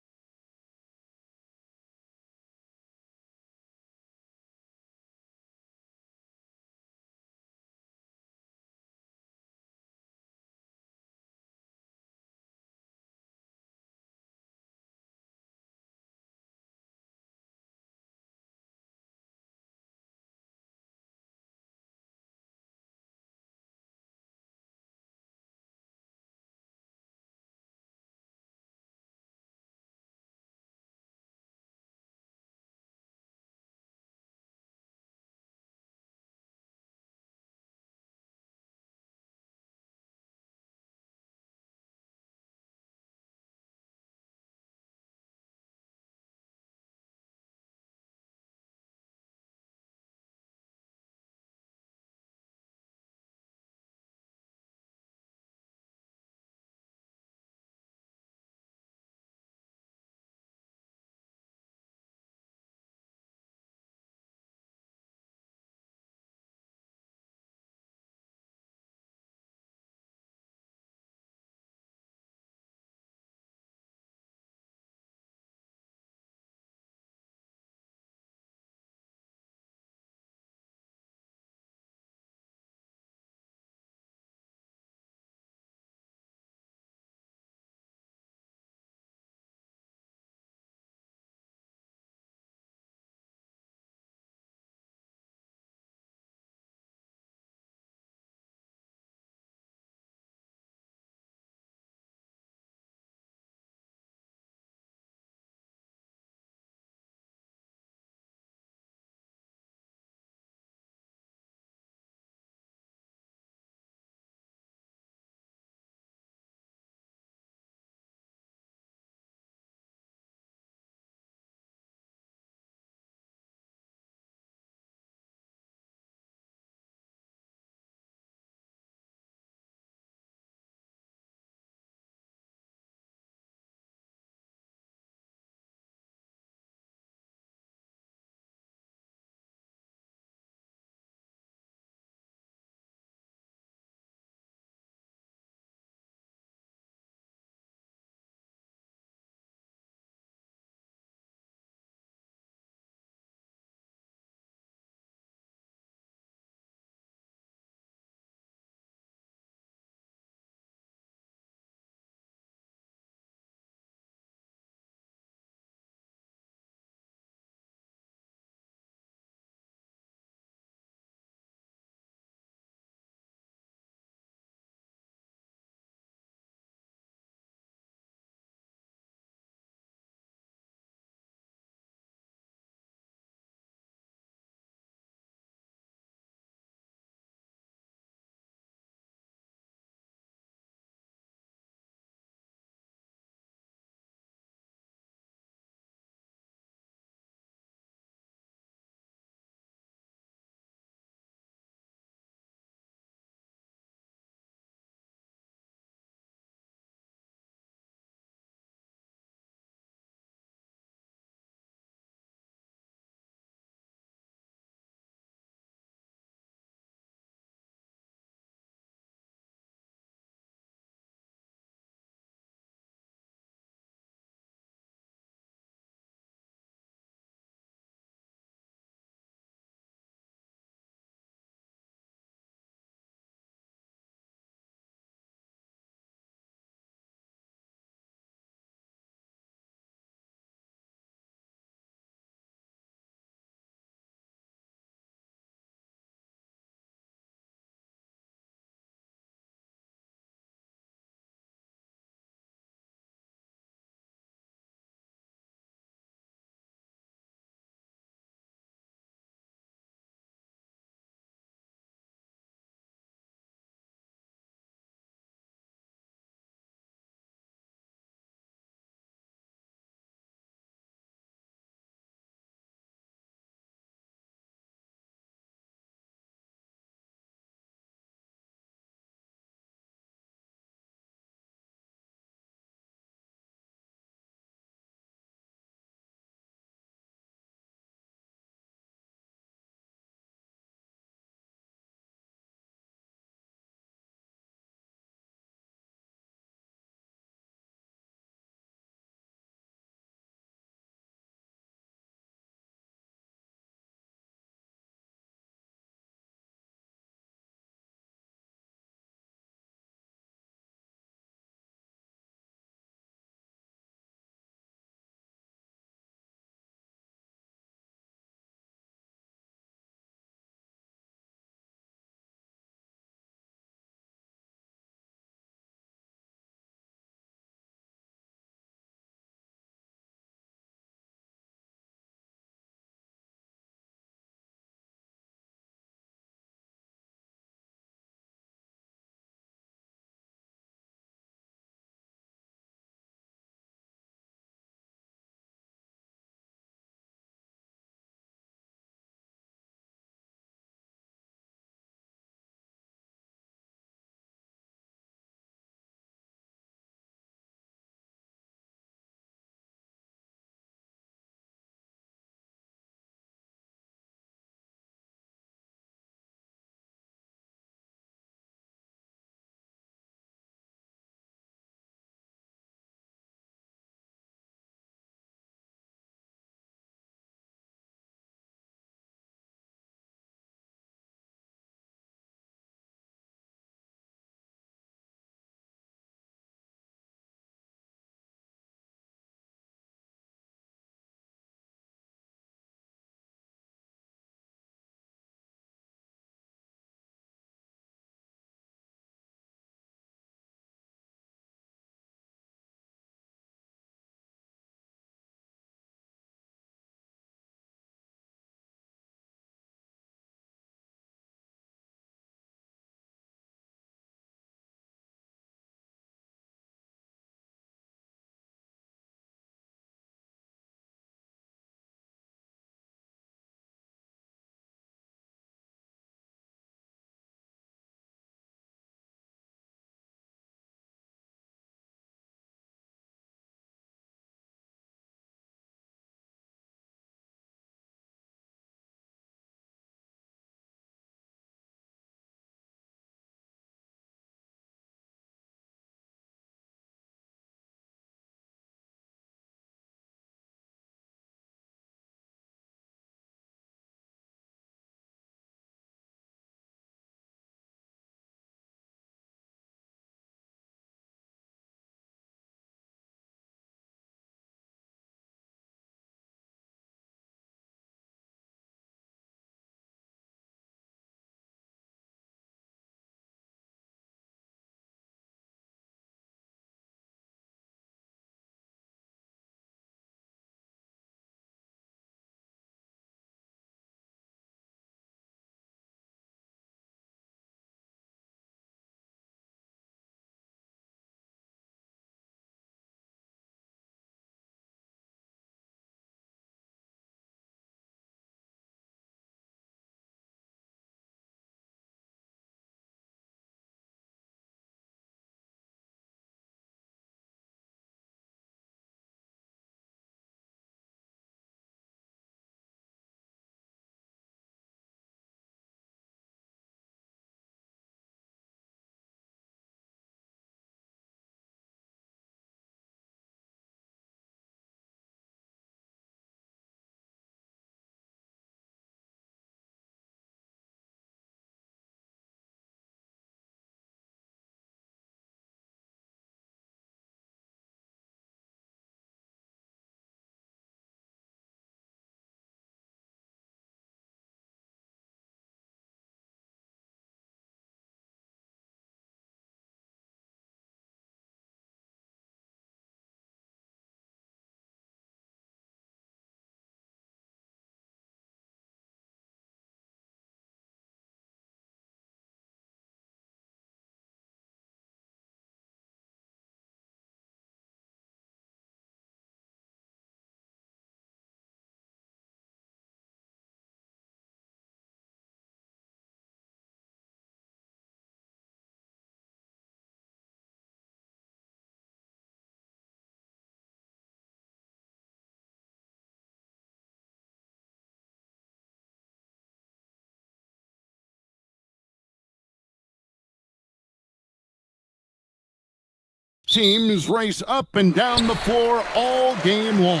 F: Teams race up and down the floor all game long.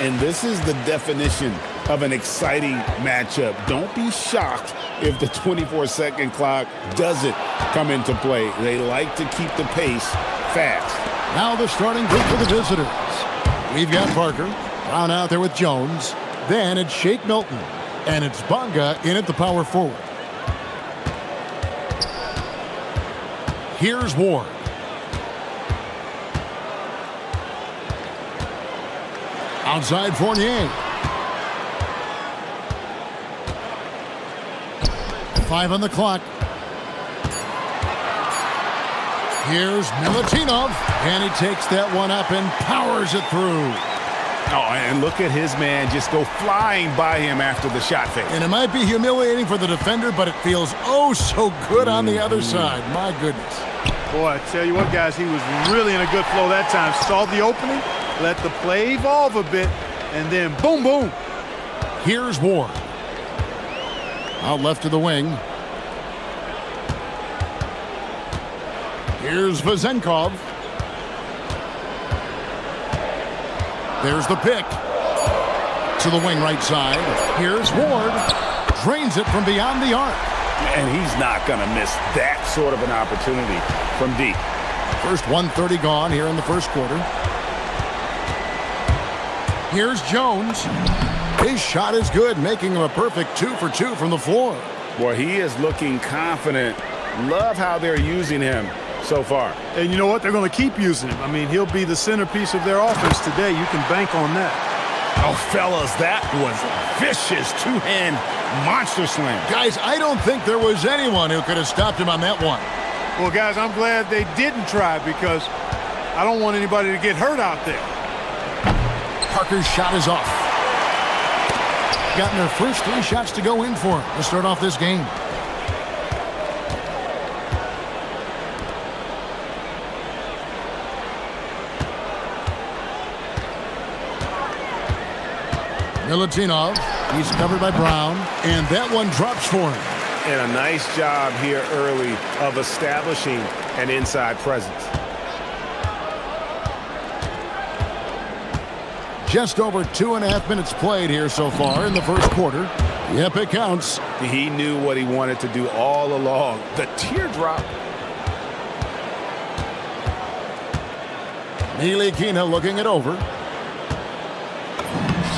K: And this is the definition of an exciting matchup. Don't be shocked if the 24-second clock doesn't come into play. They like to keep the pace fast.
F: Now the starting group for the visitors. We've got Parker, Brown out there with Jones. Then it's Shake Milton. And it's Bonga in at the power forward. Here's Ward. Outside Fournier. 5 on the clock. Here's Milutinov, and he takes that one up and powers it through.
K: Oh, and look at his man just go flying by him after the shot fake.
F: And it might be humiliating for the defender, but it feels oh so good on the other side. My goodness.
G: Boy, I tell you what, guys, he was really in a good flow that time. Saw the opening, let the play evolve a bit, and then boom, boom.
F: Here's Ward. Out left to the wing. Here's Vazenkov. There's the pick. To the wing right side. Here's Ward. Drains it from beyond the arc.
K: And he's not going to miss that sort of an opportunity from deep.
F: First 1:30 gone here in the first quarter. Here's Jones. His shot is good, making him a perfect 2 for 2 from the floor.
K: Boy, he is looking confident. Love how they're using him so far.
G: And you know what? They're going to keep using him. I mean, he'll be the centerpiece of their offense today. You can bank on that.
K: Oh, fellas, that was a vicious two-hand monster slam.
F: Guys, I don't think there was anyone who could have stopped him on that one.
G: Well, guys, I'm glad they didn't try because I don't want anybody to get hurt out there.
F: Parker's shot is off. Gotten their first 3 shots to go in for him to start off this game. Milutinov, he's covered by Brown, and that one drops for him.
K: And a nice job here early of establishing an inside presence.
F: Just over 2.5 minutes played here so far in the first quarter. Yep, it counts.
K: He knew what he wanted to do all along. The teardrop.
F: Nilikina looking it over.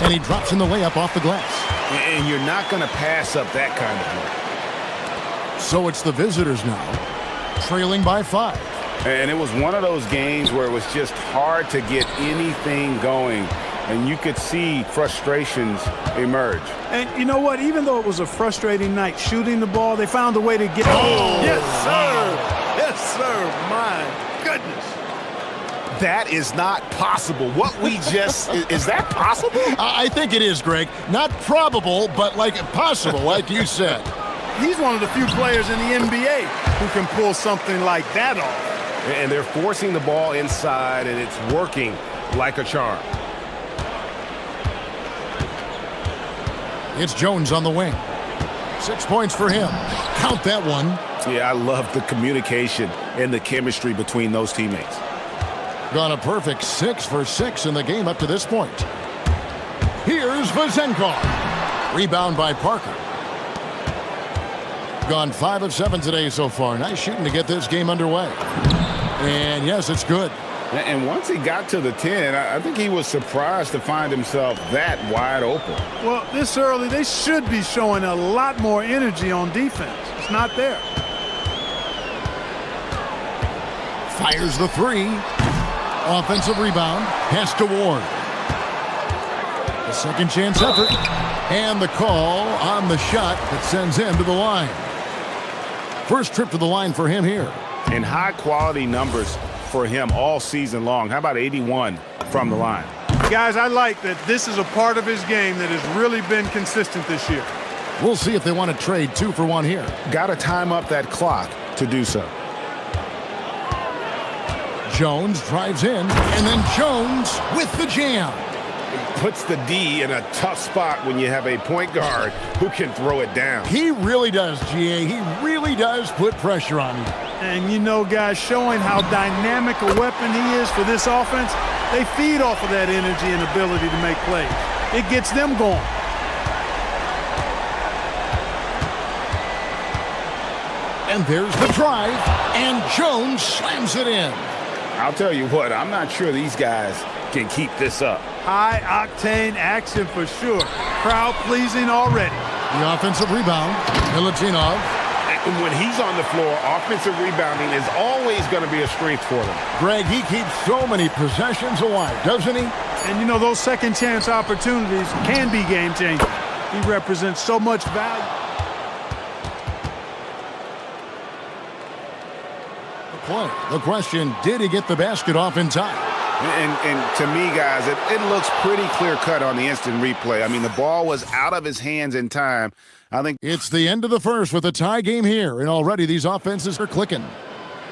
F: And he drops in the layup off the glass.
K: And you're not going to pass up that kind of play.
F: So it's the visitors now, trailing by 5.
K: And it was one of those games where it was just hard to get anything going. And you could see frustrations emerge.
G: And you know what? Even though it was a frustrating night shooting the ball, they found a way to get...
K: Oh!
G: Yes, sir! Yes, sir! My goodness.
K: That is not possible. What we just... is that possible?
F: I think it is, Greg. Not probable, but like possible, like you said.
G: He's one of the few players in the NBA who can pull something like that off.
K: And they're forcing the ball inside, and it's working like a charm.
F: It's Jones on the wing. 6 points for him. Count that one.
K: Yeah, I love the communication and the chemistry between those teammates.
F: Gone a perfect 6 for 6 in the game up to this point. Here's Vazenkov. Rebound by Parker. Gone 5 of 7 today so far. Nice shooting to get this game underway. And yes, it's good.
K: And once he got to the 10, I think he was surprised to find himself that wide open.
G: Well, this early, they should be showing a lot more energy on defense. It's not there.
F: Fires the 3. Offensive rebound. Pass to Ward. A second chance effort. And the call on the shot that sends him to the line. First trip to the line for him here.
K: And high-quality numbers for him all season long. How about 81 from the line?
G: Guys, I like that this is a part of his game that has really been consistent this year.
F: We'll see if they want to trade 2 for 1 here.
K: Got to time up that clock to do so.
F: Jones drives in, and then Jones with the jam.
K: Puts the D in a tough spot when you have a point guard who can throw it down.
F: He really does, GA. He really does put pressure on you.
G: And, you know, guys, showing how dynamic a weapon he is for this offense, they feed off of that energy and ability to make plays. It gets them going.
F: And there's the drive, and Jones slams it in.
K: I'll tell you what, I'm not sure these guys can keep this up.
G: High-octane action for sure. Crowd-pleasing already.
F: The offensive rebound, Milutinov.
K: And when he's on the floor, offensive rebounding is always going to be a strength for them.
F: Greg, he keeps so many possessions alive, doesn't he?
G: And, you know, those second-chance opportunities can be game-changing. He represents so much value.
F: The question, did he get the basket off in time?
K: And to me, guys, it looks pretty clear-cut on the instant replay. I mean, the ball was out of his hands in time. I think
F: it's the end of the first with a tie game here, and already these offenses are clicking.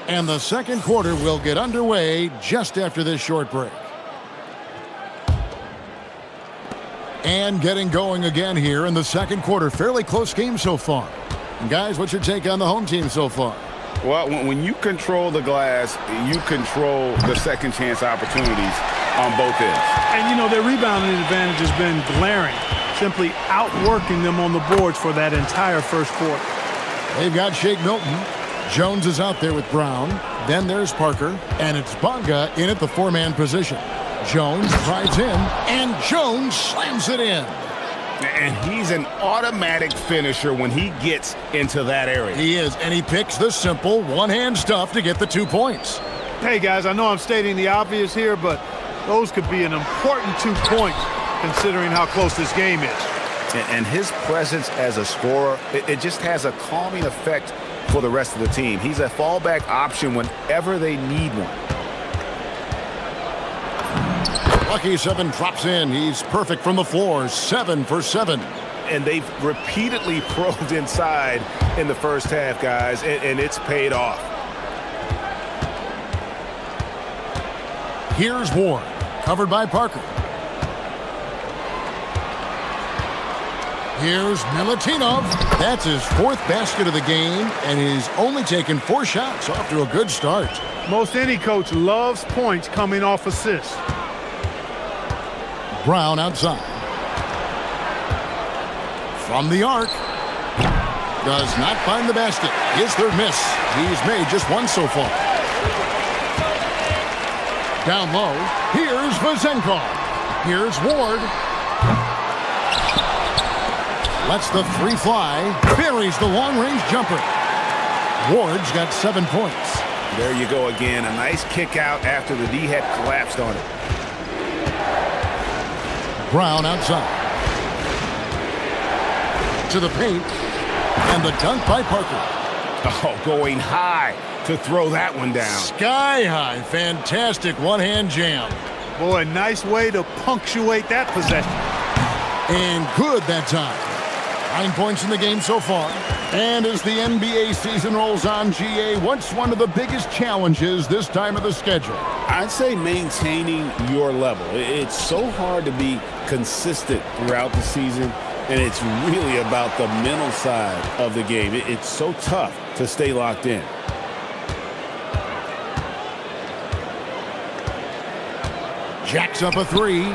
F: And the second quarter will get underway just after this short break. And getting going again here in the second quarter. Fairly close game so far. And guys, what's your take on the home team so far?
K: Well, when you control the glass, you control the second chance opportunities on both ends.
G: And, you know, their rebounding advantage has been glaring, simply outworking them on the boards for that entire first quarter.
F: They've got Shake Milton. Jones is out there with Brown. Then there's Parker, and it's Bonga in at the four-man position. Jones drives in, and Jones slams it in.
K: And he's an automatic finisher when he gets into that area.
F: He is, and he picks the simple one-hand stuff to get the 2 points.
G: Hey, guys, I know I'm stating the obvious here, but those could be an important 2 points considering how close this game is.
K: And his presence as a scorer, it just has a calming effect for the rest of the team. He's a fallback option whenever they need one.
F: Lucky 7 drops in. He's perfect from the floor. 7 for 7.
K: And they've repeatedly probed inside in the first half, guys, and it's paid off.
F: Here's Ward, covered by Parker. Here's Milutinov. That's his 4th basket of the game, and he's only taken 4 shots. Off to a good start.
G: Most any coach loves points coming off assists.
F: Brown outside. From the arc. Does not find the basket. His 3rd miss. He's made just 1 so far. Down low. Here's Vazenkov. Here's Ward. Lets the 3 fly. Buries the long-range jumper. Ward's got 7 points.
K: There you go again. A nice kick out after the D had collapsed on it.
F: Brown outside. To the paint. And the dunk by Parker.
K: Oh, going high to throw that one down.
F: Sky high. Fantastic one-hand jam.
G: Boy, nice way to punctuate that possession.
F: And good that time. 9 points in the game so far. And as the NBA season rolls on, GA, what's one of the biggest challenges this time of the schedule?
K: I'd say maintaining your level. It's so hard to be consistent throughout the season, and it's really about the mental side of the game. It's so tough to stay locked in.
F: Jacks up a 3.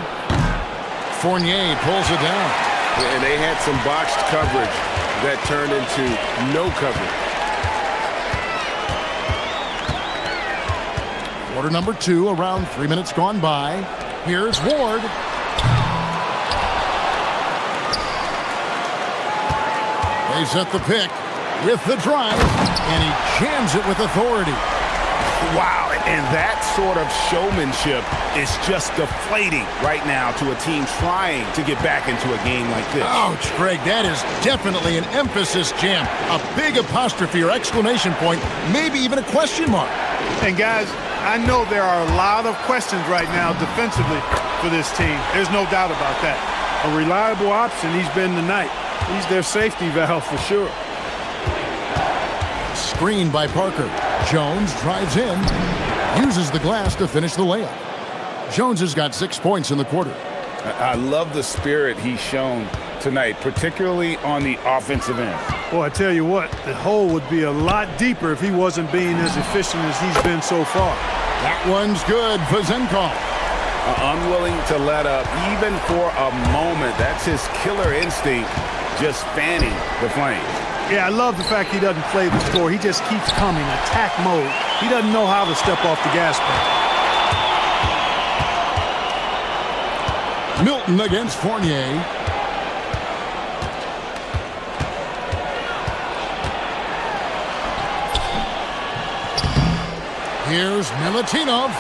F: Fournier pulls it down.
K: And they had some botched coverage that turned into no coverage.
F: Quarter number 2, around 3 minutes gone by. Here's Ward. They set the pick with the drive, and he jams it with authority.
K: Wow, and that sort of showmanship is just deflating right now to a team trying to get back into a game like this.
F: Ouch, Greg, that is definitely an emphasis jam. A big apostrophe or exclamation point, maybe even a question mark.
G: And guys, I know there are a lot of questions right now defensively for this team. There's no doubt about that. A reliable option he's been tonight. He's their safety valve for sure.
F: Screened by Parker. Jones drives in, uses the glass to finish the layup. Jones has got 6 points in the quarter.
K: I love the spirit he's shown tonight, particularly on the offensive end.
G: Boy, I tell you what, the hole would be a lot deeper if he wasn't being as efficient as he's been so far.
F: That one's good for Zenkov.
K: Unwilling to let up even for a moment. That's his killer instinct, just fanning the flames.
G: Yeah, I love the fact he doesn't play the score. He just keeps coming, attack mode. He doesn't know how to step off the gas pedal.
F: Milton against Fournier. Here's Milutinov.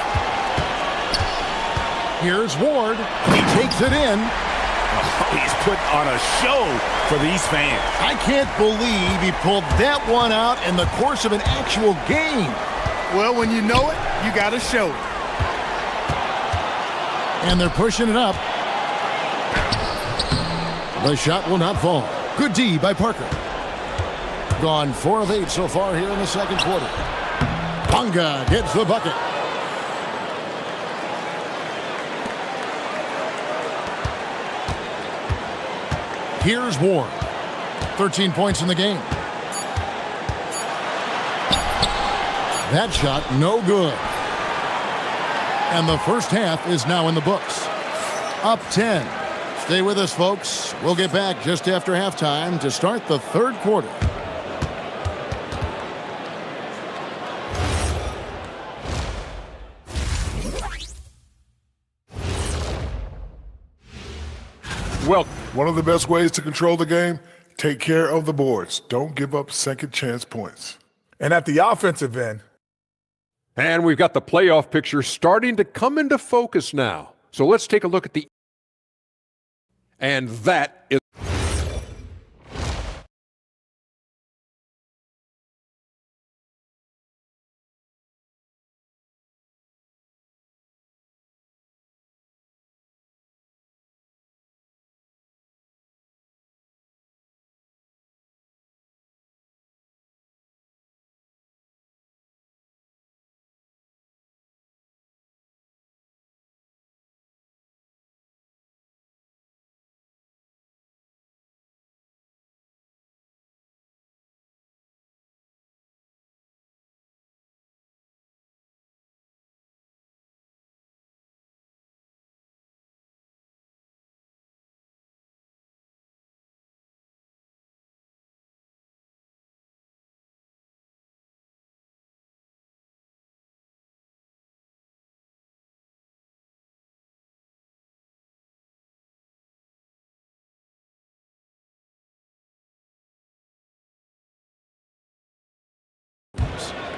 F: Here's Ward. He takes it in.
K: He's put on a show for these fans.
F: I can't believe he pulled that one out in the course of an actual game.
G: Well, when you know it, you got to show it.
F: And they're pushing it up. The shot will not fall. Good D by Parker. Gone 4 of 8 so far here in the second quarter. Bonga gets the bucket. Here's Ward. 13 points in the game. That shot, no good. And the first half is now in the books. Up 10. Stay with us, folks. We'll get back just after halftime to start the third quarter.
E: Well,
D: one of the best ways to control the game, take care of the boards. Don't give up second chance points.
L: And at the offensive end,
E: and we've got the playoff picture starting to come into focus now. So let's take a look at the... And that is...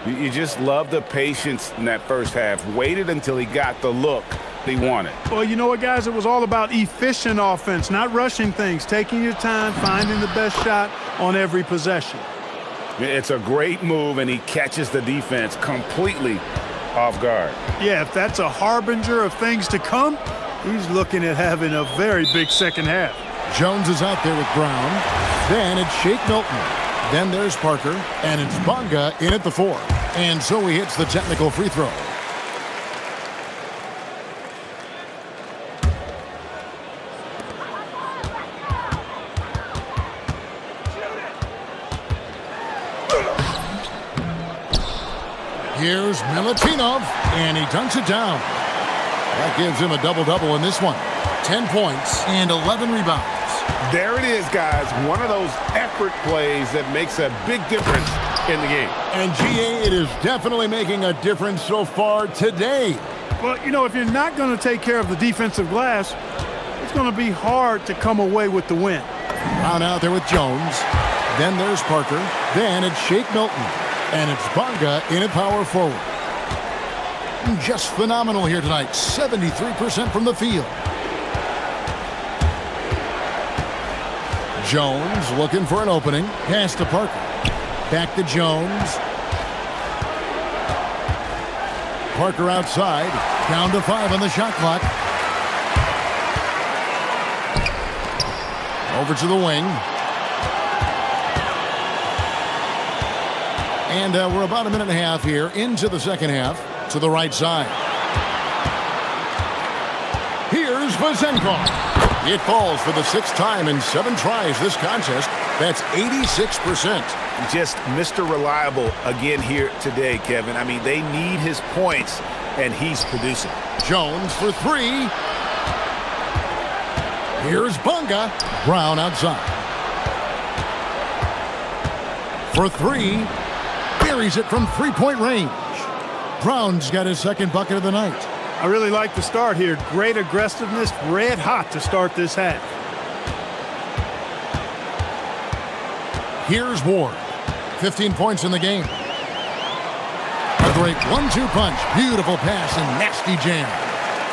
K: You just love the patience in that first half. Waited until he got the look he wanted.
G: Well, you know what, guys? It was all about efficient offense, not rushing things, taking your time, finding the best shot on every possession.
K: It's a great move, and he catches the defense completely off guard.
G: Yeah, if that's a harbinger of things to come, he's looking at having a very big second half.
F: Jones is out there with Brown. Then it's Shake Milton. Then there's Parker, and it's Bonga in at the 4. And so he hits the technical free throw. Here's Milutinov, and he dunks it down. That gives him a double-double in this one. 10 points and 11 rebounds.
K: There it is, guys. One of those effort plays that makes a big difference in the game.
F: And GA, it is definitely making a difference so far today.
G: Well, you know, if you're not going to take care of the defensive glass, it's going to be hard to come away with the win.
F: Brown out there with Jones. Then there's Parker. Then it's Shake Milton. And it's Bonga in at power forward. Just phenomenal here tonight. 73% from the field. Jones looking for an opening. Pass to Parker. Back to Jones. Parker outside. Down to 5 on the shot clock. Over to the wing. And we're about a minute and a half here into the second half. To the right side. Here's Vazenkov. It falls for the 6th time in 7 tries this contest. That's 86%.
K: Just Mr. Reliable again here today, Kevin. I mean, they need his points, and he's producing.
F: Jones for 3. Here's Bunga. Brown outside. For 3. Buries it from 3-point range. Brown's got his 2nd bucket of the night.
G: I really like the start here. Great aggressiveness, red hot to start this half.
F: Here's Ward. 15 points in the game. A great 1-2 punch. Beautiful pass and nasty jam.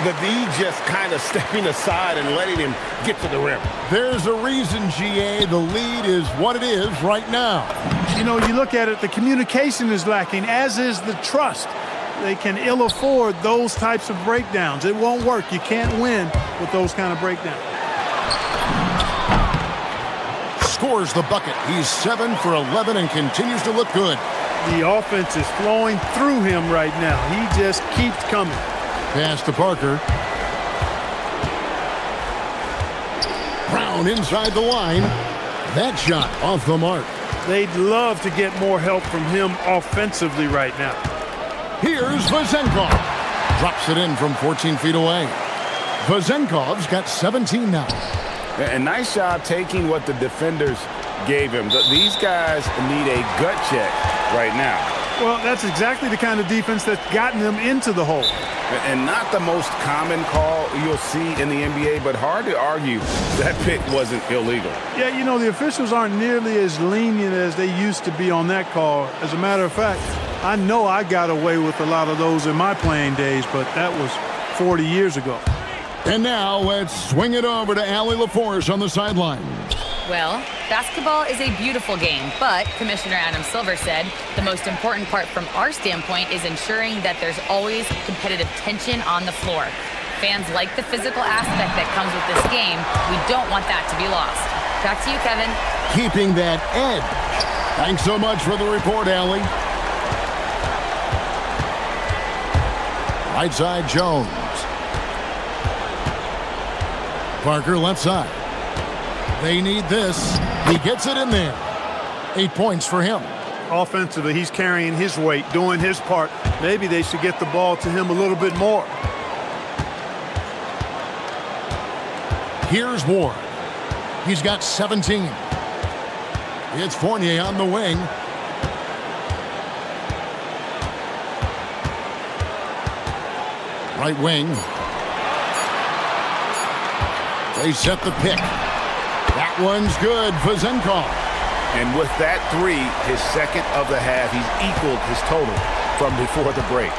H: The D just kind of stepping aside and letting him get to the rim.
F: There's a reason, GA. The lead is what it is right now.
G: You know, you look at it, the communication is lacking, as is the trust. They can ill afford those types of breakdowns. It won't work. You can't win with those kind of breakdowns.
F: Scores the bucket. He's 7 for 11 and continues to look good.
G: The offense is flowing through him right now. He just keeps coming.
F: Pass to Parker. Brown inside the line. That shot off the mark.
G: They'd love to get more help from him offensively right now.
F: Here's Vazenkov. Drops it in from 14 feet away. Vazenkov's got 17 now.
K: And nice job taking what the defenders gave him. These guys need a gut check right now.
G: Well, that's exactly the kind of defense that's gotten them into the hole.
K: And not the most common call you'll see in the NBA, but hard to argue that pick wasn't illegal.
G: Yeah, you know, the officials aren't nearly as lenient as they used to be on that call. As a matter of fact, I know I got away with a lot of those in my playing days, but that was 40 years ago.
F: And now let's swing it over to Allie LaForce on the sideline.
J: Well, basketball is a beautiful game, but Commissioner Adam Silver said the most important part from our standpoint is ensuring that there's always competitive tension on the floor. Fans like the physical aspect that comes with this game. We don't want that to be lost. Back to you, Kevin.
F: Keeping that edge. Thanks so much for the report, Allie. Right side, Jones. Parker left side. They need this. He gets it in there. 8 points for him.
G: Offensively, he's carrying his weight, doing his part. Maybe they should get the ball to him a little bit more.
F: Here's Ward. He's got 17. It's Fournier on the wing. Right wing. They set the pick. That one's good. Vazenkov.
K: And with that 3, his 2nd of the half, he's equaled his total from before the break.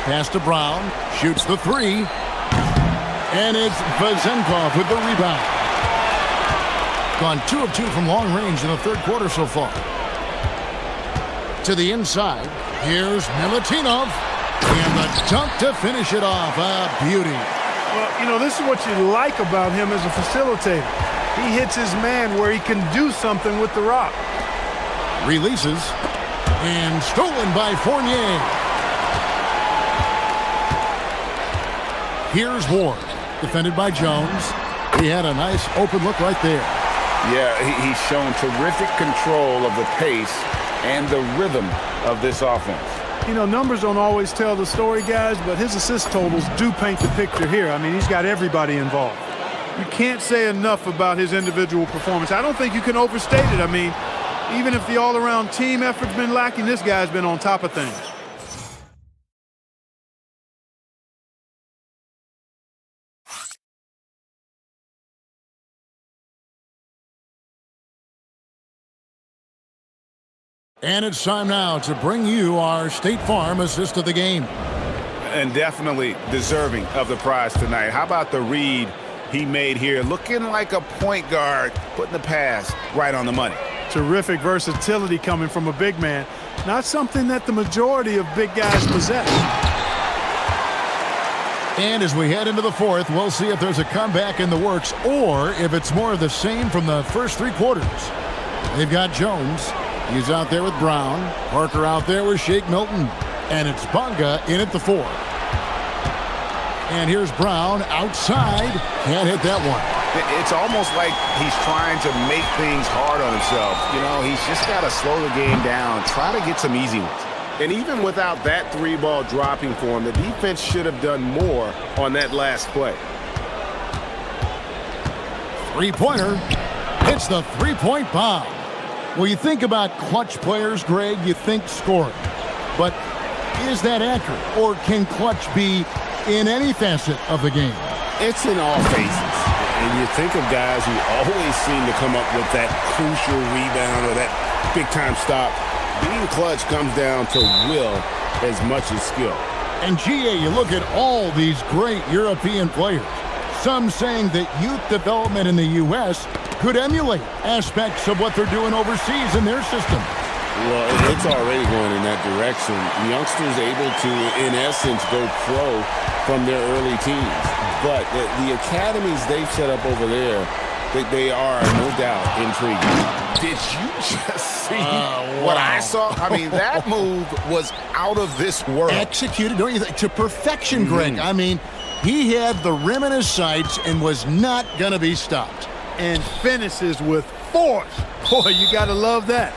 F: Pass to Brown. Shoots the 3. And it's Vazenkov with the rebound. Gone 2 of 2 from long range in the 3rd quarter so far. To the inside. Here's Milutinov. And the dunk to finish it off. A beauty.
G: Well, you know, this is what you like about him as a facilitator. He hits his man where he can do something with the rock.
F: Releases. And stolen by Fournier. Here's Ward. Defended by Jones. He had a nice open look right there.
K: Yeah, he's shown terrific control of the pace and the rhythm of this offense.
G: You know, numbers don't always tell the story, guys, but his assist totals do paint the picture here. I mean, he's got everybody involved. You can't say enough about his individual performance. I don't think you can overstate it. I mean, even if the all-around team effort's been lacking, this guy's been on top of things.
F: And it's time now to bring you our State Farm assist of the game.
K: And definitely deserving of the prize tonight. How about the read he made here? Looking like a point guard, putting the pass right on the money.
G: Terrific versatility coming from a big man. Not something that the majority of big guys possess.
F: And as we head into the 4th, we'll see if there's a comeback in the works or if it's more of the same from the first 3 quarters. They've got Jones. He's out there with Brown. Parker out there with Shake Milton. And it's Bunga in at the 4. And here's Brown outside. Can't hit that one.
K: It's almost like he's trying to make things hard on himself. You know, he's just got to slow the game down, try to get some easy ones. And even without that three ball dropping for him, the defense should have done more on that last play.
F: Three-pointer. Hits the three-point bomb. Well, you think about clutch players, Greg, you think scoring. But is that accurate? Or can clutch be in any facet of the game?
H: It's in all phases. And you think of guys who always seem to come up with that crucial rebound or that big-time stop. Being clutch comes down to will as much as skill.
F: And, GA, you look at all these great European players. Some saying that youth development in the U.S. could emulate aspects of what they're doing overseas in their system.
H: Well, it's already going in that direction. Youngsters able to, in essence, go pro from their early teens. But the academies they've set up over there, they are, no doubt, intriguing.
K: Did you just see what I saw? I mean, that move was out of this world.
F: Executed, don't you think, to perfection, Greg. I mean, he had the rim in his sights and was not going to be stopped.
G: And finishes with force. Boy, you got to love that.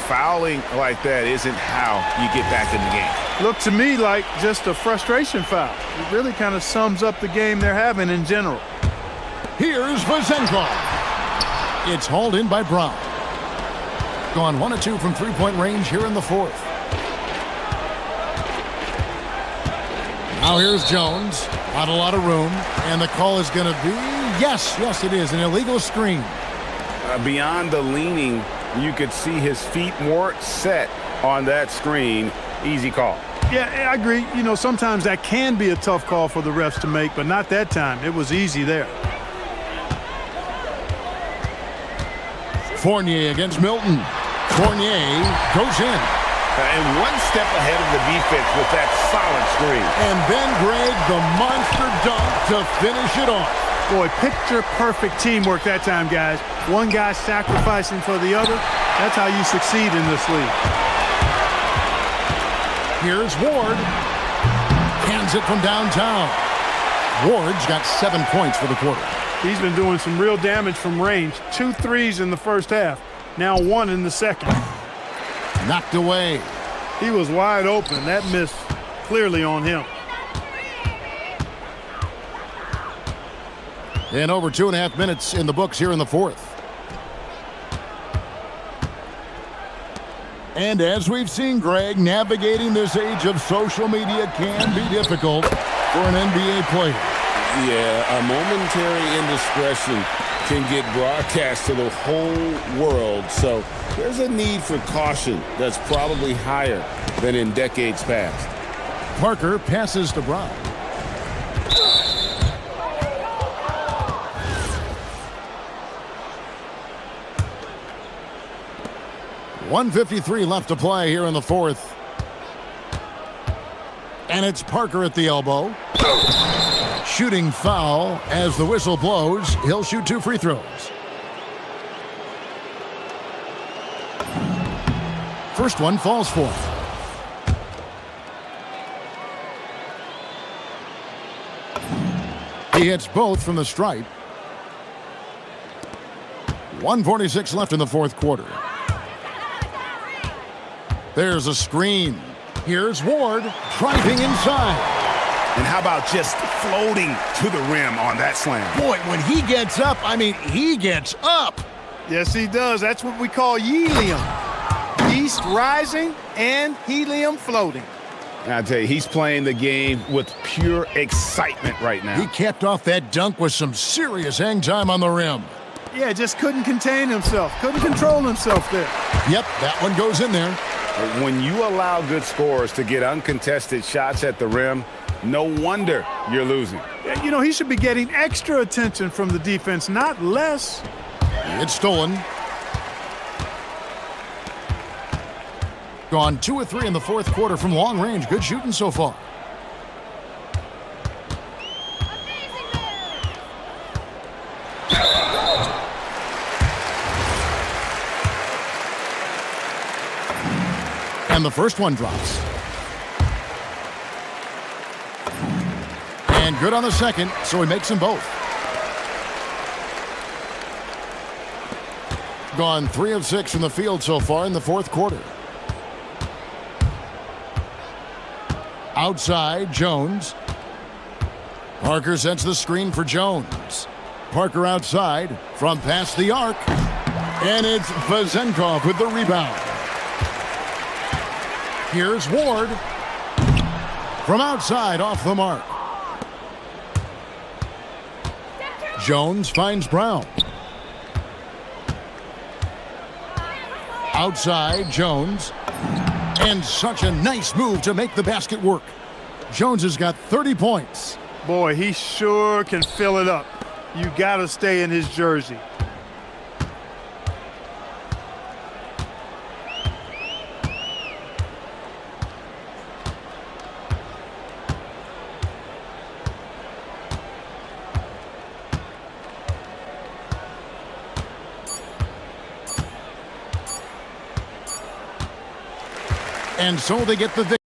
K: Fouling like that isn't how you get back in the game.
G: Looked to me like just a frustration foul. It really kind of sums up the game they're having in general.
F: Here's Vazenko. It's hauled in by Brown. Gone 1 of 2 from three-point range here in the fourth. Now here's Jones. Not a lot of room. And the call is going to be, yes, it is, an illegal screen.
K: Beyond the leaning, you could see his feet more set on that screen. Easy call.
G: Yeah, I agree. You know, sometimes that can be a tough call for the refs to make, but not that time. It was easy there.
F: Fournier against Milton. Fournier goes in.
K: And one step ahead of the defense with that solid screen.
F: And then, Greg, the monster dunk to finish it off.
G: Boy, picture-perfect teamwork that time, guys. One guy sacrificing for the other. That's how you succeed in this league.
F: Here's Ward. Hands it from downtown. Ward's got 7 points for the quarter.
G: He's been doing some real damage from range. 2 threes in the first half. Now 1 in the second.
F: Knocked away.
G: He was wide open. That miss clearly on him.
F: And over 2.5 minutes in the books here in the fourth. And as we've seen, Greg, navigating this age of social media can be difficult for an NBA player.
H: Yeah, a momentary indiscretion can get broadcast to the whole world. So there's a need for caution that's probably higher than in decades past.
F: Parker passes to Brown. .153 left to play here in the fourth. And it's Parker at the elbow. Shooting foul as the whistle blows. He'll shoot 2 free throws. First one falls for him. He hits both from the stripe. 1:46 left in the fourth quarter. There's a screen. Here's Ward driving inside.
K: And how about just floating to the rim on that slam?
F: Boy, when he gets up, I mean, he gets up.
G: Yes, he does. That's what we call helium. Yeast rising and helium floating.
K: I tell you, he's playing the game with pure excitement right now.
F: He capped off that dunk with some serious hang time on the rim.
G: Yeah, just couldn't contain himself. Couldn't control himself there.
F: Yep, that one goes in there.
K: When you allow good scorers to get uncontested shots at the rim, no wonder you're losing.
G: You know, he should be getting extra attention from the defense, not less.
F: It's stolen. Gone 2 of 3 in the fourth quarter from long range. Good shooting so far. And the first one drops. And good on the second, so he makes them both. Gone 3 of 6 from the field so far in the fourth quarter. Outside, Jones. Parker sets the screen for Jones. Parker outside from past the arc. And it's Vazenkov with the rebound. Here's Ward. From outside, off the mark. Jones finds Brown. Outside, Jones. And such a nice move to make the basket work. Jones has got 30 points.
G: Boy, he sure can fill it up. You got to stay in his jersey.
F: And so they get the victory.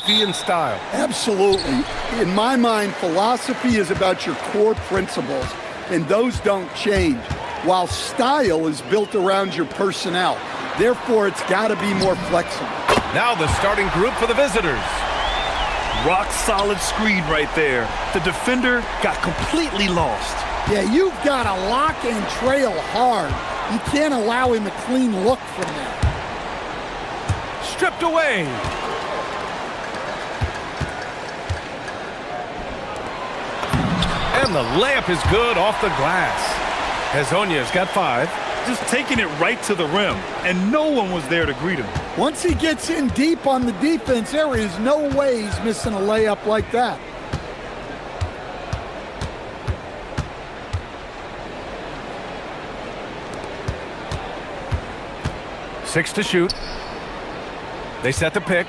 A: philosophy and style.
I: Absolutely. In my mind, philosophy is about your core principles, and those don't change, while style is built around your personnel. Therefore, it's got to be more flexible.
A: Now the starting group for the visitors.
C: Rock solid screen right there. The defender got completely lost.
I: Yeah, you've got to lock and trail hard. You can't allow him a clean look from there.
A: Stripped away. And the layup is good off the glass. Hezonja's got 5.
C: Just taking it right to the rim, and no one was there to greet him.
I: Once he gets in deep on the defense, there is no way he's missing a layup like that.
A: Six to shoot. They set the pick.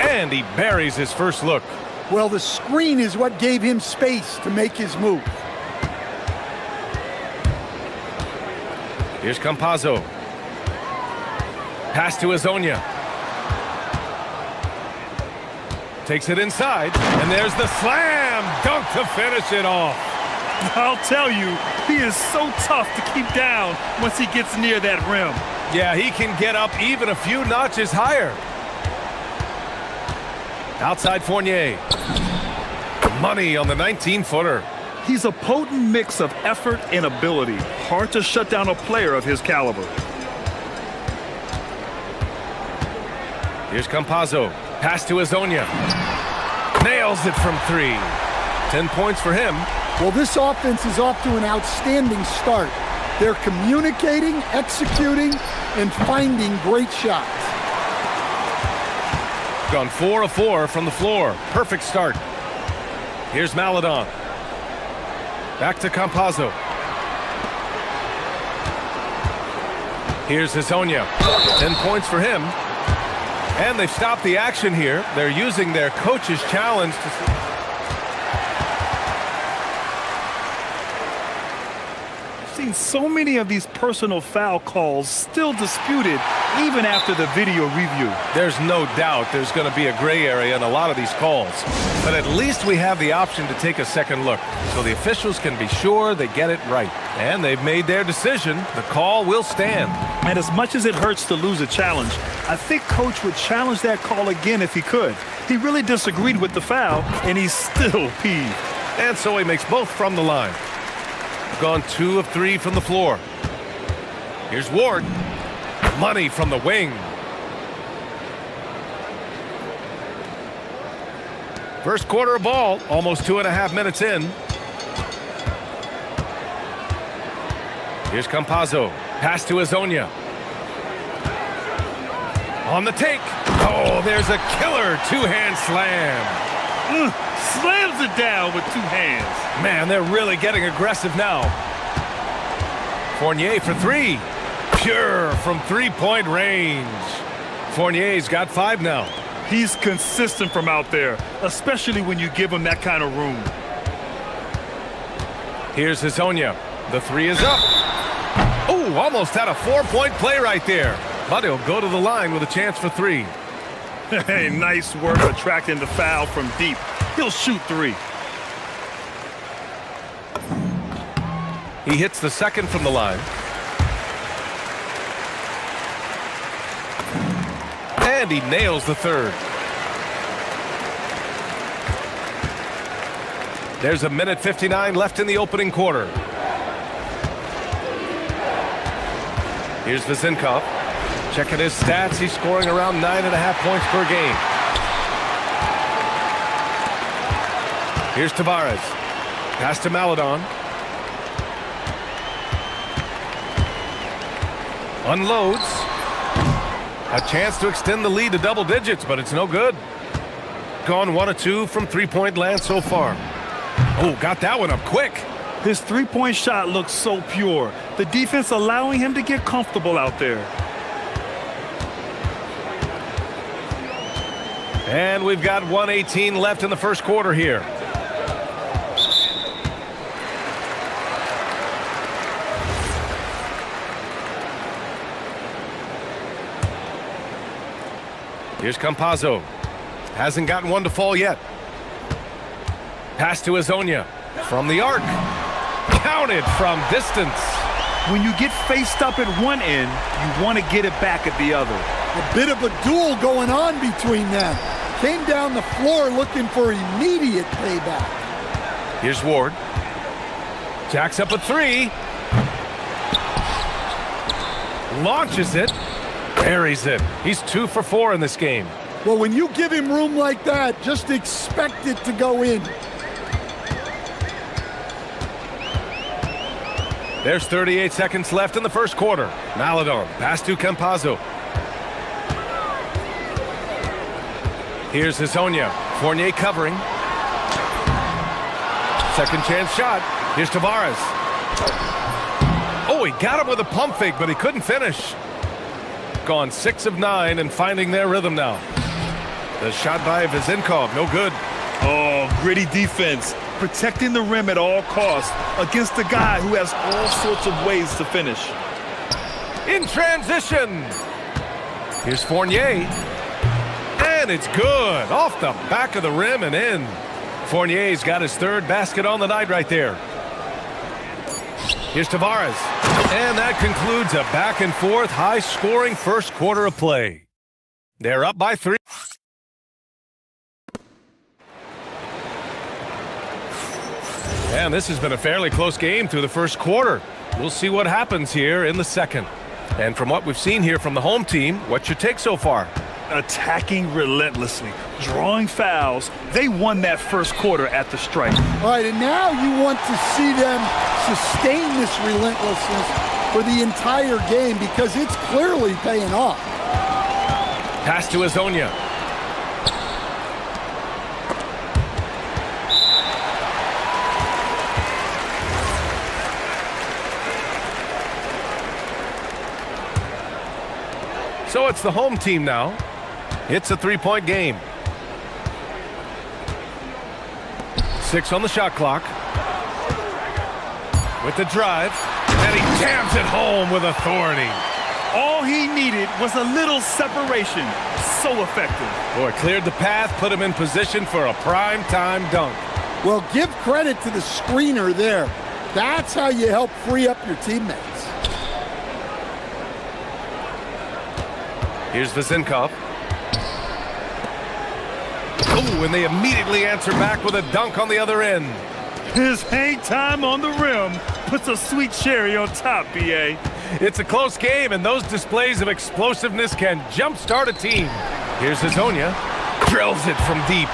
A: And he buries his first look.
I: Well, the screen is what gave him space to make his move.
A: Here's Campazzo. Pass to Hezonja. Takes it inside, and there's the slam dunk to finish it off.
C: I'll tell you, he is so tough to keep down once he gets near that rim.
A: Yeah, he can get up even a few notches higher. Outside Fournier. Money on the 19-footer.
C: He's a potent mix of effort and ability. Hard to shut down a player of his caliber.
A: Here's Campazzo. Pass to Hezonja. Nails it from 3. 10 points for him.
I: Well, this offense is off to an outstanding start. They're communicating, executing, and finding great shots.
A: Gone 4 of 4 from the floor. Perfect start. Here's Maledon. Back to Campazzo. Here's Hezonja. 10 points for him. And they've stopped the action here. They're using their coach's challenge to...
C: Seen so many of these personal foul calls still disputed even after the video review.
A: There's no doubt there's going to be a gray area in a lot of these calls. But at least we have the option to take a second look so the officials can be sure they get it right. And they've made their decision. The call will stand.
C: And as much as it hurts to lose a challenge, I think Coach would challenge that call again if he could. He really disagreed with the foul, and he's still peeved.
A: And so he makes both from the line. Gone 2 of 3 from the floor. Here's Ward. Money from the wing. First quarter of ball, almost 2.5 minutes in. Here's Campazzo. Pass to Hezonja. On the take. Oh, there's a killer two-hand slam.
C: Slams it down with 2 hands.
A: Man, they're really getting aggressive now. Fournier for 3. Pure from three-point range. Fournier's got 5 now.
C: He's consistent from out there, especially when you give him that kind of room.
A: Here's Hezonja. The 3 is up. Oh, almost had a 4-point play right there. But he'll go to the line with a chance for 3.
C: Hey, nice work attracting the foul from deep. He'll shoot 3.
A: He hits the second from the line. And he nails the third. There's 1:59 left in the opening quarter. Here's Vezinkov. Checking his stats. He's scoring around 9.5 points per game. Here's Tavares. Pass to Maledon. Unloads. A chance to extend the lead to double digits, but it's no good. Gone 1 of 2 from three-point land so far. Oh, got that one up quick.
C: His three-point shot looks so pure. The defense allowing him to get comfortable out there.
A: And we've got 1:18 left in the first quarter here. Here's Campazzo. Hasn't gotten one to fall yet. Pass to Azonia. From the arc. Counted from distance.
C: When you get faced up at one end, you want to get it back at the other.
I: A bit of a duel going on between them. Came down the floor looking for immediate payback.
A: Here's Ward. Jacks up a three. Launches it. Buries it. He's 2 for 4 in this game.
I: Well, when you give him room like that, just expect it to go in.
A: There's 38 seconds left in the first quarter. Maladon, pass to Campazzo. Here's Hazonia. Fournier covering. Second chance shot. Here's Tavares. Oh, he got him with a pump fake, but he couldn't finish. Gone 6 of 9 and finding their rhythm now. The shot by Vezinkov, no good.
C: Oh, gritty defense. Protecting the rim at all costs against a guy who has all sorts of ways to finish.
A: In transition. Here's Fournier. And it's good. Off the back of the rim and in. Fournier's got his 3rd basket on the night right there. Here's Tavares. And that concludes a back-and-forth, high-scoring first quarter of play. They're up by 3. And this has been a fairly close game through the first quarter. We'll see what happens here in the second. And from what we've seen here from the home team, what's your take so far?
C: Attacking relentlessly, drawing fouls. They won that first quarter at the stripe.
I: All right, and now you want to see them sustain this relentlessness for the entire game because it's clearly paying off.
A: Pass to Azonia. So it's the home team now. It's a 3-point game. 6 on the shot clock. With the drive. And he jams it home with authority.
C: All he needed was a little separation. So effective.
A: Boy, cleared the path, put him in position for a prime-time dunk.
I: Well, give credit to the screener there. That's how you help free up your teammates.
A: Here's Vezinkov. Oh, and they immediately answer back with a dunk on the other end.
C: His hang time on the rim puts a sweet cherry on top, B.A.
A: It's a close game, and those displays of explosiveness can jumpstart a team. Here's Hazonia. Drills it from deep.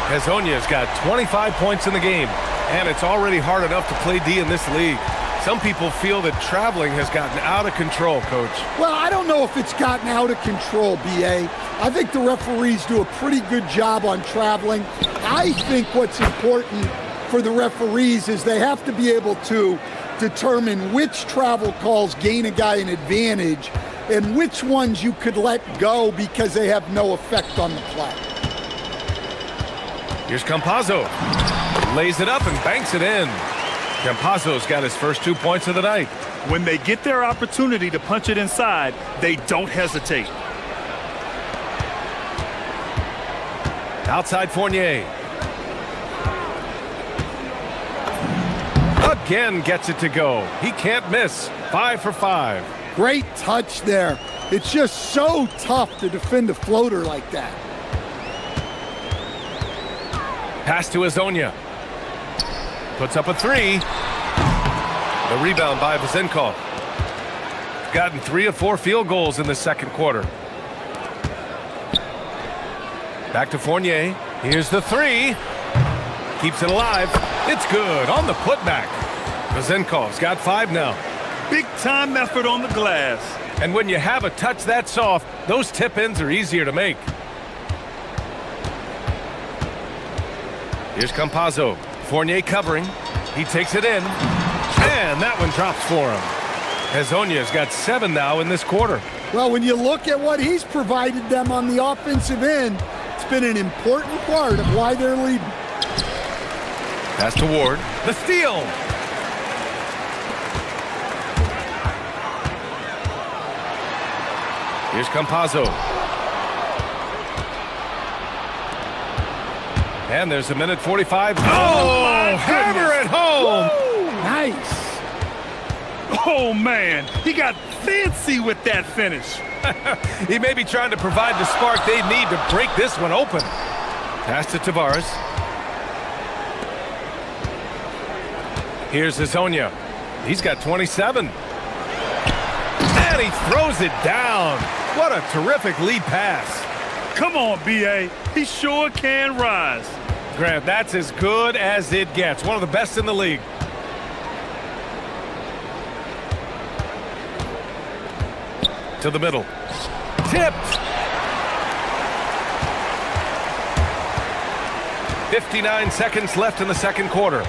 A: Hazonia's got 25 points in the game, and it's already hard enough to play D in this league. Some people feel that traveling has gotten out of control, Coach.
I: Well, I don't know if it's gotten out of control, B.A. I think the referees do a pretty good job on traveling. I think what's important for the referees is they have to be able to determine which travel calls gain a guy an advantage and which ones you could let go because they have no effect on the play.
A: Here's Campazzo. Lays it up and banks it in. Campazzo's got his first 2 points of the night.
C: When they get their opportunity to punch it inside, they don't hesitate.
A: Outside Fournier. Again gets it to go. He can't miss. 5 for 5.
I: Great touch there. It's just so tough to defend a floater like that.
A: Pass to Azonia. Puts up a 3. The rebound by Vezinkov. Gotten 3 of 4 field goals in the second quarter. Back to Fournier. Here's the 3. Keeps it alive. It's good on the putback. Vezinkov's got 5 now.
C: Big time effort on the glass.
A: And when you have a touch that soft, those tip-ins are easier to make. Here's Campazzo. Fournier covering. He takes it in. And that one drops for him. Hazonia's got 7 now in this quarter.
I: Well, when you look at what he's provided them on the offensive end, it's been an important part of why they're leading.
A: Pass to Ward. The steal. Here's Campazzo. And there's a minute 45. Oh, hammer it home.
I: Woo! Nice.
C: Oh, man, he got fancy with that finish.
A: He may be trying to provide the spark they need to break this one open. Pass to Tavares. Here's Hazonia. He's got 27. And he throws it down. What a terrific lead pass.
C: Come on, B.A. He sure can rise.
A: Grant, that's as good as it gets. One of the best in the league. To the middle. Tipped. 59 seconds left in the second quarter.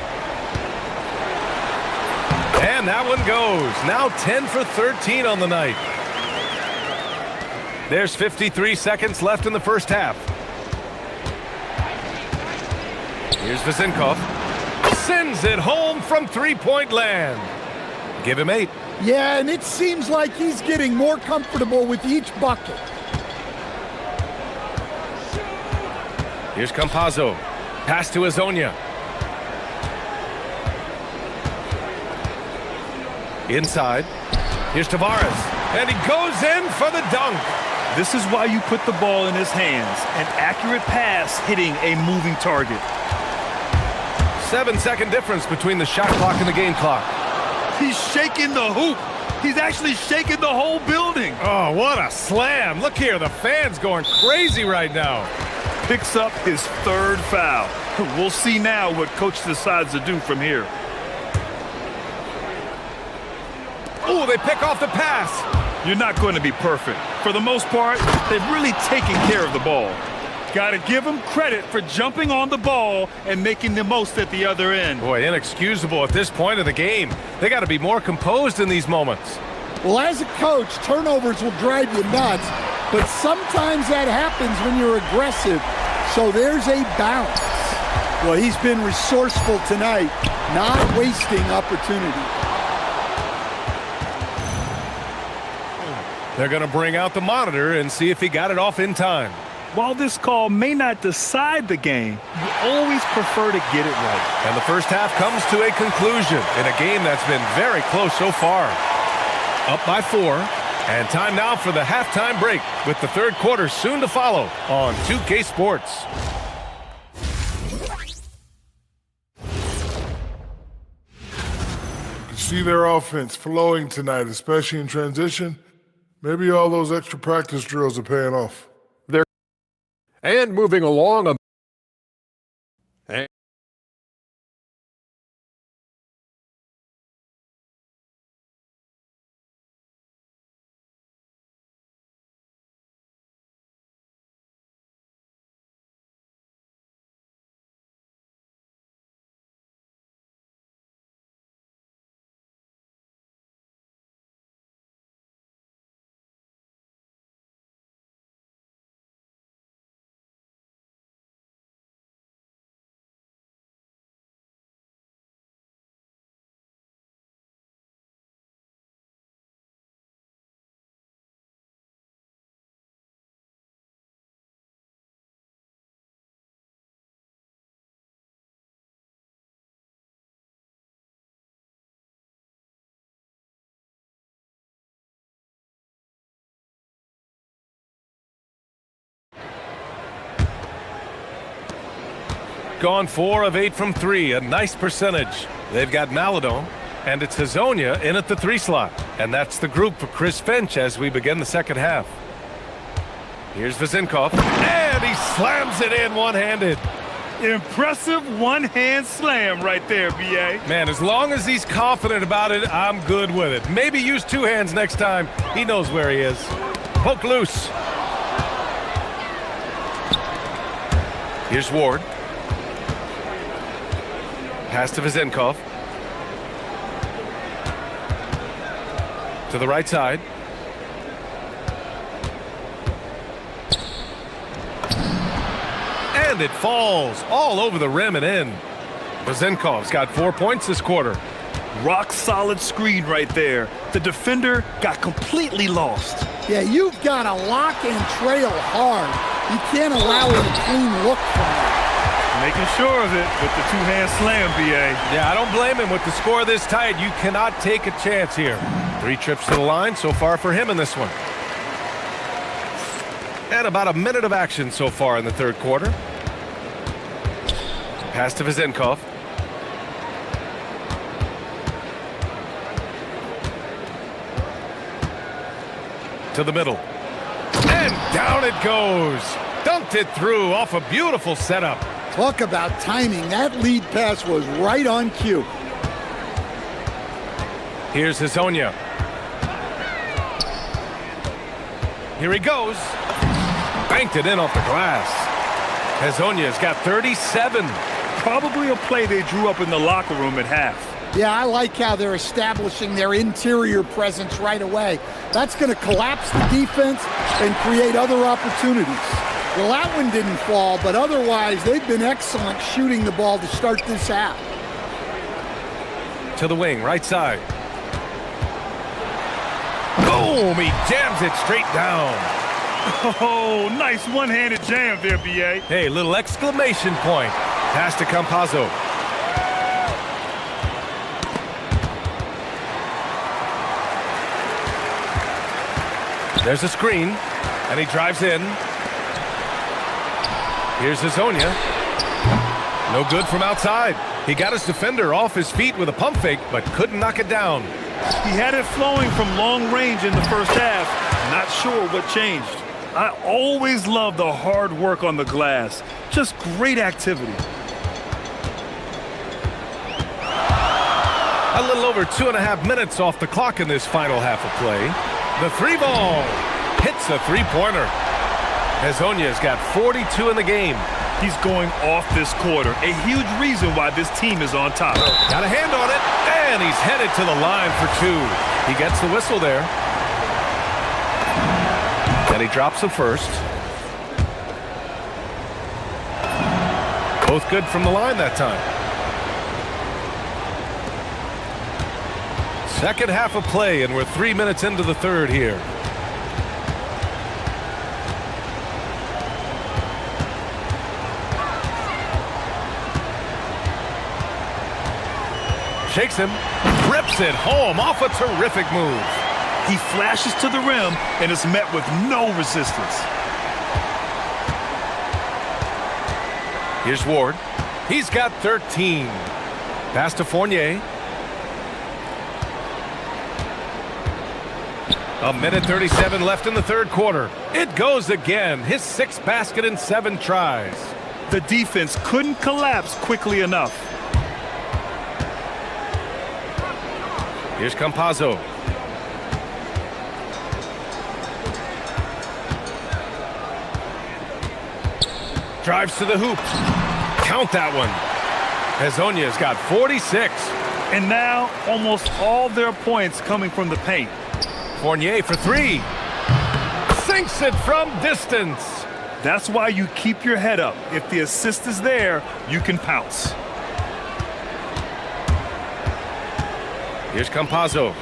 A: And that one goes. Now 10 for 13 on the night. There's 53 seconds left in the first half. Here's Vezinkov. Sends it home from three-point land. Give him 8.
I: Yeah, and it seems like he's getting more comfortable with each bucket.
A: Here's Campazzo. Pass to Hazonia. Inside. Here's Tavares. And he goes in for the dunk.
C: This is why you put the ball in his hands. An accurate pass hitting a moving target.
A: 7-second difference between the shot clock and the game clock.
C: He's shaking the hoop. He's actually shaking the whole building.
A: Oh, what a slam. Look here, the fans going crazy right now.
C: Picks up his third foul. We'll see now what coach decides to do from here.
A: Oh, they pick off the pass.
C: You're not going to be perfect. For the most part, they've really taken care of the ball. Got to give them credit for jumping on the ball and making the most at the other end.
A: Boy, inexcusable at this point of the game. They got to be more composed in these moments.
I: Well, as a coach, turnovers will drive you nuts, but sometimes that happens when you're aggressive. So there's a balance. Well, he's been resourceful tonight, not wasting opportunity.
A: They're going to bring out the monitor and see if he got it off in time.
C: While this call may not decide the game, you always prefer to get it right.
A: And the first half comes to a conclusion in a game that's been very close so far. Up by 4, and time now for the halftime break with the third quarter soon to follow on 2K Sports.
D: You can see their offense flowing tonight, especially in transition. Maybe all those extra practice drills are paying off.
E: And moving along.
A: Gone 4 of 8 from 3, a nice percentage. They've got Maladon, and it's Hazonia in at the 3 slot. And that's the group for Chris Finch as we begin the second half. Here's Vezinkov, and he slams it in one-handed.
C: Impressive one-hand slam right there, B.A.
A: Man, as long as he's confident about it, I'm good with it. Maybe use 2 hands next time. He knows where he is. Poke loose. Here's Ward. Pass to Vezinkov. To the right side. And it falls all over the rim and in. Vezinkov's got 4 points this quarter.
C: Rock solid screen right there. The defender got completely lost.
I: Yeah, you've got to lock and trail hard. You can't allow a clean look from him.
C: Making sure of it with the two-hand slam, B.A.
A: Yeah, I don't blame him. With the score this tight, you cannot take a chance here. 3 trips to the line so far for him in this one. And about a minute of action so far in the third quarter. Pass to Vezenkov. To the middle. And down it goes. Dumped it through off a beautiful setup.
I: Talk about timing. That lead pass was right on cue.
A: Here's Hazonia. Here he goes. Banked it in off the glass. Hazonia's got 37.
C: Probably a play they drew up in the locker room at half.
I: Yeah, I like how they're establishing their interior presence right away. That's going to collapse the defense and create other opportunities. Well, that one didn't fall, but otherwise they've been excellent shooting the ball to start this half.
A: To the wing, right side. Boom! He jams it straight down.
C: Oh, nice one-handed jam there, B.A.
A: Hey, little exclamation point. Pass to Campazzo. There's a screen, and he drives in. Here's Hazonia. No good from outside. He got his defender off his feet with a pump fake, but couldn't knock it down.
C: He had it flowing from long range in the first half. Not sure what changed. I always love the hard work on the glass. Just great activity.
A: A little over 2.5 minutes off the clock in this final half of play. The 3-ball hits a 3-pointer. Hazonia's got 42 in the game.
C: He's going off this quarter. A huge reason why this team is on top.
A: Got a hand on it, and he's headed to the line for 2. He gets the whistle there. And he drops the first. Both good from the line that time. Second half of play, and we're 3 minutes into the third here. Shakes him, rips it home off a terrific move.
C: He flashes to the rim and is met with no resistance.
A: Here's Ward. He's got 13. Pass to Fournier. A minute 37 left in the third quarter. It goes again. His 6th basket in 7 tries.
C: The defense couldn't collapse quickly enough.
A: Here's Campazzo. Drives to the hoop. Count that one. Hazonia's got 46.
C: And now almost all their points coming from the paint.
A: Fournier for 3. Sinks it from distance.
C: That's why you keep your head up. If the assist is there, you can pounce.
A: Here's Campazzo.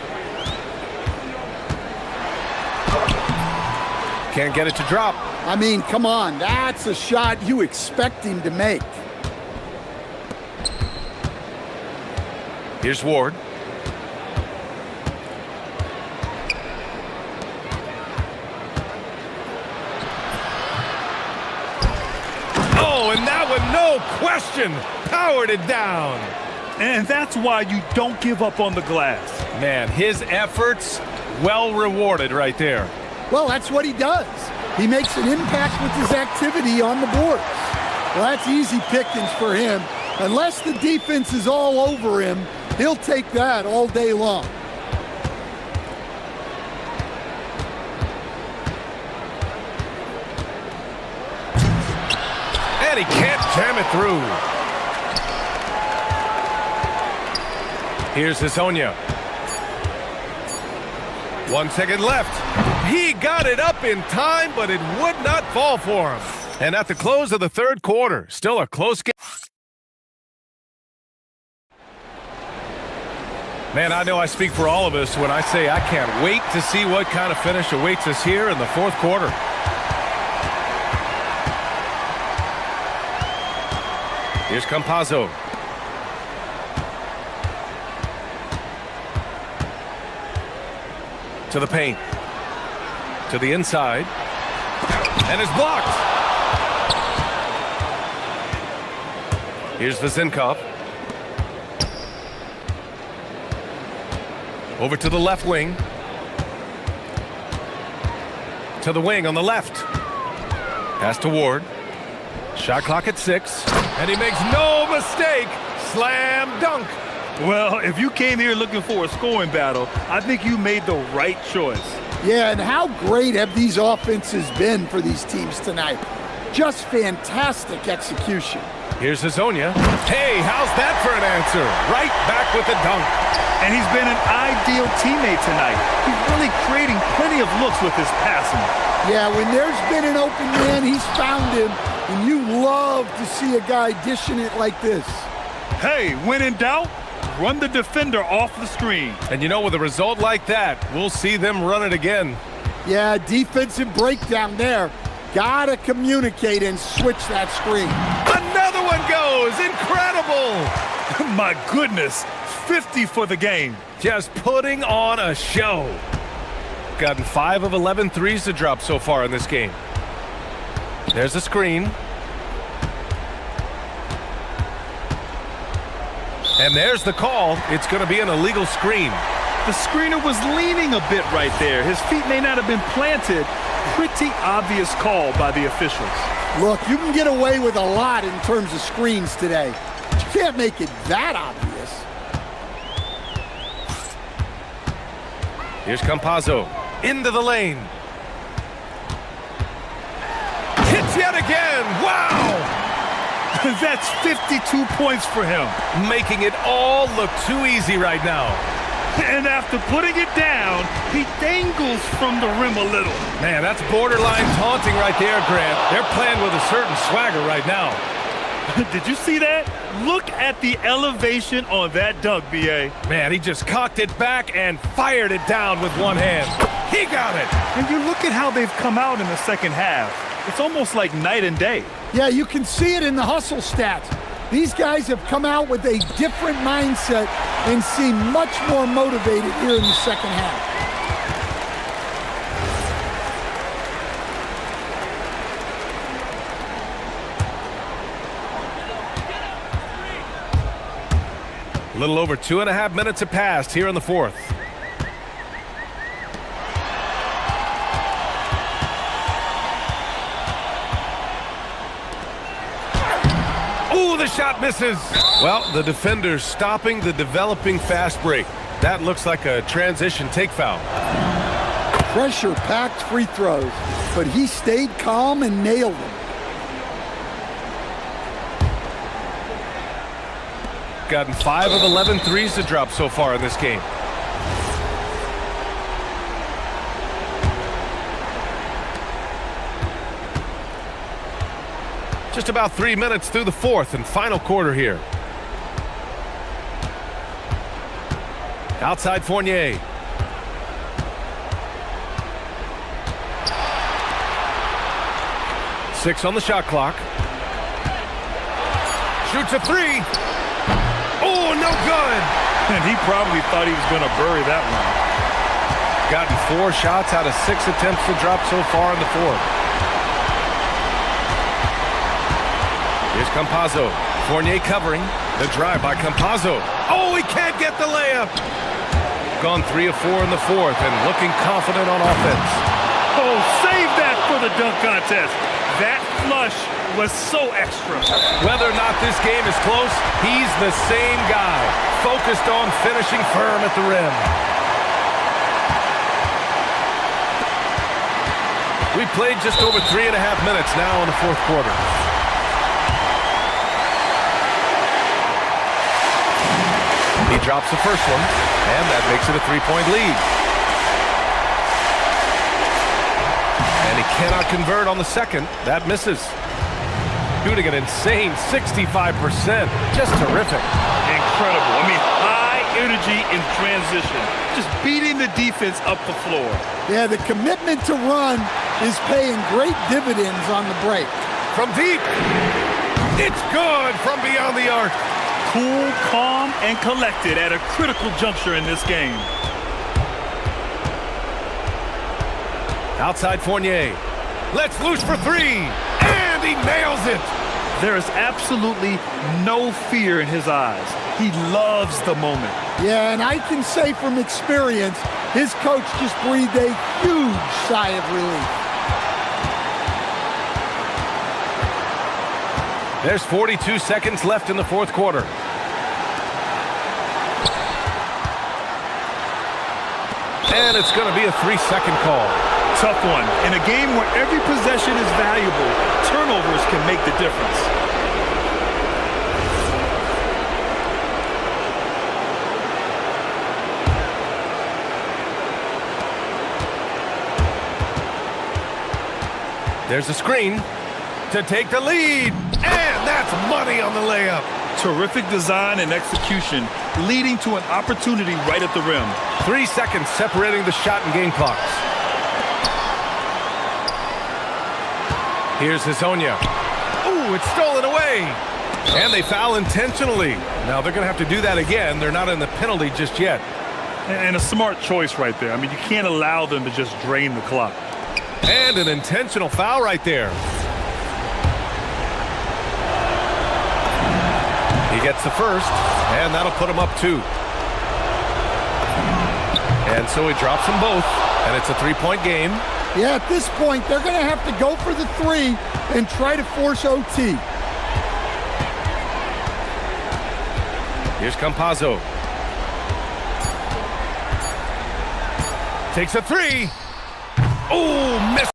A: Can't get it to drop.
I: I mean, come on. That's a shot you expect him to make.
A: Here's Ward. Oh, and that one, no question, powered it down.
C: And that's why you don't give up on the glass.
A: Man, his efforts, well rewarded right there.
I: Well, that's what he does. He makes an impact with his activity on the boards. Well, that's easy pickings for him. Unless the defense is all over him, he'll take that all day long.
A: And he can't jam it through. Here's Hazonia. 1 second left. He got it up in time, but it would not fall for him. And at the close of the third quarter, still a close game. Man, I know I speak for all of us when I say I can't wait to see what kind of finish awaits us here in the fourth quarter. Here's Campazzo. To the paint. To the inside. And is blocked. Here's Vezinkov. Over to the left wing. To the wing on the left. Pass to Ward. Shot clock at 6. And he makes no mistake. Slam dunk.
C: Well, if you came here looking for a scoring battle, I think you made the right choice.
I: Yeah, and how great have these offenses been for these teams tonight? Just fantastic execution.
A: Here's Hazonia. Hey, how's that for an answer? Right back with the dunk.
C: And he's been an ideal teammate tonight. He's really creating plenty of looks with his passing.
I: Yeah, when there's been an open man, he's found him, and you love to see a guy dishing it like this.
C: Hey, when in doubt, run the defender off the screen.
A: And you know, with a result like that, we'll see them run it again.
I: Yeah, defensive breakdown there. Gotta communicate and switch that screen.
A: Another one goes! Incredible!
C: My goodness, 50 for the game.
A: Just putting on a show. Gotten 5 of 11 threes to drop so far in this game. There's a screen. And there's the call. It's going to be an illegal screen.
C: The screener was leaning a bit right there. His feet may not have been planted. Pretty obvious call by the officials.
I: Look, you can get away with a lot in terms of screens today. But you can't make it that obvious.
A: Here's Campazzo. Into the lane. Hits yet again. Wow!
C: That's 52 points for him.
A: Making it all look too easy right now.
C: And after putting it down, he dangles from the rim a little.
A: Man, that's borderline taunting right there, Grant. They're playing with a certain swagger right now.
C: Did you see that? Look at the elevation on that dunk, B.A.
A: Man, he just cocked it back and fired it down with one hand. He got it!
C: And you look at how they've come out in the second half. It's almost like night and day.
I: Yeah, you can see it in the hustle stats. These guys have come out with a different mindset and seem much more motivated here in the second half.
A: A little over 2.5 minutes have passed here in the fourth. Ooh, the shot misses. Well, the defender's stopping the developing fast break. That looks like a transition take foul.
I: Pressure-packed free throws, but he stayed calm and nailed them.
A: Gotten 5 of 11 threes to drop so far in this game. Just about 3 minutes through the fourth and final quarter here. Outside Fournier. Six on the shot clock. Shoots a three. Oh, no good.
C: And he probably thought he was going to bury that one.
A: Gotten 4 shots out of 6 attempts to drop so far in the fourth. Here's Campazzo. Fournier covering. The drive by Campazzo. Oh, he can't get the layup. Gone 3 of 4 in the fourth and looking confident on offense.
C: Oh, save that for the dunk contest. That flush was so extra.
A: Whether or not this game is close, he's the same guy, focused on finishing firm at the rim. We played just over 3.5 minutes now in the fourth quarter. He drops the first one, and that makes it a 3-point lead. And he cannot convert on the second. That misses. Shooting an insane 65%. Just terrific.
C: Incredible. I mean, high energy in transition. Just beating the defense up the floor.
I: Yeah, the commitment to run is paying great dividends on the break.
A: From deep. It's good from beyond the arc.
C: Cool, calm, and collected at a critical juncture in this game.
A: Outside Fournier. Let's loose for three. And he nails it.
C: There is absolutely no fear in his eyes. He loves the moment.
I: Yeah, and I can say from experience, his coach just breathed a huge sigh of relief.
A: There's 42 seconds left in the fourth quarter. And it's going to be a 3-second call.
C: Tough one. In a game where every possession is valuable, turnovers can make the difference.
A: There's a screen to take the lead. And that's money on the layup.
C: Terrific design and execution, leading to an opportunity right at the rim.
A: 3 seconds separating the shot and game clocks. Here's Hazonia. Ooh, it's stolen away. And they foul intentionally. Now they're going to have to do that again. They're not in the penalty just yet.
C: And a smart choice right there. I mean, you can't allow them to just drain the clock.
A: And an intentional foul right there. He gets the first, and that'll put him up 2. And so he drops them both, and it's a 3-point game.
I: Yeah, at this point, they're going to have to go for the 3 and try to force OT.
A: Here's Campazzo. Takes a 3. Oh, missed.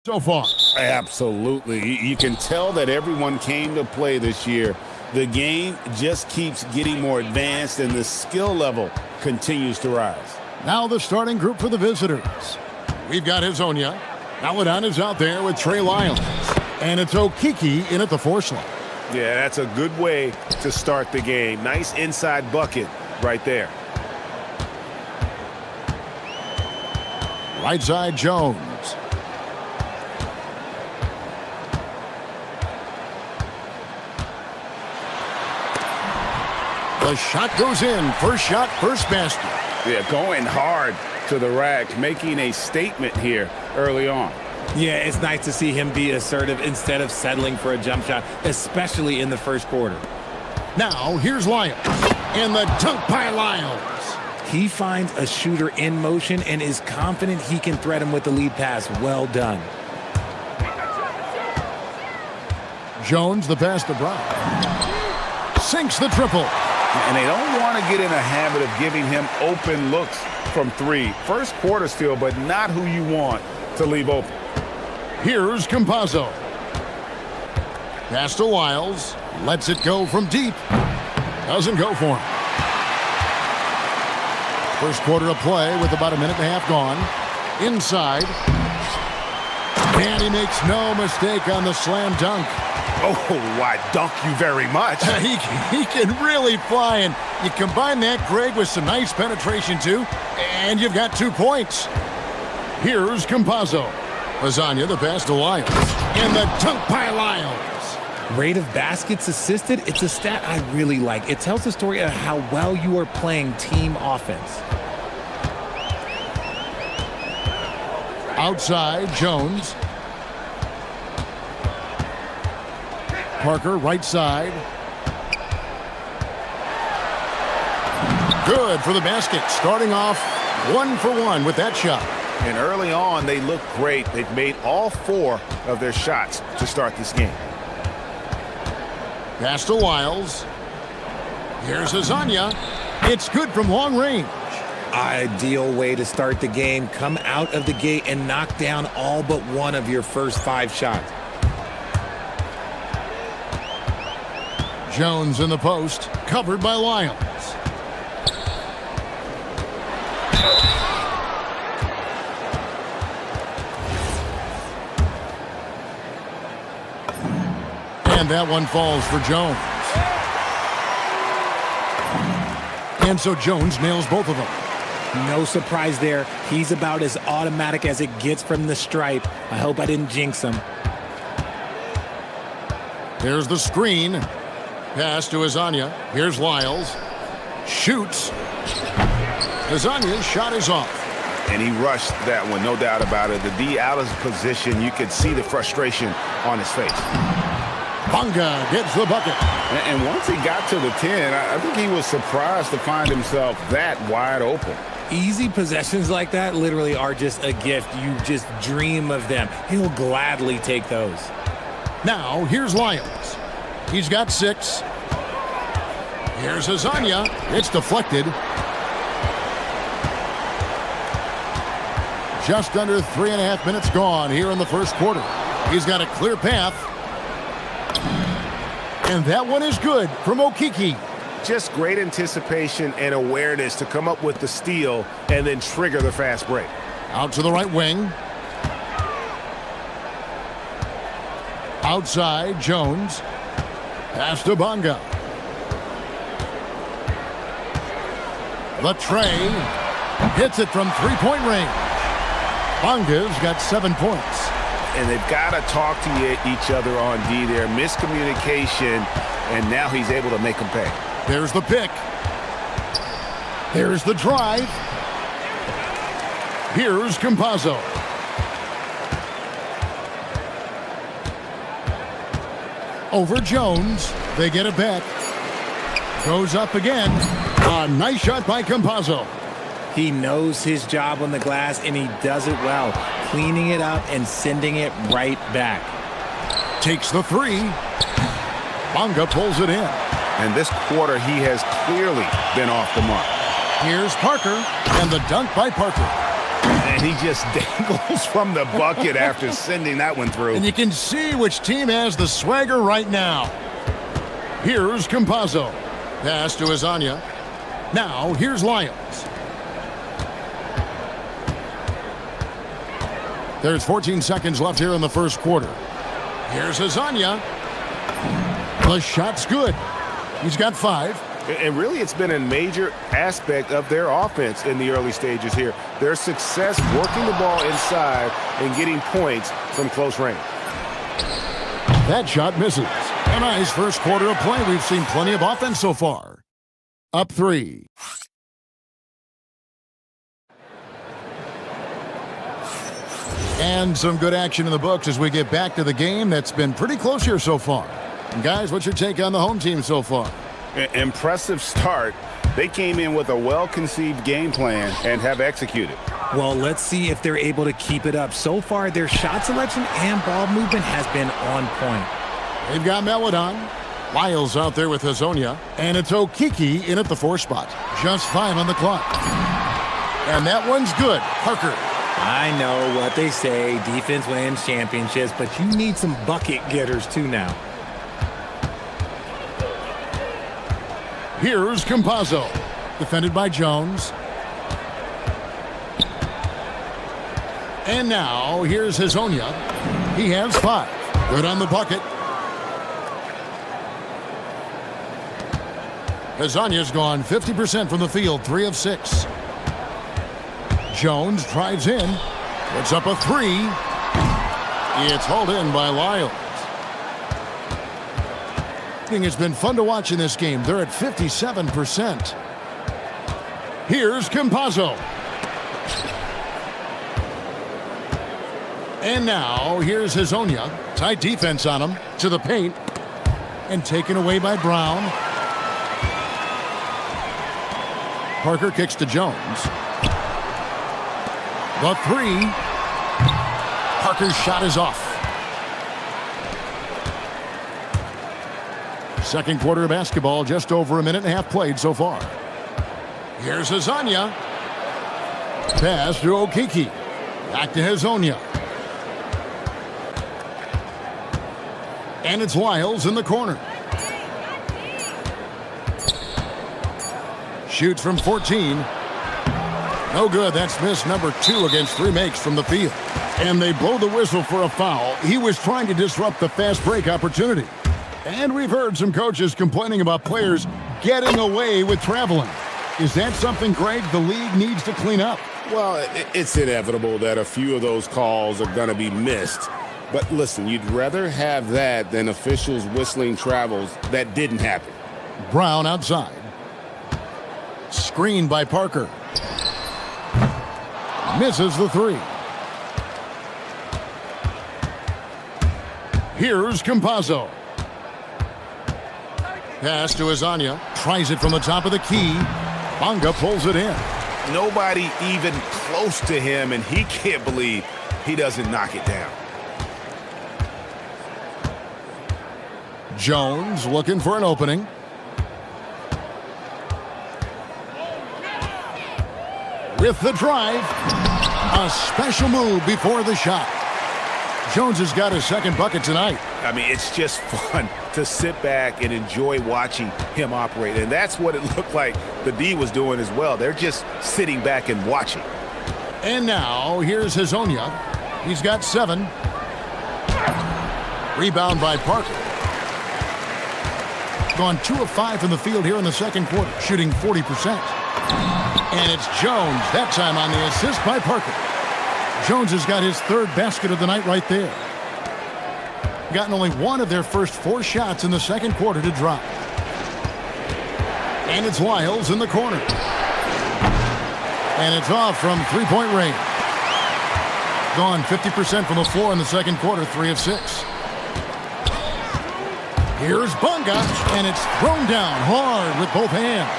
F: so far.
H: Absolutely. You can tell that everyone came to play this year. The game just keeps getting more advanced and the skill level continues to rise.
F: Now the starting group for the visitors. We've got Hazonia. Aladdin is out there with Trey Lyles. And it's Okiki in at the 4 slot.
H: Yeah, that's a good way to start the game. Nice inside bucket right there.
F: Right side, Jones. The shot goes in. First shot, first basket.
H: Yeah, going hard to the rack, making a statement here early on.
B: Yeah, it's nice to see him be assertive instead of settling for a jump shot, especially in the first quarter.
F: Now, here's Lyles. And the dunk by Lyles.
B: He finds a shooter in motion and is confident he can threat him with the lead pass. Well done.
F: Jones, the pass to Brown. Sinks the triple.
H: And they don't want to get in a habit of giving him open looks from 3. First quarter still, but not who you want to leave open.
F: Here's Campazzo. Pass to Lyles. Lets it go from deep. Doesn't go for him. First quarter of play with about a minute and a half gone. Inside. And he makes no mistake on the slam dunk.
H: Oh, I dunk you very much.
F: He can really fly, and you combine that, Greg, with some nice penetration, too, and you've got 2 points. Here's Campazzo. Lasagna, the pass to Lyles. And the dunk by Lyles.
B: Rate of baskets assisted, it's a stat I really like. It tells the story of how well you are playing team offense.
F: Outside, Jones. Parker, right side. Good for the basket. Starting off 1 for 1 with that shot.
H: And early on, they look great. They've made all 4 of their shots to start this game.
F: Pass to Lyles. Here's Lasagna. It's good from long range.
B: Ideal way to start the game. Come out of the gate and knock down all but one of your first 5 shots.
F: Jones in the post, covered by Lyles. And that one falls for Jones. And so Jones nails both of them.
B: No surprise there. He's about as automatic as it gets from the stripe. I hope I didn't jinx him.
F: There's the screen. Pass to Lasagna. Here's Lyles. Shoots. Lasagna's shot is off.
H: And he rushed that one, no doubt about it. The D out of position, you could see the frustration on his face.
F: Bonga gets the bucket.
H: And once he got to the 10, I think he was surprised to find himself that wide open.
B: Easy possessions like that literally are just a gift. You just dream of them. He'll gladly take those.
F: Now, here's Lyles. He's got 6. Here's Lasagna. It's deflected. Just under 3.5 minutes gone here in the first quarter. He's got a clear path. And that one is good from Okiki.
H: Just great anticipation and awareness to come up with the steal and then trigger the fast break.
F: Out to the right wing. Outside, Jones. Pass to Bonga. The tray. Hits it from 3-point range. Bonga's got 7 points.
H: And they've got to talk to each other on D there. Miscommunication, and now he's able to make them pay.
F: There's the pick. There's the drive. Here's Campazzo. Over Jones. They get it back. Goes up again. A nice shot by Campazzo.
B: He knows his job on the glass, and he does it well, cleaning it up and sending it right back.
F: Takes the 3. Bonga pulls it in.
H: And this quarter, he has clearly been off the mark.
F: Here's Parker, and the dunk by Parker.
H: And
K: he just dangles from the bucket after sending that one through.
F: And you can see which team has the swagger right now. Here's Campazzo. Pass to Azania. Now, here's Lyles. There's 14 seconds left here in the first quarter. Here's Azania. The shot's good. He's got 5.
K: And really, it's been a major aspect of their offense in the early stages here. Their success working the ball inside and getting points from close range.
F: That shot misses. A nice first quarter of play. We've seen plenty of offense so far. Up 3. And some good action in the books as we get back to the game that's been pretty close here so far. And guys, what's your take on the home team so far?
K: Impressive start. They came in with a well-conceived game plan and have executed.
B: Well, let's see if they're able to keep it up. So far, their shot selection and ball movement has been on point.
F: They've got Melodon. Lyles out there with Hazonia. And it's Okiki in at the 4 spot. Just 5 on the clock. And that one's good. Parker.
B: I know what they say, defense wins championships, but you need some bucket getters too now.
F: Here's Campazzo. Defended by Jones. And now, here's Hazonia. He has 5. Good on the bucket. Hazonia's gone 50% from the field, 3 of 6. Jones drives in. Puts up a 3. It's hauled in by Lyles. It's been fun to watch in this game. They're at 57%. Here's Campazzo. And now, here's Hazonia. Tight defense on him. To the paint. And taken away by Brown. Parker kicks to Jones. The 3. Parker's shot is off. Second quarter of basketball, just over a minute and a half played so far. Here's Hazonia. Pass to Okiki. Back to Hazonia. And it's Lyles in the corner. Shoots from 14. No good. That's miss number 2 against 3 makes from the field. And they blow the whistle for a foul. He was trying to disrupt the fast break opportunity. And we've heard some coaches complaining about players getting away with traveling. Is that something, Greg, the league needs to clean up?
K: Well, it's inevitable that a few of those calls are going to be missed. But listen, you'd rather have that than officials whistling travels that didn't happen.
F: Brown outside. Screened by Parker. Misses the 3. Here's Campazzo. Pass to Hazonia. Tries it from the top of the key. Bonga pulls it in.
K: Nobody even close to him, and he can't believe he doesn't knock it down.
F: Jones looking for an opening. With the drive. A special move before the shot. Jones has got his second bucket tonight.
K: I mean, it's just fun to sit back and enjoy watching him operate. And that's what it looked like the D was doing as well. They're just sitting back and watching.
F: And now, here's Hazonia. He's got 7. Rebound by Parker. Gone 2 of 5 from the field here in the second quarter, shooting 40%. And it's Jones, that time on the assist by Parker. Jones has got his 3rd basket of the night right there. Gotten only 1 of their first 4 shots in the second quarter to drop. And it's Lyles in the corner. And it's off from 3-point range. Gone 50% from the floor in the second quarter, 3 of 6. Here's Bonga, and it's thrown down hard with both hands.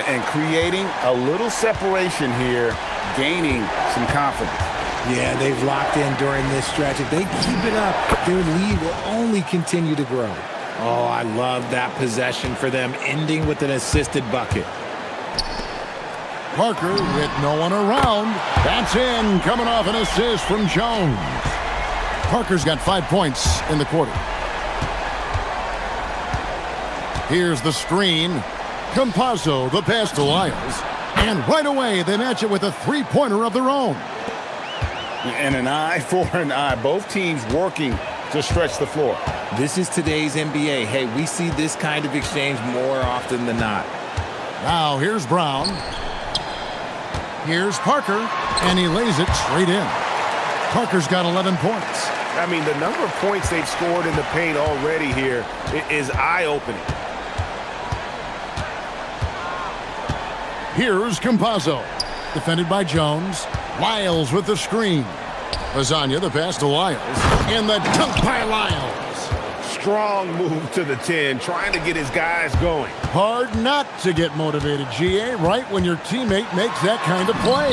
K: And creating a little separation here, gaining some confidence.
B: Yeah, they've locked in during this stretch. If they keep it up, their lead will only continue to grow. Oh, I love that possession for them, ending with an assisted bucket.
F: Parker with no one around. That's in, coming off an assist from Jones. Parker's got 5 points in the quarter. Here's the screen. Campazzo, the pass to Lyles. And right away, they match it with a three-pointer of their own.
K: And an eye for an eye. Both teams working to stretch the floor.
B: This is today's NBA. Hey, we see this kind of exchange more often than not.
F: Now here's Brown. Here's Parker, and he lays it straight in. Parker's got 11 points.
H: I mean, the number of points they've scored in the paint already here is eye-opening.
F: Here's Campazzo, defended by Jones. Lyles with the screen. Lasagna, the pass to Lyles. And the dunk by Lyles.
H: Strong move to the 10, trying to get his guys going.
F: Hard not to get motivated, GA, right when your teammate makes that kind of play.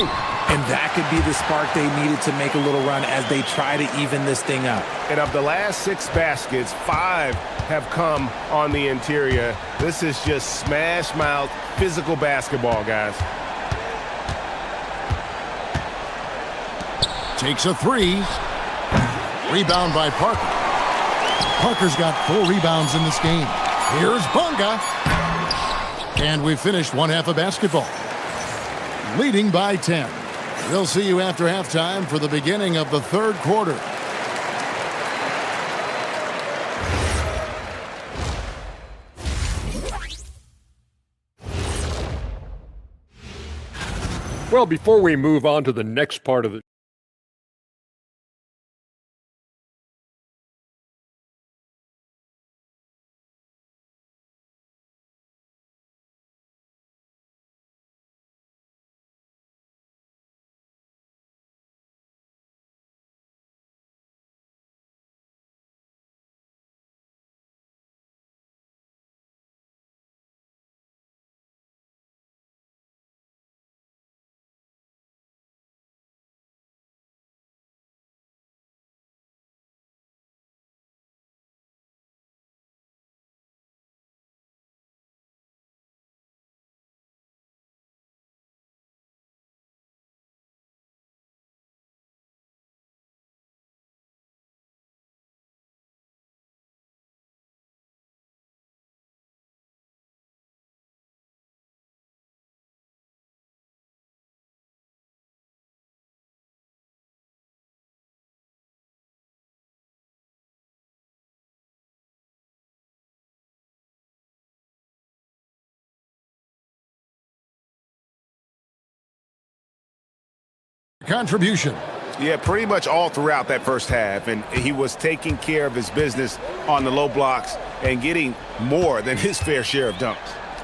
B: And that could be the spark they needed to make a little run as they try to even this thing up.
H: And of the last 6 baskets, 5 have come on the interior. This is just smash mouth, physical basketball, guys.
F: Takes a three. Rebound by Parker. Parker's got 4 rebounds in this game. Here's Bonga. And we've finished one half of basketball. Leading by 10. We'll see you after halftime for the beginning of the third quarter.
E: Well, before we move on to the next part of the
F: contribution.
H: Yeah, pretty much all throughout that first half. And he was taking care of his business on the low blocks and getting more than his fair share of dunks.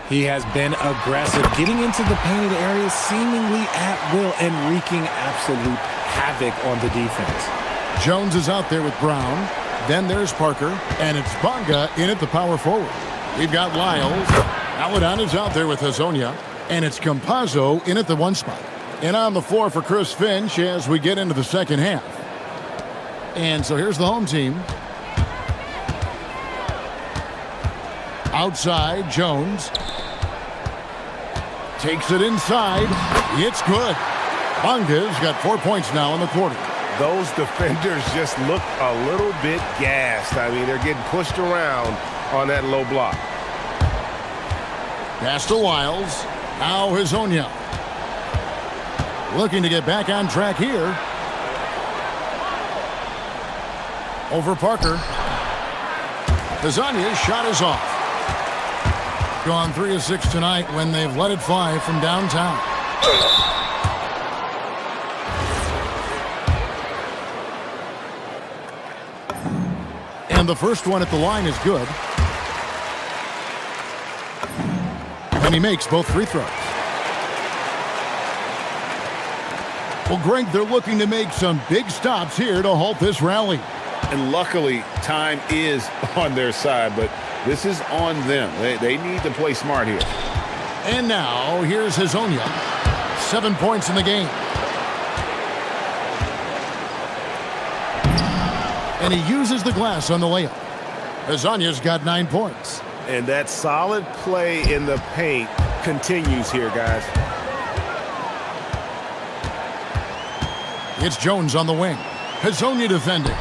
B: He has been aggressive, getting into the painted area seemingly at will and wreaking absolute havoc on the defense.
F: Jones is out there with Brown. Then there's Parker, and it's Bonga in at the power forward. We've got Lyles. Aladan is out there with Hazonia, and it's Campazzo in at the 1 spot. And on the floor for Chris Finch as we get into the second half. And so here's the home team. Outside, Jones. Takes it inside. It's good. Bonga's got 4 points now in the quarter.
H: Those defenders just look a little bit gassed. I mean, they're getting pushed around on that low block.
F: Pass to Lyles. Now Hazonia. Looking to get back on track here. Over Parker. Hazounia's shot is off. Gone 3 of 6 tonight when they've let it fly from downtown. And the first one at the line is good. And he makes both free throws. Well, Greg, they're looking to make some big stops here to halt this rally.
K: And luckily, time is on their side, but this is on them. They need to play smart here.
F: And now, here's Hazonia. 7 points in the game. And he uses the glass on the layup. Hazonia's got 9 points.
H: And that solid play in the paint continues here, guys.
F: It's Jones on the wing. Hazonia defending.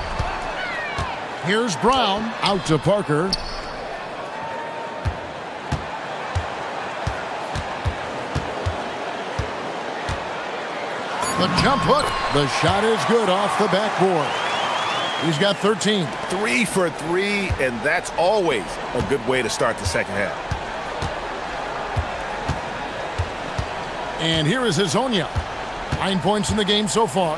F: Here's Brown out to Parker. The jump hook. The shot is good off the backboard. He's got 13.
K: 3 for 3, and that's always a good way to start the second half.
F: And here is Hazonia. 9 points in the game so far.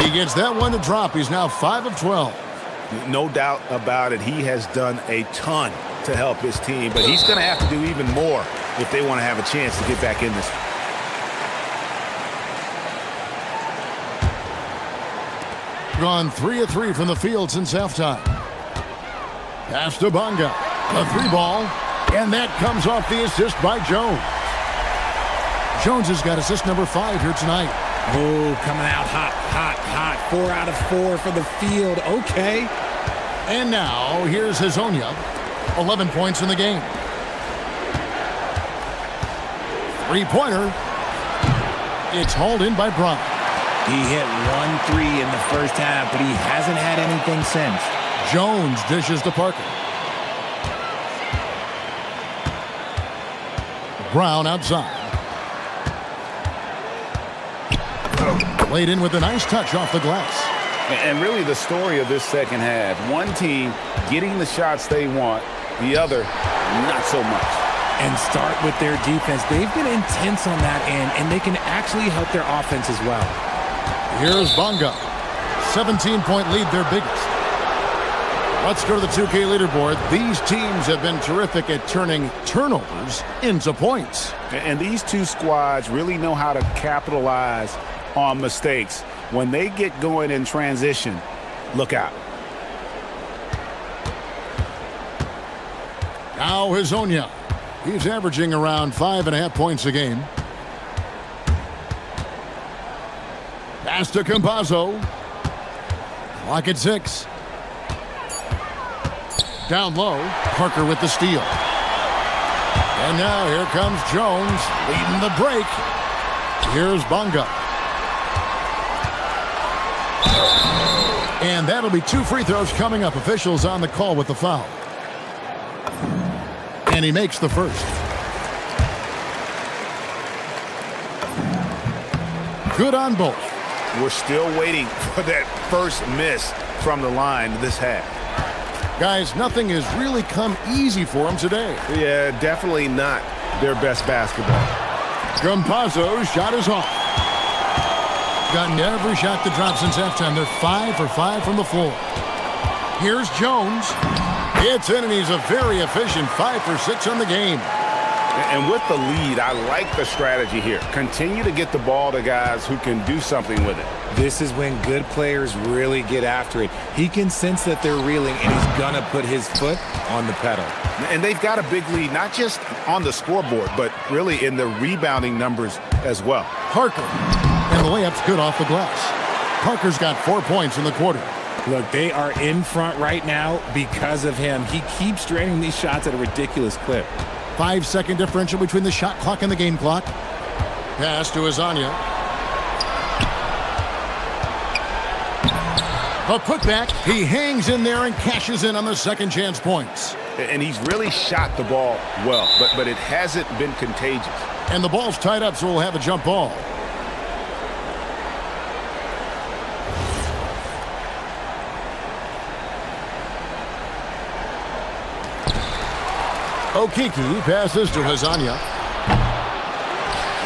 F: He gets that one to drop. He's now 5 of 12.
K: No doubt about it. He has done a ton to help his team, but he's going to have to do even more if they want to have a chance to get back in this.
F: Gone 3 of 3 from the field since halftime. Pass to Bonga. A 3-ball. And that comes off the assist by Jones. Jones has got assist number 5 here tonight.
B: Oh, coming out hot, hot, hot. 4 out of 4 for the field. Okay.
F: And now, here's Hazonia. 11 points in the game. 3-pointer. It's hauled in by Brown.
B: He hit 1 3 in the first half, but he hasn't had anything since.
F: Jones dishes to Parker. Brown outside. Laid in with a nice touch off the glass.
K: And really the story of this second half, one team getting the shots they want, the other not so much.
B: And start with their defense. They've been intense on that end, and they can actually help their offense as well.
F: Here's Bonga. 17-point lead, their biggest. Let's go to the 2K leaderboard. These teams have been terrific at turning turnovers into points.
K: And these two squads really know how to capitalize on mistakes. When they get going in transition, look out.
F: Now Hazonia. He's averaging around 5.5 points a game. Pass to Campazzo. Clock at 6. Down low, Parker with the steal. And now here comes Jones leading the break. Here's Bonga. And that'll be 2 free throws coming up. Officials on the call with the foul. And he makes the first. Good on both.
K: We're still waiting for that first miss from the line this half.
F: Guys, nothing has really come easy for them today.
K: Yeah, definitely not their best basketball.
F: Campazzo's shot is off. Gotten every shot that dropped since halftime. They're 5 for 5 from the floor. Here's Jones. It's in, and he's a very efficient 5 for 6 on the game.
K: And with the lead, I like the strategy here. Continue to get the ball to guys who can do something with it.
B: This is when good players really get after it. He can sense that they're reeling, and he's going to put his foot on the pedal.
K: And they've got a big lead, not just on the scoreboard, but really in the rebounding numbers as well.
F: Parker. And the layup's good off the glass. Parker's got 4 points in the quarter.
B: Look, they are in front right now because of him. He keeps draining these shots at a ridiculous clip.
F: 5-second differential between the shot clock and the game clock. Pass to Hazonia. A putback. He hangs in there and cashes in on the second chance points.
K: And he's really shot the ball well, but it hasn't been contagious.
F: And the ball's tied up, so we'll have a jump ball. Okiki passes to Hazonia.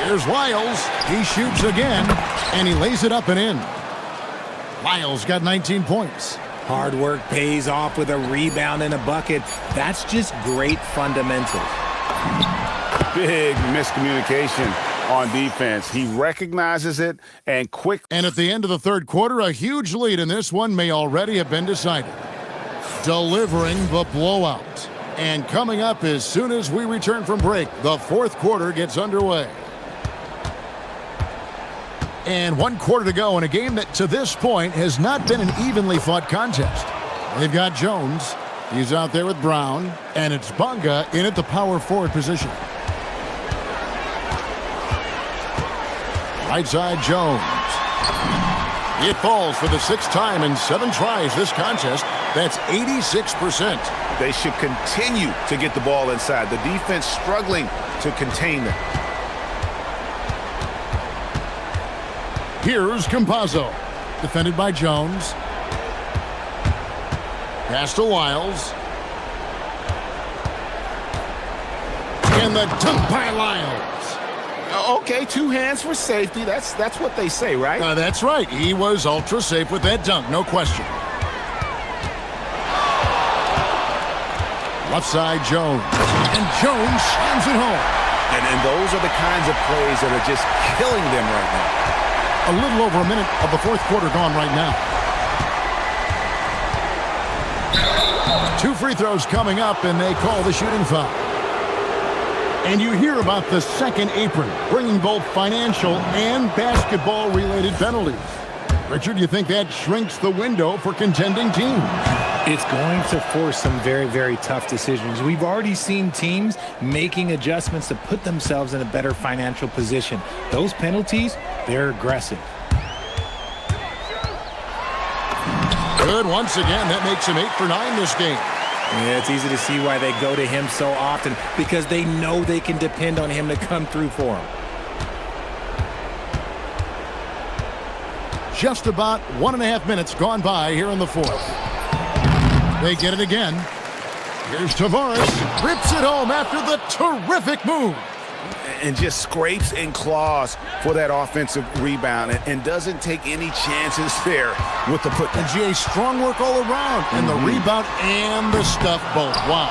F: Here's Lyles. He shoots again, and he lays it up and in. Lyles got 19 points.
B: Hard work pays off with a rebound and a bucket. That's just great fundamentals.
K: Big miscommunication on defense. He recognizes it and quick.
F: And at the end of the third quarter, a huge lead in this one may already have been decided. Delivering the blowout. And coming up as soon as we return from break, the fourth quarter gets underway. And 1 quarter to go in a game that to this point has not been an evenly fought contest. They've got Jones. He's out there with Brown. And it's Bonga in at the power forward position. Right side, Jones. It falls for the 6th time in 7 tries this contest. That's 86%.
K: They should continue to get the ball inside. The defense struggling to contain them.
F: Here's Campazzo. Defended by Jones. Pass to Lyles. And the dunk by Lyles.
K: Okay, 2 hands for safety. That's what they say, right?
F: That's right. He was ultra safe with that dunk, no question. Left side, Jones. And Jones shines it home.
K: And those are the kinds of plays that are just killing them right now.
F: A little over a minute of the 4th quarter gone right now. 2 free throws coming up, and they call the shooting foul. And you hear about the second apron, bringing both financial and basketball-related penalties. Richard, do you think that shrinks the window for contending teams?
B: It's going to force some very, very tough decisions. We've already seen teams making adjustments to put themselves in a better financial position. Those penalties, they're aggressive.
F: Good once again. That makes him 8 for 9 this game.
B: Yeah, it's easy to see why they go to him so often, because they know they can depend on him to come through for them.
F: Just about 1.5 minutes gone by here in the 4th. They get it again. Here's Tavares. Rips it home after the terrific move.
K: And just scrapes and claws for that offensive rebound and doesn't take any chances there with the put.
F: And GA, strong work all around. And the rebound and the stuff both. Wow.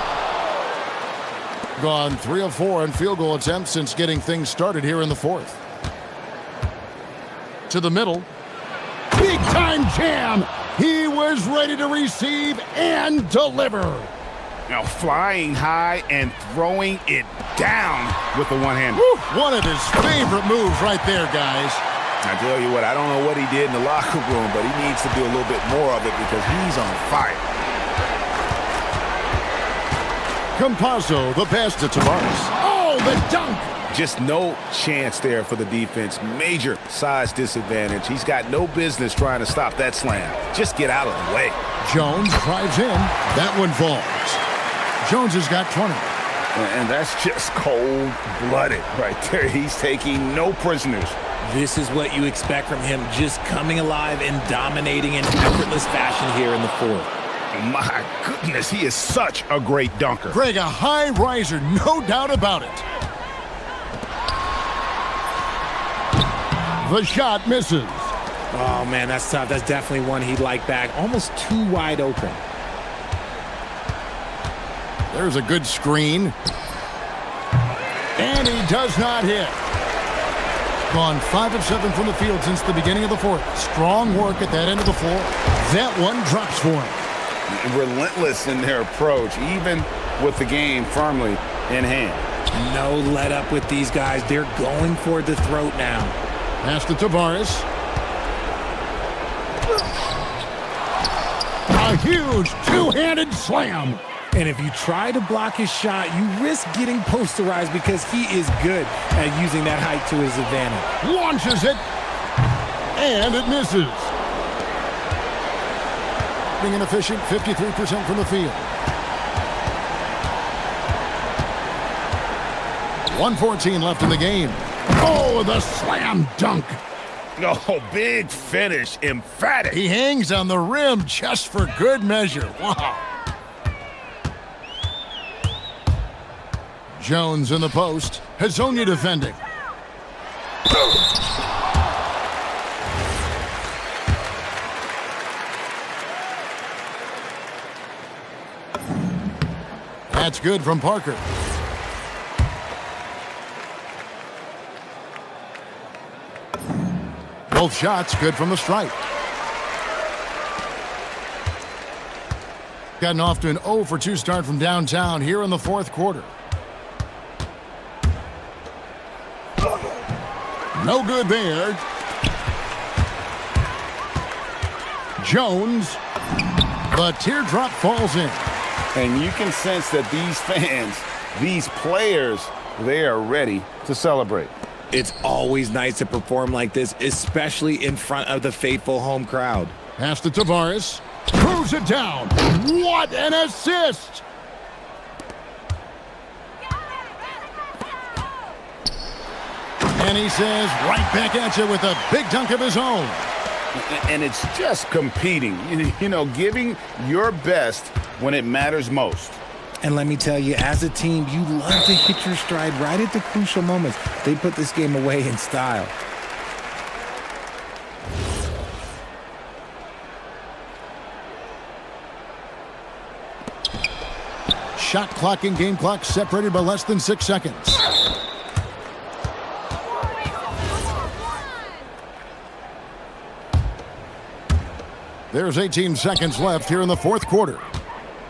F: Gone 3 of 4 on field goal attempts since getting things started here in the 4th. To the middle. Big time jam. He was ready to receive and deliver.
K: Now flying high and throwing it down with the one-hand.
F: One of his favorite moves right there, guys.
K: I tell you what, I don't know what he did in the locker room, but he needs to do a little bit more of it because he's on fire.
F: Campazzo, the pass to Tavares. Oh, the dunk!
K: Just no chance there for the defense. Major size disadvantage. He's got no business trying to stop that slam. Just get out of the way.
F: Jones drives in. That one falls. Jones has got 20.
K: And that's just cold-blooded right there. He's taking no prisoners.
B: This is what you expect from him, just coming alive and dominating in effortless fashion here in the 4th.
K: My goodness, he is such a great dunker.
F: Greg, a high riser, no doubt about it. The shot misses.
B: Oh, man, that's tough. That's definitely one he'd like back. Almost too wide open.
F: There's a good screen. And he does not hit. Gone 5 of 7 from the field since the beginning of the 4th. Strong work at that end of the floor. That one drops for him.
K: Relentless in their approach, even with the game firmly in hand.
B: No let up with these guys. They're going for the throat now.
F: Pass to Tavares. A huge two-handed slam.
B: And if you try to block his shot, you risk getting posterized because he is good at using that height to his advantage.
F: Launches it. And it misses. Being an efficient 53% from the field. 1:14 left in the game. Oh, the slam dunk.
K: Oh, big finish, emphatic.
F: He hangs on the rim just for good measure. Wow. Jones in the post. Hazonia defending. That's good from Parker. Both shots good from the stripe. Gotten off to an 0 for 2 start from downtown here in the 4th quarter. No good there. Jones. The teardrop falls in.
K: And you can sense that these fans, these players, they are ready to celebrate.
M: It's always nice to perform like this, especially in front of the faithful home crowd.
F: Pass to Tavares. Throws it down. What an assist! And he says, right back at you with a big dunk of his own.
K: And it's just competing, giving your best when it matters most.
B: And let me tell you, as a team, you love to hit your stride right at the crucial moments. They put this game away in style.
F: Shot clock and game clock separated by less than 6 seconds. There's 18 seconds left here in the fourth quarter.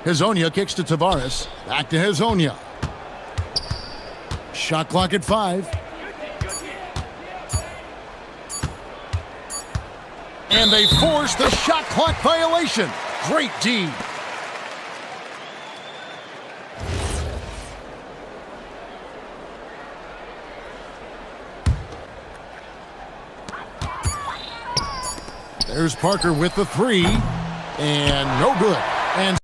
F: Hezonja kicks to Tavares. Back to Hezonja. Shot clock at 5. And they force the shot clock violation. Great D. There's Parker with the 3. And no good. And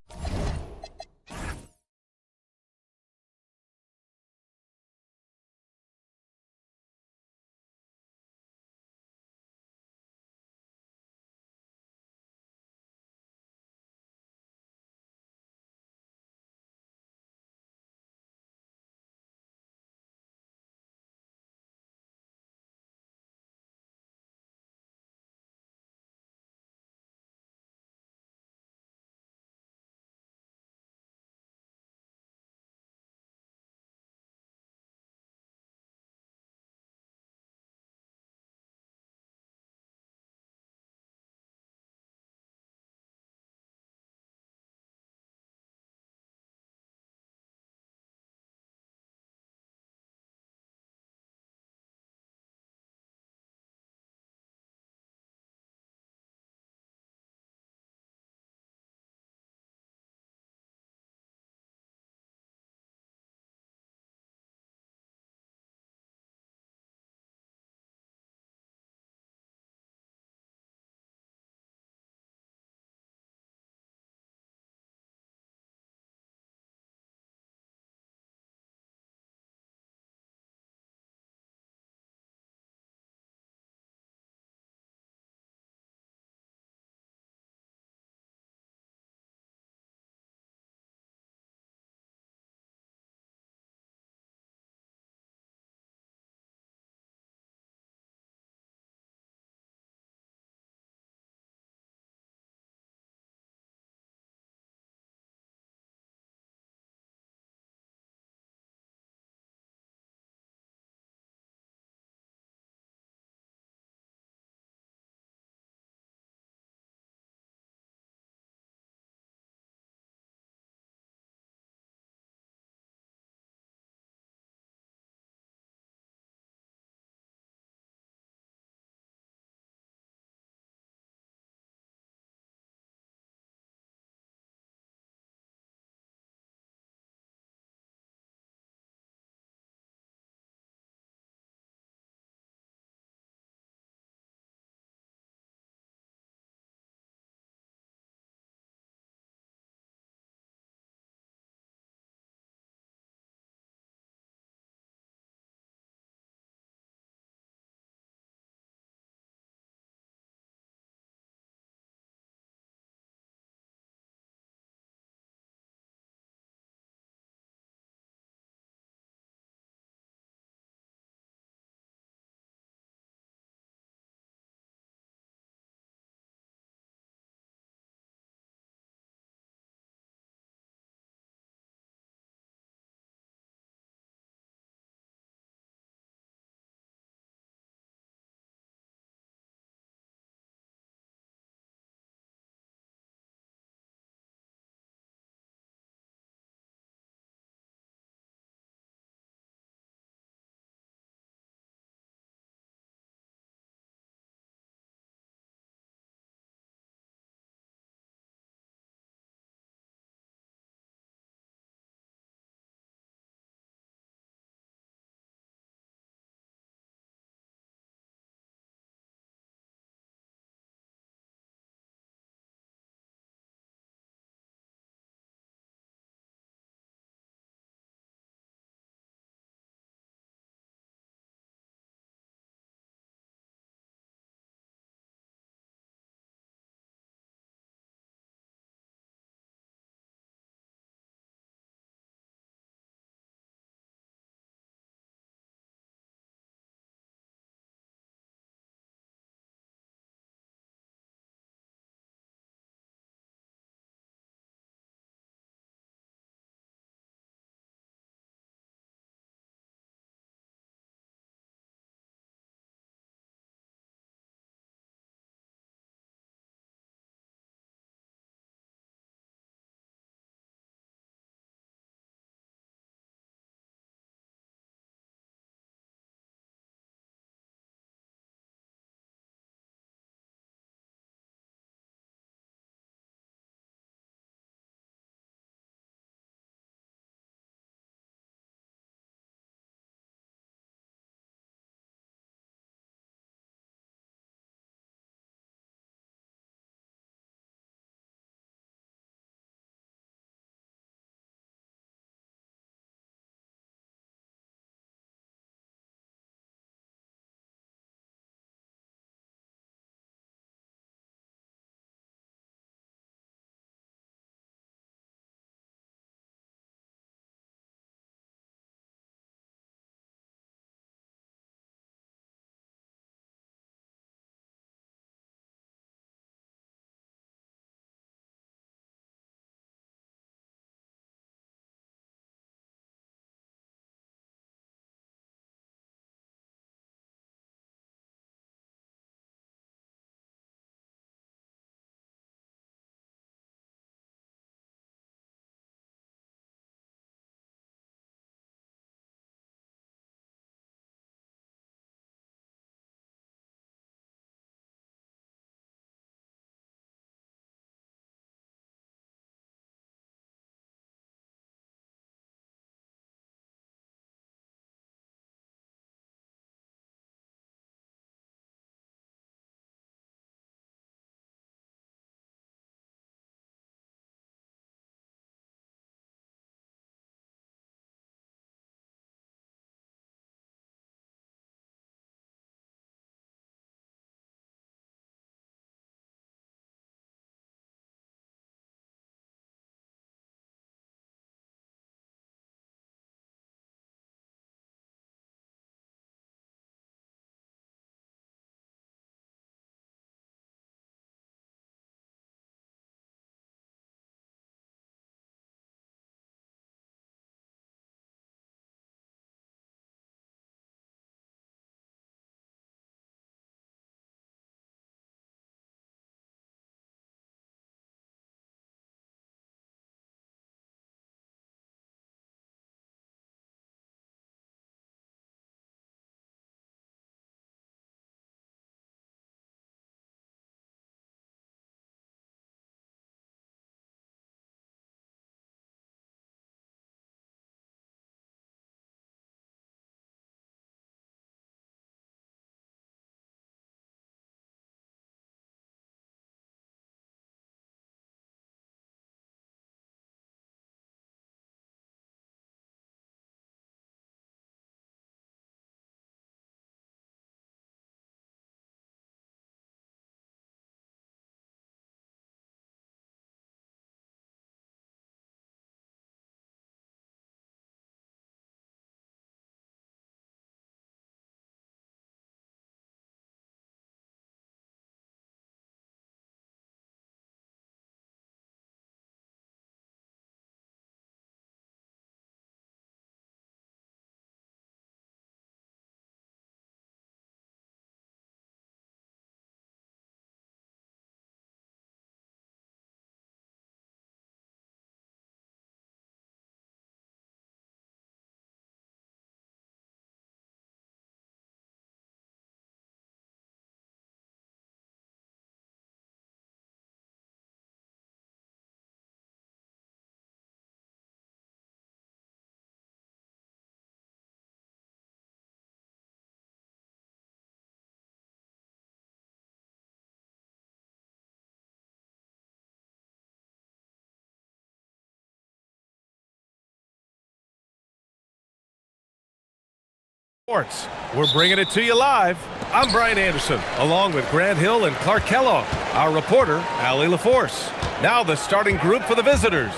A: Sports. We're bringing it to you live. I'm Brian Anderson, along with Grant Hill and Clark Kellogg. Our reporter, Allie LaForce. Now the starting group for the visitors.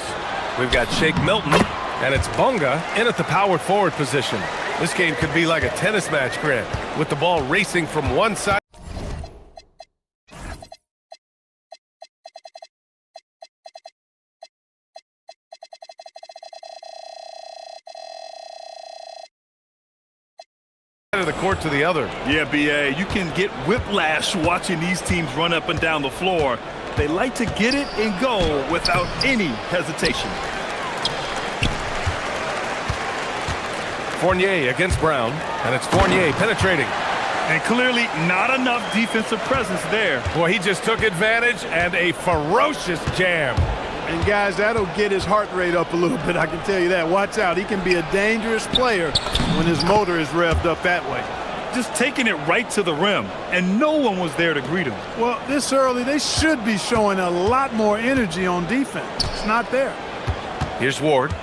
A: We've got Shake Milton, and it's Bunga in at the power forward position. This game could be like a tennis match, Grant, with the ball racing from one side. Of the court to the other.
C: Yeah, BA, you can get whiplash watching these teams run up and down the floor. They like to get it and go without any hesitation.
A: Fournier against Brown, and it's Fournier penetrating.
C: And clearly not enough defensive presence there.
A: Boy, he just took advantage and a ferocious jam.
G: And guys, that'll get his heart rate up a little bit, I can tell you that. Watch out, he can be a dangerous player when his motor is revved up that way.
C: Just taking it right to the rim, and no one was there to greet him.
G: Well, this early, they should be showing a lot more energy on defense. It's not there.
A: Here's Ward.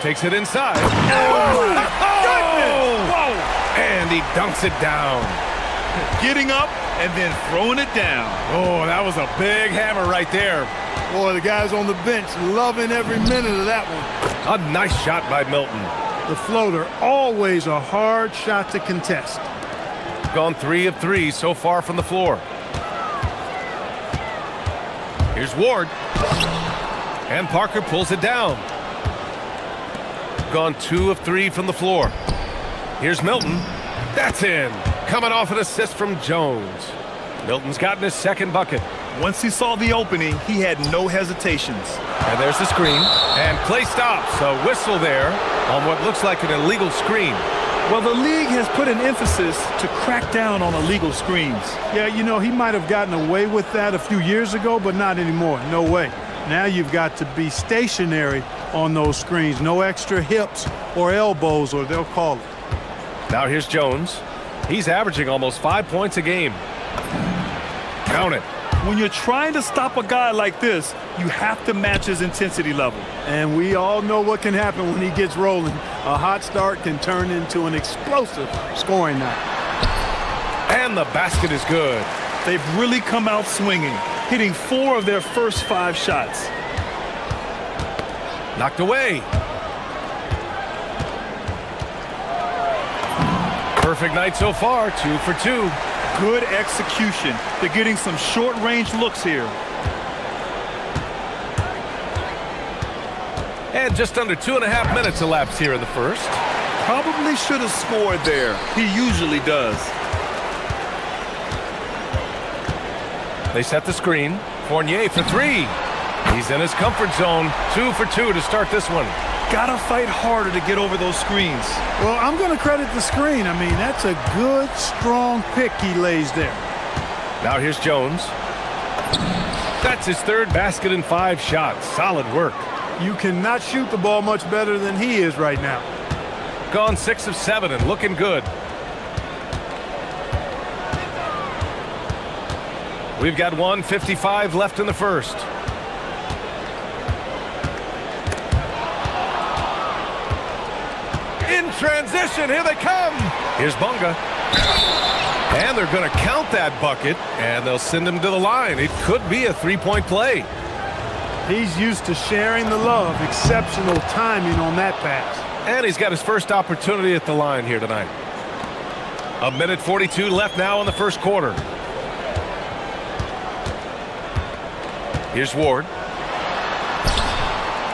A: Takes it inside.
C: Oh, my goodness! Whoa!
A: And he dunks it down.
C: Getting up and then throwing it down.
A: Oh, that was a big hammer right there.
G: Boy, the guys on the bench loving every minute of that one.
A: A nice shot by Milton.
G: The floater, always a hard shot to contest.
A: Gone 3 of 3 so far from the floor. Here's Ward. And Parker pulls it down. Gone 2 of 3 from the floor. Here's Milton. That's in. Coming off an assist from Jones. Milton's gotten his second bucket.
C: Once he saw the opening, he had no hesitations.
A: And there's the screen. And play stops. A whistle there on what looks like an illegal screen.
C: Well, the league has put an emphasis to crack down on illegal screens.
G: Yeah, you know, he might have gotten away with that a few years ago, but not anymore. No way. Now you've got to be stationary on those screens. No extra hips or elbows, or they'll call it.
A: Now here's Jones. He's averaging almost 5 points a game. Count it.
C: When you're trying to stop a guy like this, you have to match his intensity level.
G: And we all know what can happen when he gets rolling. A hot start can turn into an explosive scoring night.
A: And the basket is good.
C: They've really come out swinging, hitting 4 of their first 5 shots.
A: Knocked away. Perfect night so far, 2 for 2.
C: Good execution. They're getting some short-range looks here.
A: And just under 2.5 minutes elapsed here in the first.
C: Probably should have scored there. He usually does.
A: They set the screen. Fournier for 3. He's in his comfort zone. 2 for 2 to start this one.
C: Gotta fight harder to get over those screens.
G: Well, I'm going to credit the screen. I mean, that's a good, strong pick he lays there.
A: Now here's Jones. That's his 3rd basket in 5 shots. Solid work.
G: You cannot shoot the ball much better than he is right now.
A: Gone 6 of 7 and looking good. We've got 1:55 left in the first. In transition, here they come. Here's Bunga. And they're going to count that bucket, and they'll send him to the line. It could be a 3-point play.
G: He's used to sharing the love. Exceptional timing on that pass.
A: And he's got his first opportunity at the line here tonight. 1:42 left now in the first quarter. Here's Ward.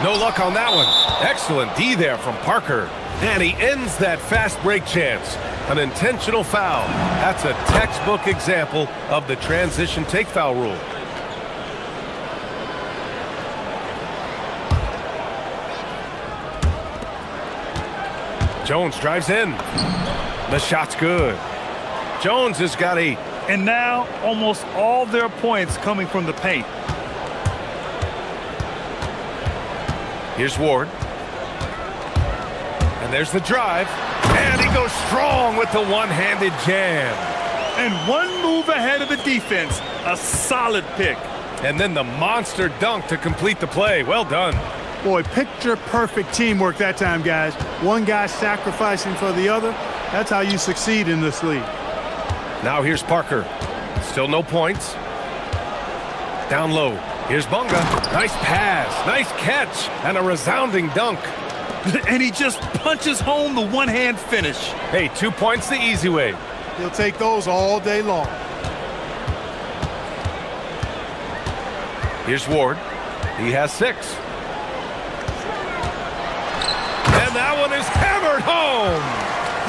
A: No luck on that one. Excellent D there from Parker. And he ends that fast break chance. An intentional foul. That's a textbook example of the transition take foul rule. Jones drives in. The shot's good. Jones has got 8.
C: And now almost all their points coming from the paint.
A: Here's Ward. And there's the drive. And he goes strong with the one-handed jam.
C: And one move ahead of the defense. A solid pick.
A: And then the monster dunk to complete the play. Well done.
G: Boy, picture-perfect teamwork that time, guys. One guy sacrificing for the other. That's how you succeed in this league.
A: Now here's Parker. Still no points. Down low. Here's Bunga. Nice pass, nice catch, and a resounding dunk.
C: And he just punches home the one-hand finish.
A: Hey, 2 points the easy way.
G: He'll take those all day long.
A: Here's Ward. He has 6. And that one is hammered home.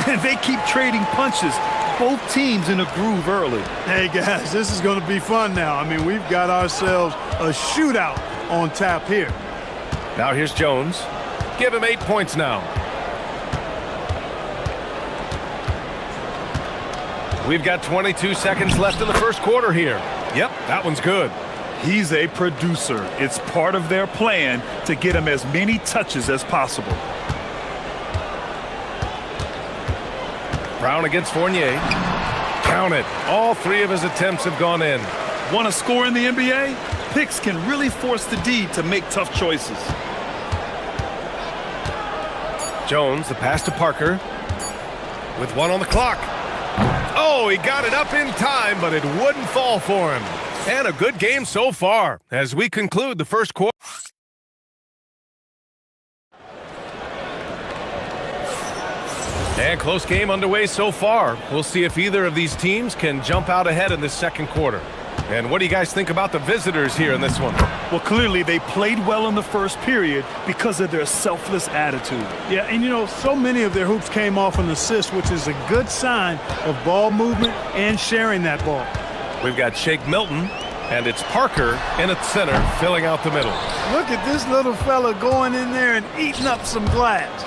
C: And they keep trading punches. Both teams in a groove early.
G: Hey, guys, this is going to be fun now. I mean, we've got ourselves a shootout on tap here.
A: Now here's Jones. Give him 8 points now. We've got 22 seconds left in the first quarter here. Yep, that one's good.
C: He's a producer. It's part of their plan to get him as many touches as possible.
A: Brown against Fournier. Count it. All 3 of his attempts have gone in.
C: Want to score in the NBA? Picks can really force the D to make tough choices.
A: Jones, the pass to Parker. With 1 on the clock. Oh, he got it up in time, but it wouldn't fall for him. And a good game so far as we conclude the first quarter. And close game underway so far. We'll see if either of these teams can jump out ahead in the second quarter. And what do you guys think about the visitors here in this one?
C: Well, clearly they played well in the first period because of their selfless attitude.
G: Yeah, and you know, so many of their hoops came off an assist, which is a good sign of ball movement and sharing that ball.
A: We've got Shake Milton, and it's Parker in at center, filling out the middle.
G: Look at this little fella going in there and eating up some glass.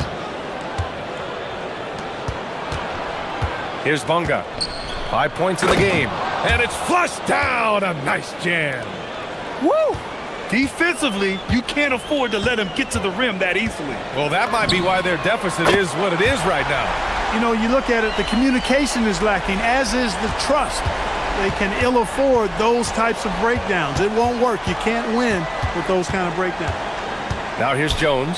A: Here's Bunga. 5 points in the game. And it's flushed down. A nice jam.
C: Woo! Defensively, you can't afford to let him get to the rim that easily.
A: Well, that might be why their deficit is what it is right now.
G: You know, you look at it, the communication is lacking, as is the trust. They can ill afford those types of breakdowns. It won't work. You can't win with those kind of breakdowns.
A: Now here's Jones.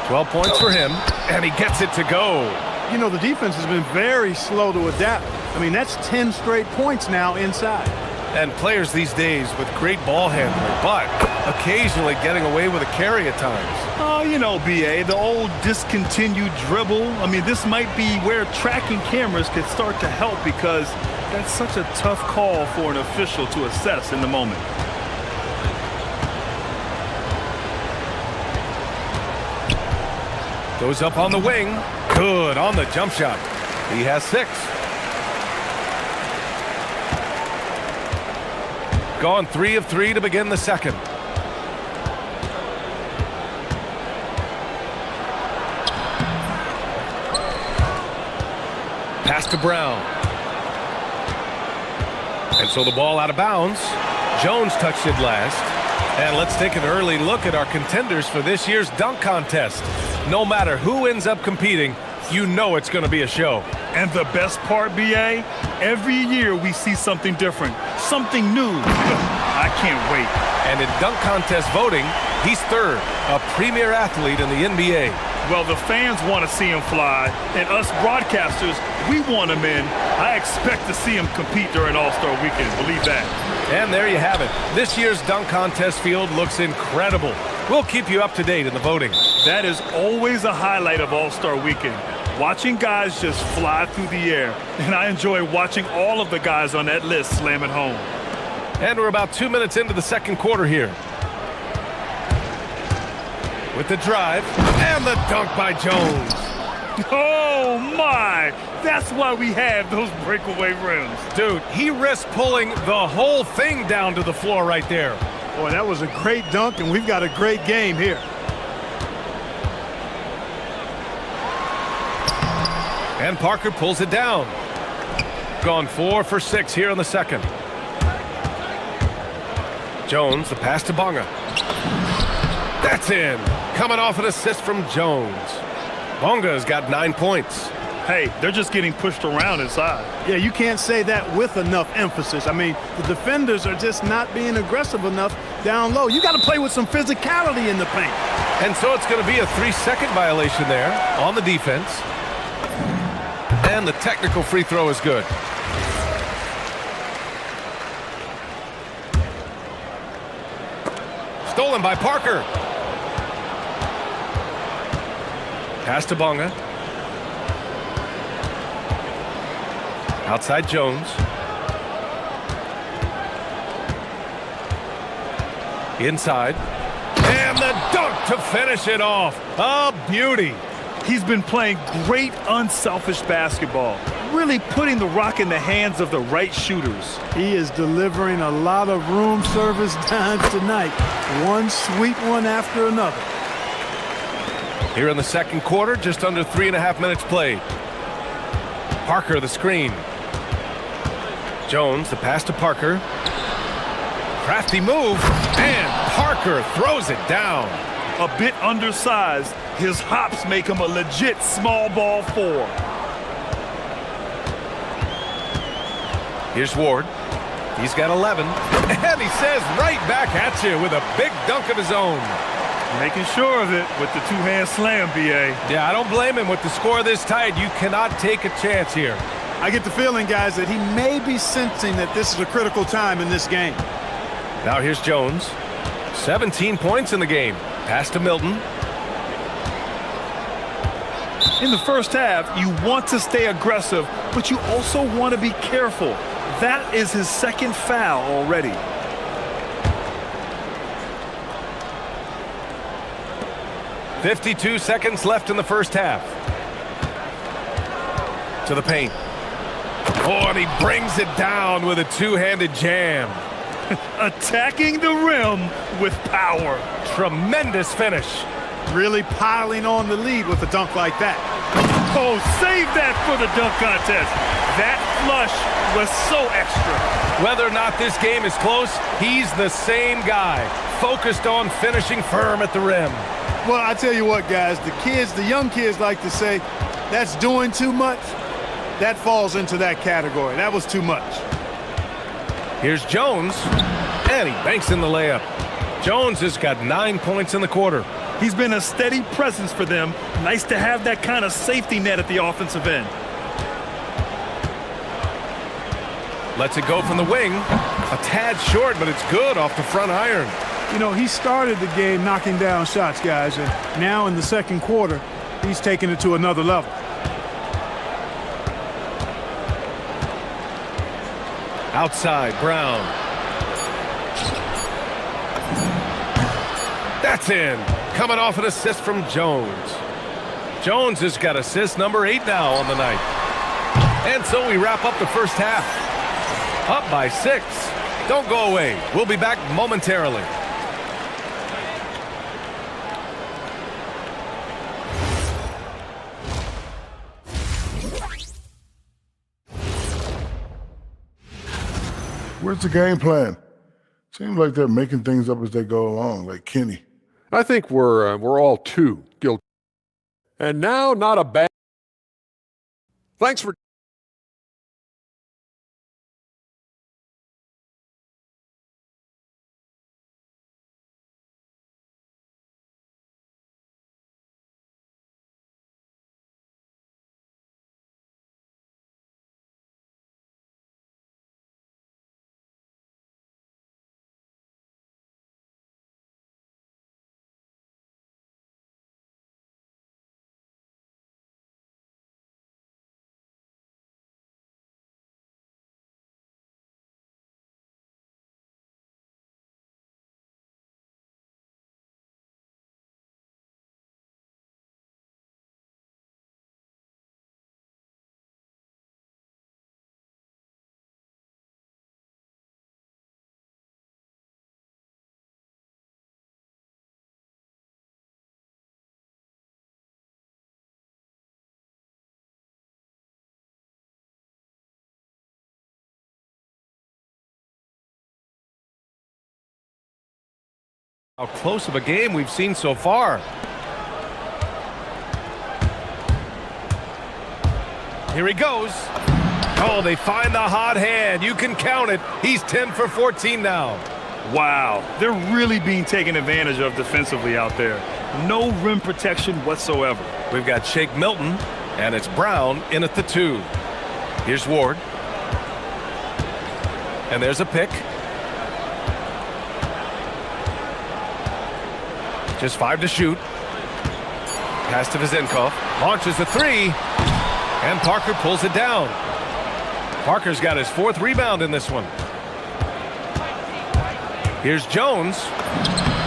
A: 12 points for him, and he gets it to go.
G: You know, the defense has been very slow to adapt. I mean, that's 10 straight points now inside.
A: And players these days with great ball handling, but occasionally getting away with a carry at times.
C: Oh, you know, BA, the old discontinued dribble. I mean, this might be where tracking cameras could start to help because that's such a tough call for an official to assess in the moment.
A: Goes up on the wing. Good on the jump shot. He has 6. Gone 3 of 3 to begin the second. Pass to Brown. And so the ball out of bounds. Jones touched it last. And let's take an early look at our contenders for this year's dunk contest. No matter who ends up competing, you know it's going to be a show.
C: And the best part, BA, every year we see something different, something new. I can't wait.
A: And in dunk contest voting, he's 3rd, a premier athlete in the NBA.
C: Well, the fans want to see him fly, and us broadcasters, we want him in. I expect to see him compete during All-Star Weekend, believe that.
A: And there you have it. This year's dunk contest field looks incredible. We'll keep you up to date in the voting.
C: That is always a highlight of All-Star Weekend. Watching guys just fly through the air. And I enjoy watching all of the guys on that list slam it home.
A: And we're about 2 minutes into the second quarter here. With the drive and the dunk by Jones.
C: Oh, my. That's why we have those breakaway rims.
A: Dude, he risked pulling the whole thing down to the floor right there.
G: Boy, that was a great dunk, and we've got a great game here.
A: And Parker pulls it down. Gone 4 for 6 here in the second. Jones, the pass to Bunga. That's in. Coming off an assist from Jones. Bunga's got 9 points.
C: Hey, they're just getting pushed around inside.
G: Yeah, you can't say that with enough emphasis. I mean, the defenders are just not being aggressive enough down low. You got to play with some physicality in the paint.
A: And so it's going to be a 3-second violation there on the defense. And the technical free throw is good. Stolen by Parker. Pass to Bonga. Outside Jones. Inside. And the dunk to finish it off. A beauty.
C: He's been playing great unselfish basketball, really putting the rock in the hands of the right shooters.
G: He is delivering a lot of room service dimes tonight. One sweet one after another.
A: Here in the second quarter, just under 3.5 minutes played. Parker the screen. Jones, the pass to Parker. Crafty move, and Parker throws it down.
C: A bit undersized, his hops make him a legit small ball 4.
A: Here's Ward. He's got 11. And he says right back at you with a big dunk of his own.
C: Making sure of it with the two-hand slam, B.A.
A: Yeah, I don't blame him. With the score this tight, you cannot take a chance here.
G: I get the feeling, guys, that he may be sensing that this is a critical time in this game.
A: Now here's Jones. 17 points in the game. Pass to Milton.
C: In the first half, you want to stay aggressive, but you also want to be careful. That is his second foul already.
A: .52 seconds left in the first half. To the paint. Oh, and he brings it down with a two-handed jam.
C: Attacking the rim with power.
A: Tremendous finish.
G: Really piling on the lead with a dunk like that.
C: Oh, save that for the dunk contest. That flush was so extra.
A: Whether or not this game is close, he's the same guy, focused on finishing firm at the rim.
G: Well, I tell you what, guys, the young kids like to say, that's doing too much. That falls into that category. That was too much.
A: Here's Jones, and he banks in the layup. Jones has got 9 points in the quarter.
C: He's been a steady presence for them. Nice to have that kind of safety net at the offensive end.
A: Lets it go from the wing. A tad short, but it's good off the front iron.
G: You know, he started the game knocking down shots, guys, and now in the second quarter, he's taking it to another level.
A: Outside, Brown. That's in. Coming off an assist from Jones. Jones has got assist number 8 now on the night. And so we wrap up the first half. Up by 6. Don't go away. We'll be back momentarily.
D: Where's the game plan? Seems like they're making things up as they go along, like Kenny.
E: I think we're all too guilty. And now, not a bad. Thanks for.
A: How close of a game we've seen so far. Here he goes. Oh, they find the hot hand. You can count it. He's 10 for 14 now.
C: Wow, they're really being taken advantage of defensively out there. No rim protection whatsoever.
A: We've got Shake Milton, and it's Brown in at the 2. Here's Ward. And there's a pick. Just 5 to shoot. Pass to Vizenkov. Launches the 3. And Parker pulls it down. Parker's got his 4th rebound in this one. Here's Jones.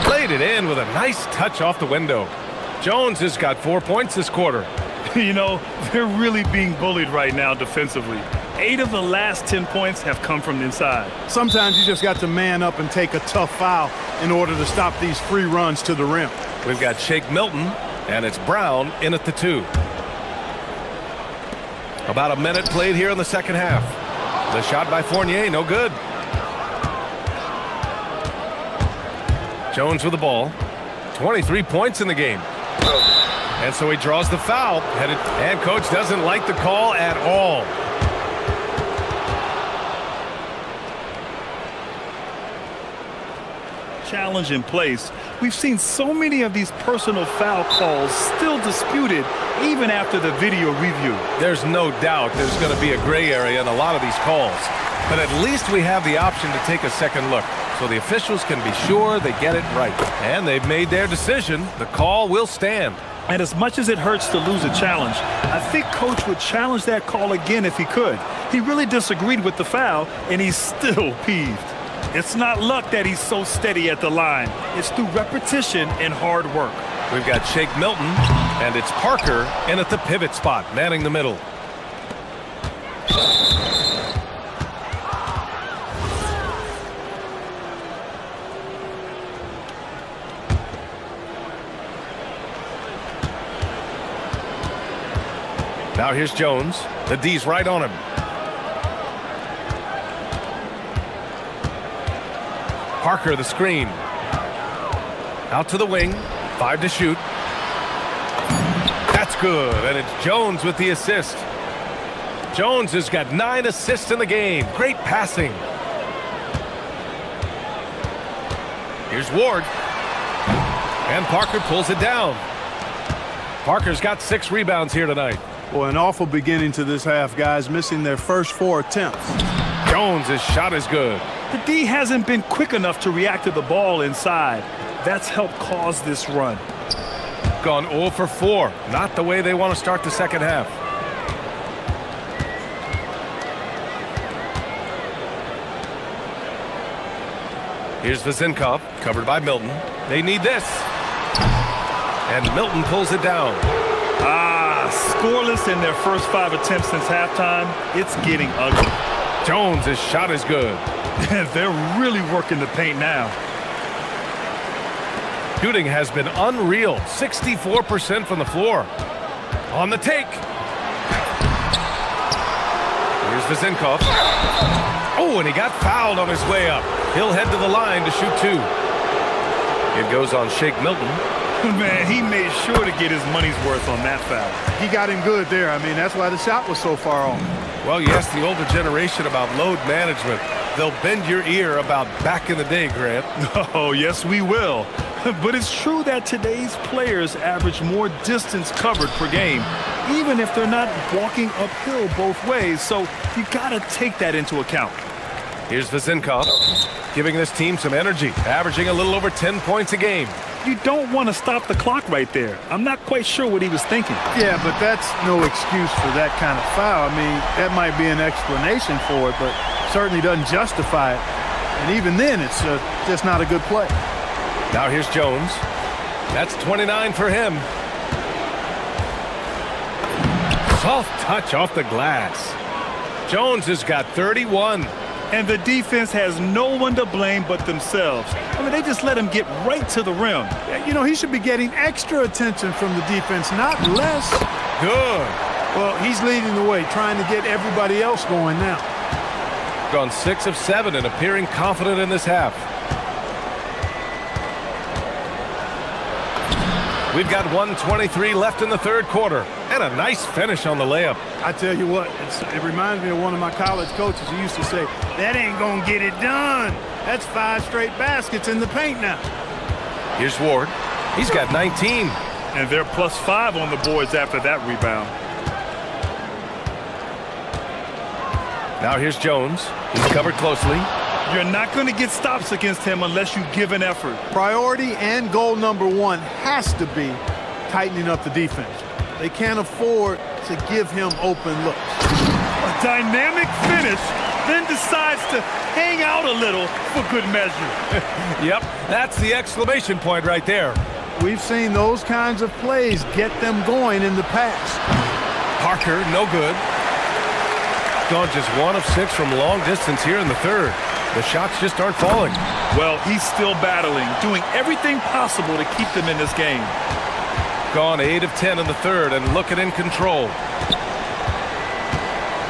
A: Played it in with a nice touch off the window. Jones has got 4 points this quarter.
C: You know, they're really being bullied right now defensively. 8 of the last 10 points have come from the inside.
G: Sometimes you just got to man up and take a tough foul in order to stop these free runs to the rim.
A: We've got Shake Milton, and it's Brown in at the 2. About a minute played here in the second half. The shot by Fournier, no good. Jones with the ball. 23 points in the game. And so he draws the foul. And coach doesn't like the call at all.
C: Challenge in place. We've seen so many of these personal foul calls still disputed even after the video review.
A: There's no doubt there's going to be a gray area in a lot of these calls. But at least we have the option to take a second look, so the officials can be sure they get it right. And they've made their decision. The call will stand.
C: And as much as it hurts to lose a challenge, I think coach would challenge that call again if he could. He really disagreed with the foul, and he's still peeved. It's not luck that he's so steady at the line. It's through repetition and hard work.
A: We've got Shake Milton, and it's Parker in at the pivot spot, manning the middle. Now here's Jones. The D's right on him. Parker the screen. Out to the wing. 5 to shoot. That's good. And it's Jones with the assist. Jones has got 9 assists in the game. Great passing. Here's Ward. And Parker pulls it down. Parker's got 6 rebounds here tonight.
G: Well, an awful beginning to this half, guys, missing their first 4 attempts.
A: Jones' shot is good.
C: The D hasn't been quick enough to react to the ball inside. That's helped cause this run.
A: Gone 0 for 4. Not the way they want to start the second half. Here's Vizenkov, covered by Milton. They need this. And Milton pulls it down.
C: Scoreless in their first 5 attempts since halftime. It's getting ugly.
A: Jones' shot is good.
C: They're really working the paint now.
A: Shooting has been unreal. 64% from the floor. On the take. Here's Vizenkov. Oh, and he got fouled on his way up. He'll head to the line to shoot 2. It goes on Shake Milton.
C: Man, he made sure to get his money's worth on that foul.
G: He got him good there. I mean, that's why the shot was so far off.
A: Well, you ask the older generation about load management. They'll bend your ear about back in the day, Grant.
C: Oh, yes, we will. But it's true that today's players average more distance covered per game, even if they're not walking uphill both ways. So you got to take that into account.
A: Here's Vizenkov, giving this team some energy, averaging a little over 10 points a game.
C: You don't want to stop the clock right there. I'm not quite sure what he was thinking.
G: Yeah, but that's no excuse for that kind of foul. I mean, that might be an explanation for it, but certainly doesn't justify it. And even then, it's just not a good play.
A: Now here's Jones. That's 29 for him. Soft touch off the glass. Jones has got 31.
C: And the defense has no one to blame but themselves. I mean, they just let him get right to the rim.
G: You know, he should be getting extra attention from the defense, not less.
A: Good.
G: Well, he's leading the way, trying to get everybody else going now.
A: Gone 6 of 7 and appearing confident in this half. We've got 1:23 left in the third quarter, and a nice finish on the layup.
G: I tell you what, it reminds me of one of my college coaches who used to say, that ain't gonna get it done. That's 5 straight baskets in the paint now.
A: Here's Ward. He's got 19.
C: And they're +5 on the boards after that rebound.
A: Now here's Jones. He's covered closely.
C: You're not going to get stops against him unless you give an effort.
G: Priority and goal number 1 has to be tightening up the defense. They can't afford to give him open looks.
C: A dynamic finish, then decides to hang out a little for good measure.
A: Yep, that's the exclamation point right there.
G: We've seen those kinds of plays get them going in the past.
A: Parker, no good. Gone just 1 of 6 from long distance here in the third. The shots just aren't falling.
C: Well, he's still battling, doing everything possible to keep them in this game.
A: Gone 8 of 10 in the third and looking in control.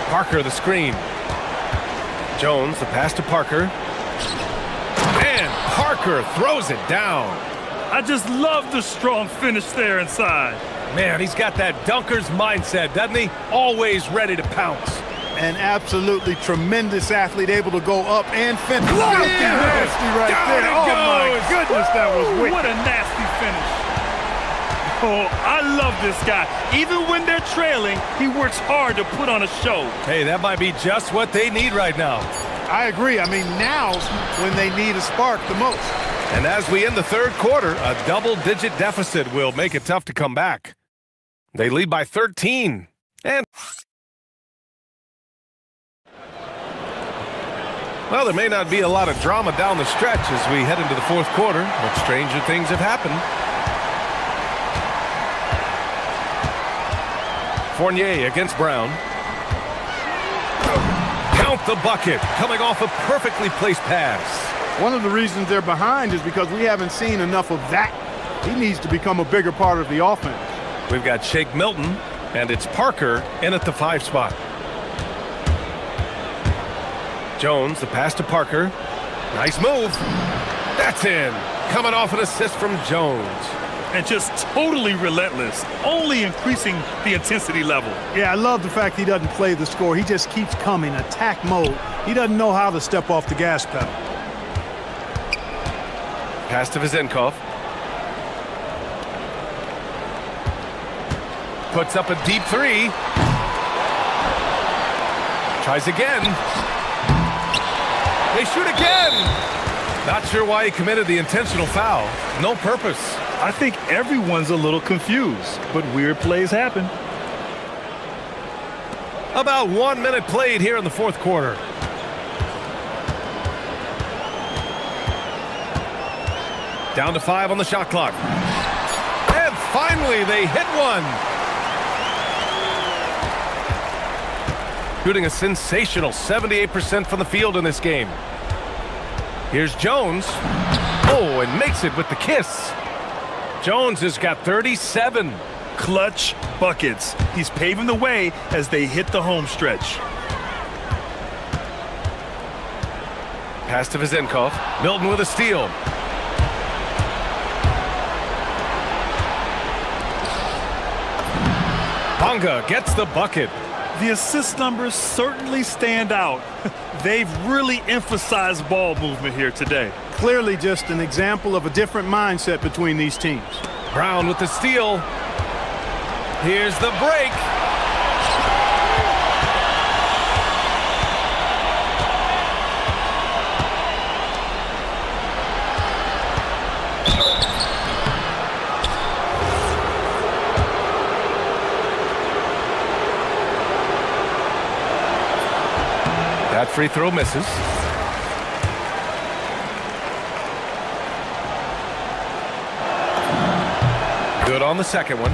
A: Parker, the screen. Jones, the pass to Parker. And Parker throws it down.
C: I just love the strong finish there inside.
A: Man, he's got that dunker's mindset, doesn't he? Always ready to pounce.
G: An absolutely tremendous athlete, able to go up and finish. Nasty right
A: Down
G: there.
A: it
G: Oh my
A: goes.
G: goodness, that was wicked.
C: What a nasty finish. Oh, I love this guy. Even when they're trailing, he works hard to put on a show.
A: Hey, that might be just what they need right now.
G: I agree. I mean, now's when they need a spark the most.
A: And as we end the third quarter, a double-digit deficit will make it tough to come back. They lead by 13. And well, there may not be a lot of drama down the stretch as we head into the fourth quarter, but stranger things have happened. Fournier against Brown. Count the bucket, coming off a perfectly placed pass.
G: One of the reasons they're behind is because we haven't seen enough of that. He needs to become a bigger part of the offense.
A: We've got Shake Milton, and it's Parker in at the 5 spot. Jones, the pass to Parker. Nice move. That's in. Coming off an assist from Jones.
C: And just totally relentless, only increasing the intensity level.
G: Yeah, I love the fact he doesn't play the score. He just keeps coming, attack mode. He doesn't know how to step off the gas pedal.
A: Pass to Vizenkov. Puts up a deep 3. Tries again. They shoot again. Not sure why he committed the intentional foul. No purpose.
C: I think everyone's a little confused, but weird plays happen.
A: About 1 minute played here in the fourth quarter. Down to 5 on the shot clock. And finally, they hit one. Shooting a sensational 78% from the field in this game. Here's Jones. Oh, and makes it with the kiss. Jones has got 37.
C: Clutch buckets. He's paving the way as they hit the home stretch.
A: Pass to Vizenkov. Milton with a steal. Bonga gets the bucket.
C: The assist numbers certainly stand out. They've really emphasized ball movement here today.
G: Clearly just an example of a different mindset between these teams.
A: Brown with the steal. Here's the break. That free throw misses. Good on the second one.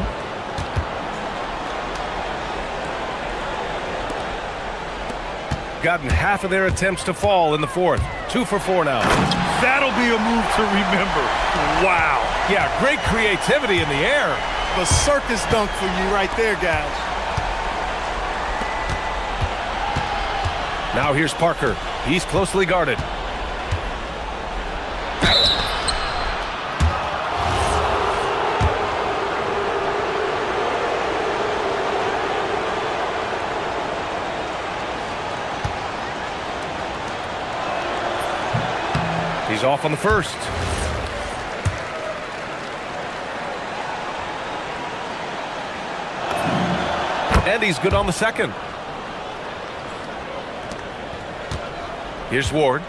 A: Gotten half of their attempts to fall in the fourth. 2 for 4 now.
C: That'll be a move to remember. Wow.
A: Yeah, great creativity in the air.
G: A circus dunk for you right there, guys.
A: Now here's Parker. He's closely guarded. He's off on the first. And he's good on the second. Here's Ward.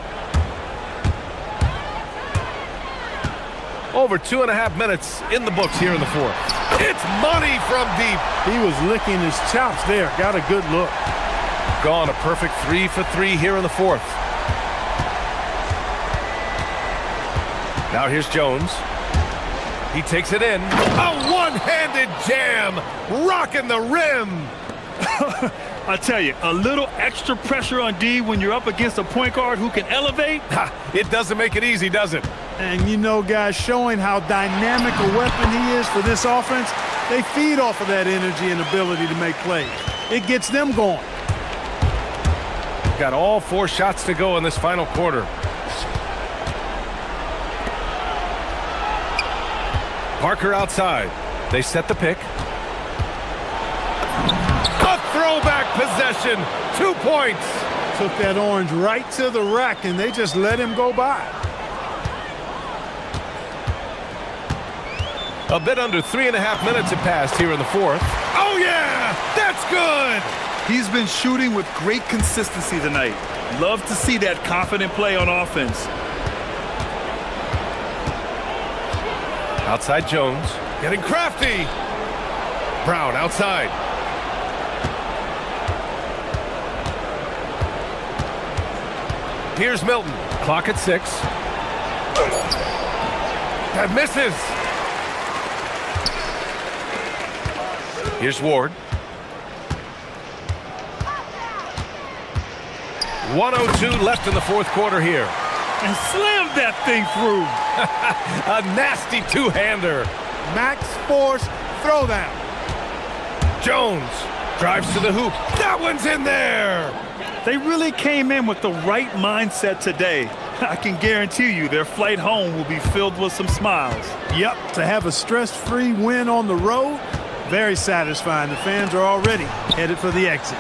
A: Over 2.5 minutes in the books here in the fourth. It's money from deep.
G: He was licking his chops there. Got a good look.
A: Gone a perfect 3 for 3 here in the fourth. Now here's Jones. He takes it in. A one-handed jam, rocking the rim.
C: I tell you, a little extra pressure on D when you're up against a point guard who can elevate.
A: It doesn't make it easy, does it?
G: And you know, guys, showing how dynamic a weapon he is for this offense, they feed off of that energy and ability to make plays. It gets them going.
A: Got all 4 shots to go in this final quarter. Parker outside. They set the pick. A throwback possession. 2 points.
G: Took that orange right to the rack, and they just let him go by.
A: A bit under 3.5 minutes have passed here in the fourth. Oh, yeah! That's good!
C: He's been shooting with great consistency tonight. Love to see that confident play on offense.
A: Outside Jones. Getting crafty. Brown outside. Here's Milton. Clock at 6. That misses. Here's Ward. 1:02 left in the fourth quarter here.
C: And slammed that thing through.
A: A nasty two-hander.
G: Max force throwdown.
A: Jones drives to the hoop. That one's in there.
C: They really came in with the right mindset today. I can guarantee you their flight home will be filled with some smiles.
G: Yep, to have a stress-free win on the road, very satisfying. The fans are already headed for the exit.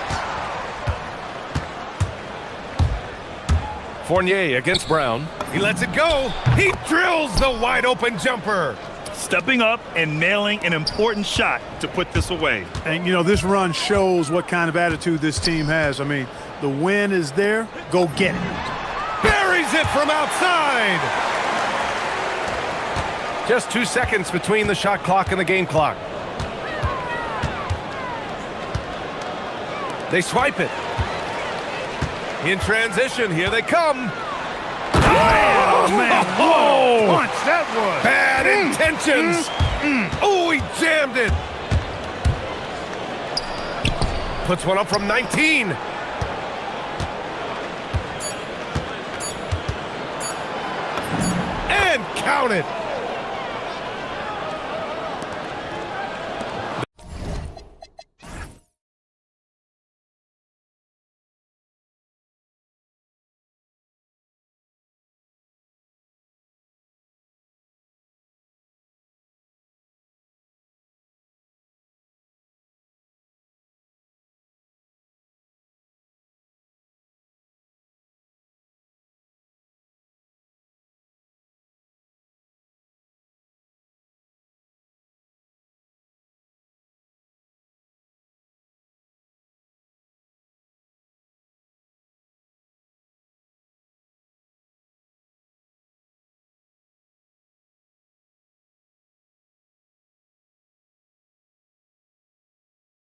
A: Fournier against Brown. He lets it go. He drills the wide-open jumper.
C: Stepping up and nailing an important shot to put this away.
G: And, you know, this run shows what kind of attitude this team has. I mean, the win is there. Go get it.
A: Buries it from outside. Just 2 seconds between the shot clock and the game clock. They swipe it. In transition, here they come.
G: Oh, man.
A: Oh,
G: Punch, that was.
A: bad intentions. Oh, he jammed it. Puts one up from 19. And count it.